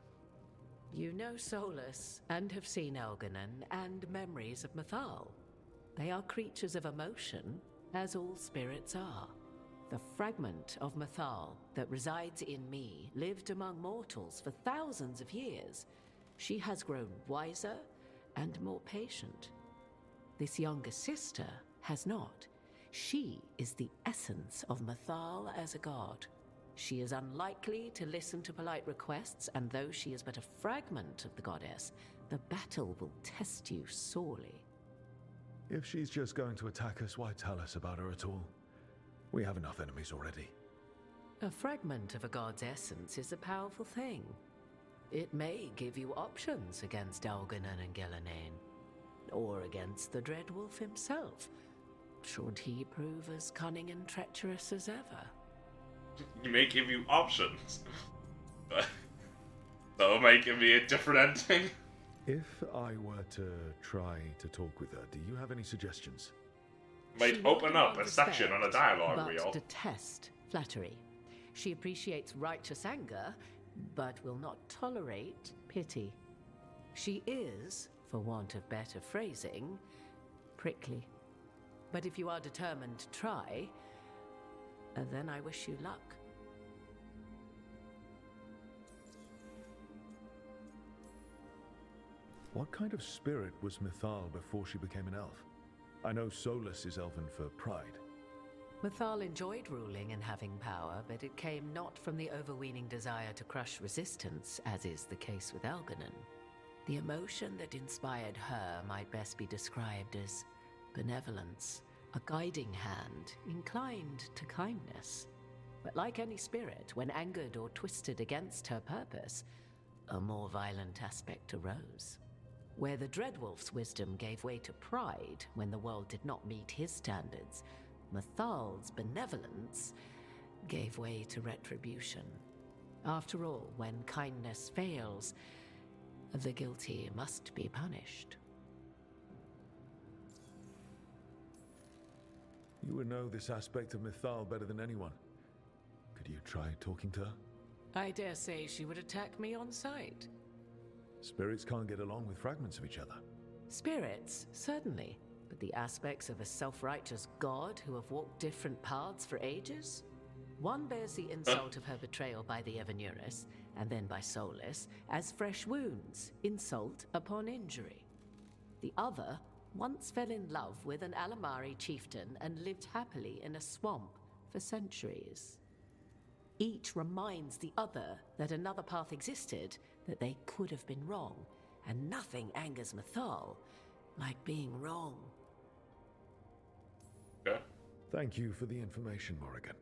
You know Solus, and have seen Elganon, and memories of Mathal. They are creatures of emotion, as all spirits are. The fragment of Mathal that resides in me lived among mortals for thousands of years. She has grown wiser and more patient. This younger sister has not. She is the essence of Mathal as a god. She is unlikely to listen to polite requests, and though she is but a fragment of the goddess, the battle will test you sorely. If she's just going to attack us, why tell us about her at all? We have enough enemies already. A fragment of a god's essence is a powerful thing. It may give you options against Elganon and Gillenane, or against the Dreadwolf himself. should he prove as cunning and treacherous as ever. You may give you options. So it might give me a different ending. If I were to try to talk with her, do you have any suggestions? Might She open will up a demand section on a respect, dialogue but reel. detest flattery. She appreciates righteous anger, but will not tolerate pity. She is, for want of better phrasing, prickly. But if you are determined to try, then I wish you luck. What kind of spirit was Mythal before she became an elf? I know Solus is elven for pride. Mythal enjoyed ruling and having power, but it came not from the overweening desire to crush resistance, as is the case with Algernon. The emotion that inspired her might best be described as benevolence, a guiding hand inclined to kindness. But like any spirit, when angered or twisted against her purpose, a more violent aspect arose. Where the Dreadwolf's wisdom gave way to pride when the world did not meet his standards, Mythal's benevolence gave way to retribution. After all, when kindness fails, the guilty must be punished. You would know this aspect of Mythal better than anyone. Could you try talking to her? I dare say she would attack me on sight. Spirits can't get along with fragments of each other. Spirits, certainly, but the aspects of a self-righteous god who have walked different paths for ages? One bears the insult of her betrayal by the Evanuris, and then by Solus, as fresh wounds, insult upon injury. The other once fell in love with an Alamari chieftain and lived happily in a swamp for centuries. Each reminds the other that another path existed, that they could have been wrong, and nothing angers Mythal like being wrong. Okay. Thank you for the information, Morrigan.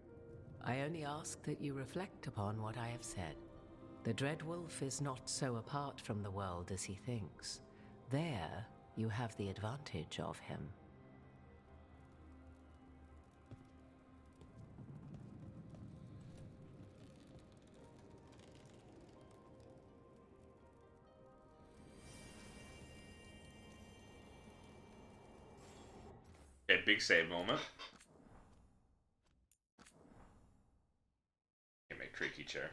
I only ask that you reflect upon what I have said. The Dreadwolf is not so apart from the world as he thinks. There, you have the advantage of him. Okay, big save moment. Okay, make creaky chair.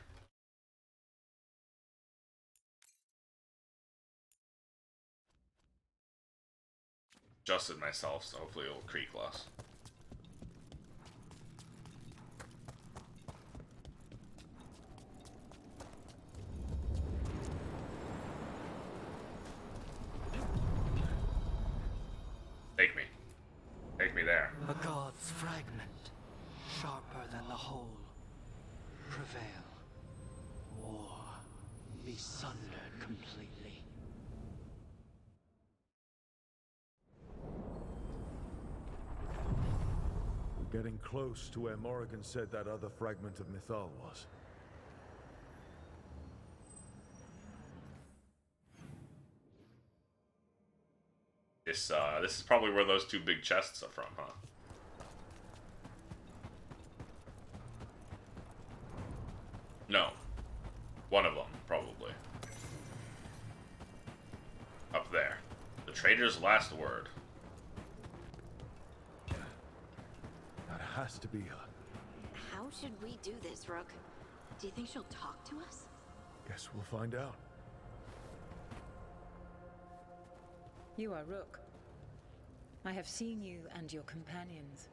Adjusted myself, so hopefully it'll creak less. Take me. Take me there. A god's fragment, sharper than the whole. Prevail, or be sundered completely. We're getting close to where Morrigan said that other fragment of Mythal was. This is probably where those two big chests are from, huh? No. One of them, probably. Up there. The trader's last word. That has to be her. How should we do this, Rook? Do you think she'll talk to us? Guess we'll find out. You are Rook. I have seen you and your companions.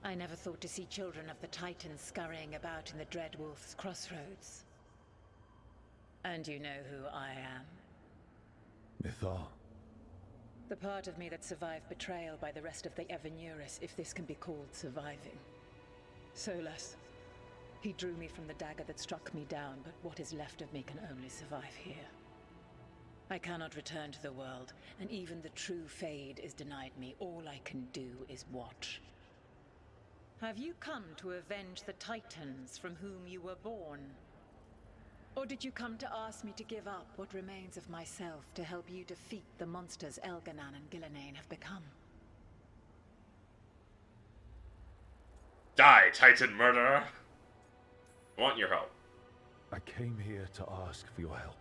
I never thought to see children of the Titans scurrying about in the Dreadwolf's crossroads. And you know who I am. Mythal. The part of me that survived betrayal by the rest of the Evanuris, if this can be called surviving. Solus. He drew me from the dagger that struck me down, but what is left of me can only survive here. I cannot return to the world, and even the true Fade is denied me. All I can do is watch. Have you come to avenge the Titans from whom you were born? Or did you come to ask me to give up what remains of myself to help you defeat the monsters Elganan and Gillenane have become? Die, Titan murderer! I want your help. I came here to ask for your help.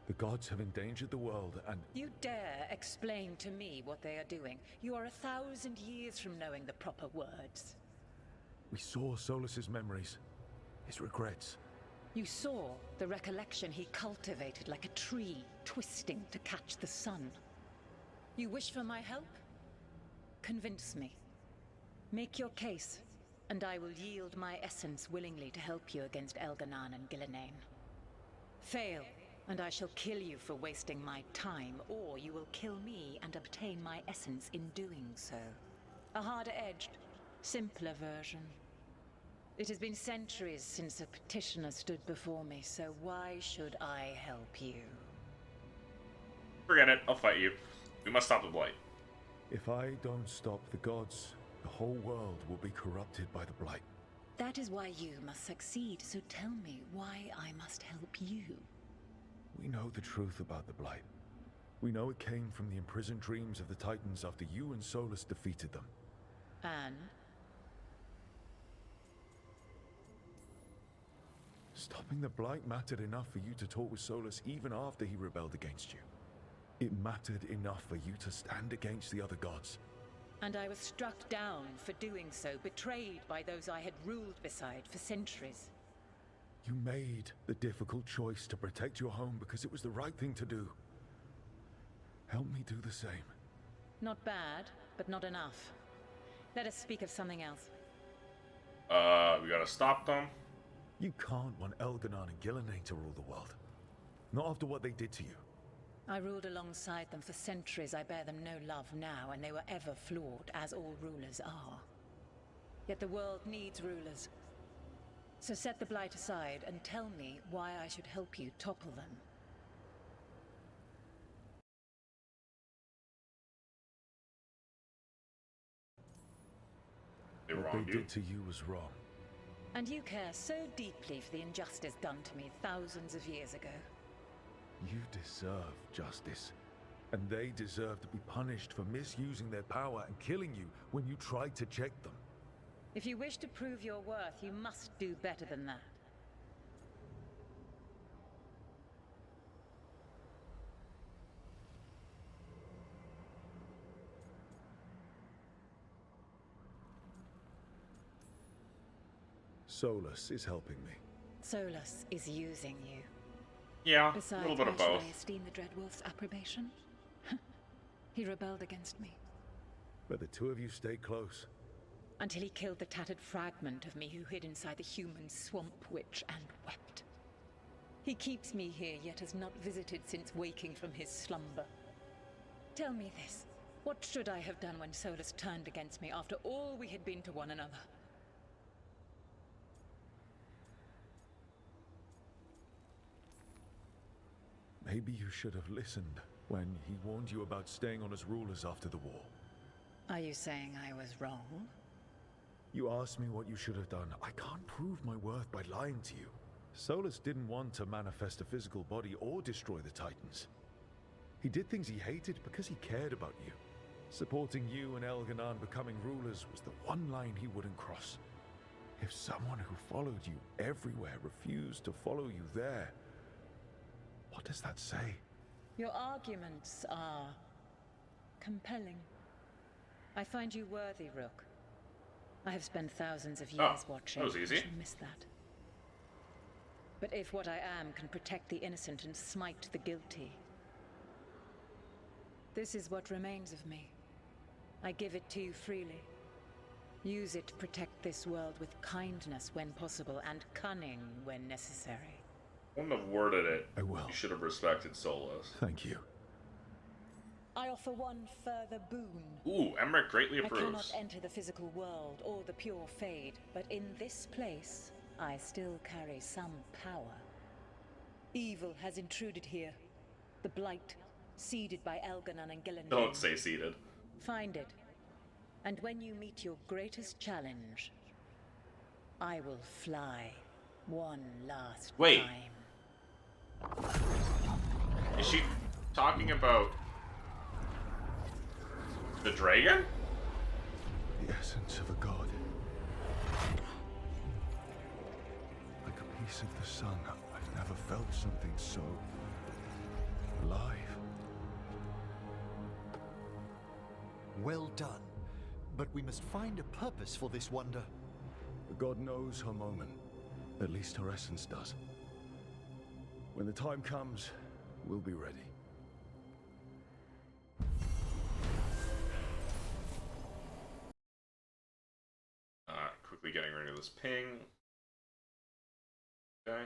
The gods have endangered the world and... You dare explain to me what they are doing? You are 1,000 years from knowing the proper words. We saw Solus's memories, his regrets. You saw the recollection he cultivated like a tree, twisting to catch the sun. You wish for my help? Convince me. Make your case, and I will yield my essence willingly to help you against Elganon and Gillenane. Fail, and I shall kill you for wasting my time, or you will kill me and obtain my essence in doing so. A harder-edged, simpler version. It has been centuries since a petitioner stood before me, so why should I help you? Forget it, I'll fight you. We must stop the Blight. If I don't stop the gods, the whole world will be corrupted by the Blight. That is why you must succeed, so tell me why I must help you. We know the truth about the Blight. We know it came from the imprisoned dreams of the Titans after you and Solus defeated them. And? Stopping the Blight mattered enough for you to talk with Solus even after he rebelled against you. It mattered enough for you to stand against the other gods. And I was struck down for doing so, betrayed by those I had ruled beside for centuries. You made the difficult choice to protect your home because it was the right thing to do. Help me do the same. Not bad, but not enough. Let us speak of something else. We gotta stop them. You can't want Elganon and Gillenane to rule the world. Not after what they did to you. I ruled alongside them for centuries. I bear them no love now, and they were ever flawed, as all rulers are. Yet the world needs rulers. So set the Blight aside and tell me why I should help you topple them. What they did to you was wrong. And you care so deeply for the injustice done to me thousands of years ago. You deserve justice. And they deserve to be punished for misusing their power and killing you when you tried to check them. If you wish to prove your worth, you must do better than that. Solus is helping me. Solus is using you. Yeah, Besides, a little bit of why should both. I esteem the Dreadwolf's approbation? He rebelled against me. But the two of you stayed close. Until he killed the tattered fragment of me who hid inside the human swamp witch and wept. He keeps me here, yet has not visited since waking from his slumber. Tell me this. What should I have done when Solus turned against me after all we had been to one another? Maybe you should have listened when he warned you about staying on as rulers after the war. Are you saying I was wrong? You asked me what you should have done. I can't prove my worth by lying to you. Solus didn't want to manifest a physical body or destroy the Titans. He did things he hated because he cared about you. Supporting you and Elganon becoming rulers was the one line he wouldn't cross. If someone who followed you everywhere refused to follow you there, what does that say? Your arguments are compelling. I find you worthy, Rook. I have spent thousands of years watching. That was easy. I shall miss that. But if what I am can protect the innocent and smite the guilty, this is what remains of me. I give it to you freely. Use it to protect this world with kindness when possible and cunning when necessary. I wouldn't have worded it. I will. You should have respected Solus. Thank you. I offer one further boon. Ooh, Emmerich greatly I approves. cannot enter the physical world or the pure Fade, but in this place, I still carry some power. Evil has intruded here. The Blight, seeded by Elganon and Gillenane. Don't say seated. Find it. And when you meet your greatest challenge, I will fly one last time. Is she talking about the dragon? The essence of a god. face of the sun, I've never felt something so alive. Well done. But we must find a purpose for this wonder. The god knows her moment. At least her essence does. When the time comes, we'll be ready. Quickly getting rid of this ping. Okay.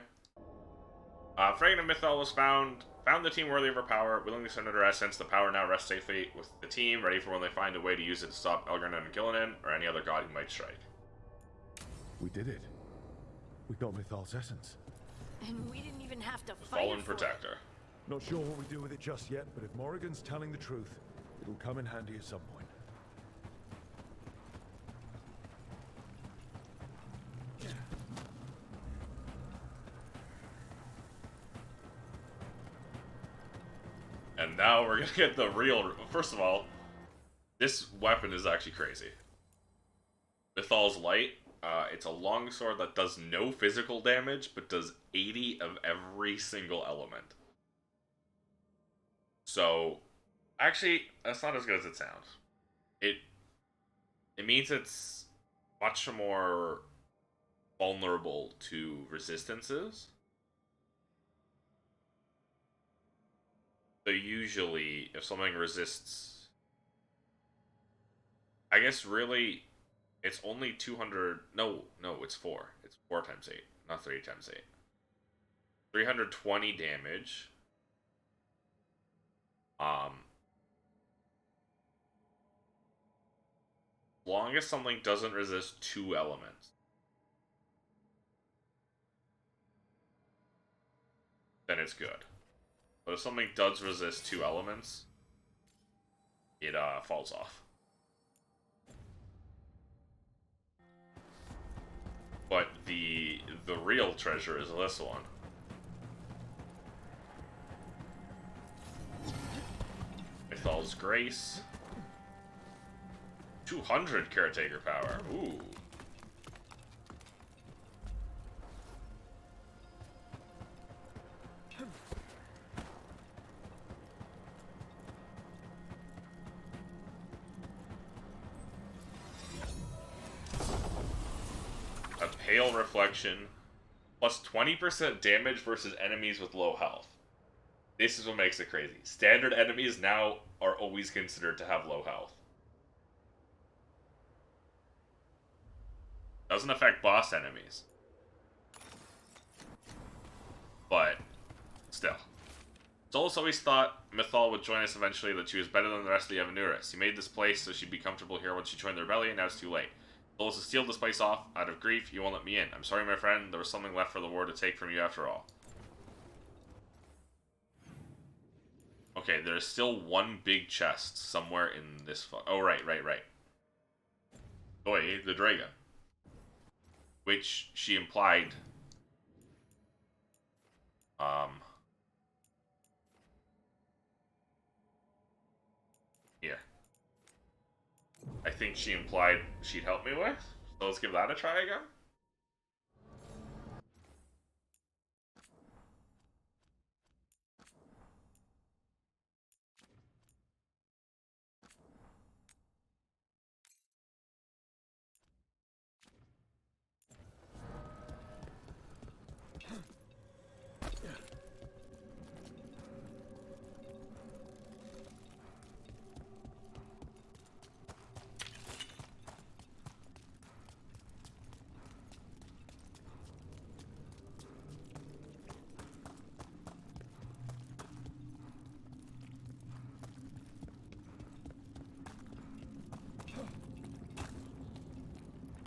Fragment of Mythal was found the team worthy of her power, willingly surrendered her essence. The power now rests safely with the team, ready for when they find a way to use it to stop Elgar'nan and Gillinan, or any other god who might strike. We did it. We got Mythal's essence. And we didn't even have to The fight Fallen for Protector. Not sure what we do with it just yet, but if Morrigan's telling the truth, it'll come in handy at some point. And now we're gonna get the real. First of all, this weapon is actually crazy. Mythal's Light. It's a longsword that does no physical damage, but does 80 of every single element. So, actually, that's not as good as it sounds. It means it's much more vulnerable to resistances. So usually, if something resists, I guess really, it's only 200. No, it's 4. It's 4 times 8, not 3 times 8. 320 damage. Long as something doesn't resist 2 elements, then it's good. But if something does resist 2 elements, it falls off. But the real treasure is this one. Mythal's Grace. 200 Caretaker power. Ooh. A Pale Reflection. Plus 20% damage versus enemies with low health. This is what makes it crazy. Standard enemies now are always considered to have low health. Doesn't affect boss enemies. But, still. Solus always thought Mythal would join us eventually, that she was better than the rest of the Evanuris. He made this place so she'd be comfortable here when she joined the rebellion, now it's too late. Solus has sealed this place off. Out of grief, you won't let me in. I'm sorry, my friend. There was something left for the war to take from you after all. Okay, there's still one big chest somewhere in this... Oh, right. Oi, the dragon. Which she implied... Here. I think she implied she'd help me with. So let's give that a try again.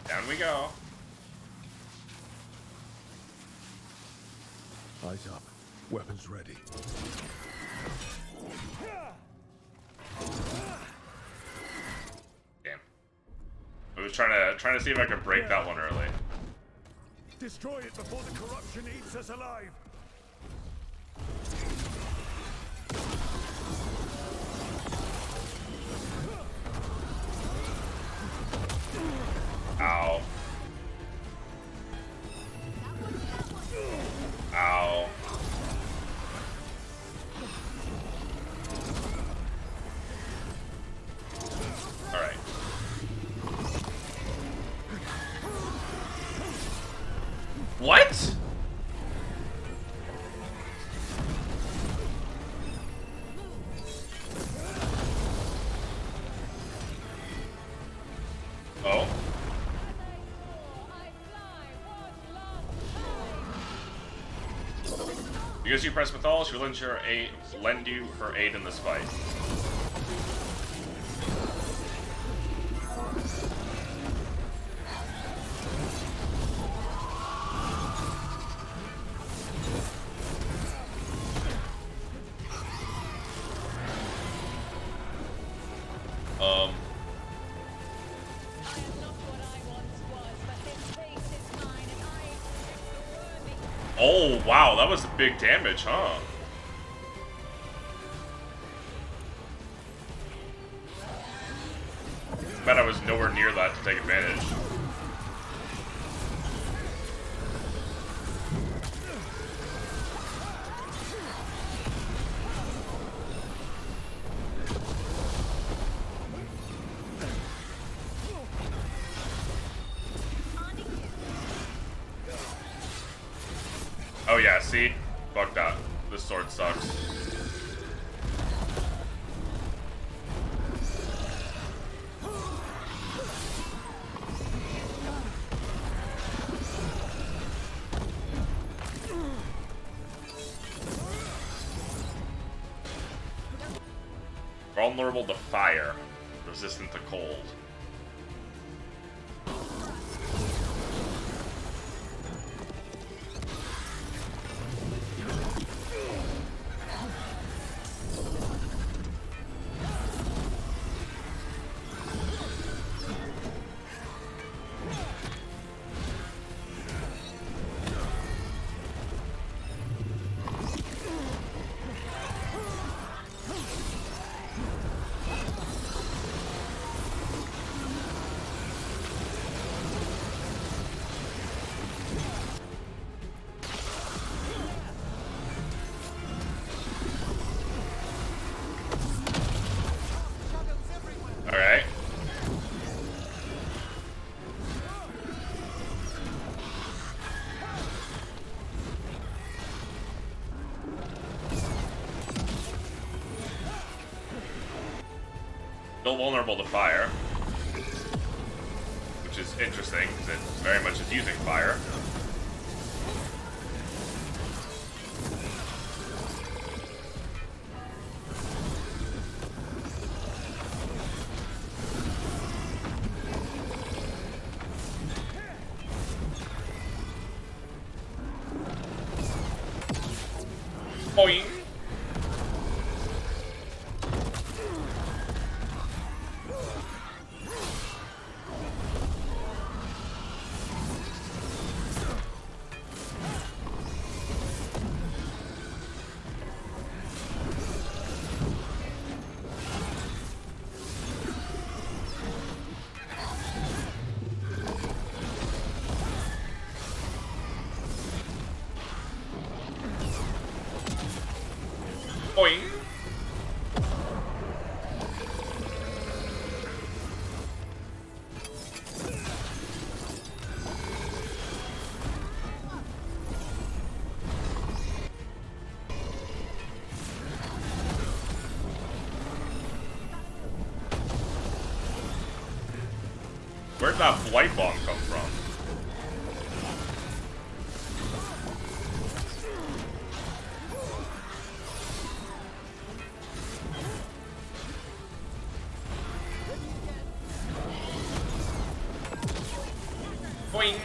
Down we go. Eyes up. Weapons ready. Damn. I was trying to see if I could break that one early. Destroy it before the corruption eats us alive. Ow. Because you press Mythal, she will lend you her aid in this fight. Oh, wow, that was big damage, huh? Bet I was nowhere near that to take advantage. Oh yeah, see? Fuck that. This sword sucks. Vulnerable to fire. Resistant to cold. Alright. Still vulnerable to fire. Which is interesting, because it very much is using fire. Boing. Boing. Where'd that blight bomb come from? Boing.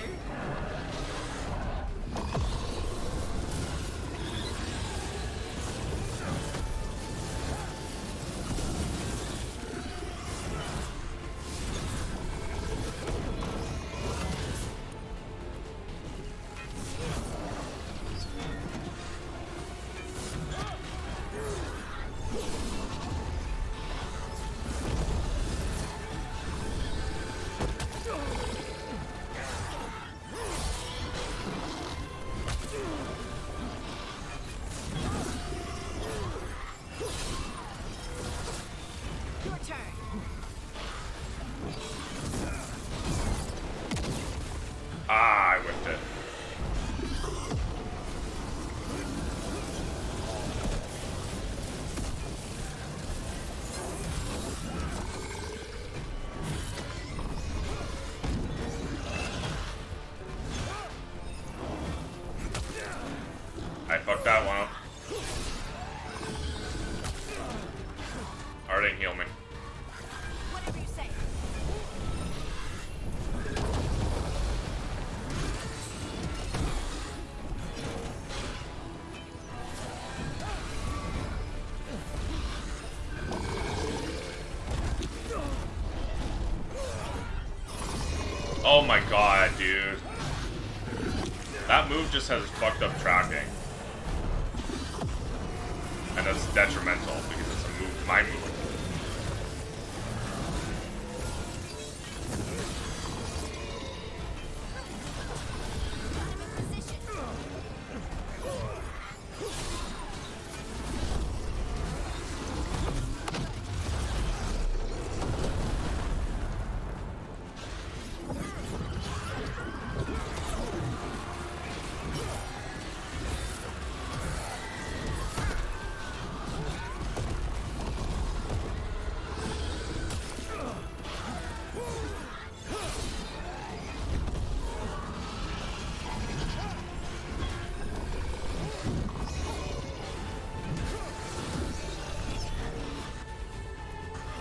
heal me. Whatever you say. Oh my god, dude. That move just has fucked up tracking. And that's detrimental because it's a move, my move.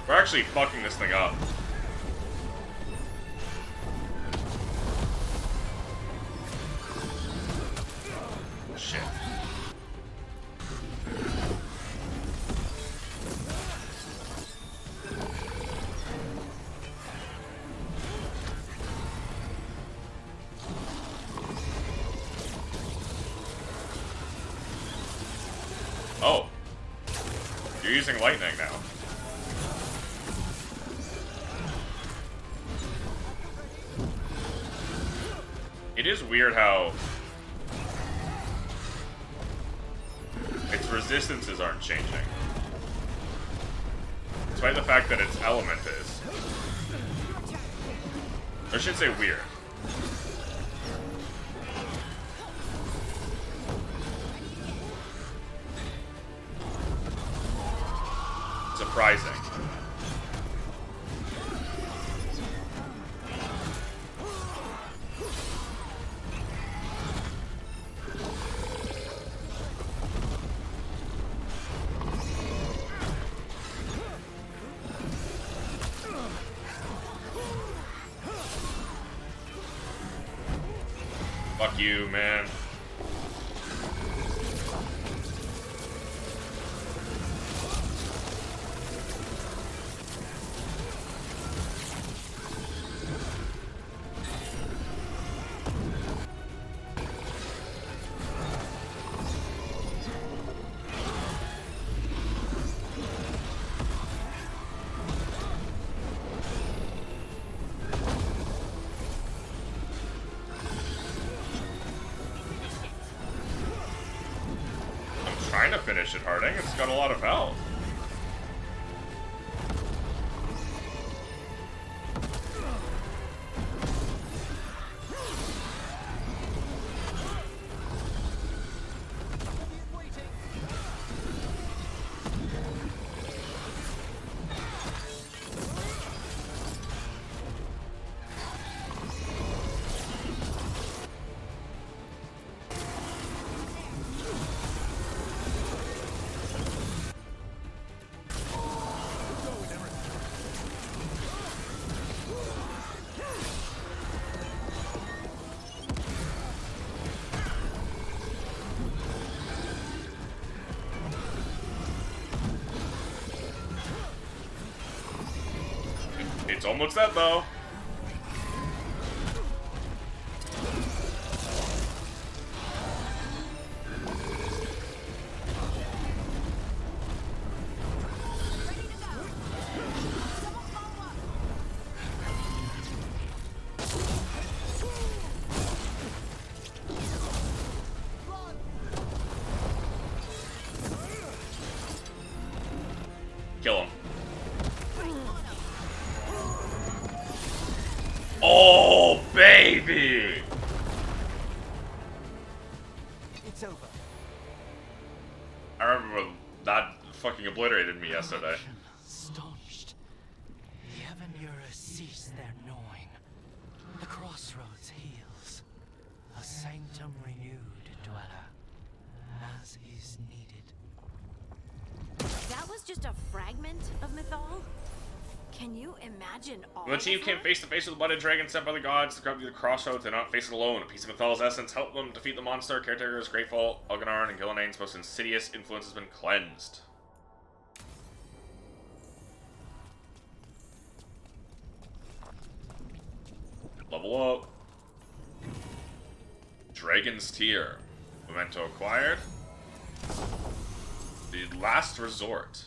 We're actually fucking this thing up. Shit. Oh. You're using lightning now. It is weird how its resistances aren't changing, despite the fact that its element is. I should say weird. Surprising. Fuck you, man. Trying to finish it, Harding. It's got a lot of health. It's almost dead, though. Kill him. Oh, baby! It's over. I remember when that fucking obliterated me yesterday. Staunched. The Evanura cease their gnawing. The crossroads heals. A sanctum renewed, dweller, as is needed. That was just just a fragment of Mythal? Can you imagine all When the team of came her? face to face with the blooded dragon sent by the gods to come to the crossroads, they're not faced alone. A piece of Mythal's essence helped them defeat the monster. Caretaker is grateful. Elginarn and Gillanane's most insidious influence has been cleansed. Level up. Dragon's Tear. Memento acquired. The Last Resort.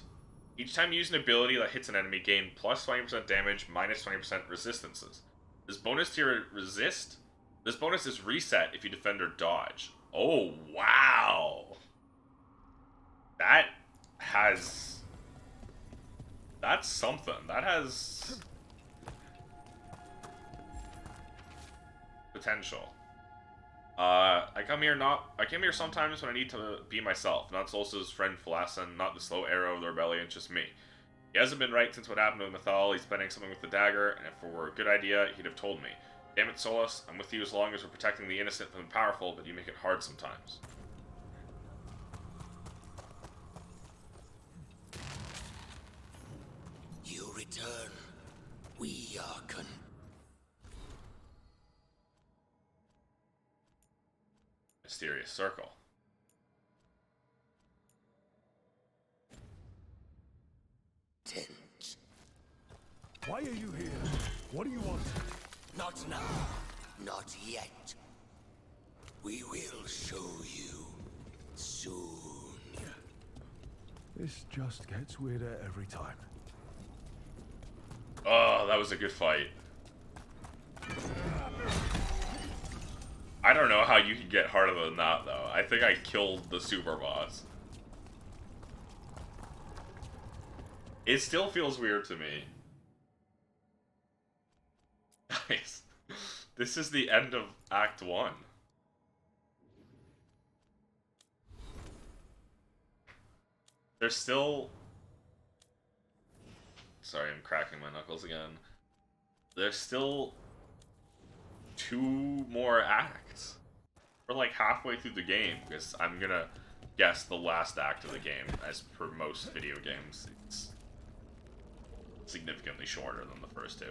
Each time you use an ability that hits an enemy, gain plus 20% damage, minus 20% resistances. This bonus tier resist. This bonus is reset if you defend or dodge. Oh, wow. That has... That's something. That has... potential. I come here sometimes when I need to be myself. Not Solstice's friend Flassen, not the slow arrow of the rebellion, just me. He hasn't been right since what happened with Mythal. He's planning something with the dagger, and if it were a good idea, he'd have told me. Damn it, Solus, I'm with you as long as we're protecting the innocent from the powerful, but you make it hard sometimes. You return. We are Mysterious Circle. content. Why are you here? What do you want? Not now. Not yet. We will show you soon. This just gets weirder every time. Oh, that was a good fight. I don't know how you can get harder than that, though. I think I killed the super boss. It still feels weird to me. Nice. This is the end of Act 1. There's still... Sorry, I'm cracking my knuckles again. There's still 2 more acts. We're like halfway through the game, because I'm gonna guess the last act of the game, as per most video games, it's significantly shorter than the first 2.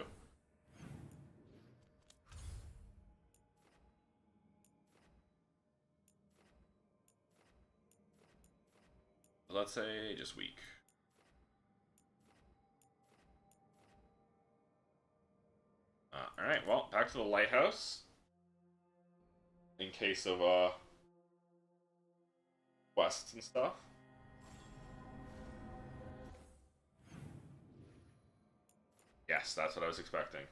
Let's say just week. Alright, well, back to the lighthouse. In case of, quests and stuff. Yes, that's what I was expecting.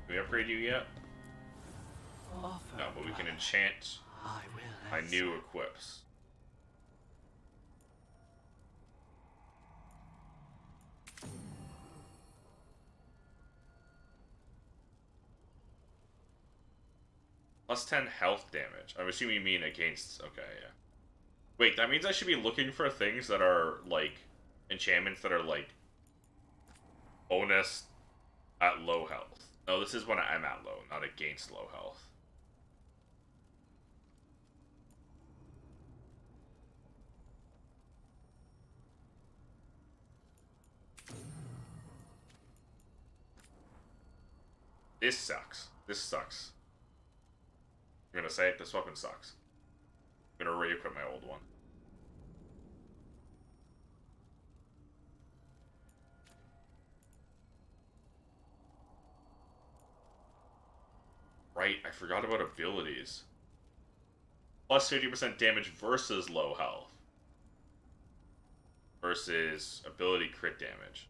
Can we upgrade you yet? No, but we can enchant my new equips. Plus 10 health damage. I'm assuming you mean against... Okay, yeah. Wait, that means I should be looking for things that are, like, enchantments that are, like, bonus at low health. No, this is when I'm at low, not against low health. This sucks. This sucks. I'm gonna say it, this weapon sucks. I'm gonna re-equip my old one. Right, I forgot about abilities. Plus 50% damage versus low health. Versus ability crit damage.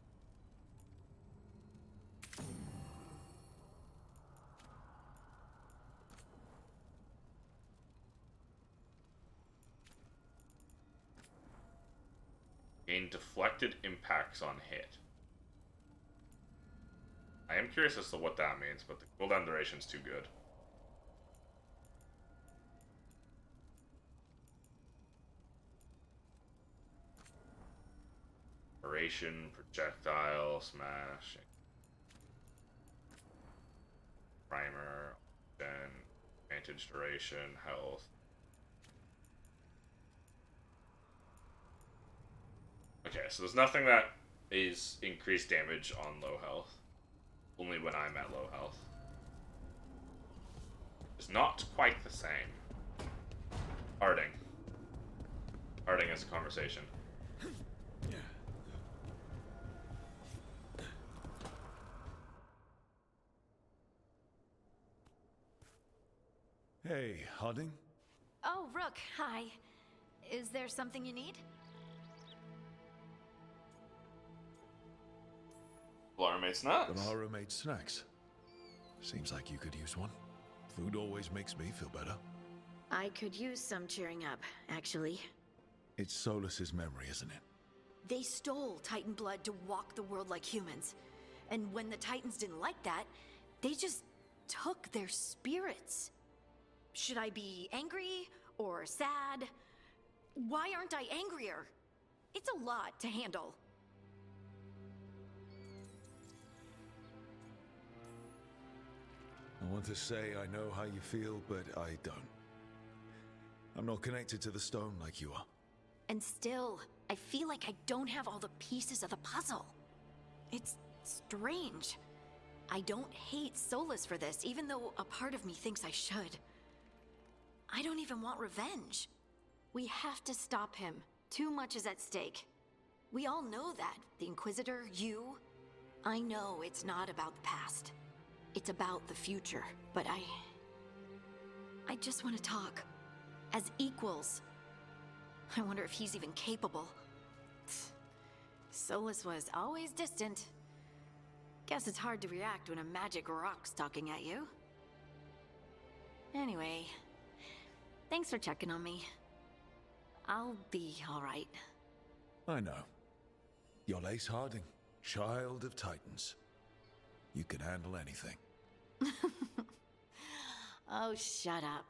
Gain deflected impacts on hit. I am curious as to what that means, but the cooldown duration's too good. Duration, projectile, smash, primer, then advantage duration, health. Okay, so there's nothing that is increased damage on low health. Only when I'm at low health. It's not quite the same. Harding. Harding is a conversation. Hey, Harding? Oh, Rook, hi. Is there something you need? Lara made snacks. Lara made snacks. Seems like you could use one. Food always makes me feel better. I could use some cheering up, actually. It's Solus's memory, isn't it? They stole Titan blood to walk the world like humans. And when the Titans didn't like that, they just took their spirits. Should I be angry or sad? Why aren't I angrier? It's a lot to handle. I want to say I know how you feel, but I don't. I'm not connected to the stone like you are. And still, I feel like I don't have all the pieces of the puzzle. It's strange. I don't hate Solus for this, even though a part of me thinks I should. I don't even want revenge. We have to stop him. Too much is at stake. We all know that. The Inquisitor, you. I know it's not about the past. It's about the future. But I just want to talk. As equals. I wonder if he's even capable. Solus was always distant. Guess it's hard to react when a magic rock's talking at you. Anyway, thanks for checking on me. I'll be alright. I know. You're Ace Harding, child of Titans. You can handle anything. Oh, shut up.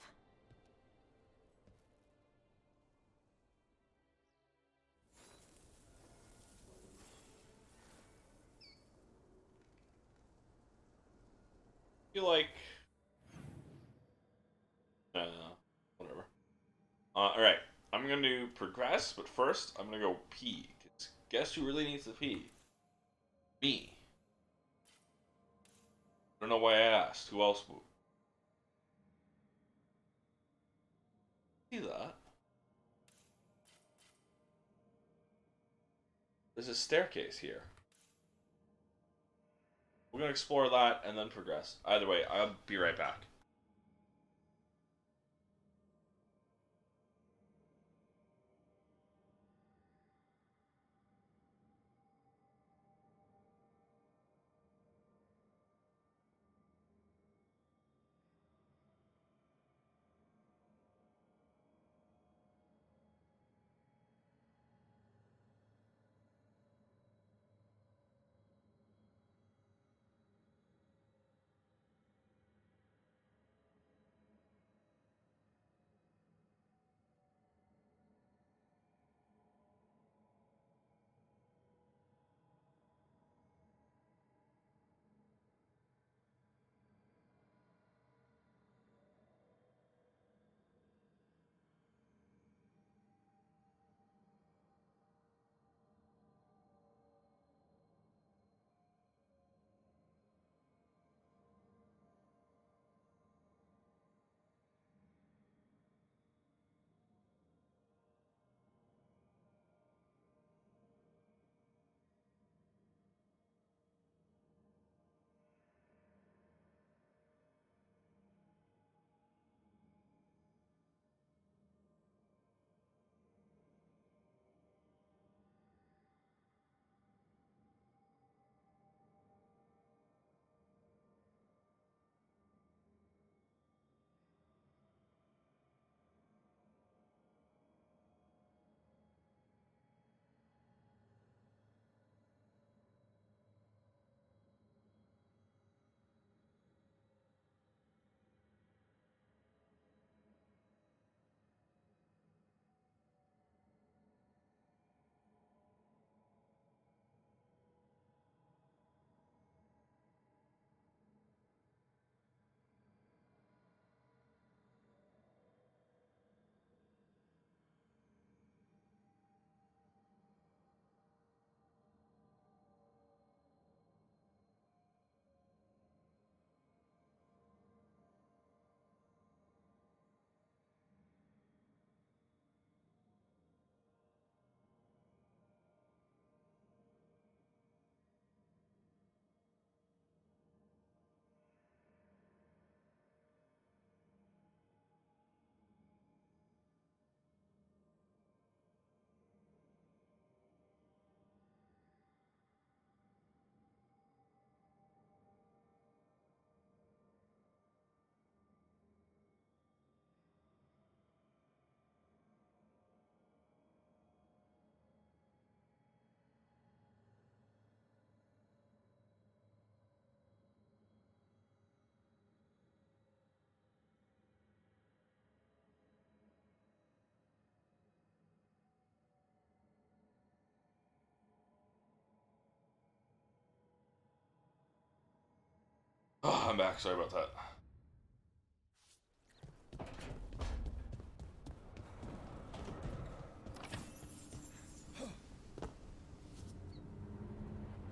I feel like whatever. Alright, I'm gonna progress, but first I'm gonna go pee. 'Cause guess who really needs to pee? Me. I don't know why I asked. Who else would? See that? There's a staircase here. We're gonna explore that and then progress. Either way, I'll be right back. Oh, I'm back. Sorry about that.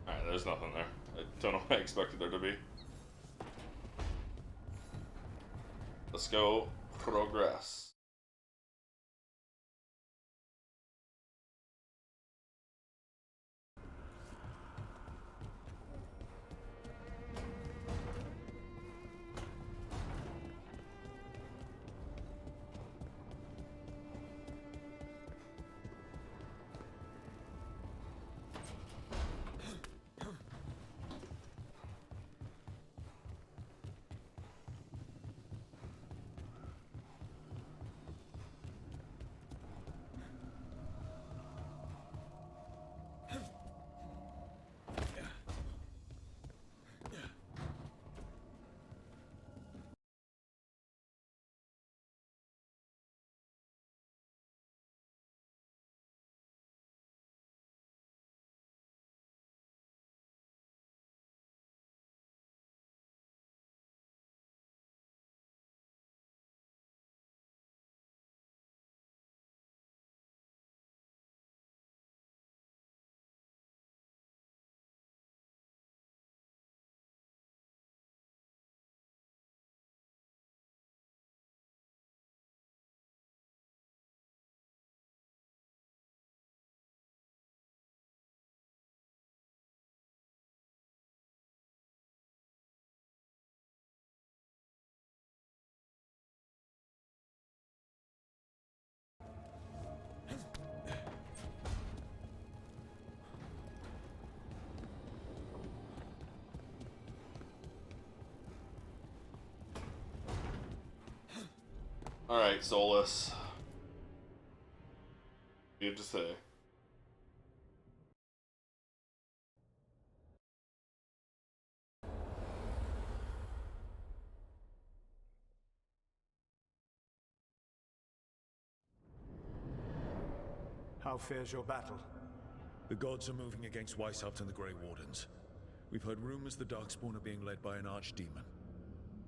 Alright, there's nothing there. I don't know what I expected there to be. Let's go progress. Alright, Solus. You have to say. How fares your battle? The gods are moving against Weishaupt and the Grey Wardens. We've heard rumors the Darkspawn are being led by an archdemon.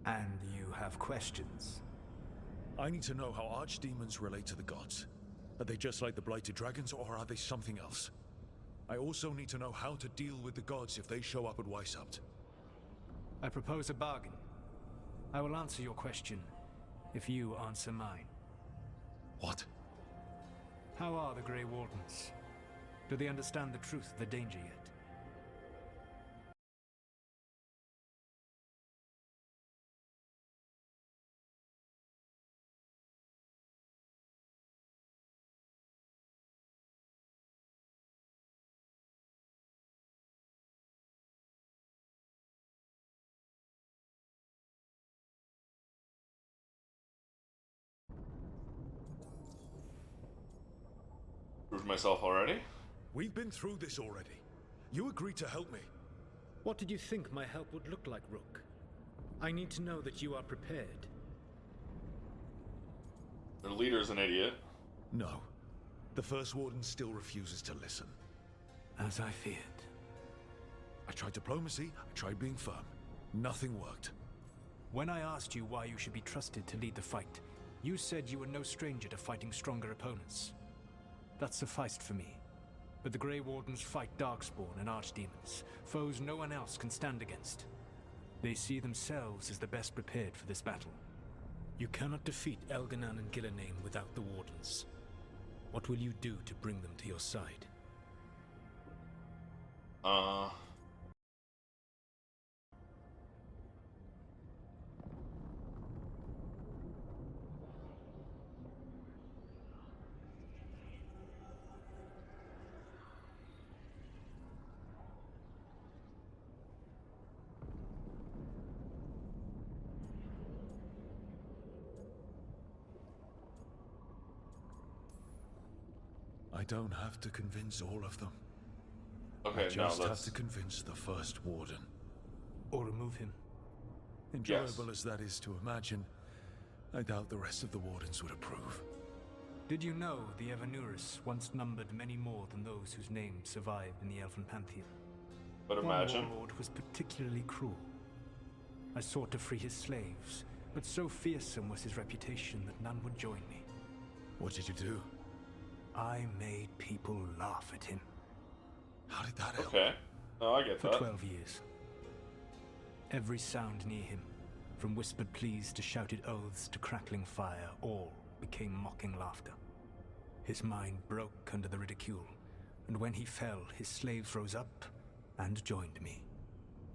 And you have questions? I need to know how archdemons relate to the gods. Are they just like the Blighted Dragons, or are they something else? I also need to know how to deal with the gods if they show up at Weishaupt. I propose a bargain. I will answer your question if you answer mine. What? How are the Grey Wardens? Do they understand the truth of the danger yet? Proved myself already? We've been through this already. You agreed to help me. What did you think my help would look like, Rook? I need to know that you are prepared. Their leader's an idiot. No. The First Warden still refuses to listen. As I feared. I tried diplomacy, I tried being firm. Nothing worked. When I asked you why you should be trusted to lead the fight, you said you were no stranger to fighting stronger opponents. That sufficed for me. But the Grey Wardens fight Darkspawn and Archdemons, foes no one else can stand against. They see themselves as the best prepared for this battle. You cannot defeat Elganan and Gillenane without the Wardens. What will you do to bring them to your side? I don't have to convince all of them. Okay, I just have to convince the First Warden. Or remove him. Enjoyable as that is to imagine, I doubt the rest of the Wardens would approve. Did you know the Evanuris once numbered many more than those whose names survive in the Elven Pantheon? But imagine. One warlord was particularly cruel. I sought to free his slaves, but so fearsome was his reputation that none would join me. What did you do? I made people laugh at him. How did that help? Okay. No, I get For that. 12 years. Every sound near him, from whispered pleas to shouted oaths to crackling fire, all became mocking laughter. His mind broke under the ridicule, and when he fell, his slaves rose up and joined me.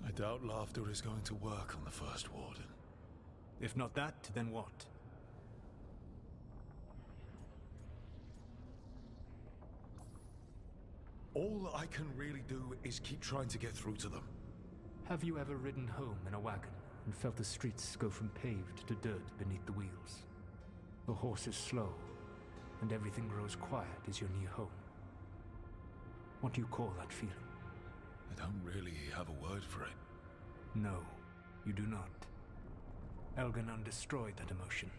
I doubt laughter is going to work on the First Warden. If not that, then what? All I can really do is keep trying to get through to them. Have you ever ridden home in a wagon and felt the streets go from paved to dirt beneath the wheels? The horse is slow, and everything grows quiet as you're near home. What do you call that feeling? I don't really have a word for it. No, you do not. Elganon destroyed that emotion.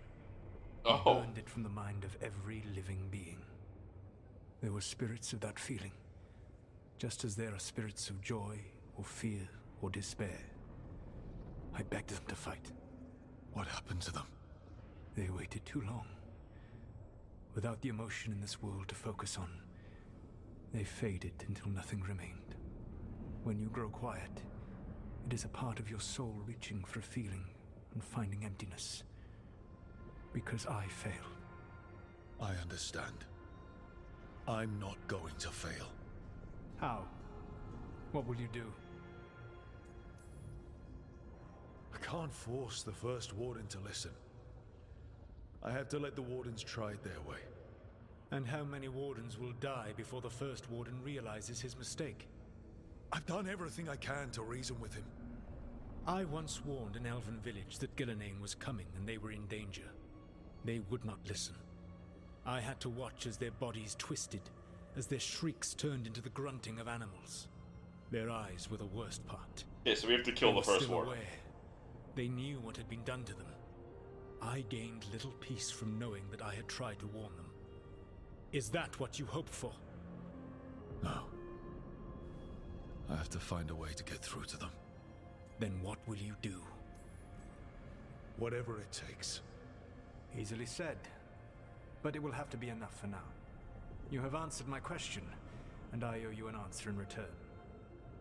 Oh. He burned it from the mind of every living being. There were spirits of that feeling, just as there are spirits of joy, or fear, or despair. I begged them to fight. What happened to them? They waited too long. Without the emotion in this world to focus on, they faded until nothing remained. When you grow quiet, it is a part of your soul reaching for a feeling and finding emptiness. Because I failed. I understand. I'm not going to fail. How? What will you do? I can't force the First Warden to listen. I have to let the Wardens try it their way. And how many Wardens will die before the First Warden realizes his mistake? I've done everything I can to reason with him. I once warned an elven village that Gillenane was coming and they were in danger. They would not listen. I had to watch as their bodies twisted, as their shrieks turned into the grunting of animals. Their eyes were the worst part. Yeah, so we have to kill They the were First still Warden. aware. They knew what had been done to them. I gained little peace from knowing that I had tried to warn them. Is that what you hoped for? No. I have to find a way to get through to them. Then what will you do? Whatever it takes. Easily said. But it will have to be enough for now. You have answered my question, and I owe you an answer in return.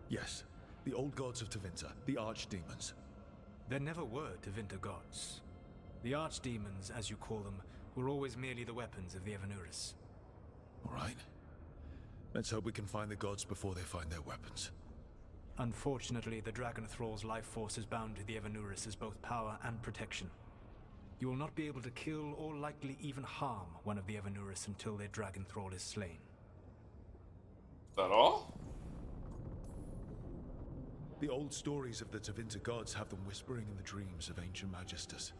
Yes, the old gods of Tevinter, the archdemons. There never were Tevinter gods. The archdemons, as you call them, were always merely the weapons of the Evanuris. All right. Let's hope we can find the gods before they find their weapons. Unfortunately, the Dragon Thrall's life force is bound to the Evanuris as both power and protection. You will not be able to kill or likely even harm one of the Evanuris until their Dragon Thrall is slain. That all? The old stories of the Tevinter gods have them whispering in the dreams of ancient magisters.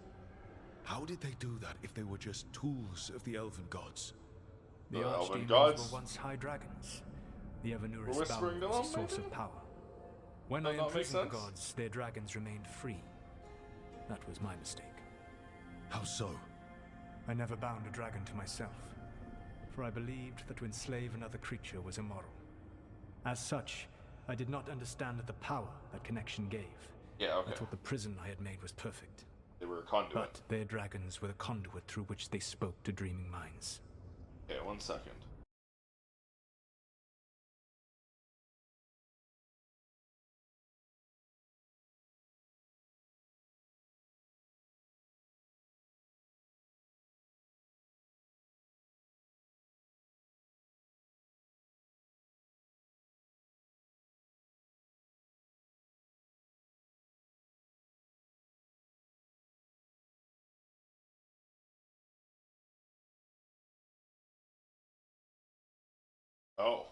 How did they do that if they were just tools of the elven gods? The elven archdemons gods? were once high dragons. The We're Evanuris whispering bound to was a them, source maybe? of power. When Does I that make imprisoned the sense? gods, their dragons remained free. That was my mistake. How so? I never bound a dragon to myself, for I believed that to enslave another creature was immoral. As such, I did not understand the power that connection gave. Yeah, okay. I thought the prison I had made was perfect. They were a conduit. But their dragons were the conduit through which they spoke to dreaming minds. Okay, 1 second. Oh.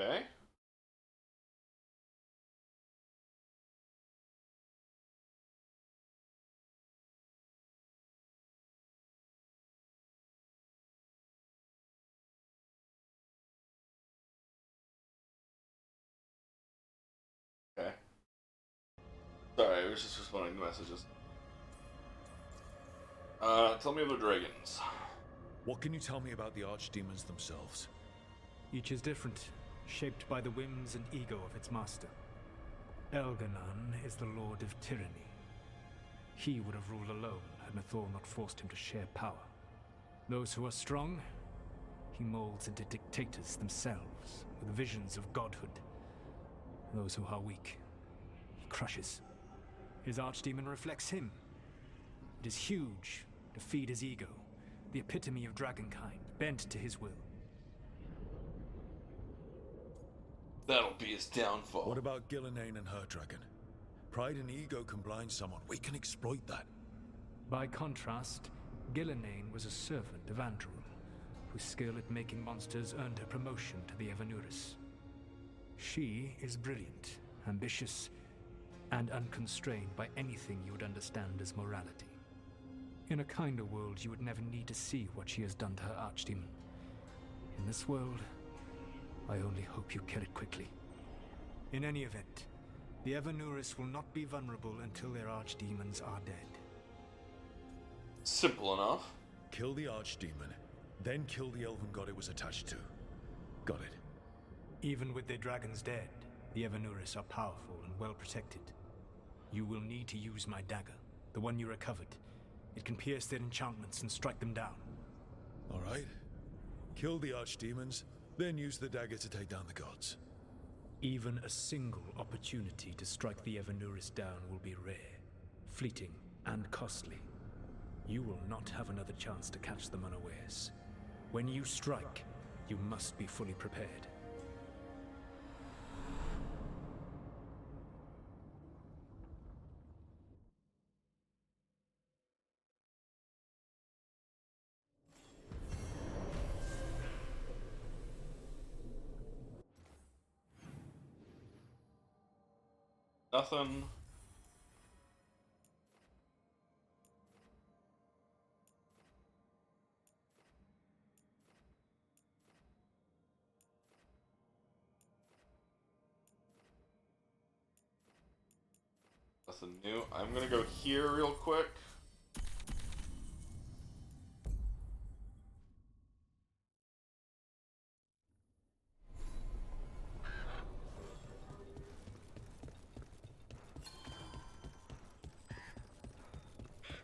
Okay. Okay. Sorry, I was just responding to messages. Tell me of the dragons. What can you tell me about the archdemons themselves? Each is different, shaped by the whims and ego of its master. Elganon is the Lord of Tyranny. He would have ruled alone had Mythal not forced him to share power. Those who are strong, he molds into dictators themselves, with visions of godhood. Those who are weak, he crushes. His archdemon reflects him. It is huge, to feed his ego, the epitome of dragonkind, bent to his will. That'll be his downfall. What about Gillenane and her dragon? Pride and ego can blind someone. We can exploit that. By contrast, Gillenane was a servant of Andrew, whose skill at making monsters earned her promotion to the Evanuris. She is brilliant, ambitious, and unconstrained by anything you would understand as morality. In a kinder world, you would never need to see what she has done to her archdemon. In this world, I only hope you kill it quickly. In any event, the Evanuris will not be vulnerable until their archdemons are dead. Simple enough. Kill the archdemon, then kill the elven god it was attached to. Got it. Even with their dragons dead, the Evanuris are powerful and well protected. You will need to use my dagger, the one you recovered. It can pierce their enchantments and strike them down. All right. Kill the archdemons, then use the dagger to take down the gods. Even a single opportunity to strike the Evanuris down will be rare, fleeting, and costly. You will not have another chance to catch them unawares. When you strike, you must be fully prepared. Nothing. Nothing new. I'm gonna go here real quick.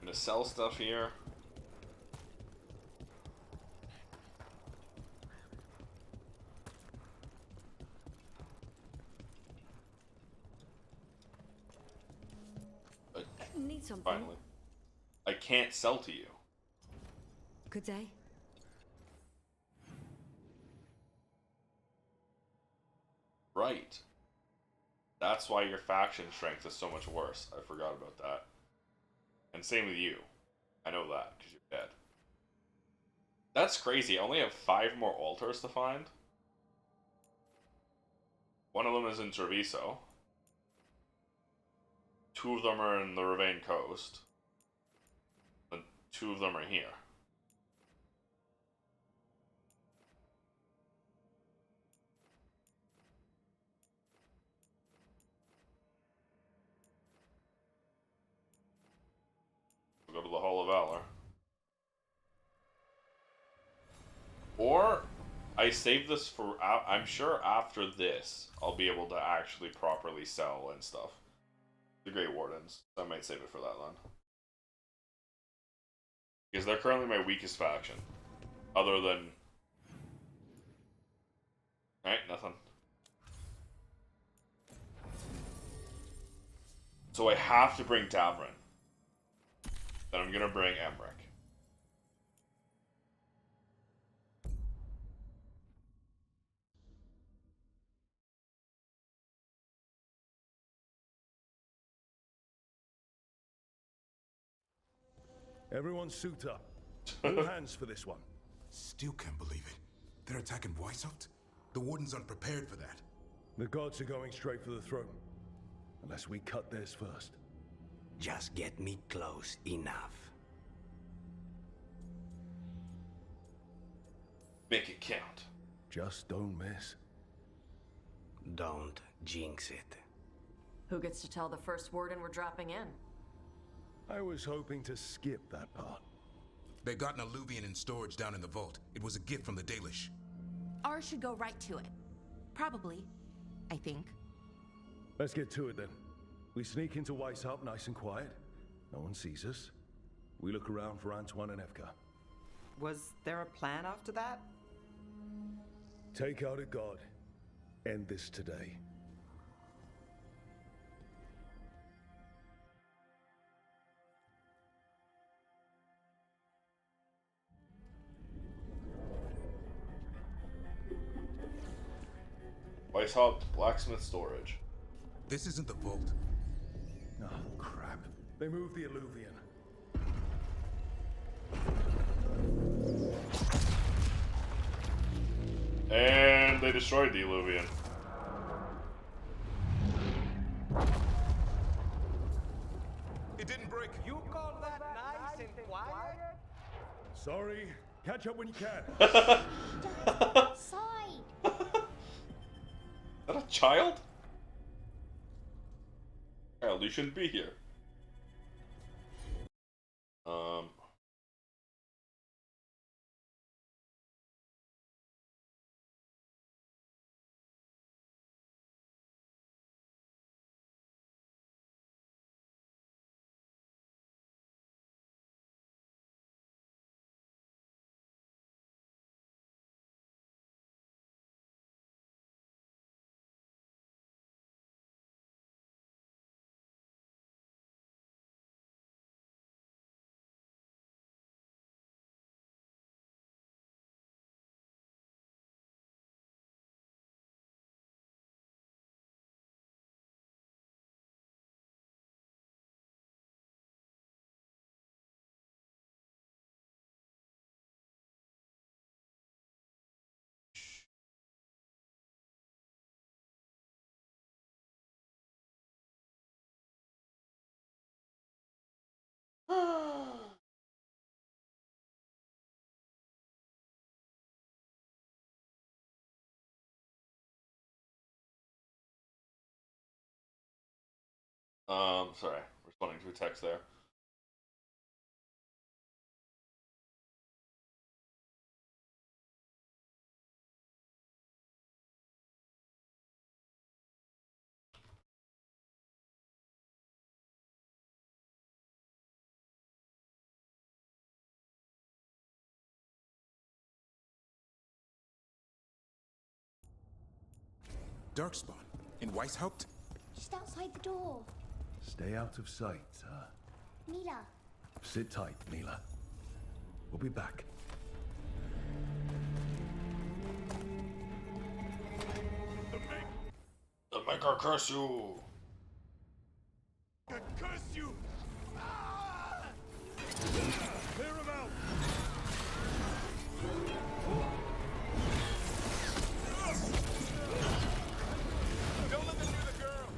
I'm gonna sell stuff here. Need something. Finally. I can't sell to you. Good day. Right. That's why your faction strength is so much worse. I forgot about that. And same with you. I know that, because you're dead. That's crazy. I only have 5 more altars to find. One of them is in Treviso. 2 of them are in the Ravane Coast. And 2 of them are here. We'll go to the Hall of Valor. Or I save this for... I'm sure after this, I'll be able to actually properly sell and stuff. The Grey Wardens. So I might save it for that then. Because they're currently my weakest faction. Other than... Alright, nothing. So I have to bring Davrin. Then I'm gonna bring Emmerich. Everyone suit up. All hands for this one. Still can't believe it. They're attacking Weishaupt? The Wardens aren't prepared for that. The gods are going straight for the throne. Unless we cut theirs first. Just get me close enough. Make it count. Just don't miss. Don't jinx it. Who gets to tell the first warden we're dropping in? I was hoping to skip that part. They've got an alluvian in storage down in the vault. It was a gift from the Dalish. Ours should go right to it. Probably. I think. Let's get to it then. We sneak into Weishaupt nice and quiet. No one sees us. We look around for Antoine and Evka. Was there a plan after that? Take out a god. End this today. Weishaupt blacksmith storage. This isn't the vault. Oh, crap. They moved the alluvian. And they destroyed the alluvian. It didn't break. You call that nice and quiet? Sorry. Catch up when you can. Is that a child? Child, you shouldn't be here. Sorry, responding to a text there. Darkspawn? In Weishaupt? Just outside the door. Stay out of sight, Mila. Sit tight, Mila. We'll be back. The Maker curse you! Curse you! Clear him out! Don't let them do the girl!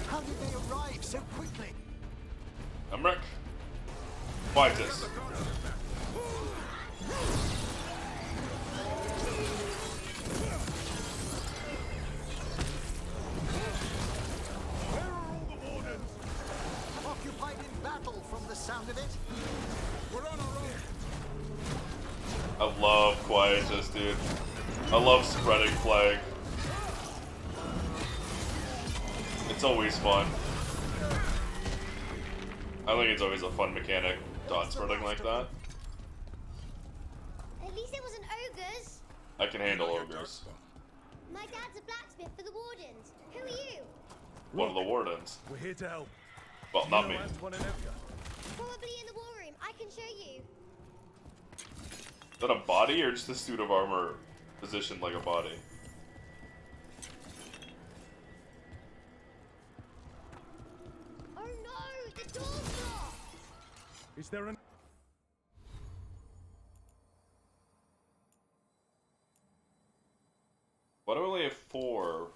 How did they arrive so quickly? Emmerich, fight this. Where are all the wardens? Occupied in battle from the sound of it. We're on our own. I love Quietus, dude. I love spreading flag. It's always fun. I think it's always a fun mechanic, dot spreading like that. At least it wasn't ogres. I can handle ogres. My dad's a blacksmith for the wardens. Who are you? One of the wardens. We're here to help. Well, not me. Antoine and Evka. Probably in the war room. I can show you. Is that a body or just a suit of armor positioned like a body? Oh no, the door's locked. Is there an... Why do I only have 4?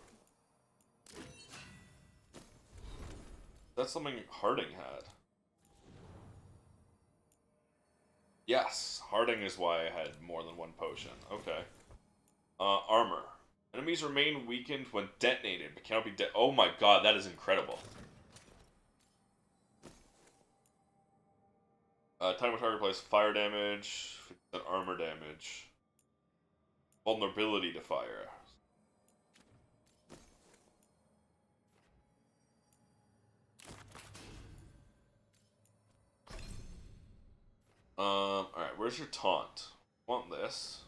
That's something Harding had. Yes, Harding is why I had more than 1 potion. Okay. Armor. Enemies remain weakened when detonated, but cannot be oh my god, that is incredible. Time of target applies fire damage, and armor damage. Vulnerability to fire. Alright, where's your taunt? Want this.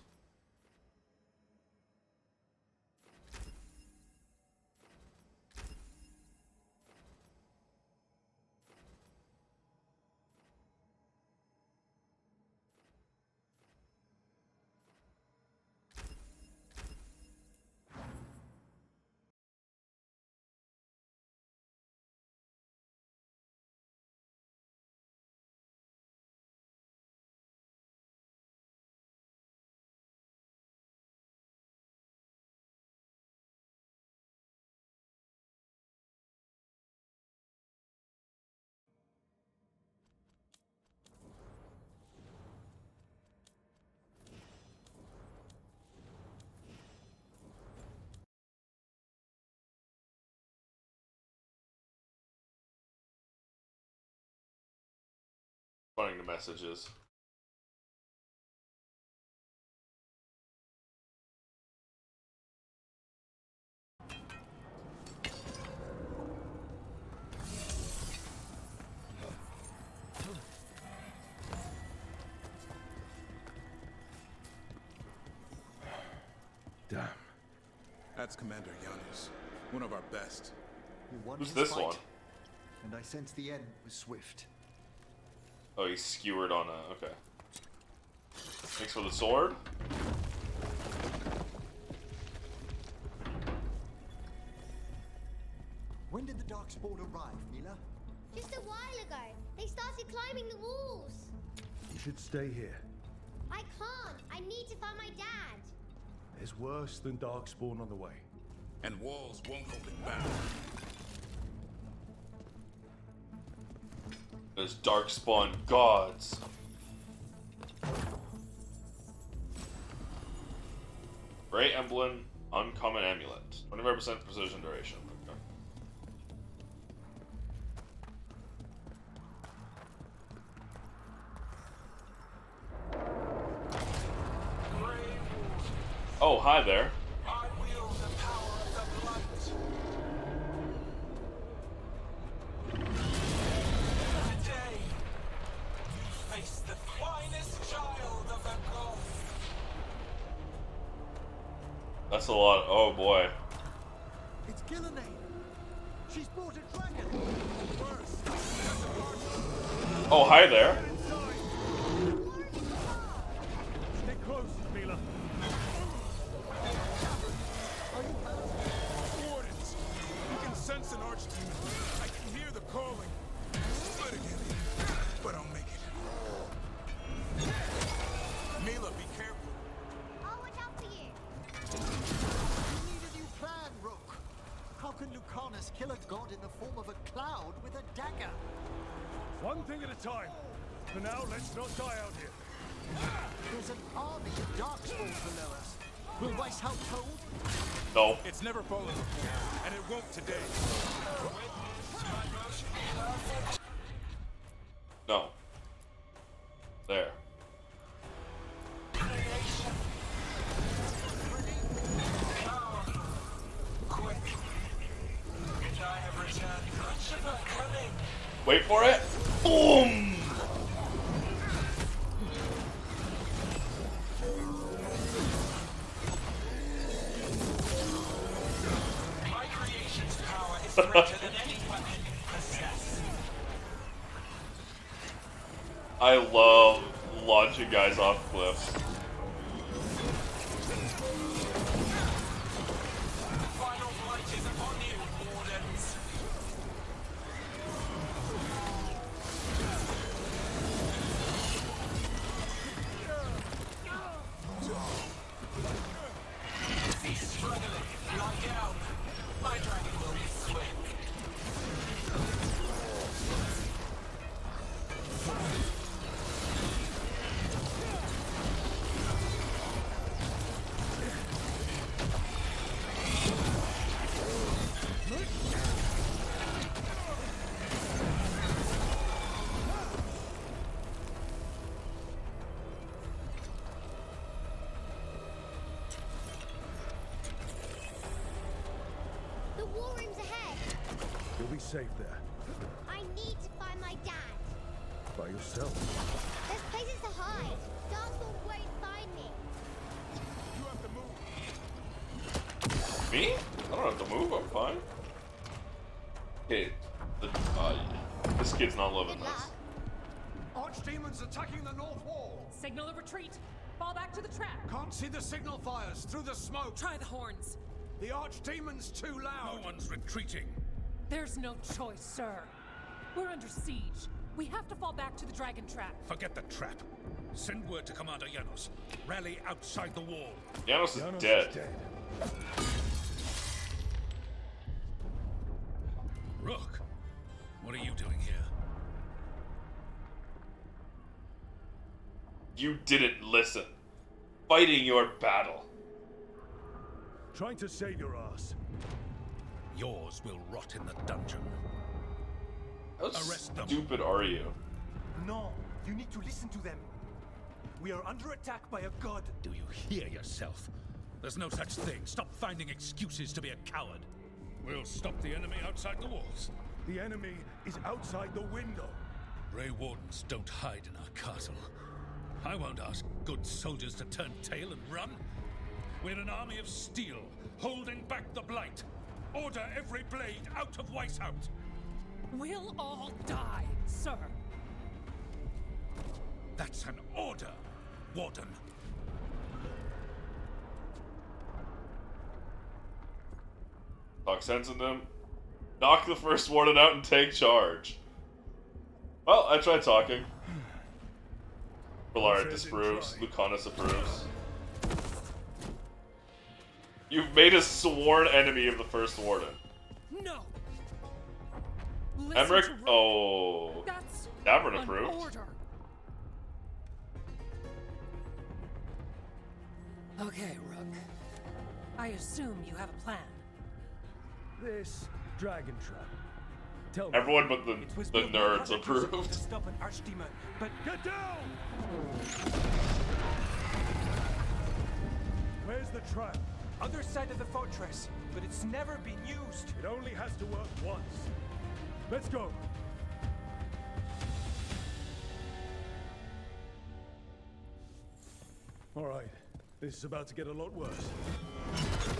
Finding the messages. Damn. That's Commander Janus, one of our best. Who's this one? And I sense the end was swift. Oh, he's skewered on a... okay. Thanks for the sword. When did the Darkspawn arrive, Mila? Just a while ago. They started climbing the walls. You should stay here. I can't. I need to find my dad. There's worse than Darkspawn on the way. And walls won't hold it back. There's Darkspawn gods. Gray Emblem, Uncommon Amulet. 25% precision duration. Okay. Oh, hi there. I wield the power of the blight. Today, you face the finest child of the gods. That's a lot. Oh boy. It's Gillenane. She's brought a dragon. Oh, hi there. Stay close, Mila. Wardens! You can sense an archdemon. I can hear the calling. Split again. But I'll make it. Mila, be careful. I'll watch out for you. You need a new plan, Rook. How can Lucanus kill a god in the form of a cloud with a dagger? One thing at a time. For now, let's not die out here. There's an army of Darkspawn below us. Will Weiss help hold? No. It's never fallen before, and it won't today. No. There. Wait for it. Boom! My creation's power is greater than any weapon you possess. I love launching guys off cliffs. Final blight is upon you, wardens. war room's ahead. You'll be safe there. I need to find my dad. By yourself. There's places to hide. Darkspawn won't find me. You have to move. Me? I don't have to move, I'm fine. Okay, this kid's not loving this. Archdemons attacking the north wall. Signal a retreat. Fall back to the trap. Can't see the signal fires through the smoke. Try the horns. The Archdemon's too loud. No one's retreating. There's no choice, sir. We're under siege. We have to fall back to the dragon trap. Forget the trap. Send word to Commander Janos. Rally outside the wall. Janos is dead. Rook, what are you doing here? You didn't listen. Fighting your battle. Trying to save your ass. Yours will rot in the dungeon. How Arrest them. stupid are you? No, you need to listen to them. We are under attack by a god. Do you hear yourself? There's no such thing. Stop finding excuses to be a coward. We'll stop the enemy outside the walls. The enemy is outside the window. Grey Wardens don't hide in our castle. I won't ask good soldiers to turn tail and run. We're an army of steel, holding back the blight. Order every blade out of Weisshaupt. We'll all die, sir. That's an order, Warden. Talk sense in them. Knock the first warden out and take charge. Well, I tried talking. Veilguard disapproves. Lucanus approves. You've made a sworn enemy of the first warden. No. Emmerich? Oh. That's Davern an approved. order. Okay, Rook. I assume you have a plan. This dragon trap. Tell me. Everyone but the nerds approved. To stop an archdemon, but get down! Where's the trap? Other side of the fortress, but it's never been used. It only has to work once. Let's go. All right. This is about to get a lot worse.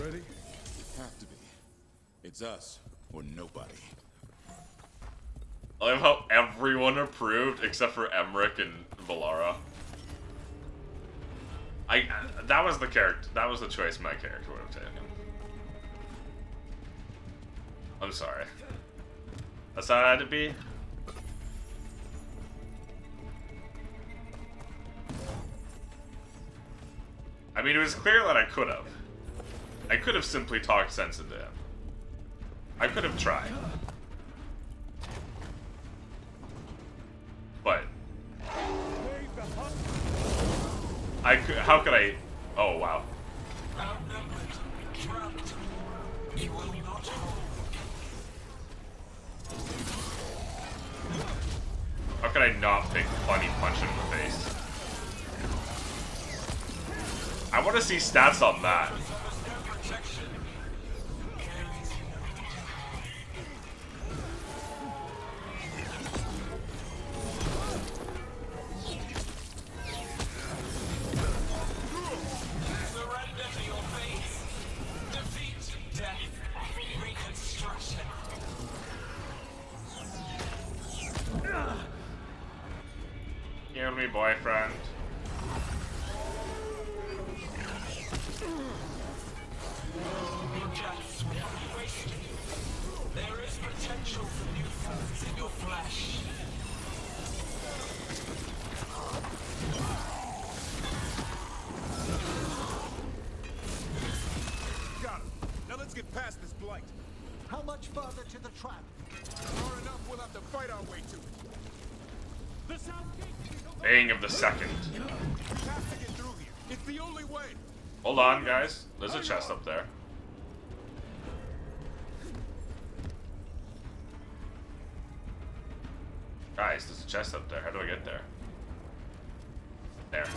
Ready? Have to be. It's us or nobody. I love how everyone approved except for Emmerich and Valara. That was the character. That was the choice my character would have taken. I'm sorry. That's how it had to be. I mean, it was clear that I could have. I could have simply talked sense into him. I could have tried. But I could. How could I? Oh wow. Outnumbered, trapped. You will not hold. How could I not pick funny punch him in the face? I want to see stats on that. Surrender to your fate. Defeat, death, reconstruction. Heal me, boyfriend. Deaths will be wasted. There is potential for new forms in your flesh. Got him. Now let's get past this blight. How much further to the trap? Far enough, we'll have to fight our way to it. The south gate. Bang of the second. We have to get through here. It's the only way. Hold on, guys. There's a chest up there. Guys, there's a chest up there. How do I get there? There.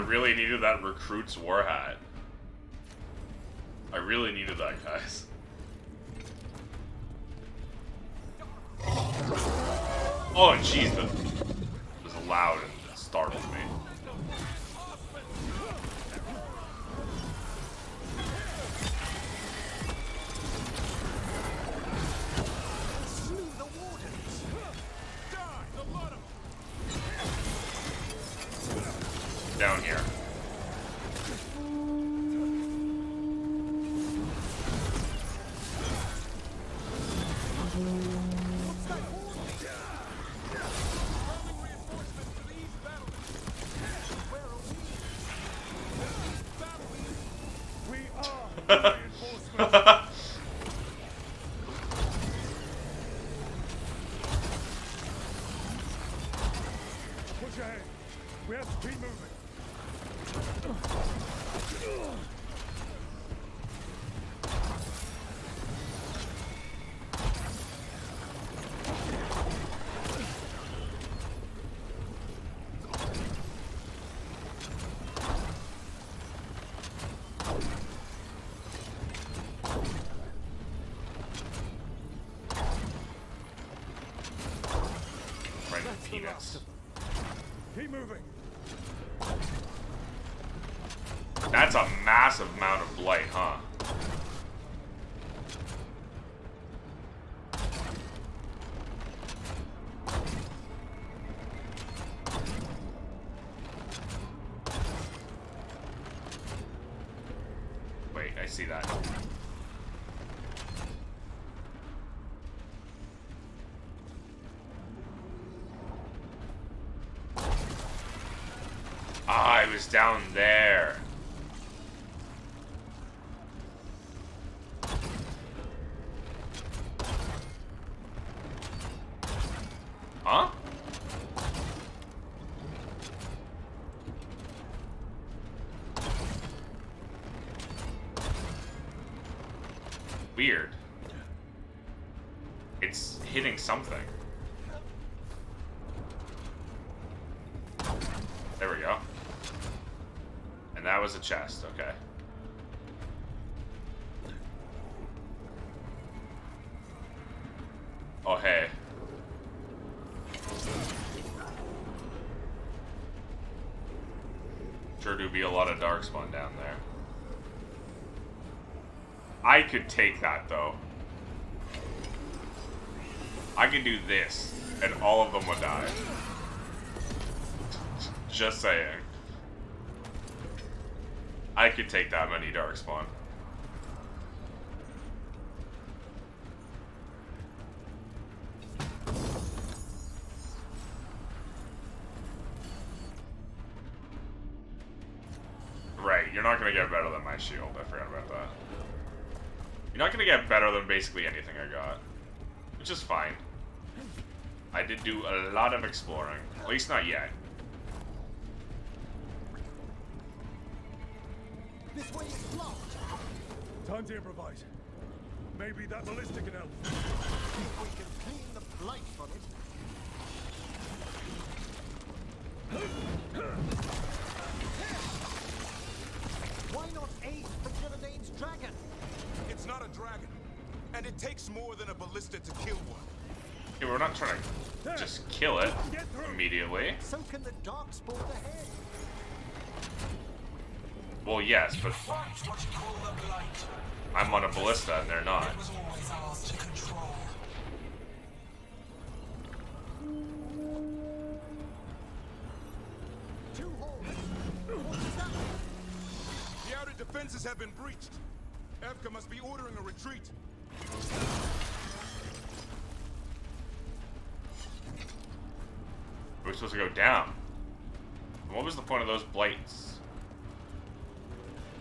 really needed that recruit's war hat. I really needed that, guys. Oh, jeez, that was loud and startled me. Down here. Push ahead. We have to keep moving. Peanuts. Keep moving. That's a massive amount of blight, huh? Wait, I see that. Ah, I was down there. Huh? Weird. It's hitting something. There we go. And that was a chest, okay. Oh, hey. Sure do be a lot of darkspawn down there. I could take that, though. I could do this, and all of them would die. Just saying. I could take that many darkspawn. Right, you're not gonna get better than my shield. I forgot about that. You're not gonna get better than basically anything I got. Which is fine. I did do a lot of exploring. At least not yet. This way is blocked. Time to improvise. Maybe that ballista can help. If we can clean the blight from it. Why not aid the Gillinane's dragon? It's not a dragon, and it takes more than a ballista to kill one. Yeah, we're not trying to just kill it immediately. So can the darkspawn ahead. Well, yes, but I'm on a ballista and they're not. The outer defenses have been breached. Evka must be ordering a retreat. We're supposed to go down. What was the point of those blights?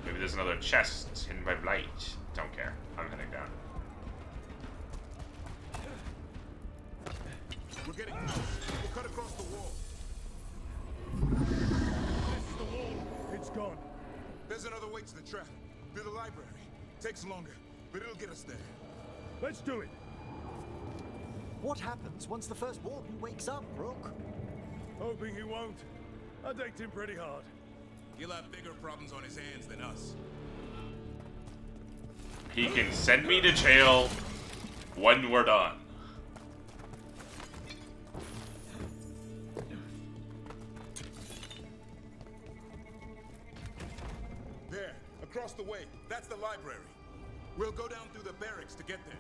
Maybe there's another chest hidden by blight. Don't care. I'm heading down. We're getting close. We'll cut across the wall. This is the wall. It's gone. There's another way to the trap. Through the library. Takes longer, but it'll get us there. Let's do it. What happens once the first warden wakes up, Brooke? Hoping he won't. I decked him pretty hard. He'll have bigger problems on his hands than us. He can send me to jail when we're done. There, across the way. That's the library. We'll go down through the barracks to get there.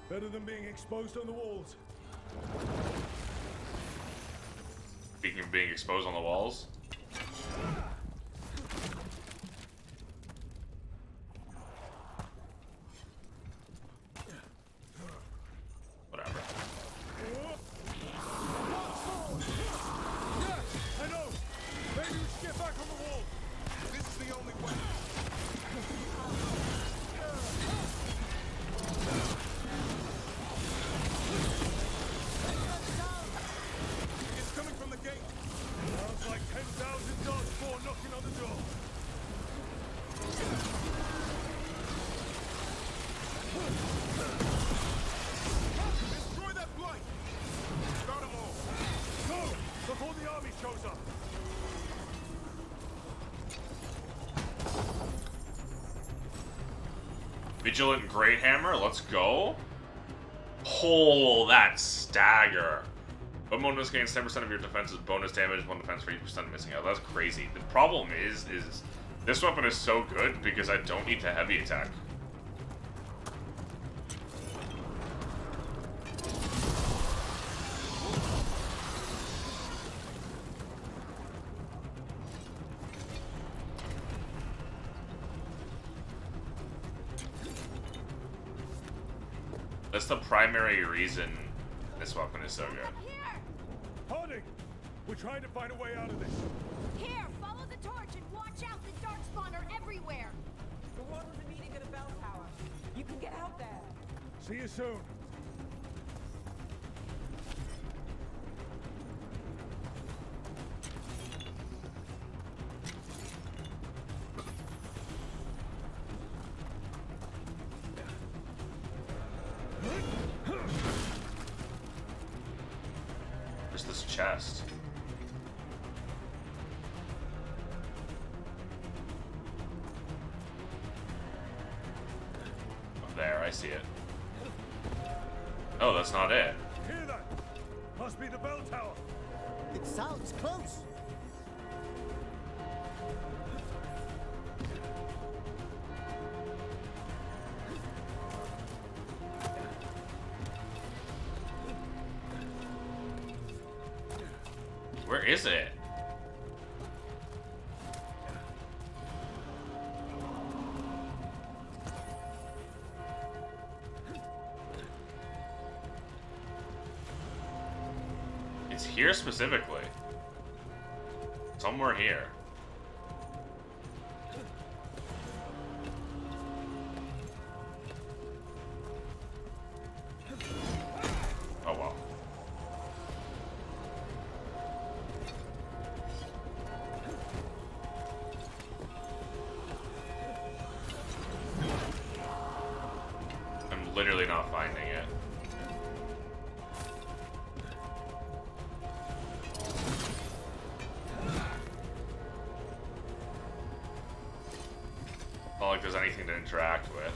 Better than being exposed on the walls. Speaking of being exposed on the walls. Whatever. I know! Maybe we should get back on the wall! This is the only way. It's coming from the gate. Sounds like 10,000 darkspawn knocking on the door. Destroy that blight. Start them all. Go! Before the army shows up. Vigilant Great Hammer, let's go. Oh, that stagger. But bonus gains 10% of your defense's bonus damage, 1 defense for 8% missing out. That's crazy. The problem is this weapon is so good because I don't need to heavy attack. That's the primary reason this weapon is so good. Harding! We're trying to find a way out of this. Here, follow the torch and watch out. The darkspawn are everywhere. The wardens are meeting at a bell tower. You can get out there. See you soon. Where's this chest? Oh, there, I see it. Oh, that's not it. Hear that? Must be the bell tower. It sounds close. Where is it? It's here specifically. Somewhere here. Oh well. I'm literally not finding it. Not like there's anything to interact with.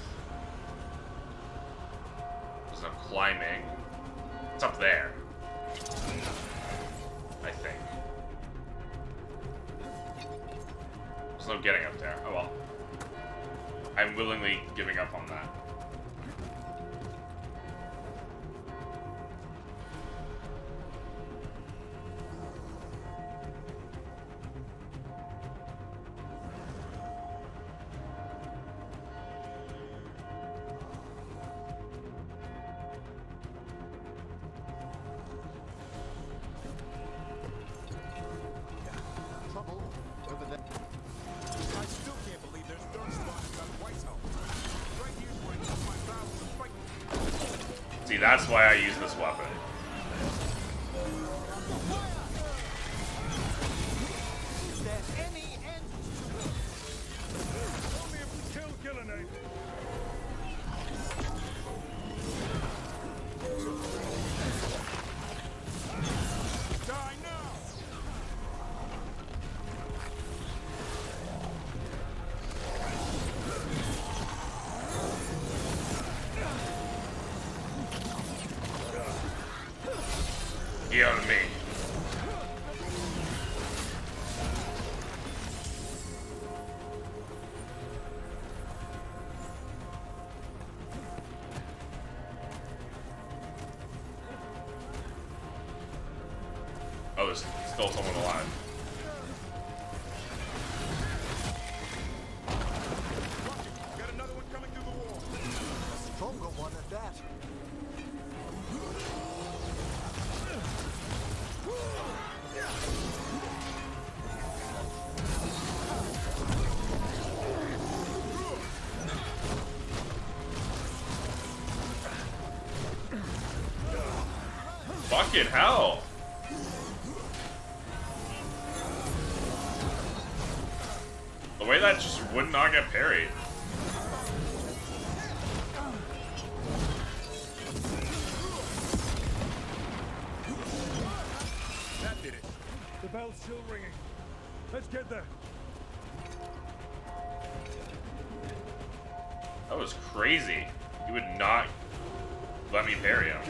There's no climbing. It's up there. I think. There's no getting up there. Oh well. I'm willingly giving up on that. Trouble over there. I still can't believe there's darkspawn inside White's house. Right here's where I need my battles to fight. See, that's why I use this weapon. Is there any end to this? Only if we kill Gillenade. Die now! there's still someone alive. Got another one coming through the wall. A stronger one at that. Fucking hell! The way that just would not get parried. That did it. The bell's still ringing. Let's get there. That was crazy. He would not let me parry him.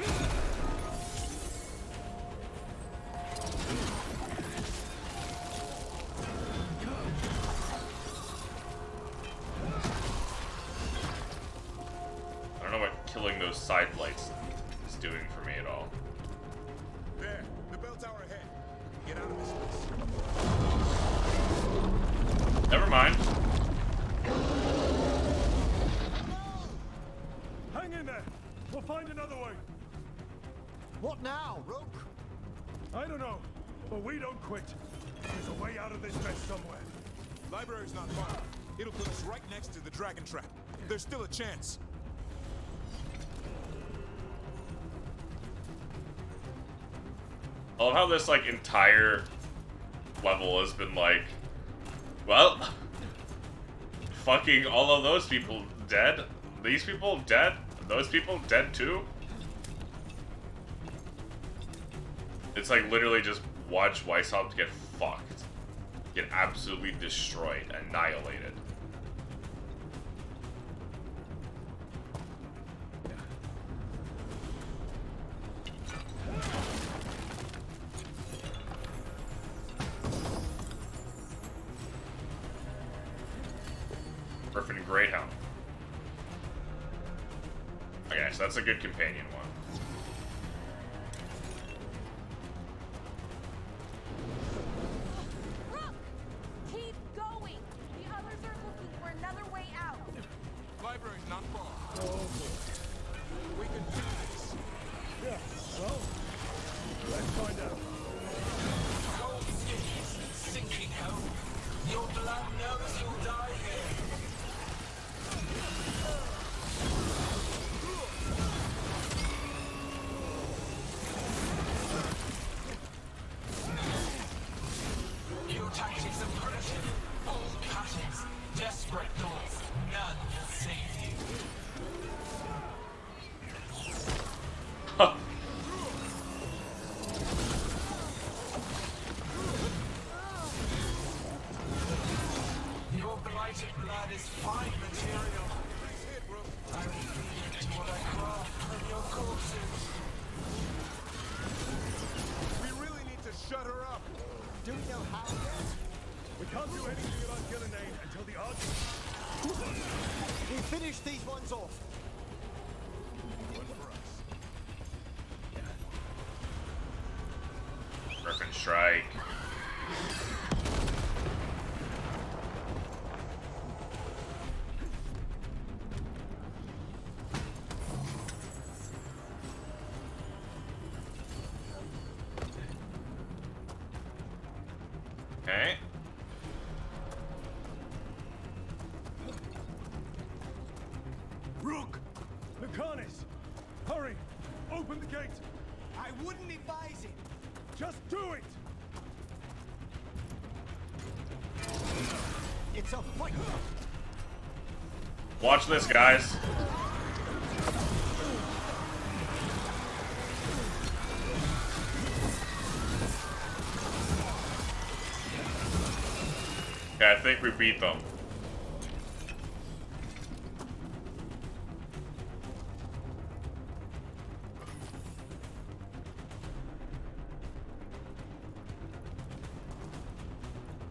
I don't know what killing those side lights is doing for me at all. There, the bell tower ahead. Get out of this place. Never mind. Hang in there. We'll find another way. What now, Rook? I don't know, but we don't quit. There's a way out of this mess somewhere. Library's not far. It'll put us right next to the dragon trap. There's still a chance. I love how this, like, entire level has been like, well, fucking all of those people dead, these people dead, those people dead too. It's like literally just watch Weishaupt get fucked, get absolutely destroyed, annihilated. Griffin Greathound. Okay, so that's a good companion one. Rook! Keep going! The others are looking for another way out. Library's not far. Oh boy. We can do this. Yeah, well, let's find out. Cold skins, sinking hell. Your blood knows you'll die here. Your tactics are primitive. Old patterns, desperate thoughts. None will save you. Your blighted blood is fine material. I will feed it to what I craft from your corpses. We really need to shut her up. Do we know how yet? We can't do anything about Gillinane until the argument. We finish these ones off. One for us. Griffin Strike. Okay. Rook! Mechanis! Hurry! Open the gate! I wouldn't advise it. Just do it! It's a fight. Watch this, guys. Okay, I think we beat them.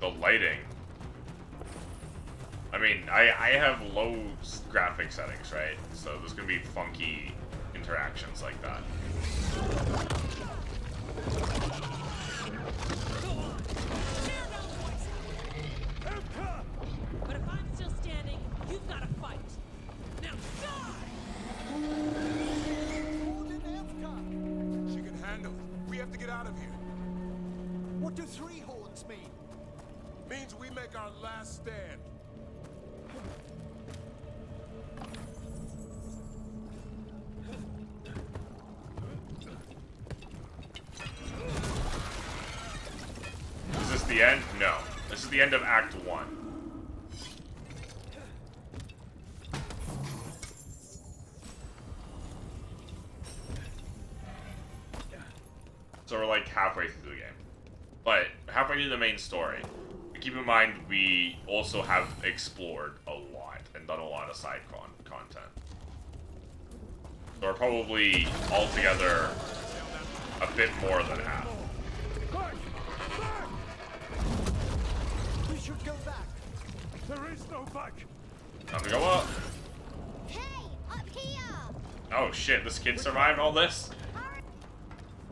The lighting. I mean, I have low graphic settings, right? So there's gonna be funky interactions like that. mean? Means we make our last stand. Is this the end? No. This is the end of Act 1. So we're like halfway through the game. But halfway through the main story. Keep in mind, we also have explored a lot and done a lot of side content. So we're probably altogether a bit more than half. We should go back. There is no back. Time to go up. Hey, up here! Oh shit, this kid survived all this?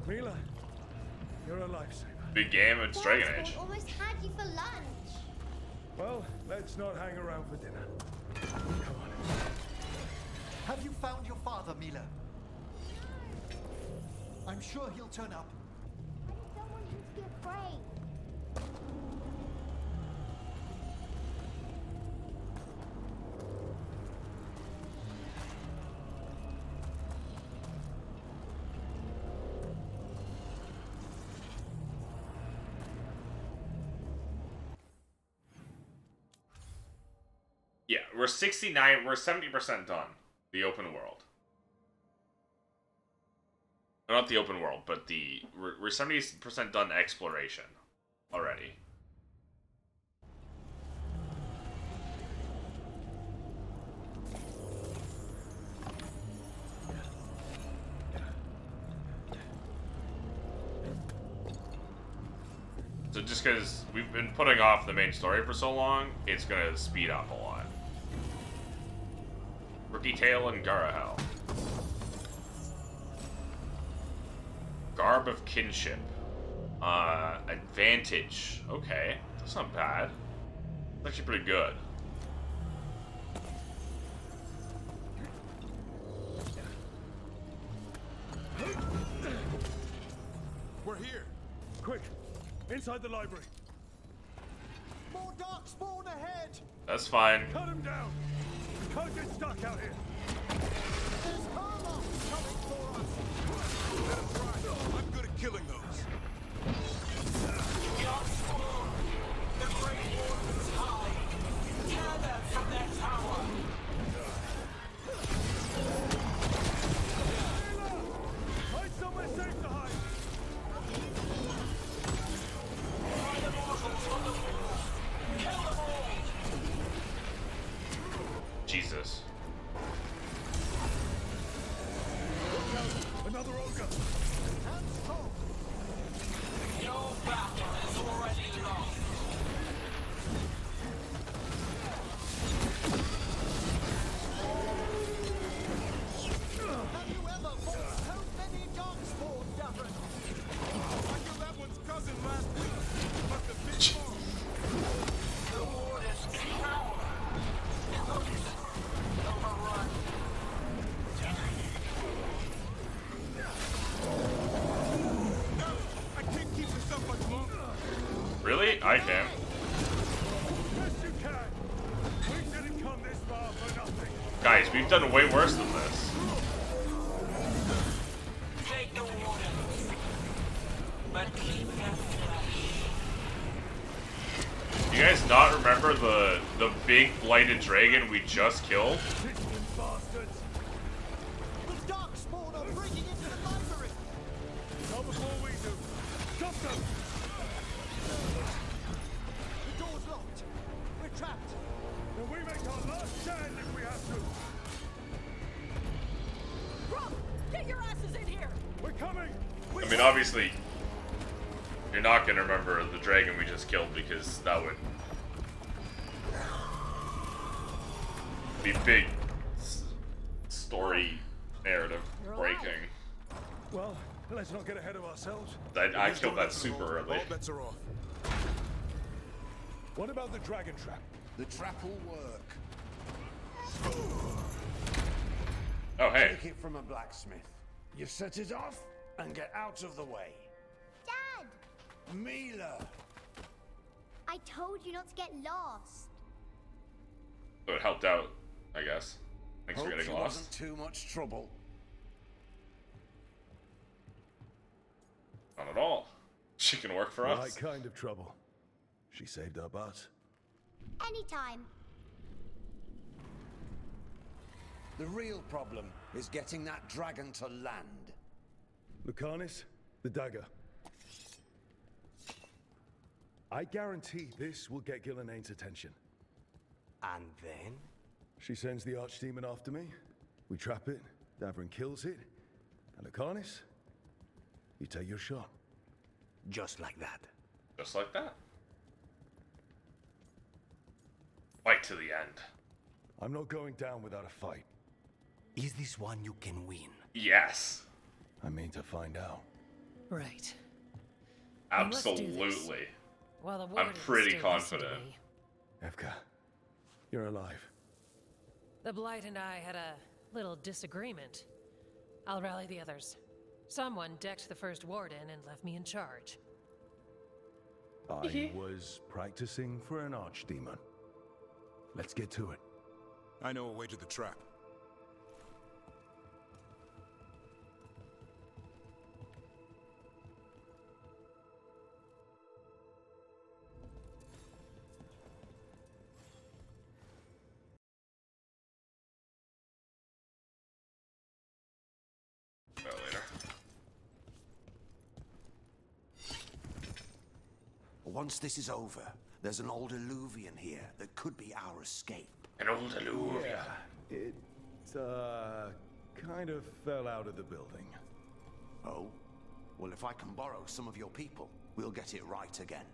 Mila, you're a lifesaver. Big game, it's Dragon Age. Almost had you for lunch. Well, let's not hang around for dinner. Come on. Have you found your father, Mila? I'm sure he'll turn up. I don't want you to be afraid. Yeah, we're 70% done. The open world. Not the open world, but we're 70% done exploration already. So just because we've been putting off the main story for so long, it's gonna speed up a lot. Rookie Tail and Garahel. Garb of Kinship. Advantage. Okay, that's not bad. That's actually pretty good. We're here. Quick, inside the library. More darkspawn ahead. That's fine. Cut him down. Can't get stuck out here. There's Harlock coming for us. Let him try. I'm good at killing those. The Great Warden's high. Tear them from their tower. Find somewhere safe to hide. Find the mortals on the walls. Kill them all. Jesus. Another ogre. Hands off. Your battle is already lost. Have you ever fought so many darkspawn, Davron? I killed that one's cousin last week. Must have been more. The Warden's cower. Overrun. I can't keep this up much longer. Really? I can. Yes, you can. We didn't come this far for nothing. Guys, we've done way worse than this. Take the Wardens. But keep them fresh. You guys not remember the big blighted dragon we just killed? Pigeon bastards. The darkspawn are breaking into the library. Not before we do. Stop them. The door's locked. We're trapped. Then we make our last stand if we have to. Rob, get your asses in here! We're coming. I mean, obviously, you're not gonna remember the dragon we just killed because that would be big story narrative breaking. Well, let's not get ahead of ourselves. I killed that super early. All bets are off. What about the dragon trap? The trap will work. Oh, hey. Take it from a blacksmith. You set it off and get out of the way. Dad! Mila! I told you not to get lost. So it helped out, I guess. Thanks for Hope getting she lost. wasn't too much trouble. Not at all. She can work for us. Right kind of trouble. She saved our butts. Anytime. The real problem is getting that dragon to land. Lucanis, the dagger. I guarantee this will get Gillenane's attention. And then? She sends the archdemon after me. We trap it, Davrin kills it. And Lucanis, you take your shot. Just like that. Just like that. Fight to the end. I'm not going down without a fight. Is this one you can win? Yes. I mean to find out. Right. Absolutely. Well, the I'm warden pretty still listen to confident. me. Evka, you're alive. The Blight and I had a little disagreement. I'll rally the others. Someone decked the first warden and left me in charge. I was practicing for an archdemon. Let's get to it. I know a way to the trap. Later. Once this is over, there's an old Illuvian here that could be our escape. An old Illuvia. It, kind of fell out of the building. Oh? Well, if I can borrow some of your people, we'll get it right again.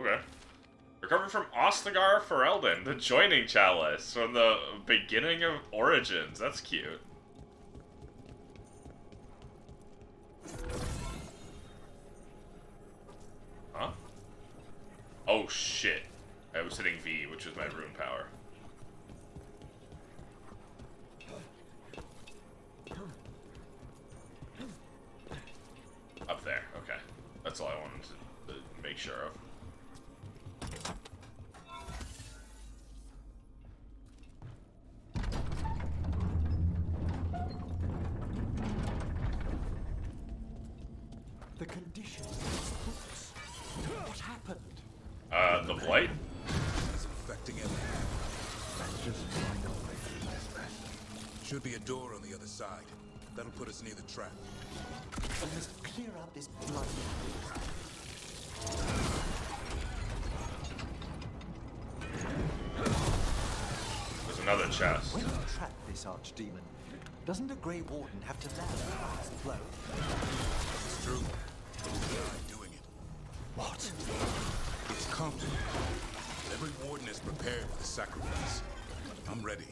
Okay. Recovered from Ostagar Ferelden, the joining chalice from the beginning of Origins. That's cute. Huh? Oh shit. I was hitting V, which was my rune power. Up there, okay. That's all I wanted to make sure of. The conditions of these books. What happened? The blight? It's infecting everything. Let's just find a way through this mess. Should be a door on the other side. That'll put us near the trap. We must clear out this blood. There's another chest. When you trap this archdemon, doesn't a Grey Warden have to land the last blow? It's true. I'm doing it. What? It's complicated. Every warden is prepared for the sacrifice. I'm ready.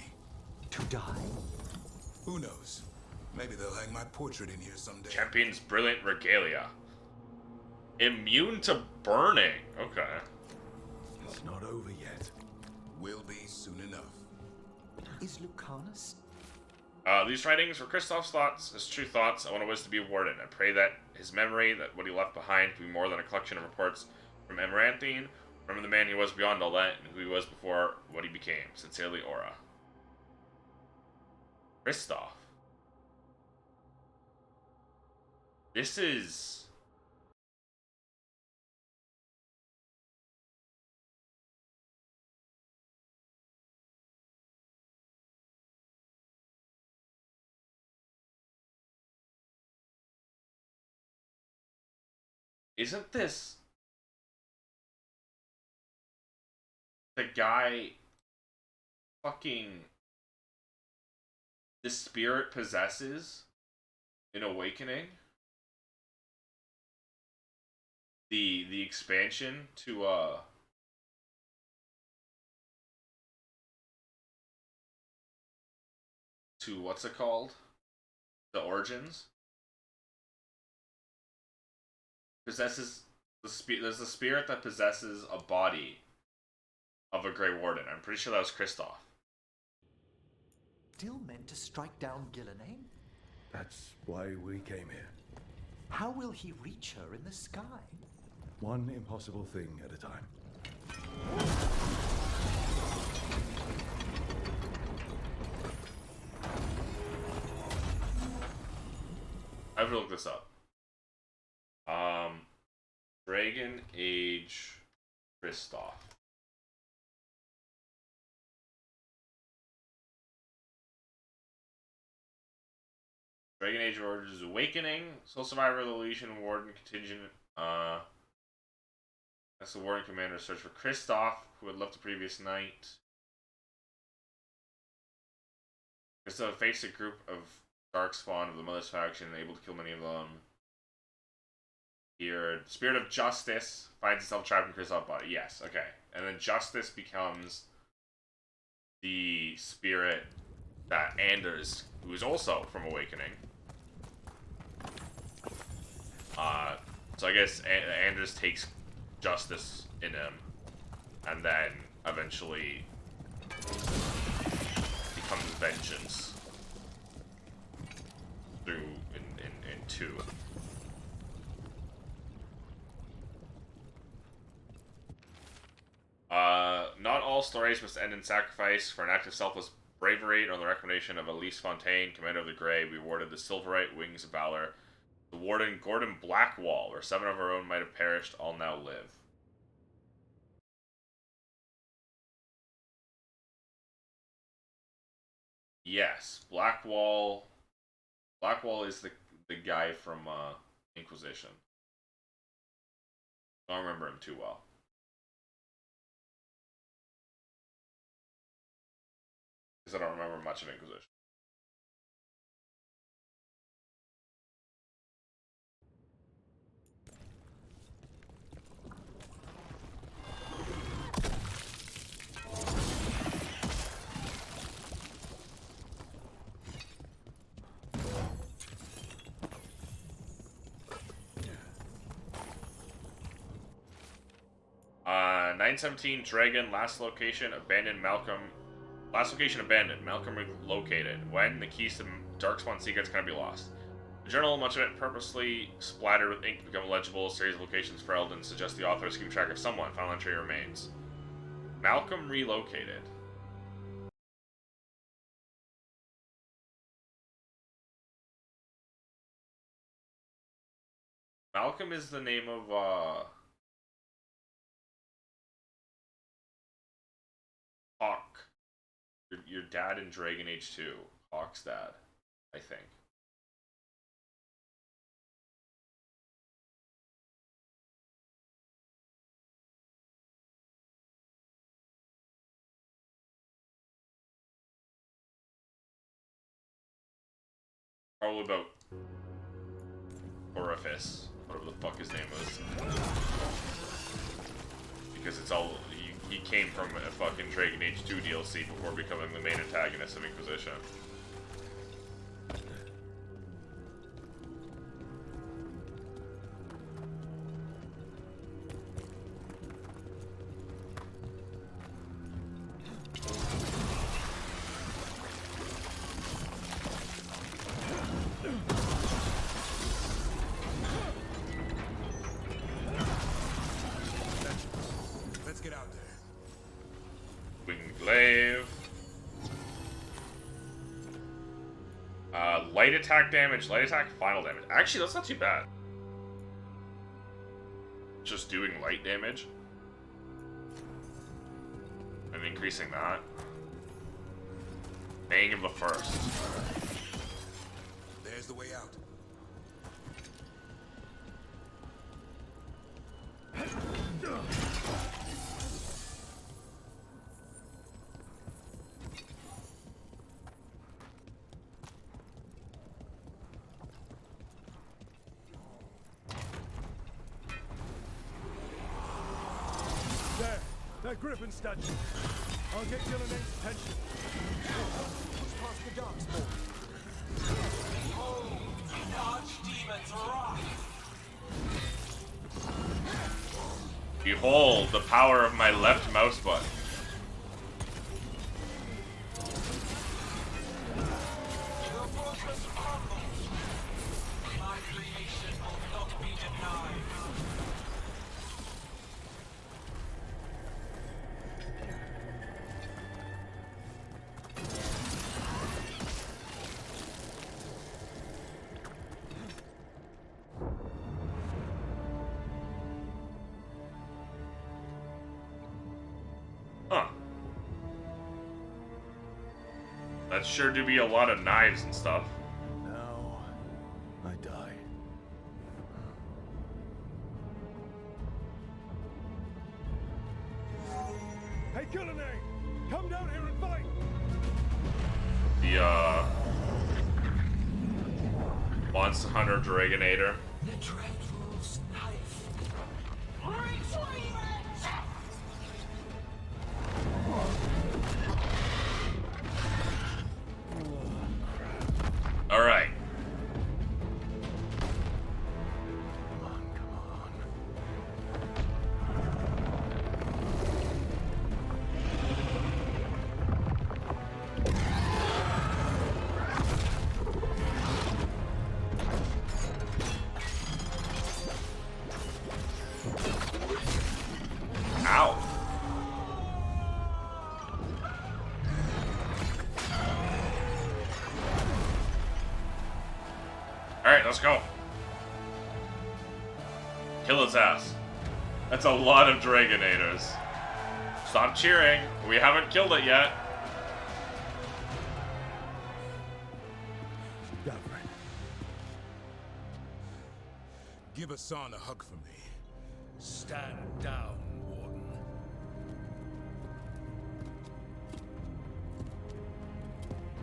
To die? Who knows? Maybe they'll hang my portrait in here someday. Champion's brilliant regalia. Immune to burning. Okay. It's not over yet. Will be soon enough. Is Lucanus? These writings were Kristoff's thoughts, his true thoughts. I want to wish to be a warden. I pray that his memory, that what he left behind, be more than a collection of reports from Amaranthine. Remember the man he was beyond all that, and who he was before what he became. Sincerely, Aura. Kristoff. This is... Isn't this the guy fucking the spirit possesses in Awakening? The expansion to what's it called? The Origins? Possesses there's a spirit that possesses a body of a Grey Warden. I'm pretty sure that was Kristoff. Still meant to strike down Gillenane? That's why we came here. How will he reach her in the sky? One impossible thing at a time. I have to look this up. Dragon Age Kristoff. Dragon Age Origins Awakening. Sole survivor of the Legion Warden contingent. That's the Warden commander search for Kristoff, who had left the previous night. Kristoff faced a group of darkspawn of the Mother's faction and able to kill many of them. Here, Spirit of Justice finds itself trapped in Kristoff's body. Yes, okay. And then Justice becomes the spirit that Anders, who is also from Awakening. So I guess Anders takes Justice in him, and then eventually becomes Vengeance through in 2. Not all stories must end in sacrifice. For an act of selfless bravery and on the recommendation of Elise Fontaine, Commander of the Grey, we awarded the Silverite Wings of Valor. The Warden Gordon Blackwall, where 7 of our own might have perished, all now live. Yes, Blackwall. Blackwall is the guy from Inquisition. I don't remember him too well. Because I don't remember much of Inquisition. Uh, 917 Dragon, last location abandoned. Malcolm relocated. When the keys to Darkspawn secrets cannot be lost. The journal, much of it purposely splattered with ink to become legible. A series of locations for Eldon suggests the author is keeping track of someone. Final entry remains. Malcolm relocated. Malcolm is the name of Hawk. Your dad in Dragon Age 2. Hawk's dad, I think. Probably about Orifice, whatever the fuck his name was. Because it's all... He came from a fucking Dragon Age 2 DLC before becoming the main antagonist of Inquisition. Let's get out there. Glaive. Light attack damage, light attack, final damage. Actually, that's not too bad. Just doing light damage. And increasing that. Bang of the first. There's the way out. There, that Griffin statue. I'll get Gillian's attention. Push past the darkspawn. Oh, the archdemons wrath! Behold the power of my left mouse button. The fortress crumbles. My creation will not be denied. That sure do be a lot of knives and stuff. Now, I die. Hey, Gillenay! Come down here and fight! The, Monster Hunter Dragonator. The Dreadful's knife. Retrieve it! Alright. Ow. Alright, let's go. Kill his ass. That's a lot of Dragonators. Stop cheering. We haven't killed it yet. Give Hassan a hug for me. Stand down, Warden.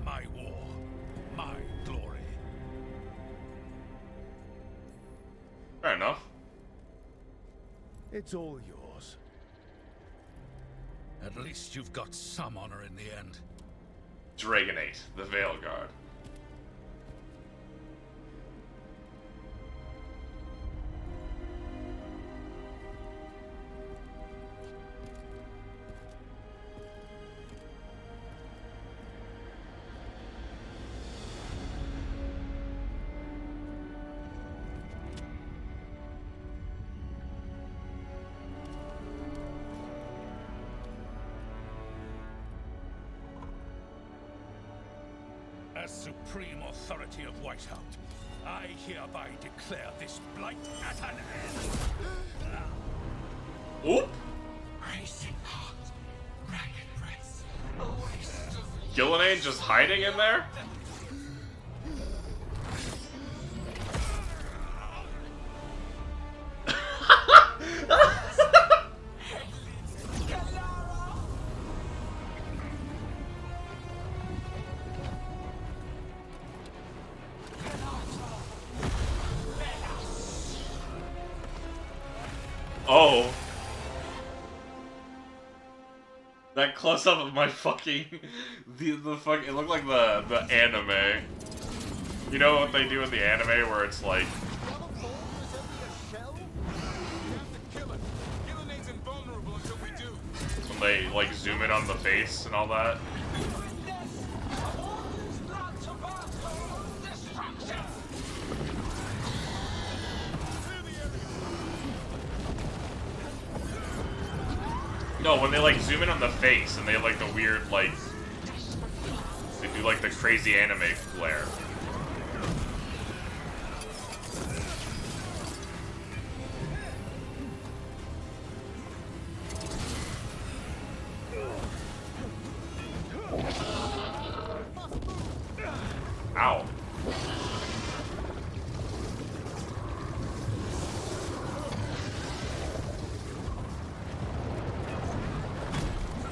My war, my glory. Fair enough. It's all yours. At least you've got some honor in the end. Dragonate, the Veilguard. As supreme authority of Whitehound, I hereby declare this blight at an end. Oop! Racing heart, ragged breath, a waste of Gillenane just hiding in there? Oh. That close up of my fucking the fucking it looked like the anime. You know what they do in the anime where it's like when they like zoom in on the face and all that. No, when they like zoom in on the face and they have like the weird like they do like the crazy anime flare. Ow.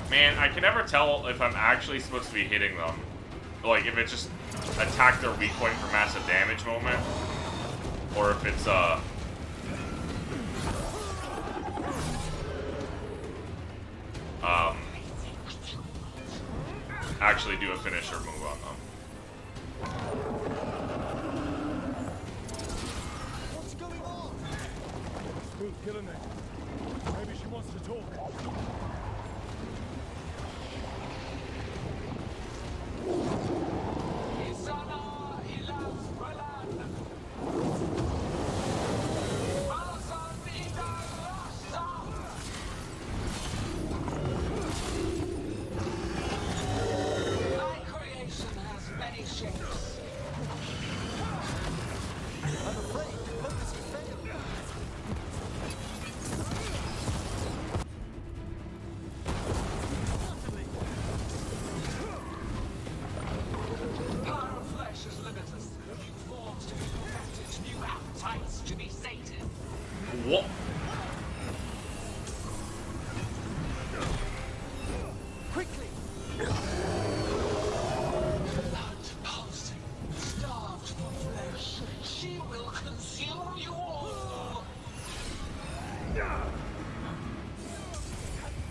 Man, I can never tell if I'm actually supposed to be hitting them. Like, if it's just attack their weak point for massive damage moment. Or if it's, actually do a finisher move on them. What's going on? Who's killing it? Maybe she wants to talk.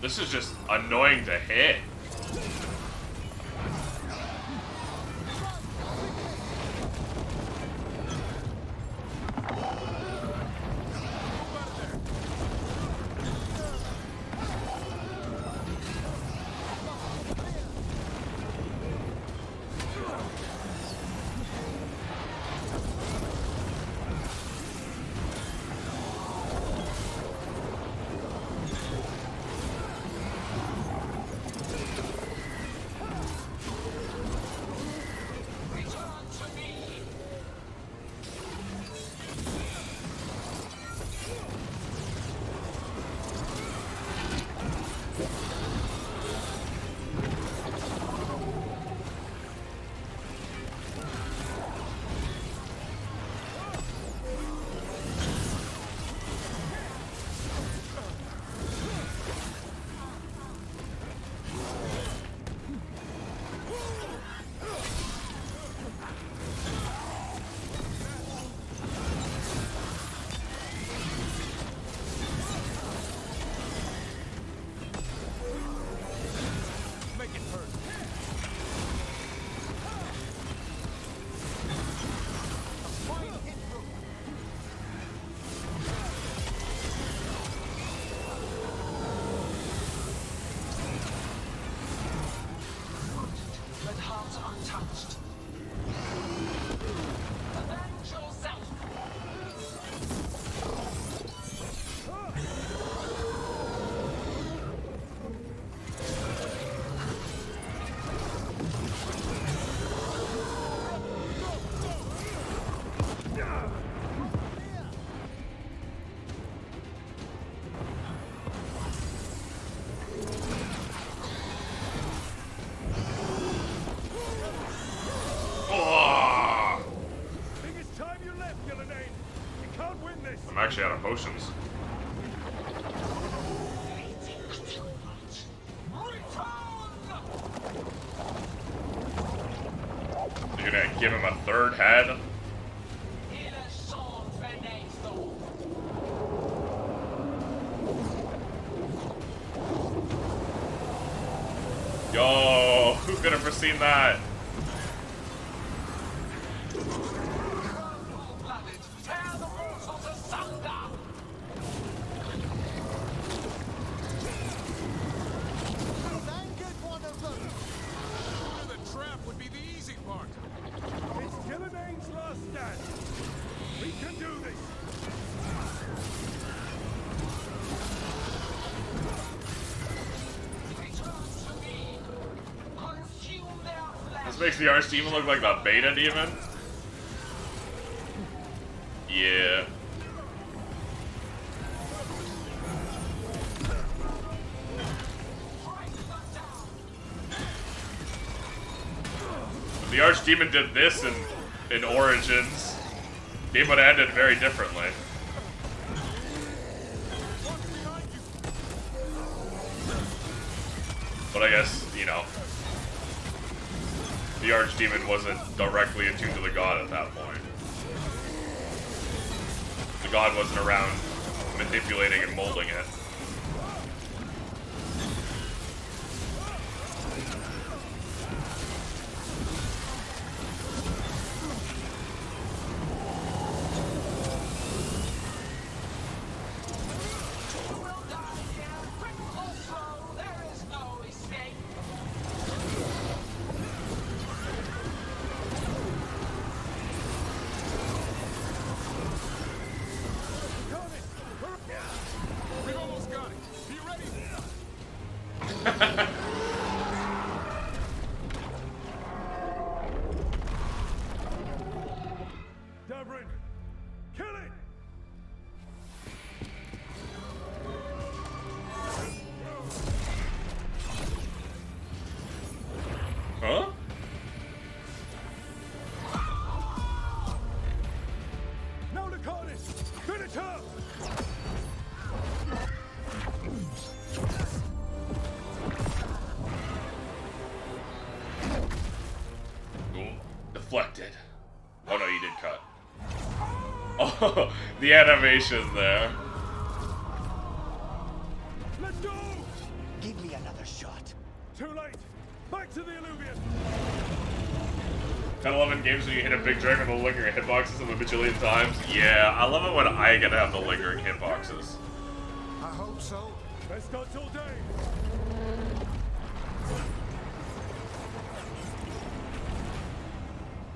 This is just annoying to hit. I'm actually out of potions. You're gonna give him a third head? Yo, who could have foreseen that? This makes the Archdemon look like the beta demon? Yeah. If the Archdemon did this in Origins, game would have ended very differently. But I guess, you know, the Archdemon wasn't directly attuned to the god at that point. The god wasn't around manipulating and molding it. Huh? Now the Cornish! Finish her! Ooh, deflected. Oh no, you did cut. Oh, the animation there. Let's go! to the alluvium! Kind of love in games when you hit a big dragon with the lingering hitboxes of a bajillion times. Yeah, I love it when I get to have the lingering hitboxes. I hope so. Best gods all day!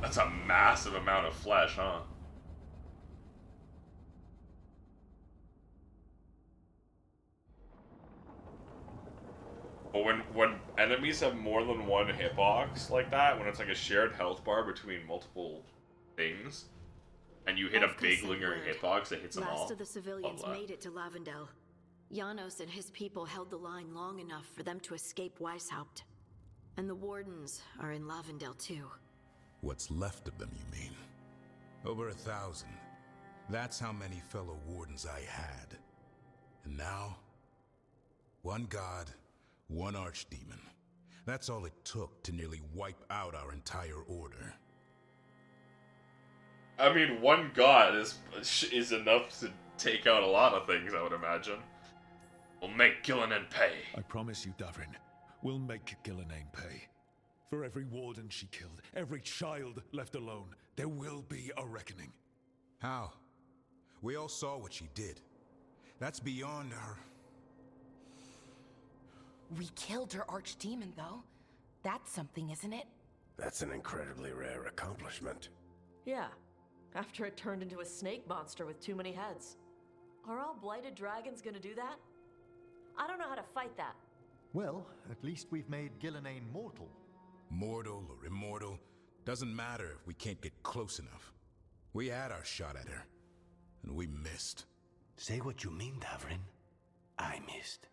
That's a massive amount of flesh, huh? But when enemies have more than one hitbox like that, when it's like a shared health bar between multiple things, and you hit a big lingering hitbox that hits them all. Last of the civilians Love that. made it to Lavendel. Janos and his people held the line long enough for them to escape Weishaupt. And the Wardens are in Lavendel too. What's left of them, you mean? Over 1,000. That's how many fellow Wardens I had. And now, one god, one archdemon. That's all it took to nearly wipe out our entire order. I mean, one god is enough to take out a lot of things, I would imagine. We'll make Gillinan pay. I promise you, Davrin, we'll make Gillinan pay. For every warden she killed, every child left alone, there will be a reckoning. How? We all saw what she did. That's beyond our... We killed her archdemon, though. That's something, isn't it? That's an incredibly rare accomplishment. Yeah, after it turned into a snake monster with too many heads. Are all blighted dragons gonna do that? I don't know how to fight that. Well, at least we've made Gillinan mortal. Mortal or immortal, doesn't matter if we can't get close enough. We had our shot at her, and we missed. Say what you mean, Davrin. I missed.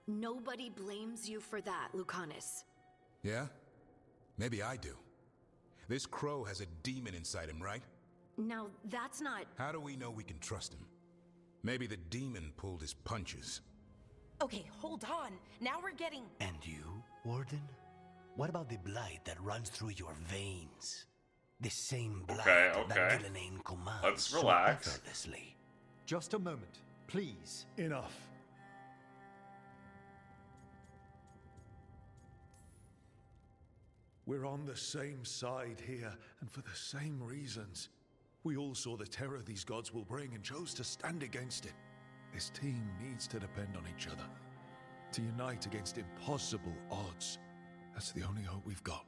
Nobody blames you for that, Lucanus. Yeah? Maybe I do. This crow has a demon inside him, right? Now, that's not... How do we know we can trust him? Maybe the demon pulled his punches. Okay, hold on. Now we're getting... And you, Warden? What about the blight that runs through your veins? The same blight that Gillinan commands. Let's relax. So effortlessly. Just a moment, please. Enough. We're on the same side here, and for the same reasons. We all saw the terror these gods will bring and chose to stand against it. This team needs to depend on each other. To unite against impossible odds. That's the only hope we've got.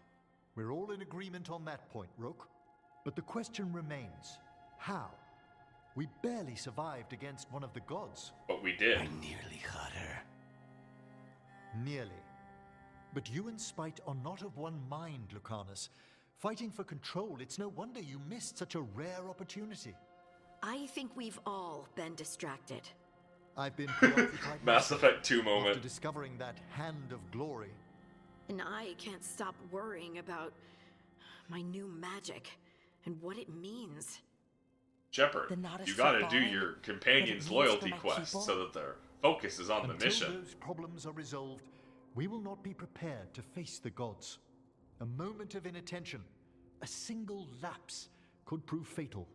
We're all in agreement on that point, Rook. But the question remains, how? We barely survived against one of the gods. But we did. I nearly had her. Nearly. But you and Spite are not of one mind, Lucanus. Fighting for control, it's no wonder you missed such a rare opportunity. I think we've all been distracted. I've been preoccupied Mass Effect 2 moment. after discovering that hand of glory. And I can't stop worrying about my new magic and what it means. Shepard, you gotta do your companion's loyalty quest so that their focus is on the mission. Until those problems are resolved, we will not be prepared to face the gods. A moment of inattention, a single lapse, could prove fatal,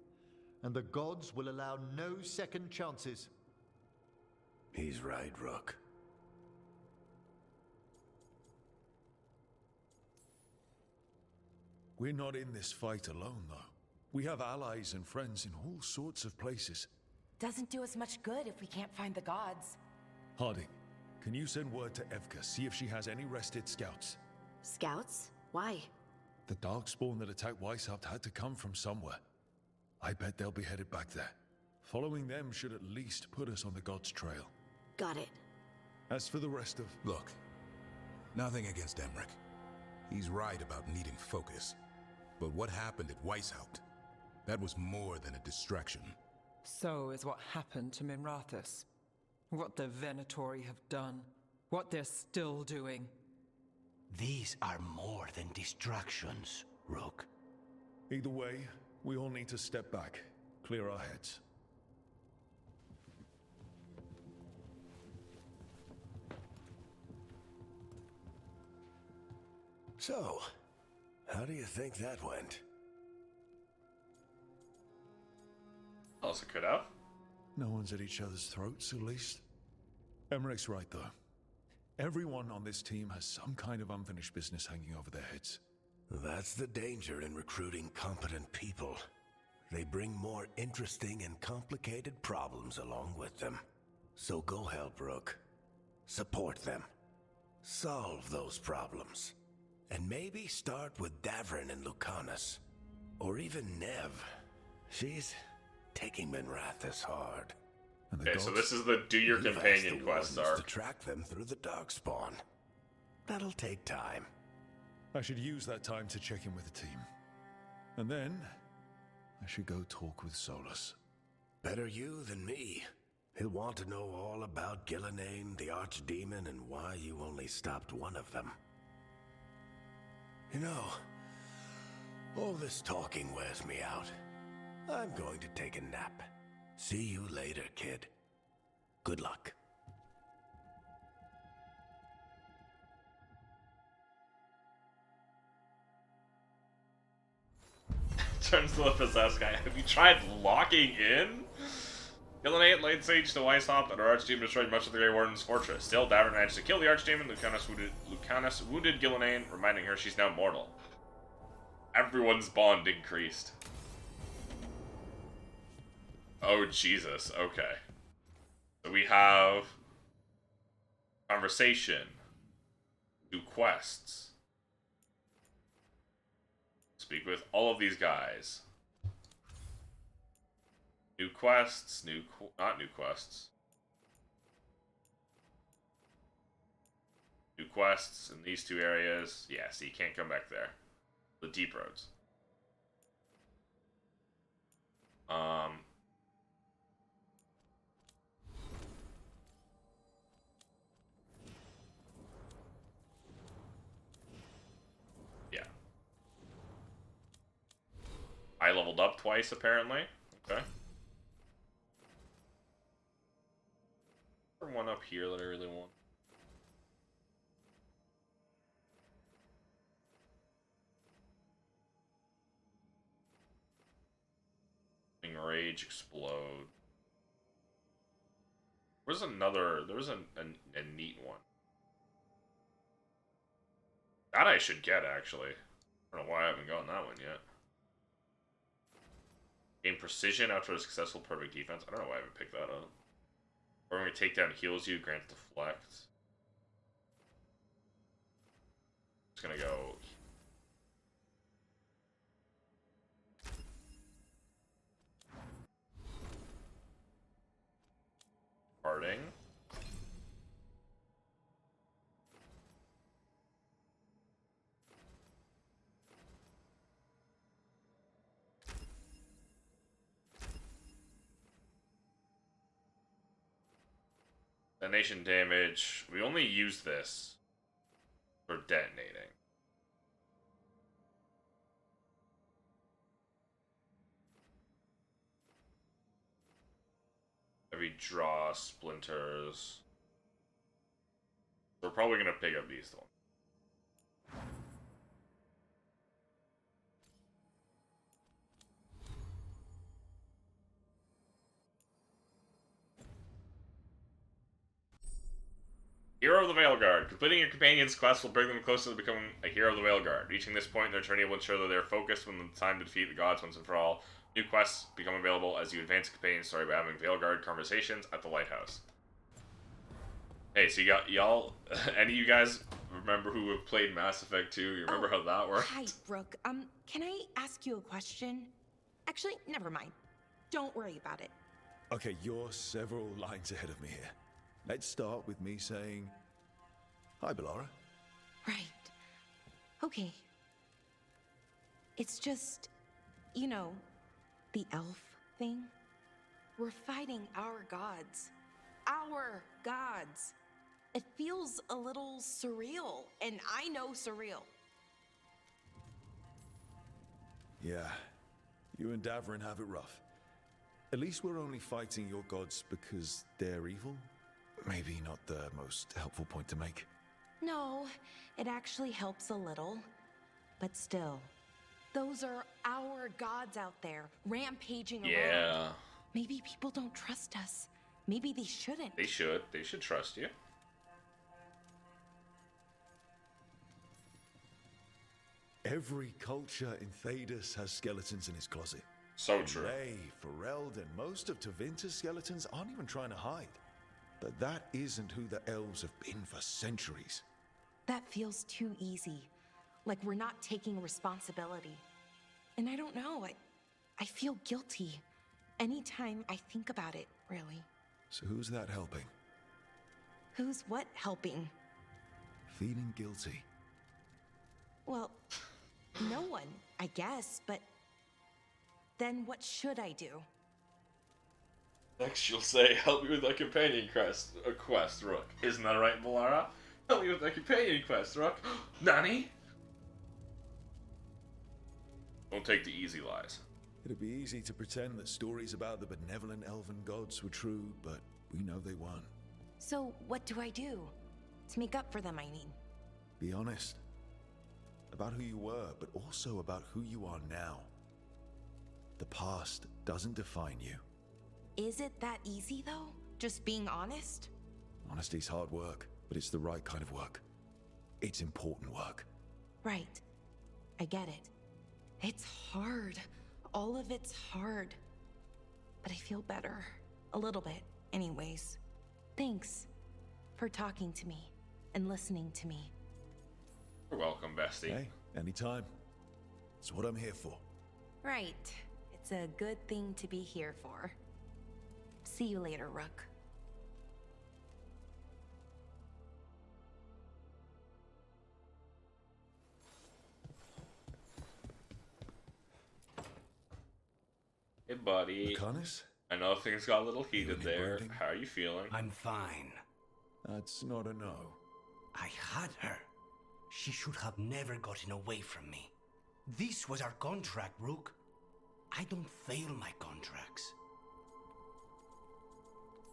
and the gods will allow no second chances. He's right, Rook. We're not in this fight alone, though. We have allies and friends in all sorts of places. Doesn't do us much good if we can't find the gods. Harding, can you send word to Evka, see if she has any rested scouts? Scouts? Why? The Darkspawn that attacked Weishaupt had to come from somewhere. I bet they'll be headed back there. Following them should at least put us on the God's trail. Got it. As for the rest of... Look, nothing against Emmerich. He's right about needing focus. But what happened at Weishaupt? That was more than a distraction. So is what happened to Minrathous. What the Venatori have done. What they're still doing. These are more than distractions, Rook. Either way, we all need to step back, clear our heads. So, how do you think that went? Also could have. No one's at each other's throats, at least. Emmerich's right, though. Everyone on this team has some kind of unfinished business hanging over their heads. That's the danger in recruiting competent people. They bring more interesting and complicated problems along with them. So go help Rook. Support them. Solve those problems. And maybe start with Davrin and Lucanus. Or even Nev. She's taking Minrathous hard. Okay, so this is the do your companion quest to arc. track them through the Darkspawn. That'll take time. I should use that time to check in with the team. And then, I should go talk with Solus. Better you than me. He'll want to know all about Gillenane, the Archdemon, and why you only stopped one of them. You know, all this talking wears me out. I'm going to take a nap. See you later, kid. Good luck. Turns to the possessed guy. Have you tried locking in? Gillenane laid siege to Weishaupt, and our Archdemon destroyed much of the Grey Warden's fortress. Still, Davrin managed to kill the Archdemon. Lucanus wounded Gillenane, reminding her she's now mortal. Everyone's bond increased. Oh, Jesus. Okay. So we have conversation. Do quests. Speak with all of these guys. New quests, not new quests. New quests in these two areas. Yeah, so you can't come back there. The deep roads. Yeah. I leveled up twice, apparently. Okay. One up here that I really want. Rage explode. There was a neat one. That I should get, actually. I don't know why I haven't gotten that one yet. Gain precision after a successful perfect defense. I don't know why I haven't picked that up. Or when your takedown heals you, grants deflect. Just gonna go. Parting. Detonation damage. We only use this for detonating. Heavy draw, splinters. We're probably gonna pick up these ones. Hero of the Veilguard. Completing your companion's quest will bring them closer to becoming a hero of the Veilguard. Reaching this point in their journey will ensure that they are focused when the time to defeat the gods once and for all. New quests become available as you advance the companion's story by having Veilguard conversations at the lighthouse. Hey, so you got y'all. Any of you guys remember who have played Mass Effect 2? You remember how that worked? Hi, Brooke. Can I ask you a question? Actually, never mind. Don't worry about it. Okay, you're several lines ahead of me here. Let's start with me saying, hi, Bellara. Right. Okay. It's just, you know, the elf thing. We're fighting our gods. Our gods. It feels a little surreal, and I know surreal. Yeah, you and Davrin have it rough. At least we're only fighting your gods because they're evil. Maybe not the most helpful point to make. No, it actually helps a little. But still, those are our gods out there, rampaging around. Maybe people don't trust us. Maybe they shouldn't. They should. They should trust you. Every culture in Thedas has skeletons in its closet. So true. Lay, Fereld, and most of Tevinter's skeletons aren't even trying to hide. But that isn't who the elves have been for centuries. That feels too easy. Like we're not taking responsibility. And I don't know, I feel guilty. Anytime I think about it, really. So who's that helping? Who's what helping? Feeling guilty. Well, no one, I guess, but then what should I do? Next she'll say, help me with that companion quest, Rook. Isn't that right, Valara? Help me with that companion quest, Rook. Nani? Don't take the easy lies. It'd be easy to pretend that stories about the benevolent elven gods were true, but we know they weren't. So what do I do? To make up for them, I mean. Be honest. About who you were, but also about who you are now. The past doesn't define you. Is it that easy, though? Just being honest? Honesty's hard work, but it's the right kind of work. It's important work. Right. I get it. It's hard. All of it's hard. But I feel better. A little bit, anyways. Thanks for talking to me and listening to me. You're welcome, bestie. Hey, anytime. It's what I'm here for. Right. It's a good thing to be here for. See you later, Rook. Hey, buddy. Lucanus? I know things got a little heated there. How are you feeling? I'm fine. That's not a no. I had her. She should have never gotten away from me. This was our contract, Rook. I don't fail my contracts.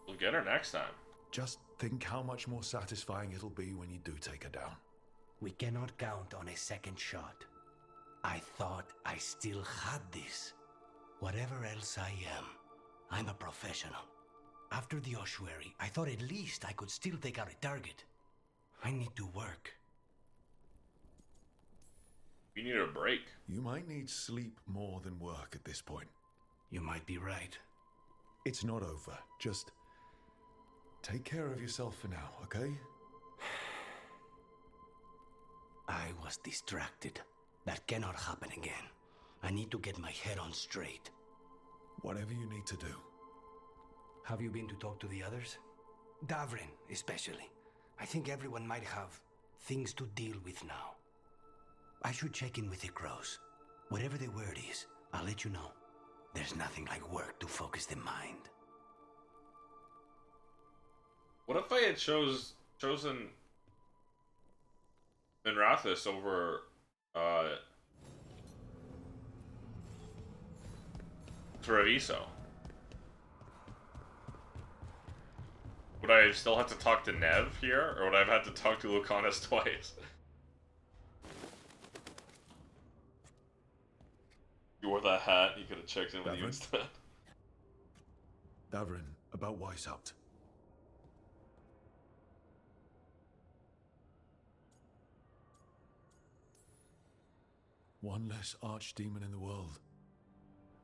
We'll get her next time. Just think how much more satisfying it'll be when you do take her down. We cannot count on a second shot. I thought I still had this. Whatever else I am, I'm a professional. After the ossuary, I thought at least I could still take out a target. I need to work. You need a break. You might need sleep more than work at this point. You might be right. It's not over. Just take care of yourself for now, okay? I was distracted. That cannot happen again. I need to get my head on straight. Whatever you need to do. Have you been to talk to the others? Davrin, especially. I think everyone might have things to deal with now. I should check in with the crows. Whatever the word is, I'll let you know. There's nothing like work to focus the mind. What if I had chosen Minrathous over Treviso? Would I still have to talk to Nev here, or would I have had to talk to Lucanus twice? You wore that hat, you could have checked in with you instead. Davrin, about Weishaupt. One less archdemon in the world.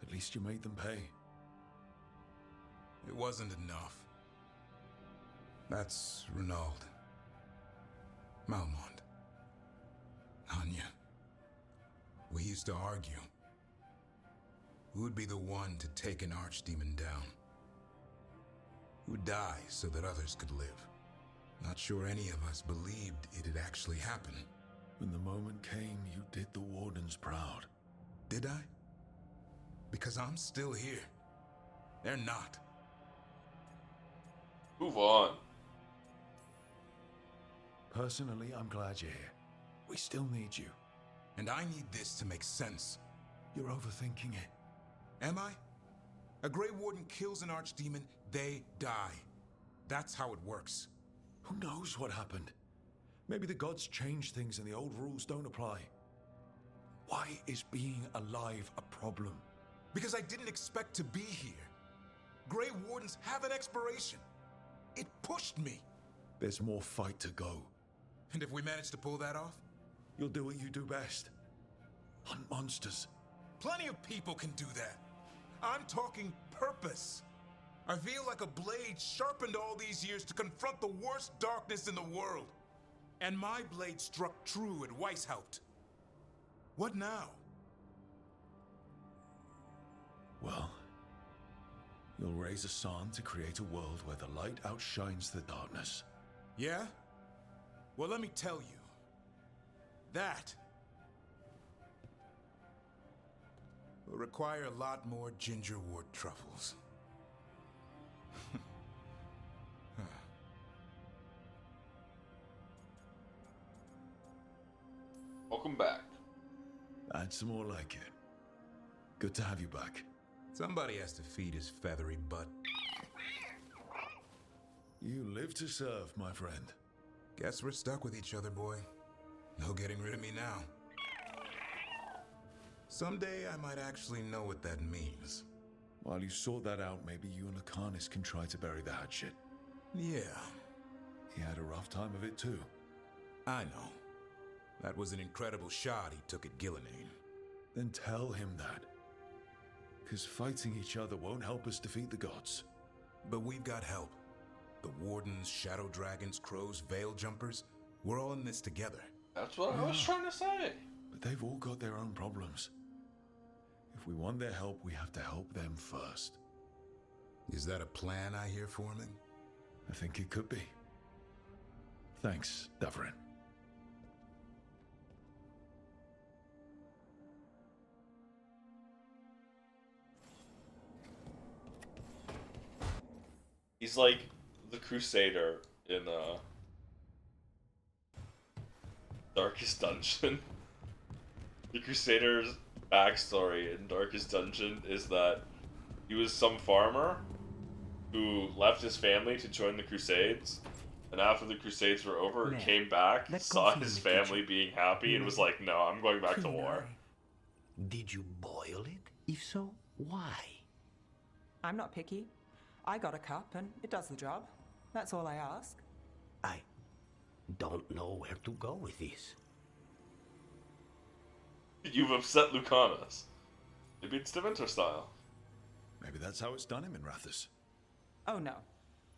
At least you made them pay. It wasn't enough. That's Renaud. Malmont. Anya. We used to argue. Who would be the one to take an archdemon down? Who'd die so that others could live? Not sure any of us believed it'd actually happen. When the moment came, you did the Wardens proud. Did I? Because I'm still here. They're not. Move on. Personally, I'm glad you're here. We still need you. And I need this to make sense. You're overthinking it. Am I? A Grey Warden kills an archdemon, they die. That's how it works. Who knows what happened? Maybe the gods changed things and the old rules don't apply. Why is being alive a problem? Because I didn't expect to be here. Grey Wardens have an expiration. It pushed me. There's more fight to go. And if we manage to pull that off? You'll do what you do best. Hunt monsters. Plenty of people can do that. I'm talking purpose. I feel like a blade sharpened all these years to confront the worst darkness in the world. And my blade struck true at Weishaupt. What now? Well, you'll raise a San to create a world where the light outshines the darkness. Yeah? Well, let me tell you. That will require a lot more gingerwort truffles. Welcome back. Add some more like it. Good to have you back. Somebody has to feed his feathery butt. You live to serve, my friend. Guess we're stuck with each other, boy. No getting rid of me now. Someday I might actually know what that means. While you sort that out, maybe you and Lucanus can try to bury the hatchet. Yeah. He had a rough time of it too. I know. That was an incredible shot he took at Gillinane. Then tell him that. Because fighting each other won't help us defeat the gods. But we've got help. The Wardens, Shadow Dragons, Crows, Veil Jumpers, we're all in this together. That's what I was trying to say. But they've all got their own problems. If we want their help, we have to help them first. Is that a plan I hear forming? I think it could be. Thanks, Davrin. He's like the Crusader in Darkest Dungeon. The Crusader's backstory in Darkest Dungeon is that he was some farmer who left his family to join the Crusades, and after the Crusades were over, Man, came back, let saw go his from the family being happy, and was like, no, I'm going back to war. Did you boil it? If so, why? I'm not picky. I got a cup and it does the job. That's all I ask. I don't know where to go with this. You've upset Lucanus. Maybe it's Dementor style. Maybe that's how it's done him in Rathus. Oh no.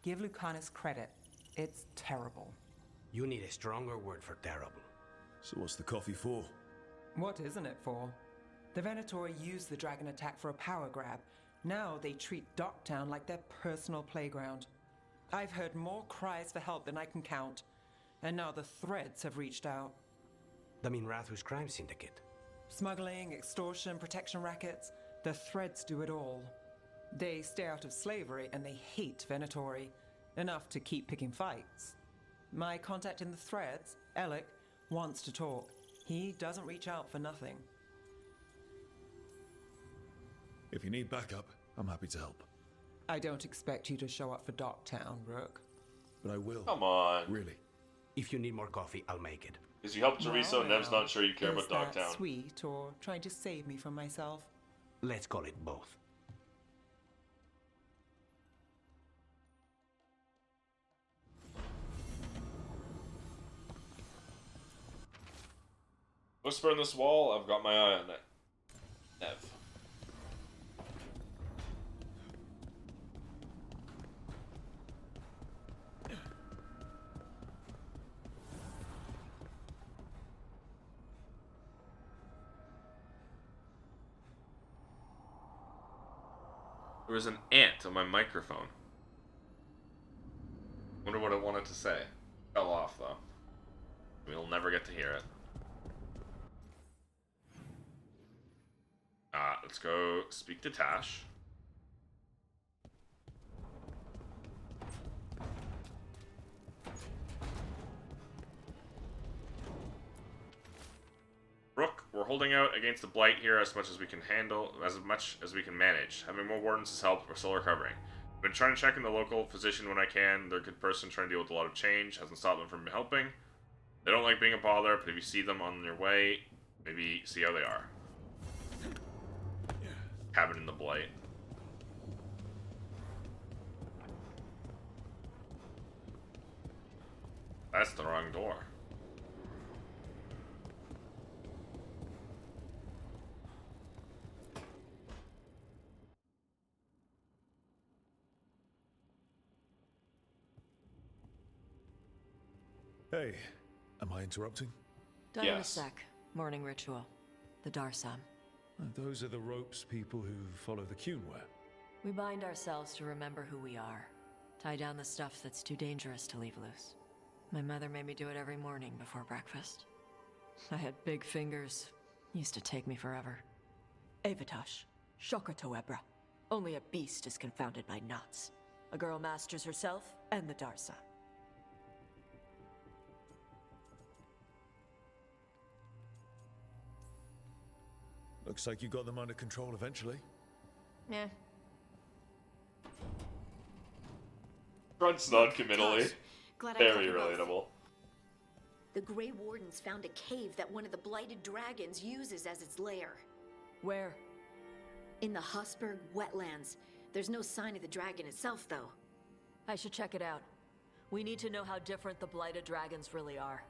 Give Lucanus credit. It's terrible. You need a stronger word for terrible. So what's the coffee for? What isn't it for? The Venatori used the dragon attack for a power grab. Now they treat Docktown like their personal playground. I've heard more cries for help than I can count. And now the Threads have reached out. The Minrathus crime syndicate. Smuggling, extortion, protection rackets. The Threads do it all. They stay out of slavery and they hate Venatori. Enough to keep picking fights. My contact in the Threads, Alec, wants to talk. He doesn't reach out for nothing. If you need backup, I'm happy to help. I don't expect you to show up for Docktown, Rook. But I will. Come on. Really. If you need more coffee, I'll make it. Because you helped Teresa, and Nev's not sure you care about Is that Dogtown. sweet or trying to save me from myself? Let's call it both. Whisper in this wall, I've got my eye on it. Nev. There was an ant on my microphone. Wonder what it wanted to say. Fell off, though. We'll never get to hear it. Let's go speak to Tash. Rook, we're holding out against the Blight here as much as we can handle, as much as we can manage. Having more wardens has helped, we're still recovering. I've been trying to check in the local physician when I can. They're a good person trying to deal with a lot of change. Hasn't stopped them from helping. They don't like being a bother, but if you see them on your way, maybe see how they are. Cabin in the Blight. That's the wrong door. Hey, am I interrupting? Done in a sec. Morning ritual. The Darsam. Those are the ropes people who follow the Qun wear. We bind ourselves to remember who we are. Tie down the stuff that's too dangerous to leave loose. My mother made me do it every morning before breakfast. I had big fingers. Used to take me forever. Avatash. Shokotoebra. Only a beast is confounded by knots. A girl masters herself and the Darsa. Looks like you got them under control eventually. Yeah. Grunts non-committally. Glad I Very caught you both. relatable. The Grey Wardens found a cave that one of the blighted dragons uses as its lair. Where? In the Husberg wetlands. There's no sign of the dragon itself, though. I should check it out. We need to know how different the blighted dragons really are.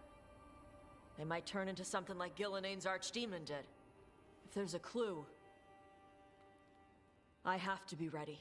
They might turn into something like Gillenane's archdemon did. If there's a clue, I have to be ready.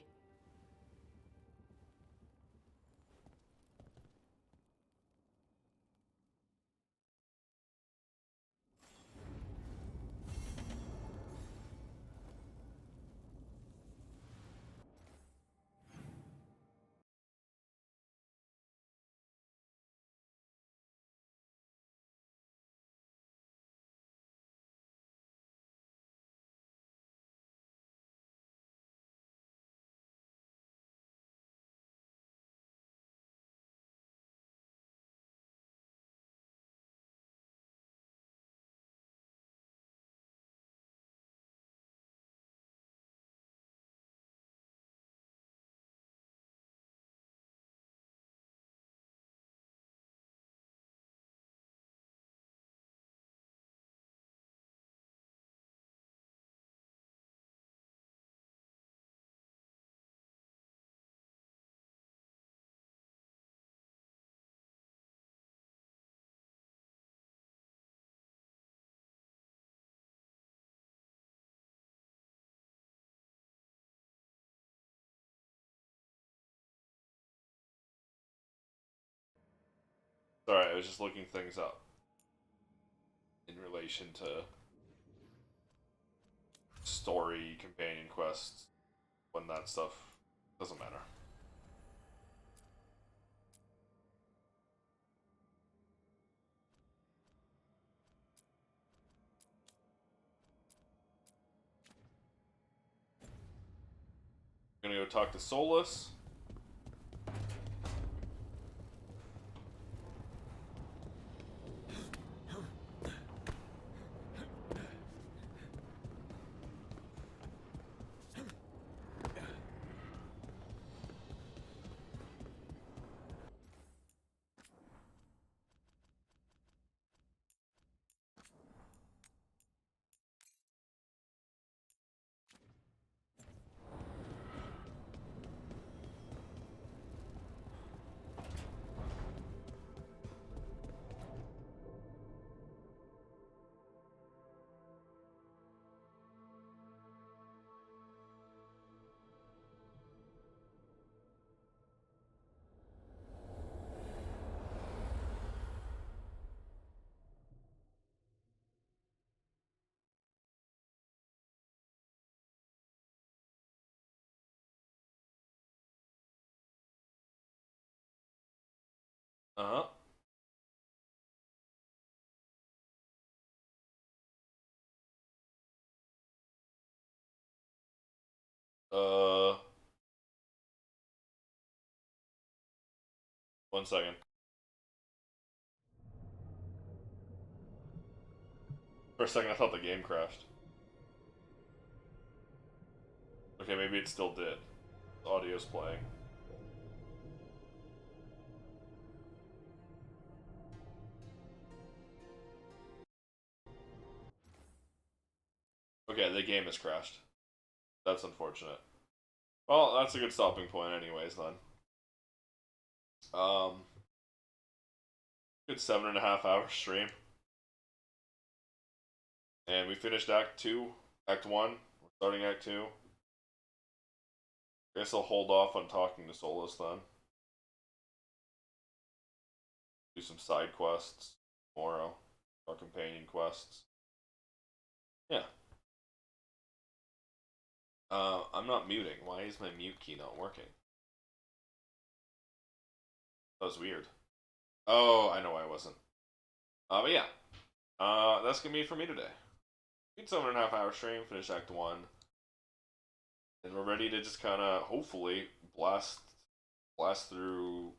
Sorry, I was just looking things up in relation to story, companion quests, when that stuff doesn't matter. I'm gonna go talk to Solus. Uh-huh. One second. For a second, I thought the game crashed. Okay, maybe it still did. The audio's playing. Okay, the game has crashed. That's unfortunate. Well, that's a good stopping point anyways, then. Good 7.5 hour stream. And we finished Act 2. Act 1. We're starting Act 2. Guess I'll hold off on talking to Solus then. do some side quests tomorrow, or companion quests. Yeah. I'm not muting. Why is my mute key not working? That was weird. Oh, I know why I wasn't. But yeah. That's gonna be it for me today. 7.5 hour stream, finish Act 1. And we're ready to just kind of, hopefully, blast through,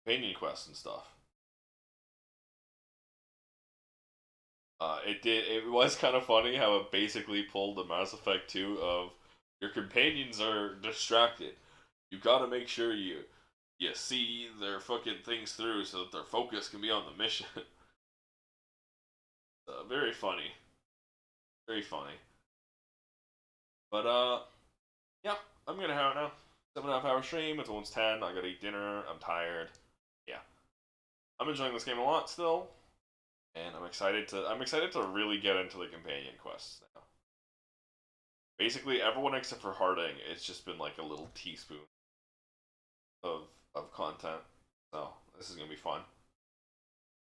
companion quests and stuff. It was kind of funny how it basically pulled the Mass Effect 2 of your companions are distracted. You gotta make sure you see their fucking things through so that their focus can be on the mission. Very funny. Very funny. But, yeah, I'm gonna have it now. 7.5 hour stream, it's almost 10, I gotta eat dinner, I'm tired. Yeah. I'm enjoying this game a lot still. And I'm excited to really get into the companion quests now. Basically, everyone except for Harding, it's just been like a little teaspoon of content. So, this is gonna be fun.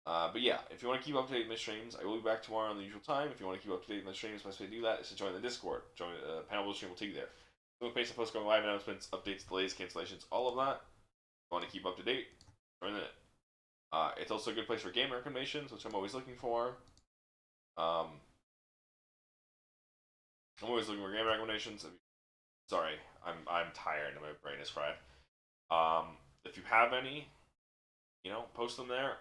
But yeah, if you want to keep up to date with my streams, I will be back tomorrow on the usual time. If you want to keep up to date with my streams, the best way to do that is to join the Discord. Join the panel of the stream will take you there. So paste and post going live announcements, updates, delays, cancellations, all of that. If you want to keep up to date, join it. It's also a good place for game recommendations, which I'm always looking for. I'm always looking for game recommendations. Sorry, I'm tired and my brain is fried. If you have any, post them there.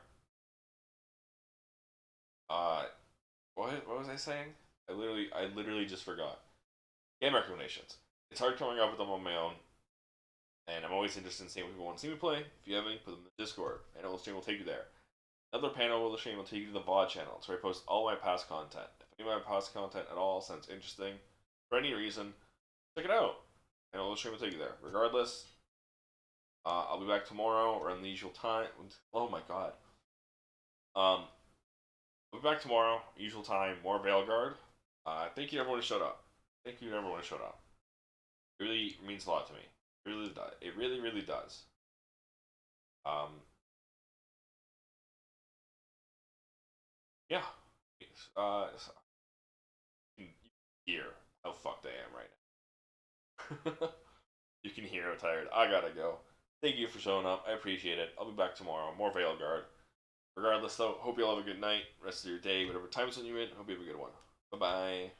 What was I saying? I literally just forgot. Game recommendations. It's hard coming up with them on my own, and I'm always interested in seeing what people want to see me play. If you have any, put them in the Discord, and the stream will take you there. Another panel of the stream will take you to the VOD channel. It's where I post all my past content. If any of my past content at all sounds interesting, for any reason, check it out. And the stream will take you there. Regardless, I'll be back tomorrow around the usual time. Oh my god. I'll be back tomorrow, usual time, more Veilguard. Thank you to everyone who showed up. Thank you to everyone who showed up. It really means a lot to me. It really does. It really, really does. Yeah. You can hear how fucked I am right now. You can hear how tired. I gotta go. Thank you for showing up. I appreciate it. I'll be back tomorrow. More Veilguard. Regardless, though, hope you all have a good night, rest of your day, whatever time zone you're in. Hope you have a good one. Bye-bye.